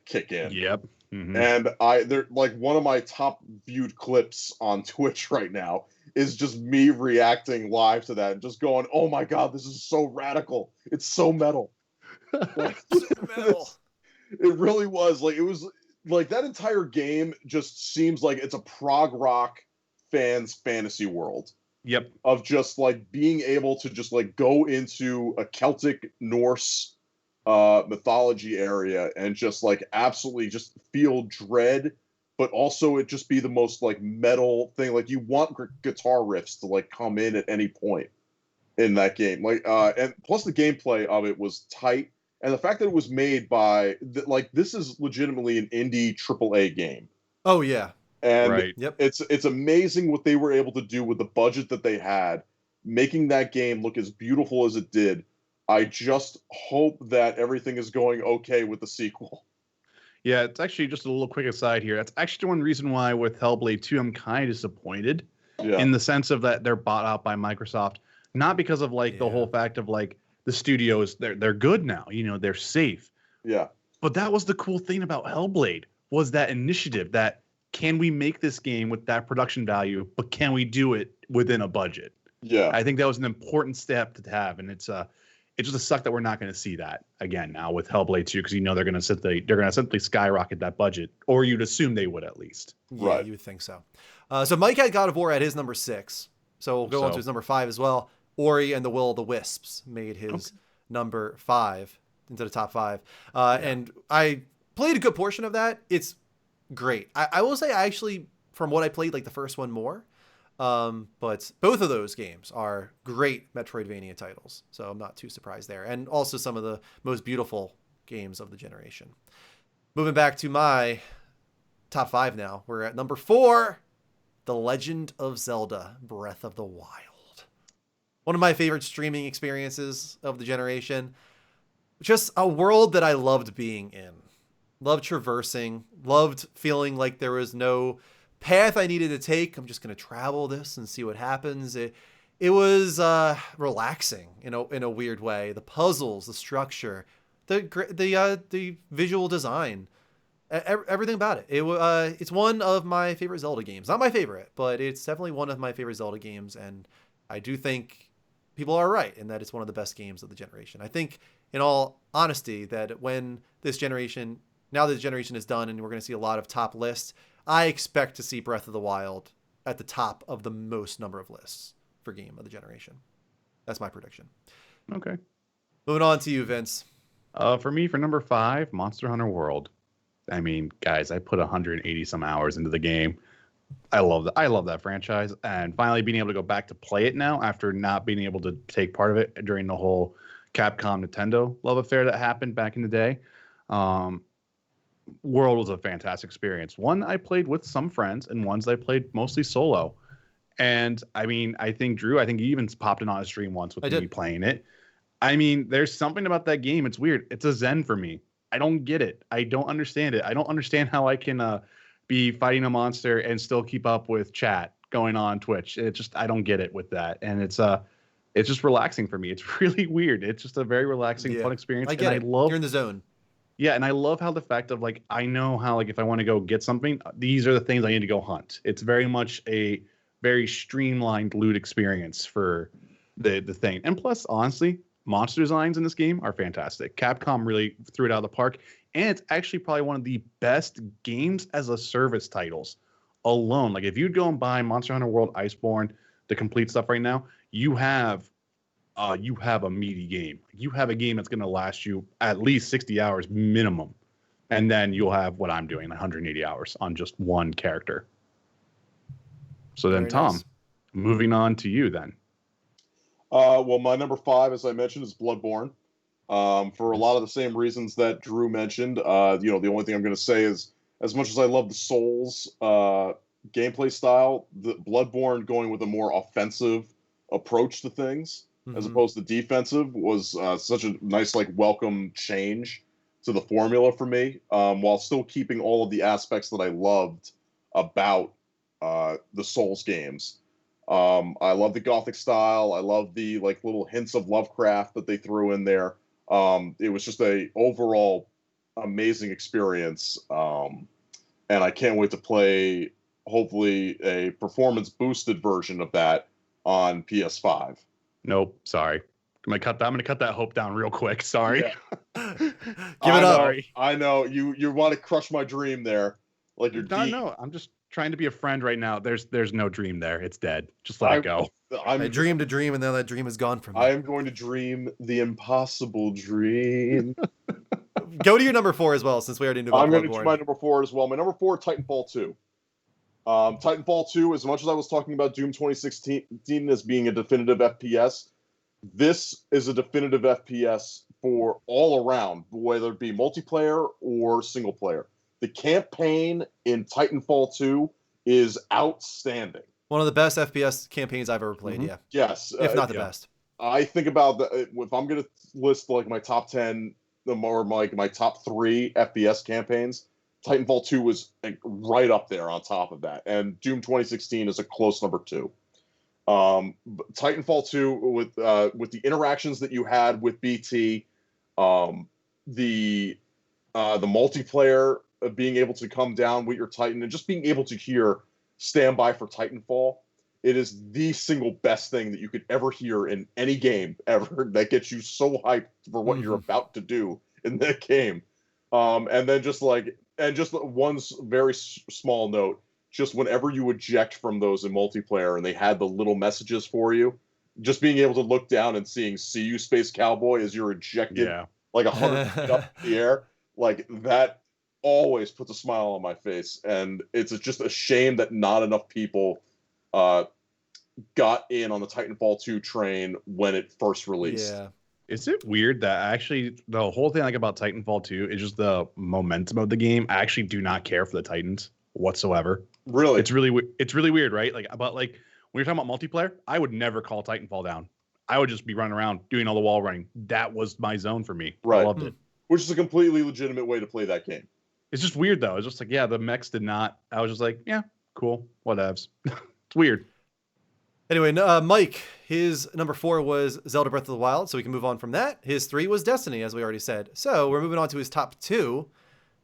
Speaker 5: kick in.
Speaker 3: Yep. Mm-hmm.
Speaker 5: And they're like one of my top viewed clips on Twitch right now is just me reacting live to that and just going, "Oh my God, this is so radical! It's so metal."
Speaker 1: Metal.
Speaker 5: It really was. Like, it was like that entire game just seems like it's a prog rock fan's fantasy world.
Speaker 3: Yep.
Speaker 5: Of just like being able to just like go into a Celtic Norse mythology area and just like absolutely just feel dread, but also it just be the most like metal thing. Like, you want guitar riffs to like come in at any point in that game. Like, and plus the gameplay of it was tight, and the fact that it was made by like, this is legitimately an indie AAA game.
Speaker 1: Oh yeah.
Speaker 5: And
Speaker 3: Right.
Speaker 1: Yep.
Speaker 5: It's amazing what they were able to do with the budget that they had, making that game look as beautiful as it did. I just hope that everything is going okay with the sequel.
Speaker 3: Yeah, it's actually just a little quick aside here. That's actually one reason why with Hellblade 2, I'm kind of disappointed in the sense of that they're bought out by Microsoft. Not because of like the whole fact of like the studios, they're good now, they're safe.
Speaker 5: Yeah.
Speaker 3: But that was the cool thing about Hellblade, was that initiative that can we make this game with that production value, but can we do it within a budget?
Speaker 5: Yeah.
Speaker 3: I think that was an important step to have, and it's just a suck that we're not going to see that again now with Hellblade 2, because they're going to simply skyrocket that budget, or you'd assume they would at least.
Speaker 1: Yeah,
Speaker 5: Right.
Speaker 1: you would think so. So Mike had God of War at his number 6. So we'll go on to his number 5 as well. Ori and the Will of the Wisps made his number 5 into the top 5. And I played a good portion of that. It's great. I will say, I actually, from what I played, like the first one more. But both of those games are great Metroidvania titles, so I'm not too surprised there. And also some of the most beautiful games of the generation. Moving back to my top 5 now. We're at number 4, The Legend of Zelda Breath of the Wild. One of my favorite streaming experiences of the generation. Just a world that I loved being in. Loved traversing. Loved feeling like there was no path I needed to take. I'm just going to travel this and see what happens. It was relaxing in a weird way. The puzzles, the structure, the visual design, everything about it. It's one of my favorite Zelda games. Not my favorite, but it's definitely one of my favorite Zelda games. And I do think people are right in that it's one of the best games of the generation. I think, in all honesty, that when now that the generation is done and we're going to see a lot of top lists, I expect to see Breath of the Wild at the top of the most number of lists for game of the generation. That's my prediction.
Speaker 3: Okay.
Speaker 1: Moving on to you, Vince.
Speaker 3: For me, for number 5, Monster Hunter World. I mean, guys, I put 180 some hours into the game. I love that franchise, and finally being able to go back to play it now after not being able to take part of it during the whole Capcom Nintendo love affair that happened back in the day. World was a fantastic experience. One I played with some friends, and ones I played mostly solo. And I mean, I think Drew, you even popped in on a stream once with me playing it. I mean, there's something about that game. It's weird. It's a zen for me. I don't get it. I don't understand it. I don't understand how I can be fighting a monster and still keep up with chat going on Twitch. I don't get it with that. And it's just relaxing for me. It's really weird. It's just a very relaxing, fun experience.
Speaker 1: I get it.
Speaker 3: Love,
Speaker 1: you're in the zone.
Speaker 3: Yeah, and I love how the fact of like I know how like if I want to go get something, these are the things I need to go hunt. It's very much a very streamlined loot experience for the thing. And plus, honestly, monster designs in this game are fantastic. Capcom really threw it out of the park, and it's actually probably one of the best games as a service titles alone. Like if you'd go and buy Monster Hunter World Iceborne, the complete stuff right now, you have a meaty game. You have a game that's going to last you at least 60 hours minimum. And then you'll have what I'm doing, 180 hours on just one character. So then,
Speaker 1: Very
Speaker 3: Tom,
Speaker 1: nice.
Speaker 3: moving on to you then.
Speaker 5: Well, my number 5, as I mentioned, is Bloodborne. For a lot of the same reasons that Drew mentioned. The only thing I'm going to say is, as much as I love the Souls gameplay style, the Bloodborne going with a more offensive approach to things as opposed to defensive was such a nice, like, welcome change to the formula for me, while still keeping all of the aspects that I loved about the Souls games. I love the Gothic style. I love the like little hints of Lovecraft that they threw in there. It was just a overall amazing experience, and I can't wait to play hopefully a performance boosted version of that on PS5.
Speaker 3: Nope, sorry. I'm gonna cut that hope down real quick. Sorry.
Speaker 5: Yeah.
Speaker 1: Give it up.
Speaker 5: I know you want to crush my dream there, like you're deep.
Speaker 3: No, I'm just trying to be a friend right now. There's no dream there. It's dead. Just let it go.
Speaker 1: I dreamed a dream, and now that dream is gone from me.
Speaker 5: I am going to dream the impossible dream.
Speaker 1: Go to your number 4 as well, since we already knew about
Speaker 5: I'm going to do
Speaker 1: Bloodborne.
Speaker 5: my number 4 as well. My number 4, Titanfall 2. Titanfall 2, as much as I was talking about Doom 2016 as being a definitive FPS, this is a definitive FPS for all around, whether it be multiplayer or single player. The campaign in Titanfall 2 is outstanding.
Speaker 1: One of the best FPS campaigns I've ever played, yeah.
Speaker 5: Yes.
Speaker 1: If not the best.
Speaker 5: I think about if I'm going to list like my top 10, or my top 3 FPS campaigns, Titanfall 2 was like right up there on top of that. And Doom 2016 is a close number 2. Titanfall 2 with the interactions that you had with BT, the multiplayer, being able to come down with your Titan and just being able to hear "Stand by for Titanfall." It is the single best thing that you could ever hear in any game ever, that gets you so hyped for what you're about to do in that game. And then just one very small note, just whenever you eject from those in multiplayer and they had the little messages for you, just being able to look down and "See you, Space Cowboy," as you're ejected like 100 feet up in the air, like that always puts a smile on my face. And it's just a shame that not enough people got in on the Titanfall 2 train when it first released.
Speaker 1: Yeah.
Speaker 3: Is it weird that actually the whole thing I like about Titanfall 2 is just the momentum of the game? I actually do not care for the Titans whatsoever.
Speaker 5: Really?
Speaker 3: It's really weird, right? Like when you're talking about multiplayer, I would never call Titanfall down. I would just be running around doing all the wall running. That was my zone for me.
Speaker 5: Right.
Speaker 3: I loved it.
Speaker 5: Which is a completely legitimate way to play that game.
Speaker 3: It's just weird though. It's just like, yeah, the mechs did not. I was just like, yeah, cool, whatevs. It's weird.
Speaker 1: Anyway, Mike, his number 4 was Zelda Breath of the Wild, so we can move on from that. His 3 was Destiny, as we already said. So we're moving on to his top 2.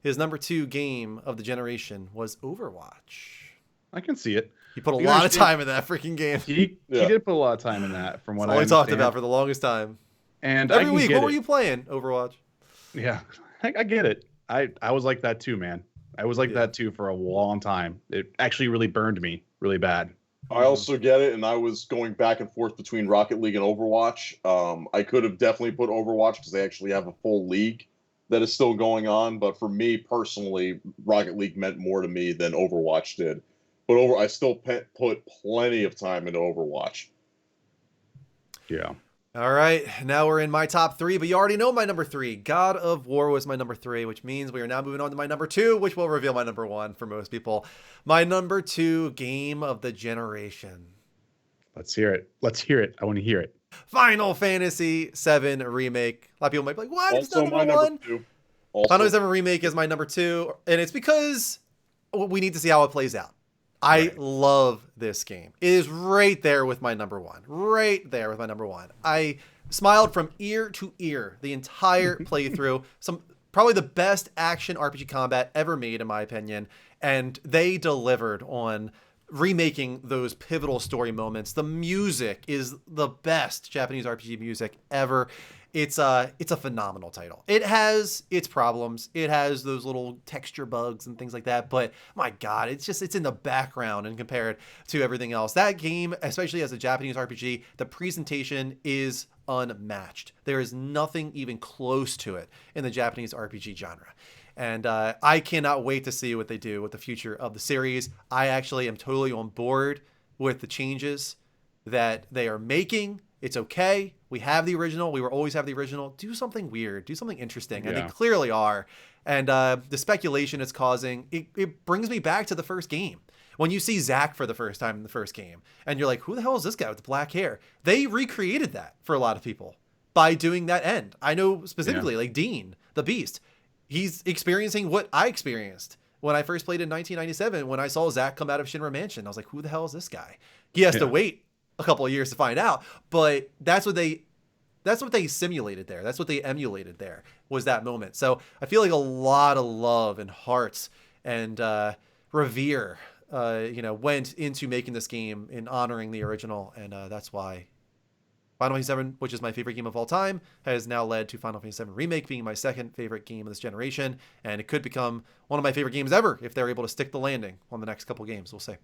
Speaker 1: His number 2 game of the generation was Overwatch.
Speaker 3: I can see it.
Speaker 1: He put a lot of time in that freaking game.
Speaker 3: He did put a lot of time in that, from what I
Speaker 1: understand.
Speaker 3: understand.
Speaker 1: Talked about for the longest time.
Speaker 3: And
Speaker 1: every week, what were you playing? Overwatch.
Speaker 3: Yeah, I get it. I was like that too, man. I was like that too for a long time. It actually really burned me really bad.
Speaker 5: I also get it, and I was going back and forth between Rocket League and Overwatch. I could have definitely put Overwatch because they actually have a full league that is still going on. But for me personally, Rocket League meant more to me than Overwatch did. But I still put plenty of time into Overwatch.
Speaker 3: Yeah.
Speaker 1: All right, now we're in my top 3, but you already know my number 3. God of War was my number 3, which means we are now moving on to my number 2, which will reveal my number 1 for most people. My number 2 game of the generation.
Speaker 3: Let's hear it. I want to hear it.
Speaker 1: Final Fantasy VII Remake. A lot of people might be like, what? It's
Speaker 5: Also
Speaker 1: not
Speaker 5: my
Speaker 1: number 1?
Speaker 5: number 2. Also,
Speaker 1: Final Fantasy VII Remake is my number 2, and it's because we need to see how it plays out. I
Speaker 3: Right.
Speaker 1: love this game. It is right there with my number one. Right there with my number one. I smiled from ear to ear the entire playthrough. Probably the best action RPG combat ever made, in my opinion. And they delivered on remaking those pivotal story moments. The music is the best Japanese RPG music ever. It's a phenomenal title. It has its problems. It has those little texture bugs and things like that. But my God, it's in the background and compared to everything else. That game, especially as a Japanese RPG, the presentation is unmatched. There is nothing even close to it in the Japanese RPG genre. And I cannot wait to see what they do with the future of the series. I actually am totally on board with the changes that they are making. It's okay. We have the original. We will always have the original. Do something weird. Do something interesting. And they clearly are. And the speculation it's causing, it brings me back to the first game. When you see Zack for the first time in the first game, and you're like, who the hell is this guy with the black hair? They recreated that for a lot of people by doing that end. I know specifically, like Dean, the Beast. He's experiencing what I experienced when I first played in 1997 when I saw Zack come out of Shinra Mansion. I was like, who the hell is this guy? He has to wait a couple of years to find out, but that's what they simulated there. That's what they emulated there, was that moment. So I feel like a lot of love and hearts and revere went into making this game and honoring the original, and that's why Final Fantasy VII, which is my favorite game of all time, has now led to Final Fantasy VII Remake being my second favorite game of this generation, and it could become one of my favorite games ever if they're able to stick the landing on the next couple games. We'll see.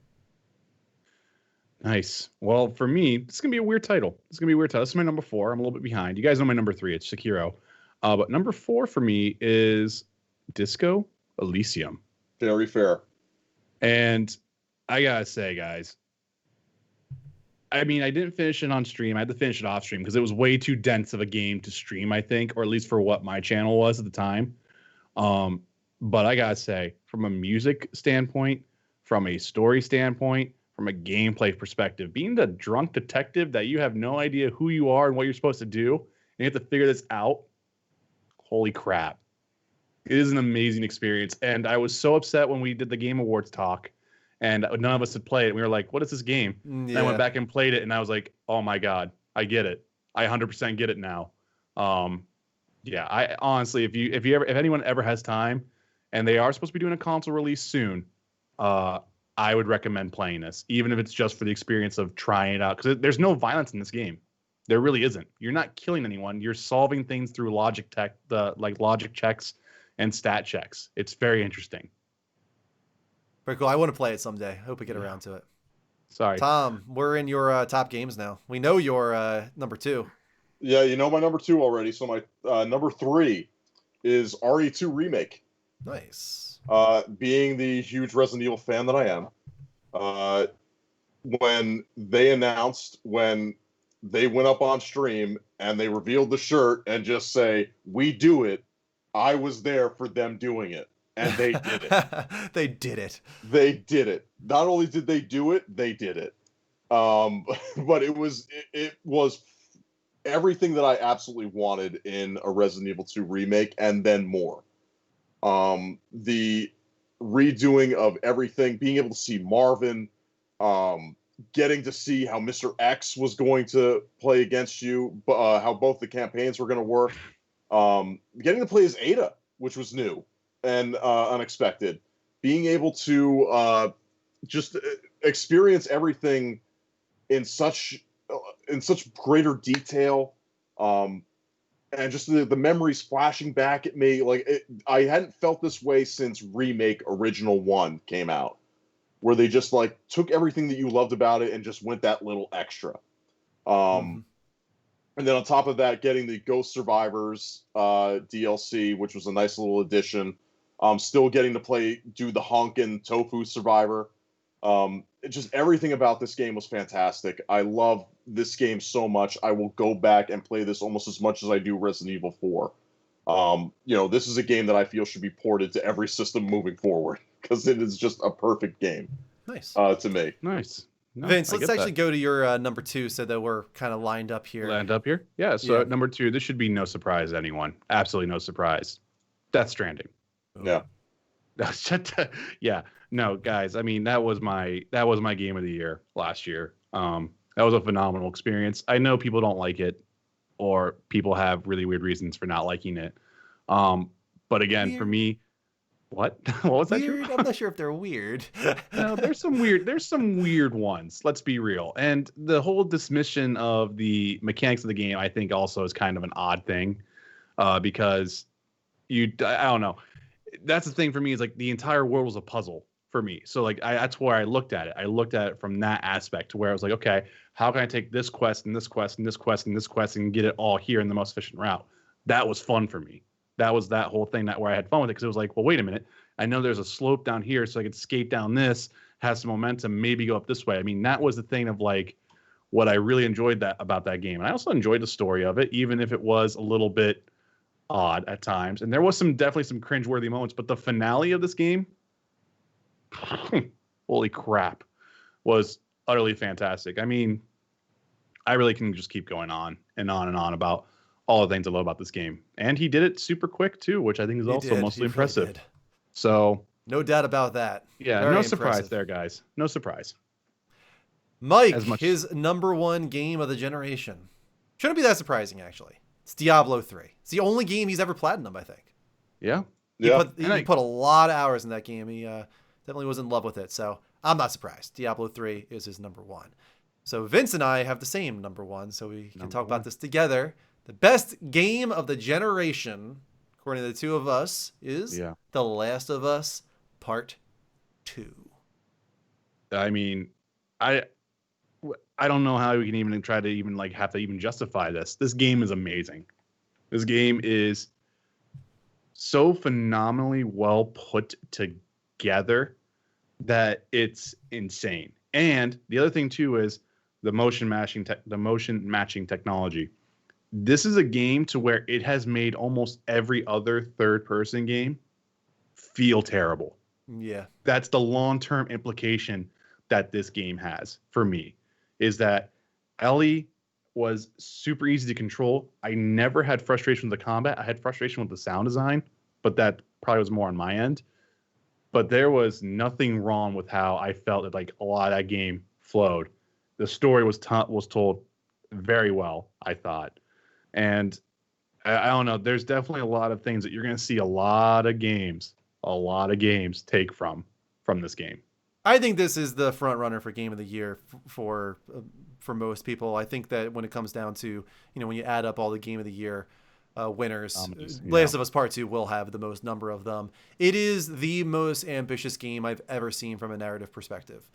Speaker 3: Nice. Well, for me, it's going to be a weird title. This is my number 4. I'm a little bit behind. You guys know my number 3. It's Sekiro. But number 4 for me is Disco Elysium.
Speaker 5: Very fair.
Speaker 3: And I got to say, guys, I mean, I didn't finish it on stream. I had to finish it off stream because it was way too dense of a game to stream, I think, or at least for what my channel was at the time. But I got to say, from a music standpoint, from a story standpoint, from a gameplay perspective, being the drunk detective that you have no idea who you are and what you're supposed to do, and you have to figure this out, holy crap. It is an amazing experience. And I was so upset when we did the Game Awards talk and none of us had played it. We were like, what is this game? Yeah. And I went back and played it, and I was like, oh my God, I get it. I 100% get it now. I honestly, if anyone ever has time, and they are supposed to be doing a console release soon, I would recommend playing this, even if it's just for the experience of trying it out. Because there's no violence in this game. There really isn't. You're not killing anyone. You're solving things through logic checks and stat checks. It's very interesting.
Speaker 1: Very cool. I want to play it someday. Hope we get around to it.
Speaker 3: Sorry,
Speaker 1: Tom, we're in your top games now. We know your number 2.
Speaker 5: Yeah, you know my number 2 already. So my number 3 is RE2 Remake.
Speaker 1: Nice.
Speaker 5: Being the huge Resident Evil fan that I am, when they announced, when they went up on stream and they revealed the shirt and just say, "We do it," I was there for them doing it. And they did it.
Speaker 1: They did it.
Speaker 5: They did it. Not only did they do it, they did it. But it was everything that I absolutely wanted in a Resident Evil 2 remake, and then more. The redoing of everything, being able to see Marvin, getting to see how Mr. X was going to play against you, how both the campaigns were going to work, getting to play as Ada, which was new and unexpected, being able to just experience everything in such greater detail, and just the memories flashing back at me. I hadn't felt this way since Remake Original 1 came out, where they just took everything that you loved about it and just went that little extra. And then on top of that, getting the Ghost Survivors DLC, which was a nice little addition. Still getting to do the Honkin' Tofu Survivor. Just everything about this game was fantastic. I love this game so much. I will go back and play this almost as much as I do Resident Evil 4. This is a game that I feel should be ported to every system moving forward because it is just a perfect game.
Speaker 1: Nice.
Speaker 5: To me.
Speaker 3: Nice. No,
Speaker 1: Vince, let's actually go to your number 2 so that we're kind of lined up here.
Speaker 3: Yeah, so number 2, this should be no surprise to anyone. Absolutely no surprise. Death Stranding.
Speaker 5: Yeah.
Speaker 3: Yeah, no, guys. I mean, that was my game of the year last year. That was a phenomenal experience. I know people don't like it, or people have really weird reasons for not liking it. But again, for
Speaker 1: Weird.
Speaker 3: me, what? What was that, Drew?
Speaker 1: Weird. I'm not sure if they're weird.
Speaker 3: No, there's some weird ones. Let's be real. And the whole dismission of the mechanics of the game, I think, also is kind of an odd thing, because I don't know. That's the thing for me, is like the entire world was a puzzle for me. So like that's where I looked at it. I looked at it from that aspect, to where I was like, okay, how can I take this quest and this quest and this quest and this quest and get it all here in the most efficient route? That was fun for me. That was that whole thing where I had fun with it, because it was like, well, wait a minute. I know there's a slope down here, so I could skate down this, have some momentum, maybe go up this way. I mean, that was the thing of like what I really enjoyed about that game. And I also enjoyed the story of it, even if it was a little bit odd at times. And there was definitely some cringeworthy moments, but the finale of this game, holy crap, was utterly fantastic. I mean, I really can just keep going on and on and on about all the things I love about this game. And he did it super quick too, which I think is also mostly impressive.
Speaker 1: Really did.
Speaker 3: So
Speaker 1: no doubt about that.
Speaker 3: Yeah,
Speaker 1: Very
Speaker 3: no
Speaker 1: impressive.
Speaker 3: surprise there, guys. No surprise.
Speaker 1: Mike, his number one game of the generation. Shouldn't be that surprising, actually. It's Diablo 3. It's the only game he's ever platinumed, I think.
Speaker 3: Yeah.
Speaker 1: He put a lot of hours in that game. He definitely was in love with it. So I'm not surprised. Diablo 3 is his number one. So Vince and I have the same number one. So we can talk about this together. The best game of the generation, according to the two of us, is The Last of Us Part 2.
Speaker 3: I mean, I don't know how we can even try to even like have to even justify this. This game is amazing. This game is so phenomenally well put together that it's insane. And the other thing too is the motion matching technology. This is a game to where it has made almost every other third-person game feel terrible.
Speaker 1: Yeah.
Speaker 3: That's the long-term implication that this game has for me, is that Ellie was super easy to control. I never had frustration with the combat. I had frustration with the sound design, but that probably was more on my end. But there was nothing wrong with how I felt that like a lot of that game flowed. The story was told very well, I thought. And I don't know, there's definitely a lot of things that you're going to see a lot of games take from this game.
Speaker 1: I think this is the front runner for Game of the Year for most people. I think that when it comes down to, when you add up all the Game of the Year winners, Last of Us Part 2 will have the most number of them. It is the most ambitious game I've ever seen from a narrative perspective.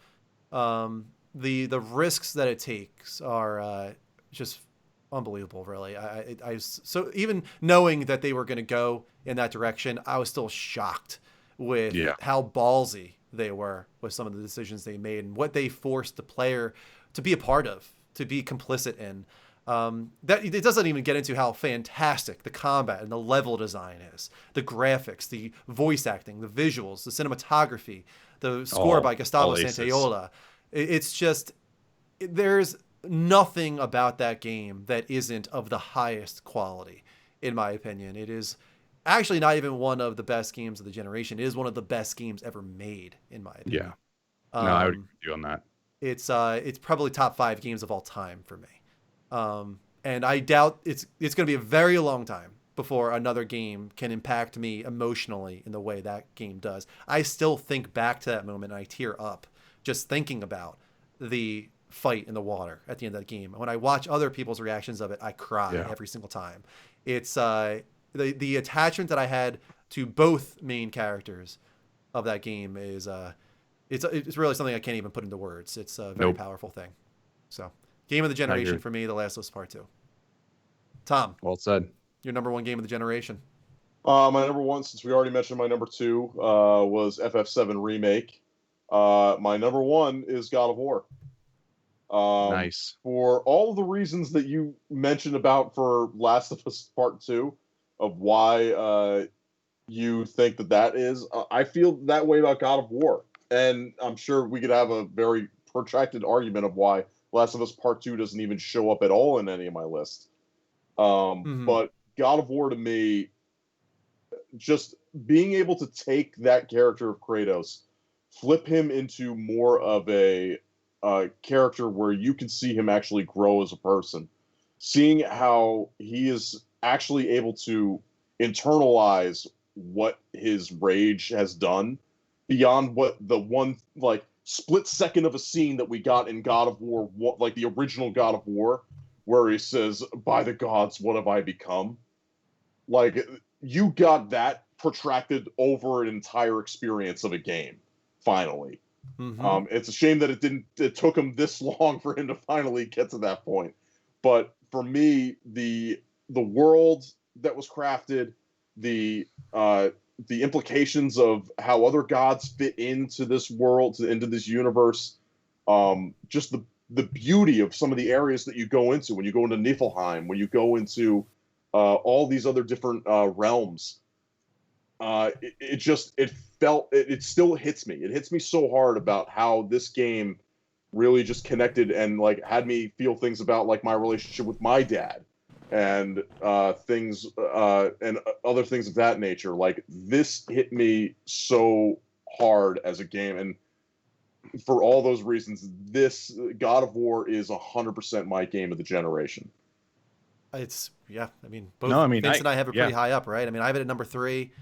Speaker 1: The risks that it takes are just unbelievable, really. So even knowing that they were going to go in that direction, I was still shocked with how ballsy they were with some of the decisions they made and what they forced the player to be a part of, to be complicit in. That it doesn't even get into how fantastic the combat and the level design is, the graphics, the voice acting, the visuals, the cinematography, the score by Gustavo Santaolalla. It's just, there's nothing about that game that isn't of the highest quality, in my opinion. It is actually not even one of the best games of the generation. It is one of the best games ever made, in my opinion.
Speaker 3: Yeah. No, I would agree with you on that.
Speaker 1: It's probably top 5 games of all time for me. And I doubt it's going to be a very long time before another game can impact me emotionally in the way that game does. I still think back to that moment and I tear up just thinking about the fight in the water at the end of that game. When I watch other people's reactions of it, I cry every single time. It's the attachment that I had to both main characters of that game is it's really something I can't even put into words. It's a very powerful thing. So, game of the generation for me, The Last of Us Part 2. Tom.
Speaker 3: Well said.
Speaker 1: Your number one game of the generation.
Speaker 5: My number one, since we already mentioned my number two, was FF7 Remake. My number one is God of War.
Speaker 3: Nice.
Speaker 5: For all of the reasons that you mentioned about for Last of Us Part 2, of why you think that is, I feel that way about God of War. And I'm sure we could have a very protracted argument of why Last of Us Part 2 doesn't even show up at all in any of my lists. But God of War to me, just being able to take that character of Kratos, flip him into more of a character where you can see him actually grow as a person, seeing how he is actually able to internalize what his rage has done beyond what the one like split second of a scene that we got in God of War, like the original God of War, where he says, "By the gods, what have I become?" Like, you got that protracted over an entire experience of a game. Finally, it's a shame that it took him this long for him to finally get to that point. But for me, the world that was crafted, the implications of how other gods fit into this world, into this universe, just the beauty of some of the areas that you go into when you go into Niflheim, when you go into all these other different realms. It still hits me. It hits me so hard about how this game really just connected and like had me feel things about like my relationship with my dad and things and other things of that nature. Like, this hit me so hard as a game, and for all those reasons, this God of War is 100% my game of the generation.
Speaker 1: It's I mean, Vince and I have it pretty high up, right? I mean, I have it at number 3.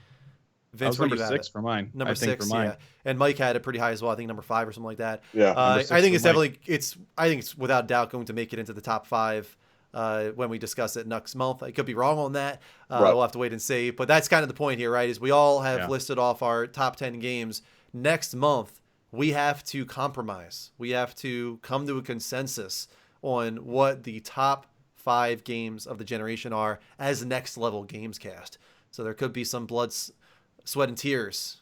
Speaker 1: Vince,
Speaker 3: that was number 6 for mine.
Speaker 1: Number 6, yeah. And Mike had it pretty high as well. I think number 5 or something like that.
Speaker 5: Yeah.
Speaker 1: I think it's definitely I think it's without doubt going to make it into the top 5 when we discuss it next month. I could be wrong on that.
Speaker 5: Right.
Speaker 1: We'll have to wait and see. But that's kind of the point here, right? Is we all have listed off our top 10 games. Next month, we have to compromise. We have to come to a consensus on what the top 5 games of the generation are as next level Gamescast. So there could be some blood, sweat, and tears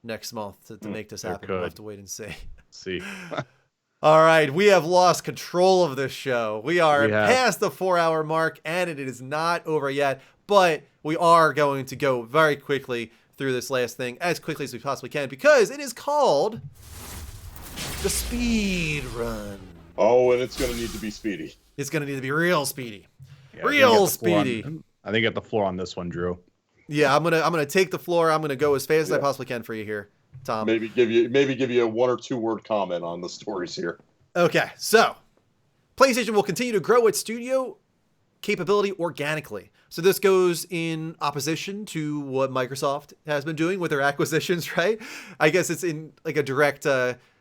Speaker 1: next month to make this happen. We'll have to wait and see. All right, we have lost control of this show. We are past the 4-hour mark, and it is not over yet. But we are going to go very quickly through this last thing, as quickly as we possibly can, because it is called the speed run.
Speaker 5: Oh, and it's going to need to be speedy.
Speaker 1: It's going to need to be real speedy.
Speaker 3: Yeah,
Speaker 1: real speedy.
Speaker 3: I think at the floor on this one, Drew.
Speaker 1: Yeah, I'm gonna take the floor. I'm gonna go as fast as I possibly can for you here, Tom.
Speaker 5: Maybe give you a 1 or 2 word comment on the stories here.
Speaker 1: Okay, so PlayStation will continue to grow its studio capability organically. So this goes in opposition to what Microsoft has been doing with their acquisitions, right? I guess it's in like a direct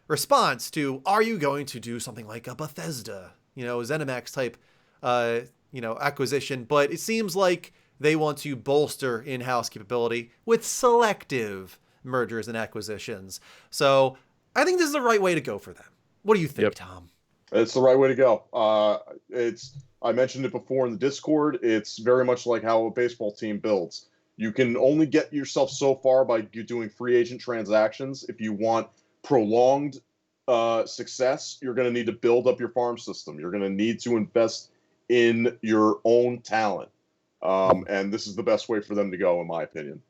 Speaker 1: response to, are you going to do something like a Bethesda, ZeniMax type, acquisition? But it seems like they want to bolster in-house capability with selective mergers and acquisitions. So I think this is the right way to go for them. What do you think, Tom?
Speaker 5: It's the right way to go. I mentioned it before in the Discord. It's very much like how a baseball team builds. You can only get yourself so far by doing free agent transactions. If you want prolonged success, you're going to need to build up your farm system. You're going to need to invest in your own talent. And this is the best way for them to go, in my opinion.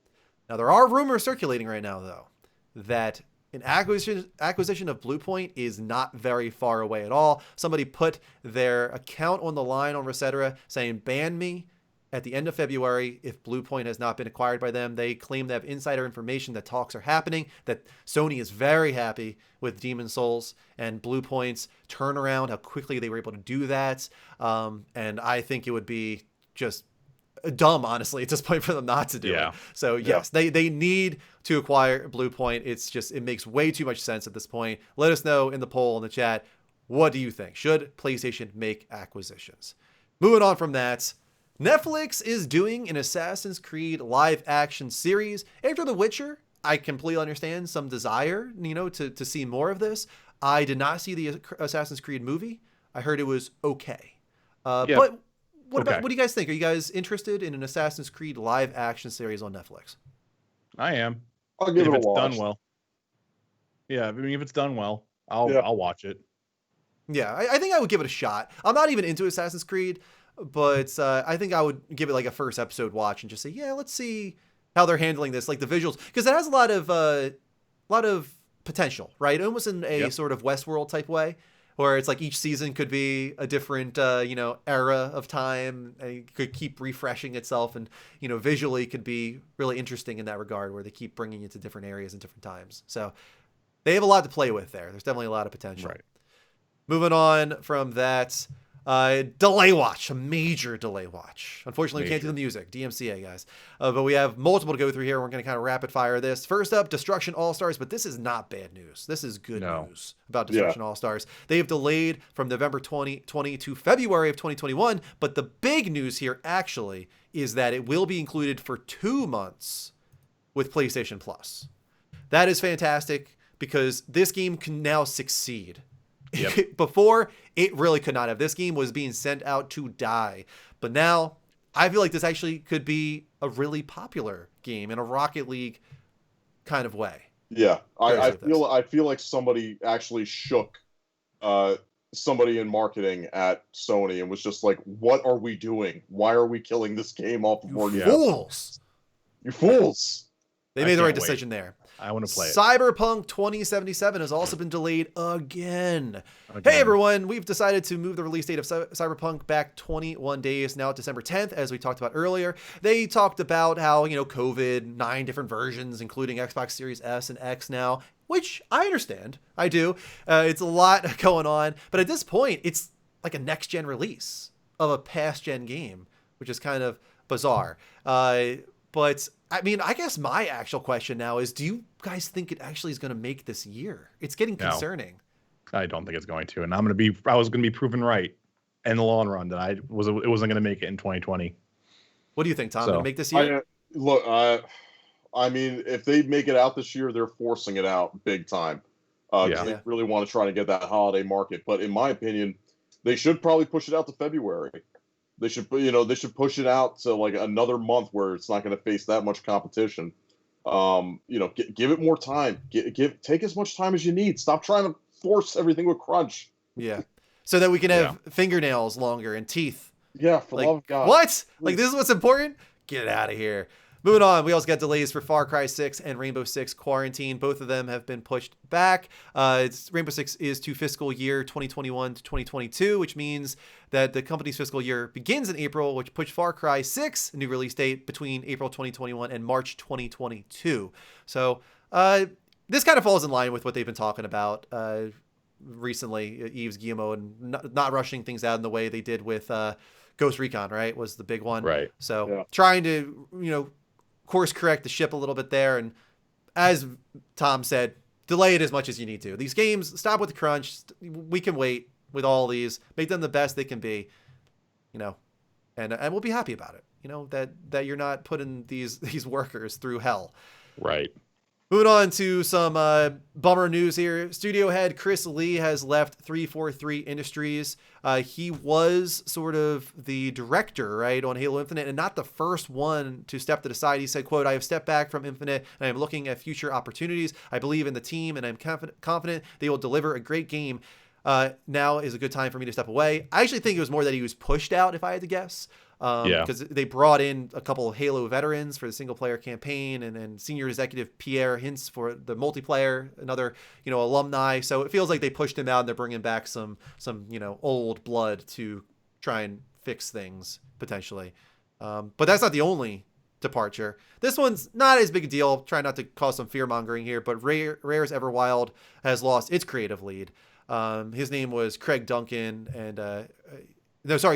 Speaker 1: Now, there are rumors circulating right now, though, that an acquisition of Bluepoint is not very far away at all. Somebody put their account on the line on Resetera saying, ban me at the end of February if Bluepoint has not been acquired by them. They claim they have insider information that talks are happening, that Sony is very happy with Demon Souls and Bluepoint's turnaround, how quickly they were able to do that. And I think it would be just dumb, honestly, at this point for them not to do it. So yes, they need to acquire Bluepoint. It makes way too much sense at this point. Let us know in the poll in the chat, what do you think? Should PlayStation make acquisitions? Moving on from that, Netflix is doing an Assassin's Creed live action series. After The Witcher, I completely understand some desire, to see more of this. I did not see the Assassin's Creed movie. I heard it was okay. But what do you guys think? Are you guys interested in an Assassin's Creed live action series on Netflix?
Speaker 3: I am.
Speaker 5: I'll give it a watch.
Speaker 3: If it's done well. Yeah, I mean, if it's done well, I'll watch it.
Speaker 1: Yeah, I think I would give it a shot. I'm not even into Assassin's Creed, but I think I would give it like a first episode watch and just say, yeah, let's see how they're handling this, like the visuals, because it has a lot of potential, right? Almost in a sort of Westworld type way. where it's like each season could be a different, era of time, and it could keep refreshing itself, and visually could be really interesting in that regard, where they keep bringing you to different areas and different times. So they have a lot to play with there. There's definitely a lot of potential.
Speaker 3: Right.
Speaker 1: Moving on from that, delay watch, a major delay watch. Unfortunately, we can't do the music, DMCA, guys. But we have multiple to go through here. We're going to kind of rapid fire this. First up, Destruction All-Stars, but this is not bad news. This is good news about Destruction All-Stars. They have delayed from November 2020 to February of 2021, but the big news here actually is that it will be included for 2 months with PlayStation Plus. That is fantastic because this game can now succeed. Yep. Before, it really could not have. This game was being sent out to die. But now, I feel like this actually could be a really popular game in a Rocket League kind of way.
Speaker 5: Yeah, I feel like somebody actually shook somebody in marketing at Sony and was just like, "What are we doing? Why are we killing this game off of
Speaker 1: You fools!
Speaker 5: You fools!"
Speaker 1: They made the right decision there.
Speaker 3: I want to play it.
Speaker 1: Cyberpunk 2077 has also been delayed again. Hey, everyone. We've decided to move the release date of Cyberpunk back 21 days, now December 10th, as we talked about earlier. They talked about how, COVID, 9 different versions, including Xbox Series S and X now, which I understand. I do. It's a lot going on. But at this point, it's like a next-gen release of a past-gen game, which is kind of bizarre. But I mean, I guess my actual question now is, do you guys think it actually is going to make this year? It's getting concerning.
Speaker 3: No, I don't think it's going to. And I was going to be proven right in the long run that it wasn't going to make it in 2020.
Speaker 1: What do you think, Tom? Will it make this year?
Speaker 5: I mean, if they make it out this year, they're forcing it out big time. They really want to try to get that holiday market. But in my opinion, they should probably push it out to February. They should push it out to like another month where it's not going to face that much competition. Give it more time. Take as much time as you need. Stop trying to force everything with crunch.
Speaker 1: Yeah, so that we can have fingernails longer and teeth.
Speaker 5: Yeah, for love of God.
Speaker 1: What? Like, this is what's important? Get out of here. Moving on, we also got delays for Far Cry 6 and Rainbow Six Quarantine. Both of them have been pushed back. Rainbow Six is to fiscal year 2021 to 2022, which means that the company's fiscal year begins in April, which pushed Far Cry 6, a new release date, between April 2021 and March 2022. So this kind of falls in line with what they've been talking about recently, Yves Guillemot, and not rushing things out in the way they did with Ghost Recon, right, was the big one.
Speaker 3: Right.
Speaker 1: So trying to, course correct the ship a little bit there, and as Tom said, delay it as much as you need to. These games, stop with the crunch. We can wait with all these, make them the best they can be, and we'll be happy about it. That you're not putting these workers through hell.
Speaker 3: Right.
Speaker 1: Moving on to some bummer news here. Studio head Chris Lee has left 343 Industries. He was sort of the director, right, on Halo Infinite, and not the first one to step to the side. He said, quote, "I have stepped back from Infinite, and I am looking at future opportunities. I believe in the team, and I'm confident they will deliver a great game. Now is a good time for me to step away." I actually think it was more that he was pushed out, if I had to guess. Because they brought in a couple of Halo veterans for the single player campaign, and senior executive Pierre Hintz for the multiplayer, another, alumni. So it feels like they pushed him out and they're bringing back some, old blood to try and fix things potentially. But that's not the only departure. This one's not as big a deal. Try not to cause some fear mongering here, but Rare's Everwild has lost its creative lead. His name was Craig Duncan, and,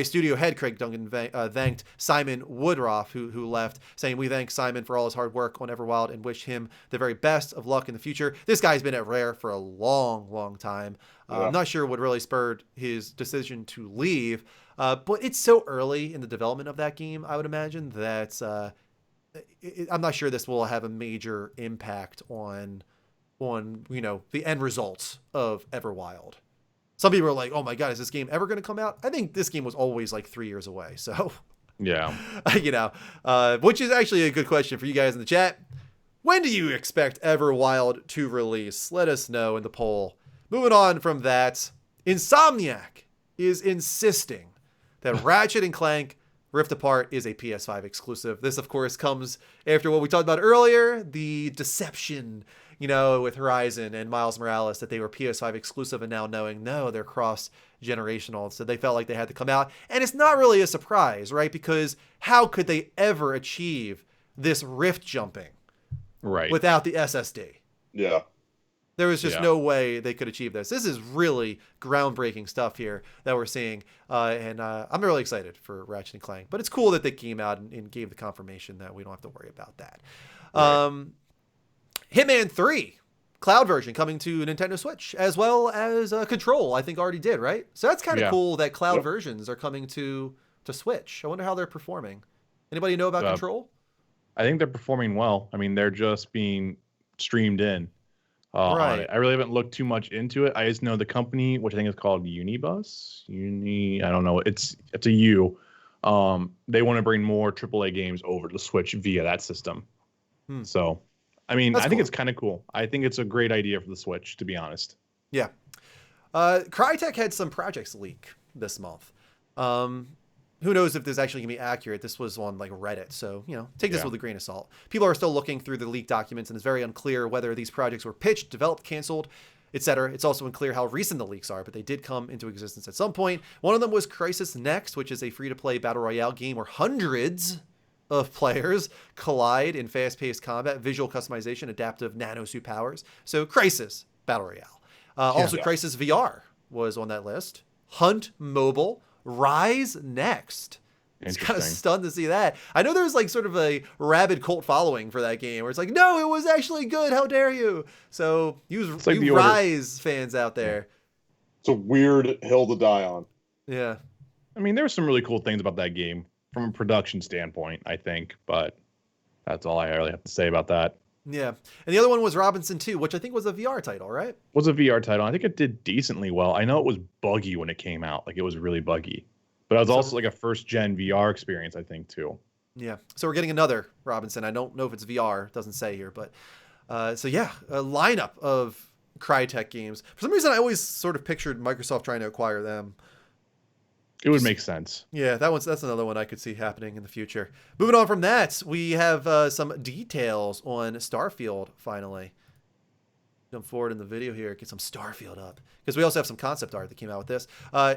Speaker 1: studio head Craig Duncan thanked Simon Woodruff, who left, saying, "We thank Simon for all his hard work on Everwild and wish him the very best of luck in the future." This guy's been at Rare for a long, long time. I'm not sure what really spurred his decision to leave, but it's so early in the development of that game, I would imagine, that I'm not sure this will have a major impact on the end results of Everwild. Some people are like, "Oh my God, is this game ever going to come out?" I think this game was always like 3 years away. So,
Speaker 3: yeah,
Speaker 1: which is actually a good question for you guys in the chat. When do you expect Everwild to release? Let us know in the poll. Moving on from that, Insomniac is insisting that Ratchet and Clank Rift Apart is a PS5 exclusive. This, of course, comes after what we talked about earlier, the deception with Horizon and Miles Morales that they were PS5 exclusive, and now knowing, no, they're cross-generational. So they felt like they had to come out. And it's not really a surprise, right? Because how could they ever achieve this rift jumping without the SSD?
Speaker 5: Yeah.
Speaker 1: There was just no way they could achieve this. This is really groundbreaking stuff here that we're seeing. And I'm really excited for Ratchet & Clank. But it's cool that they came out and gave the confirmation that we don't have to worry about that. Right. Hitman 3 cloud version coming to Nintendo Switch, as well as Control, I think already did, right? So that's kind of cool that cloud versions are coming to Switch. I wonder how they're performing. Anybody know about Control?
Speaker 3: I think they're performing well. I mean, they're just being streamed in. On it. I really haven't looked too much into it. I just know the company, which I think is called Unibus. I don't know. It's a U. They want to bring more AAA games over to the Switch via that system. So, I mean, I think it's kind of cool. I think it's a great idea for the Switch, to be honest.
Speaker 1: Yeah. Crytek had some projects leak this month. Who knows if this is actually going to be accurate? This was on like Reddit, so take this with a grain of salt. People are still looking through the leaked documents, and it's very unclear whether these projects were pitched, developed, canceled, etc. It's also unclear how recent the leaks are, but they did come into existence at some point. One of them was Crysis Next, which is a free-to-play battle royale game where hundreds of players collide in fast-paced combat, visual customization, adaptive nanosuit powers. So Crysis battle royale. Also, Crysis VR was on that list. Hunt Mobile. Rise Next. It's kind of stunned to see that. I know there's like sort of a rabid cult following for that game where it's like, no, it was actually good. How dare you? So you Rise fans out there.
Speaker 5: It's a weird hill to die on.
Speaker 1: Yeah.
Speaker 3: I mean, there's some really cool things about that game from a production standpoint, I think, but that's all I really have to say about that.
Speaker 1: Yeah. And the other one was Robinson 2, which I think was a VR title, right?
Speaker 3: Was a VR title. I think it did decently well. I know it was buggy when it came out. Like, it was really buggy. But it was also like a first-gen VR experience, I think, too.
Speaker 1: Yeah. So we're getting another Robinson. I don't know if it's VR. It doesn't say here. But so, yeah, a lineup of Crytek games. For some reason, I always sort of pictured Microsoft trying to acquire them.
Speaker 3: It would make sense.
Speaker 1: Yeah, that's another one I could see happening in the future. Moving on from that, we have some details on Starfield, finally. Jump forward in the video here, get some Starfield up. Because we also have some concept art that came out with this.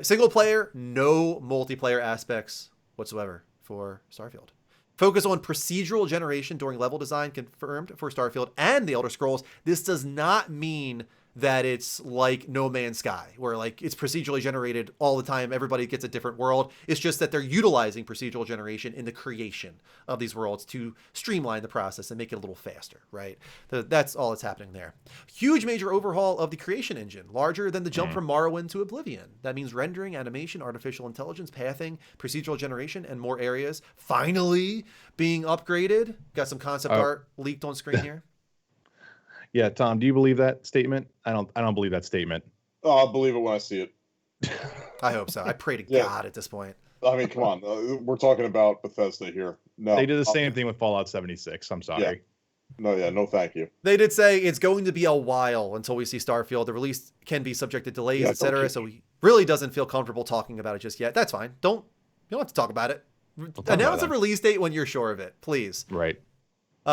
Speaker 1: Single player, no multiplayer aspects whatsoever for Starfield. Focus on procedural generation during level design confirmed for Starfield and the Elder Scrolls. This does not mean that it's like No Man's Sky, where like it's procedurally generated all the time. Everybody gets a different world. It's just that they're utilizing procedural generation in the creation of these worlds to streamline the process and make it a little faster, right? That's all that's happening there. Huge major overhaul of the creation engine, larger than the jump from Morrowind to Oblivion. That means rendering, animation, artificial intelligence, pathing, procedural generation, and more areas finally being upgraded. Got some concept art leaked on screen here.
Speaker 3: Yeah, Tom, do you believe that statement? I don't believe that statement.
Speaker 5: Oh, I'll believe it when I see it.
Speaker 1: I hope so. I pray to God at this point.
Speaker 5: I mean, come on. We're talking about Bethesda here. No,
Speaker 3: they did the same thing with Fallout 76. I'm sorry.
Speaker 5: Yeah. No, thank you.
Speaker 1: They did say it's going to be a while until we see Starfield. The release can be subject to delays, etc. So he really doesn't feel comfortable talking about it just yet. That's fine. You don't have to talk about it. Announce a release date when you're sure of it, please.
Speaker 3: Right.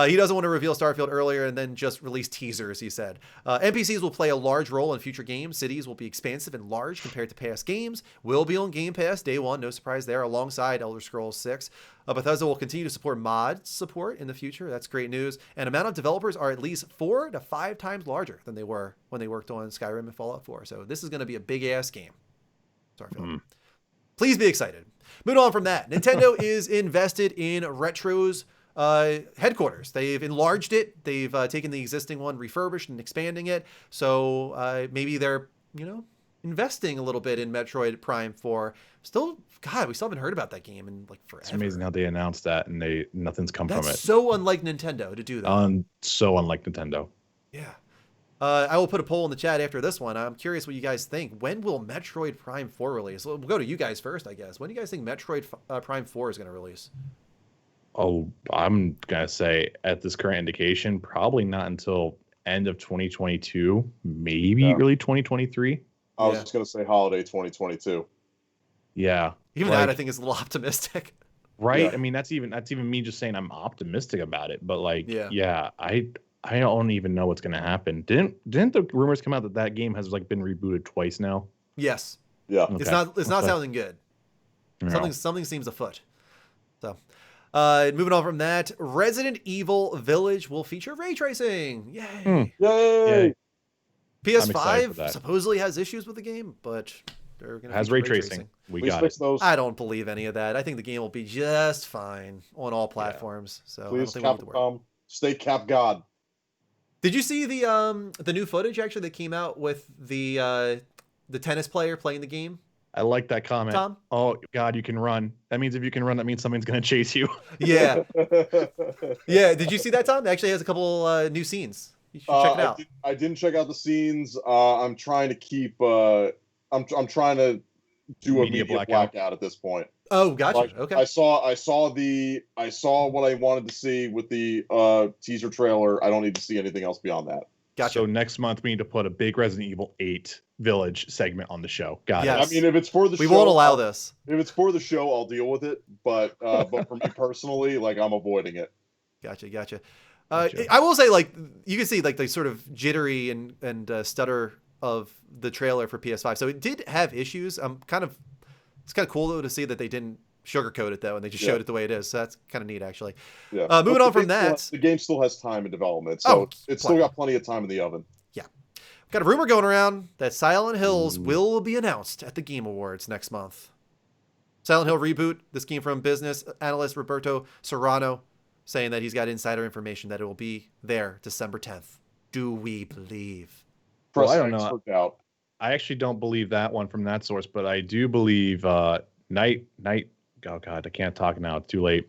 Speaker 1: He doesn't want to reveal Starfield earlier and then just release teasers, he said. NPCs will play a large role in future games. Cities will be expansive and large compared to past games. Will be on Game Pass day one, no surprise there, alongside Elder Scrolls 6. Bethesda will continue to support mod support in the future. That's great news. And amount of developers are at least 4 to 5 times larger than they were when they worked on Skyrim and Fallout 4. So this is going to be a big-ass game. Starfield. Please be excited. Moving on from that, Nintendo is invested in Retro's headquarters. They've enlarged it. They've taken the existing one, refurbished and expanding it. So maybe they're, investing a little bit in Metroid Prime 4. We still haven't heard about that game in like forever.
Speaker 3: It's amazing how they announced that and nothing's come from it.
Speaker 1: That's so unlike Nintendo to do that.
Speaker 3: So unlike Nintendo.
Speaker 1: Yeah. I will put a poll in the chat after this one. I'm curious what you guys think. When will Metroid Prime 4 release? We'll go to you guys first, I guess. When do you guys think Metroid Prime 4 is going to release?
Speaker 3: Oh, I'm going to say at this current indication, probably not until end of 2022, maybe early 2023.
Speaker 5: I was just going to say holiday 2022.
Speaker 3: Yeah.
Speaker 1: Even that I think is a little optimistic.
Speaker 3: Right? Yeah. I mean, that's even me just saying I'm optimistic about it, but I I don't even know what's going to happen. Didn't the rumors come out that that game has like been rebooted twice now?
Speaker 1: Yes.
Speaker 5: Yeah.
Speaker 3: Okay.
Speaker 1: It's not
Speaker 3: Okay.
Speaker 1: sounding good.
Speaker 3: No.
Speaker 1: Something seems afoot. So, moving on from that, Resident Evil Village will feature ray tracing. Yay!
Speaker 5: Yay!
Speaker 3: I'm excited for
Speaker 1: PS5
Speaker 3: that.
Speaker 1: supposedly has issues with the game, but they're going to
Speaker 3: Has ray tracing. We
Speaker 5: Please
Speaker 3: got
Speaker 5: fix
Speaker 3: it.
Speaker 5: those.
Speaker 1: I don't believe any of that. I think the game will be just fine on all platforms. So I don't
Speaker 5: Please,
Speaker 1: think we need to worry.
Speaker 5: Capcom, stay Cap God.
Speaker 1: Did you see the new footage actually that came out with the tennis player playing the game?
Speaker 3: I like that comment.
Speaker 1: Tom?
Speaker 3: Oh God, you can run. That means if you can run, that means something's going to chase you.
Speaker 1: Yeah. Yeah. Did you see that, Tom? It actually has a couple new scenes. You should check it out.
Speaker 5: I didn't check out the scenes. I'm trying to keep. I'm trying to do a
Speaker 3: Media
Speaker 5: media
Speaker 3: blackout.
Speaker 5: blackout at this point.
Speaker 1: Oh, gotcha.
Speaker 5: Like,
Speaker 1: Okay.
Speaker 5: I saw what I wanted to see with the teaser trailer. I don't need to see anything else beyond that.
Speaker 1: Gotcha.
Speaker 3: So next month we need to put a big Resident Evil 8 Village segment on the show. Got
Speaker 1: Yes.
Speaker 5: I mean, if it's for the
Speaker 1: we
Speaker 5: show,
Speaker 1: won't allow this.
Speaker 5: If it's for the show, I'll deal with it. But for me personally, like I'm avoiding it.
Speaker 1: Gotcha.
Speaker 3: Gotcha.
Speaker 1: I will say, like, you can see like the sort of jittery and stutter of the trailer for PS5. So it did have issues. It's kind of cool though to see that they didn't sugarcoat it though, and they just showed it the way it is. So that's kind of neat, actually.
Speaker 5: Yeah.
Speaker 1: Moving on from that,
Speaker 5: the game still has time in development, so it's still got plenty of time in the oven.
Speaker 1: got a rumor going around that Silent Hills will be announced at the Game Awards next month. Silent Hill reboot. This came from business analyst Roberto Serrano, saying that he's got insider information that it will be there December 10th. Do we believe?
Speaker 3: Well, I don't know.
Speaker 5: For doubt.
Speaker 3: I actually don't believe that one from that source, but I do believe Night. Oh God, I can't talk now. It's too late.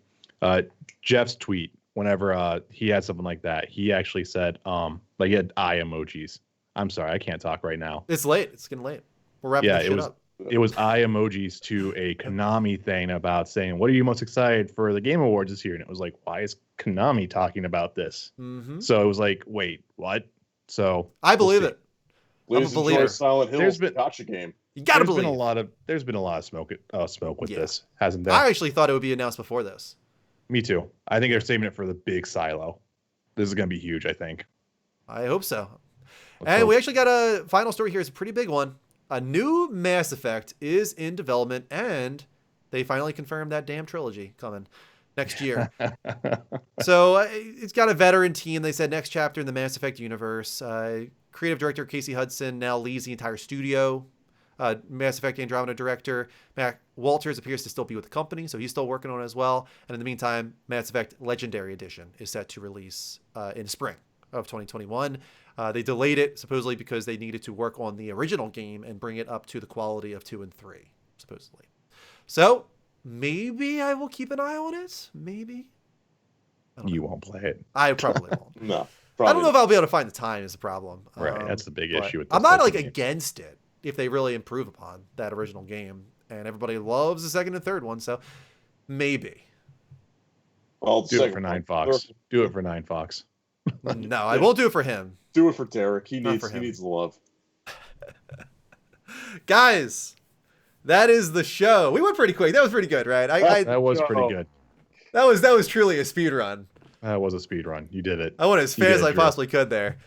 Speaker 3: Jeff's tweet, whenever he had something like that, he actually said, like he had eye emojis. I'm sorry, I can't talk right now.
Speaker 1: It's late. It's getting late. We're wrapping this shit up.
Speaker 3: It was eye emojis to a Konami thing about saying, "What are you most excited for the Game Awards this year?" And it was like, "Why is Konami talking about this?"
Speaker 1: Mm-hmm.
Speaker 3: So it was like, "Wait, what?" So
Speaker 1: I believe it.
Speaker 5: Please
Speaker 1: I'm a believer.
Speaker 5: enjoy Silent Hill's
Speaker 3: There's been-
Speaker 5: gotcha game.
Speaker 1: You gotta
Speaker 3: there's
Speaker 1: believe.
Speaker 3: there's been a lot of smoke with
Speaker 1: Yeah.
Speaker 3: this, hasn't there?
Speaker 1: I actually thought it would be announced before this.
Speaker 3: Me too. I think they're saving it for the big silo. This is going to be huge, I think.
Speaker 1: I hope so.
Speaker 3: Let's
Speaker 1: And
Speaker 3: hope.
Speaker 1: we actually got a final story here. It's a pretty big one. A new Mass Effect is in development, and they finally confirmed that damn trilogy coming next year. So it's got a veteran team. They said next chapter in the Mass Effect universe. Creative director Casey Hudson now leads the entire studio. Mass Effect Andromeda director Matt Walters appears to still be with the company, so he's still working on it as well. And in the meantime, Mass Effect Legendary Edition is set to release in spring of 2021. They delayed it supposedly because they needed to work on the original game and bring it up to the quality of 2 and 3, supposedly. So maybe I will keep an eye on it. Maybe.
Speaker 3: You won't play it.
Speaker 1: I probably won't.
Speaker 5: No,
Speaker 1: I don't know if I'll be able to find the time is the problem.
Speaker 3: Right, that's the big
Speaker 1: but
Speaker 3: issue with this
Speaker 1: I'm not
Speaker 3: type of
Speaker 1: like
Speaker 3: game.
Speaker 1: against it if they really improve upon that original game, and everybody loves the second and third one, so maybe.
Speaker 5: Well,
Speaker 3: Do it for 9Fox. Do it for 9Fox.
Speaker 1: No, I won't do it for him.
Speaker 5: Do it for Derek. He
Speaker 1: Not
Speaker 5: needs
Speaker 1: for him.
Speaker 5: the love.
Speaker 1: Guys, that is the show. We went pretty quick. That was pretty good, right?
Speaker 3: That was pretty
Speaker 5: Oh.
Speaker 3: good.
Speaker 1: That was truly a speed run.
Speaker 3: That was a speed run. You did it.
Speaker 1: I went as
Speaker 3: You
Speaker 1: fast as
Speaker 3: did
Speaker 1: I
Speaker 3: it, Drew.
Speaker 1: possibly could there.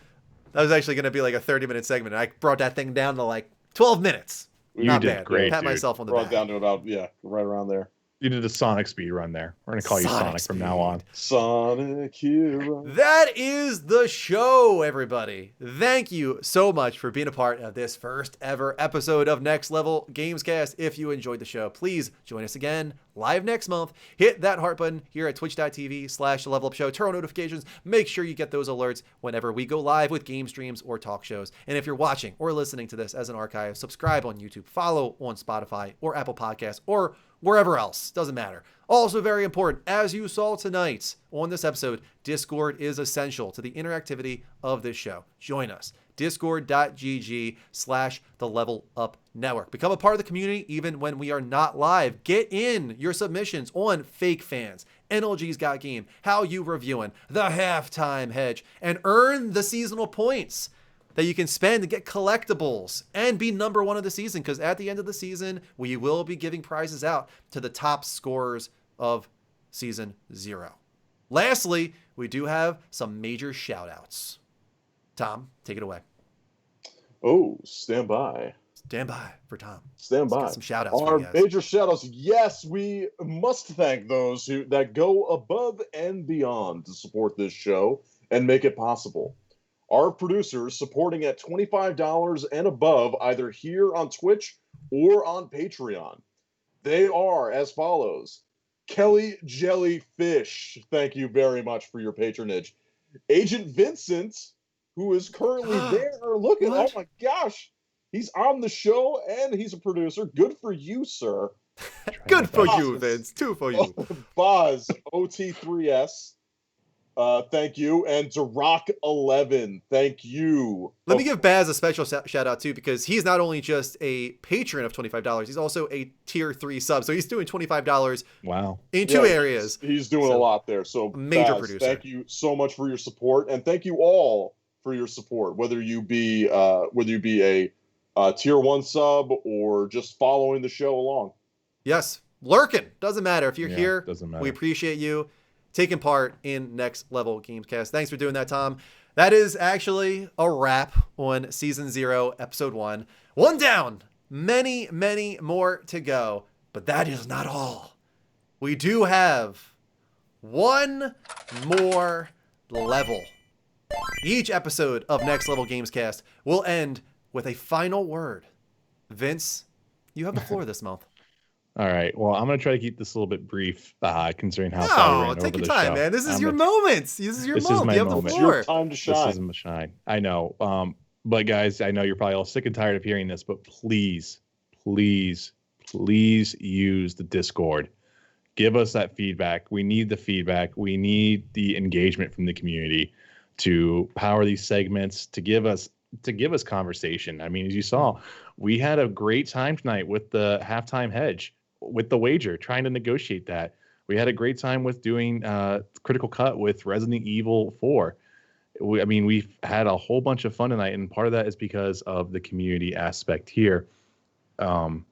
Speaker 1: That was actually going to be like a 30-minute segment. I brought that thing down to like 12 minutes.
Speaker 3: You
Speaker 1: Not
Speaker 3: did
Speaker 1: bad.
Speaker 3: great,
Speaker 1: Pat
Speaker 3: dude.
Speaker 1: myself on the
Speaker 5: Brought
Speaker 1: back.
Speaker 5: down to about right around there.
Speaker 3: You did a Sonic speed run there. We're going to call you
Speaker 1: Sonic
Speaker 3: Sonic from now on.
Speaker 5: Sonic Hero.
Speaker 1: That is the show, everybody. Thank you so much for being a part of this first ever episode of Next Level Gamescast. If you enjoyed the show, please join us again live next month. Hit that heart button here at twitch.tv/levelup show. Turn on notifications. Make sure you get those alerts whenever we go live with game streams or talk shows. And if you're watching or listening to this as an archive, subscribe on YouTube, follow on Spotify or Apple Podcasts or wherever else. Doesn't matter. Also very important, as you saw tonight on this episode, Discord is essential to the interactivity of this show. Join us. Discord.gg/the Level Up Network. Become a part of the community even when we are not live. Get in your submissions on Fake Fans, NLG's Got Game, How You Reviewing, The Halftime Hedge, and earn the seasonal points that you can spend to get collectibles and be number one of the season, because at the end of the season, we will be giving prizes out to the top scorers of Season 0. Lastly, we do have some major shout outs. Tom, take it away.
Speaker 5: Oh, stand by.
Speaker 1: Stand by for Tom.
Speaker 5: Stand
Speaker 1: He's
Speaker 5: by.
Speaker 1: got some shout outs for
Speaker 5: Our
Speaker 1: you guys.
Speaker 5: major shout outs. Yes, we must thank those that go above and beyond to support this show and make it possible. Our producers supporting at $25 and above, either here on Twitch or on Patreon. They are as follows. Kelly Jellyfish, thank you very much for your patronage. Agent Vincent, who is currently there looking.
Speaker 1: What?
Speaker 5: Oh my gosh. He's on the show and he's a producer. Good for you, sir.
Speaker 1: Good for
Speaker 5: best.
Speaker 1: you, Vince. 2 for you.
Speaker 5: Boz, OT3S, thank you. And Rock11, thank you.
Speaker 1: Let me give Baz a special shout out too, because he's not only just a patron of $25, he's also a tier 3 sub. So he's doing $25
Speaker 3: Wow.
Speaker 1: in 2 areas.
Speaker 5: He's doing
Speaker 1: So,
Speaker 5: a lot there. So
Speaker 1: major
Speaker 5: Baz,
Speaker 1: producer.
Speaker 5: thank you so much for your support, and thank you all for your support. Whether you be a tier 1 sub or just following the show along.
Speaker 1: Yes, lurking. Doesn't matter. If you're
Speaker 3: Yeah,
Speaker 1: here,
Speaker 3: doesn't matter.
Speaker 1: we appreciate you taking part in Next Level Gamescast. Thanks for doing that, Tom. That is actually a wrap on Season 0, Episode 1. One down. Many, many more to go. But that is not all. We do have one more level. Each episode of Next Level Gamescast will end with a final word. Vince, you have the floor this month.
Speaker 3: All right. Well, I'm going to try to keep this a little bit brief, considering how far we
Speaker 1: No,
Speaker 3: ran
Speaker 1: take
Speaker 3: over
Speaker 1: your
Speaker 3: the
Speaker 1: time,
Speaker 3: show.
Speaker 1: man. This is
Speaker 3: I'm
Speaker 1: your
Speaker 3: gonna-
Speaker 1: moment. This is your
Speaker 3: This is
Speaker 1: moment.
Speaker 3: my
Speaker 1: You have the
Speaker 3: moment.
Speaker 5: It's your
Speaker 1: floor.
Speaker 5: time to
Speaker 3: This
Speaker 5: shine.
Speaker 3: is my shine. I know. But guys, I know you're probably all sick and tired of hearing this, but please, please, please use the Discord. Give us that feedback. We need the feedback. We need the engagement from the community to power these segments, to give us conversation. I mean, as you saw, we had a great time tonight with the halftime hedge, with the wager, trying to negotiate that. We had a great time with doing Critical Cut with Resident Evil 4. We've had a whole bunch of fun tonight, and part of that is because of the community aspect here. And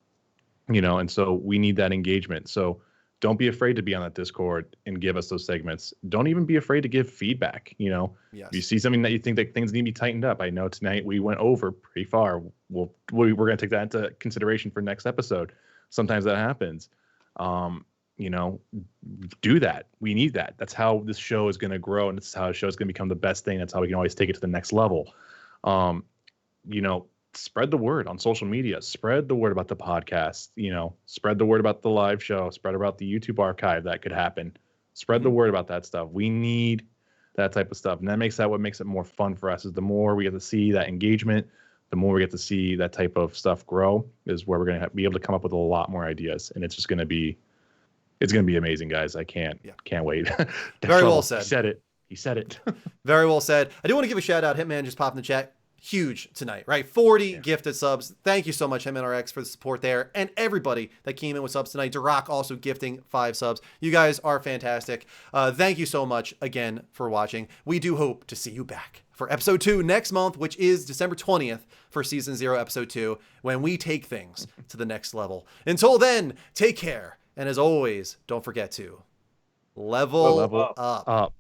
Speaker 3: so we need that engagement. So don't be afraid to be on that Discord and give us those segments. Don't even be afraid to give feedback.
Speaker 1: Yes.
Speaker 3: If you see something that you think that things need to be tightened up. I know tonight we went over pretty far. We're going to take that into consideration for next episode. Sometimes that happens. Do that. We need that. That's how this show is going to grow, and that's how the show is going to become the best thing. That's how we can always take it to the next level. Spread the word on social media. Spread the word about the podcast. Spread the word about the live show. Spread about the YouTube archive that could happen. Spread the word about that stuff. We need that type of stuff, and what makes it more fun for us is the more we get to see that engagement, the more we get to see that type of stuff grow, is where we're going to be able to come up with a lot more ideas, and it's just going to be. It's going to be amazing, guys. I can't wait.
Speaker 1: Very well said.
Speaker 3: He said it.
Speaker 1: Very well said. I do want to give a shout out. Hitman just popped in the chat. Huge tonight, right? 40 gifted subs. Thank you so much, HitmanRX, for the support there. And everybody that came in with subs tonight. Duroc also gifting 5 subs. You guys are fantastic. Thank you so much again for watching. We do hope to see you back for episode 2 next month, which is December 20th for season 0, episode 2, when we take things to the next level. Until then, take care. And as always, don't forget to level
Speaker 3: Level
Speaker 1: up.
Speaker 3: up.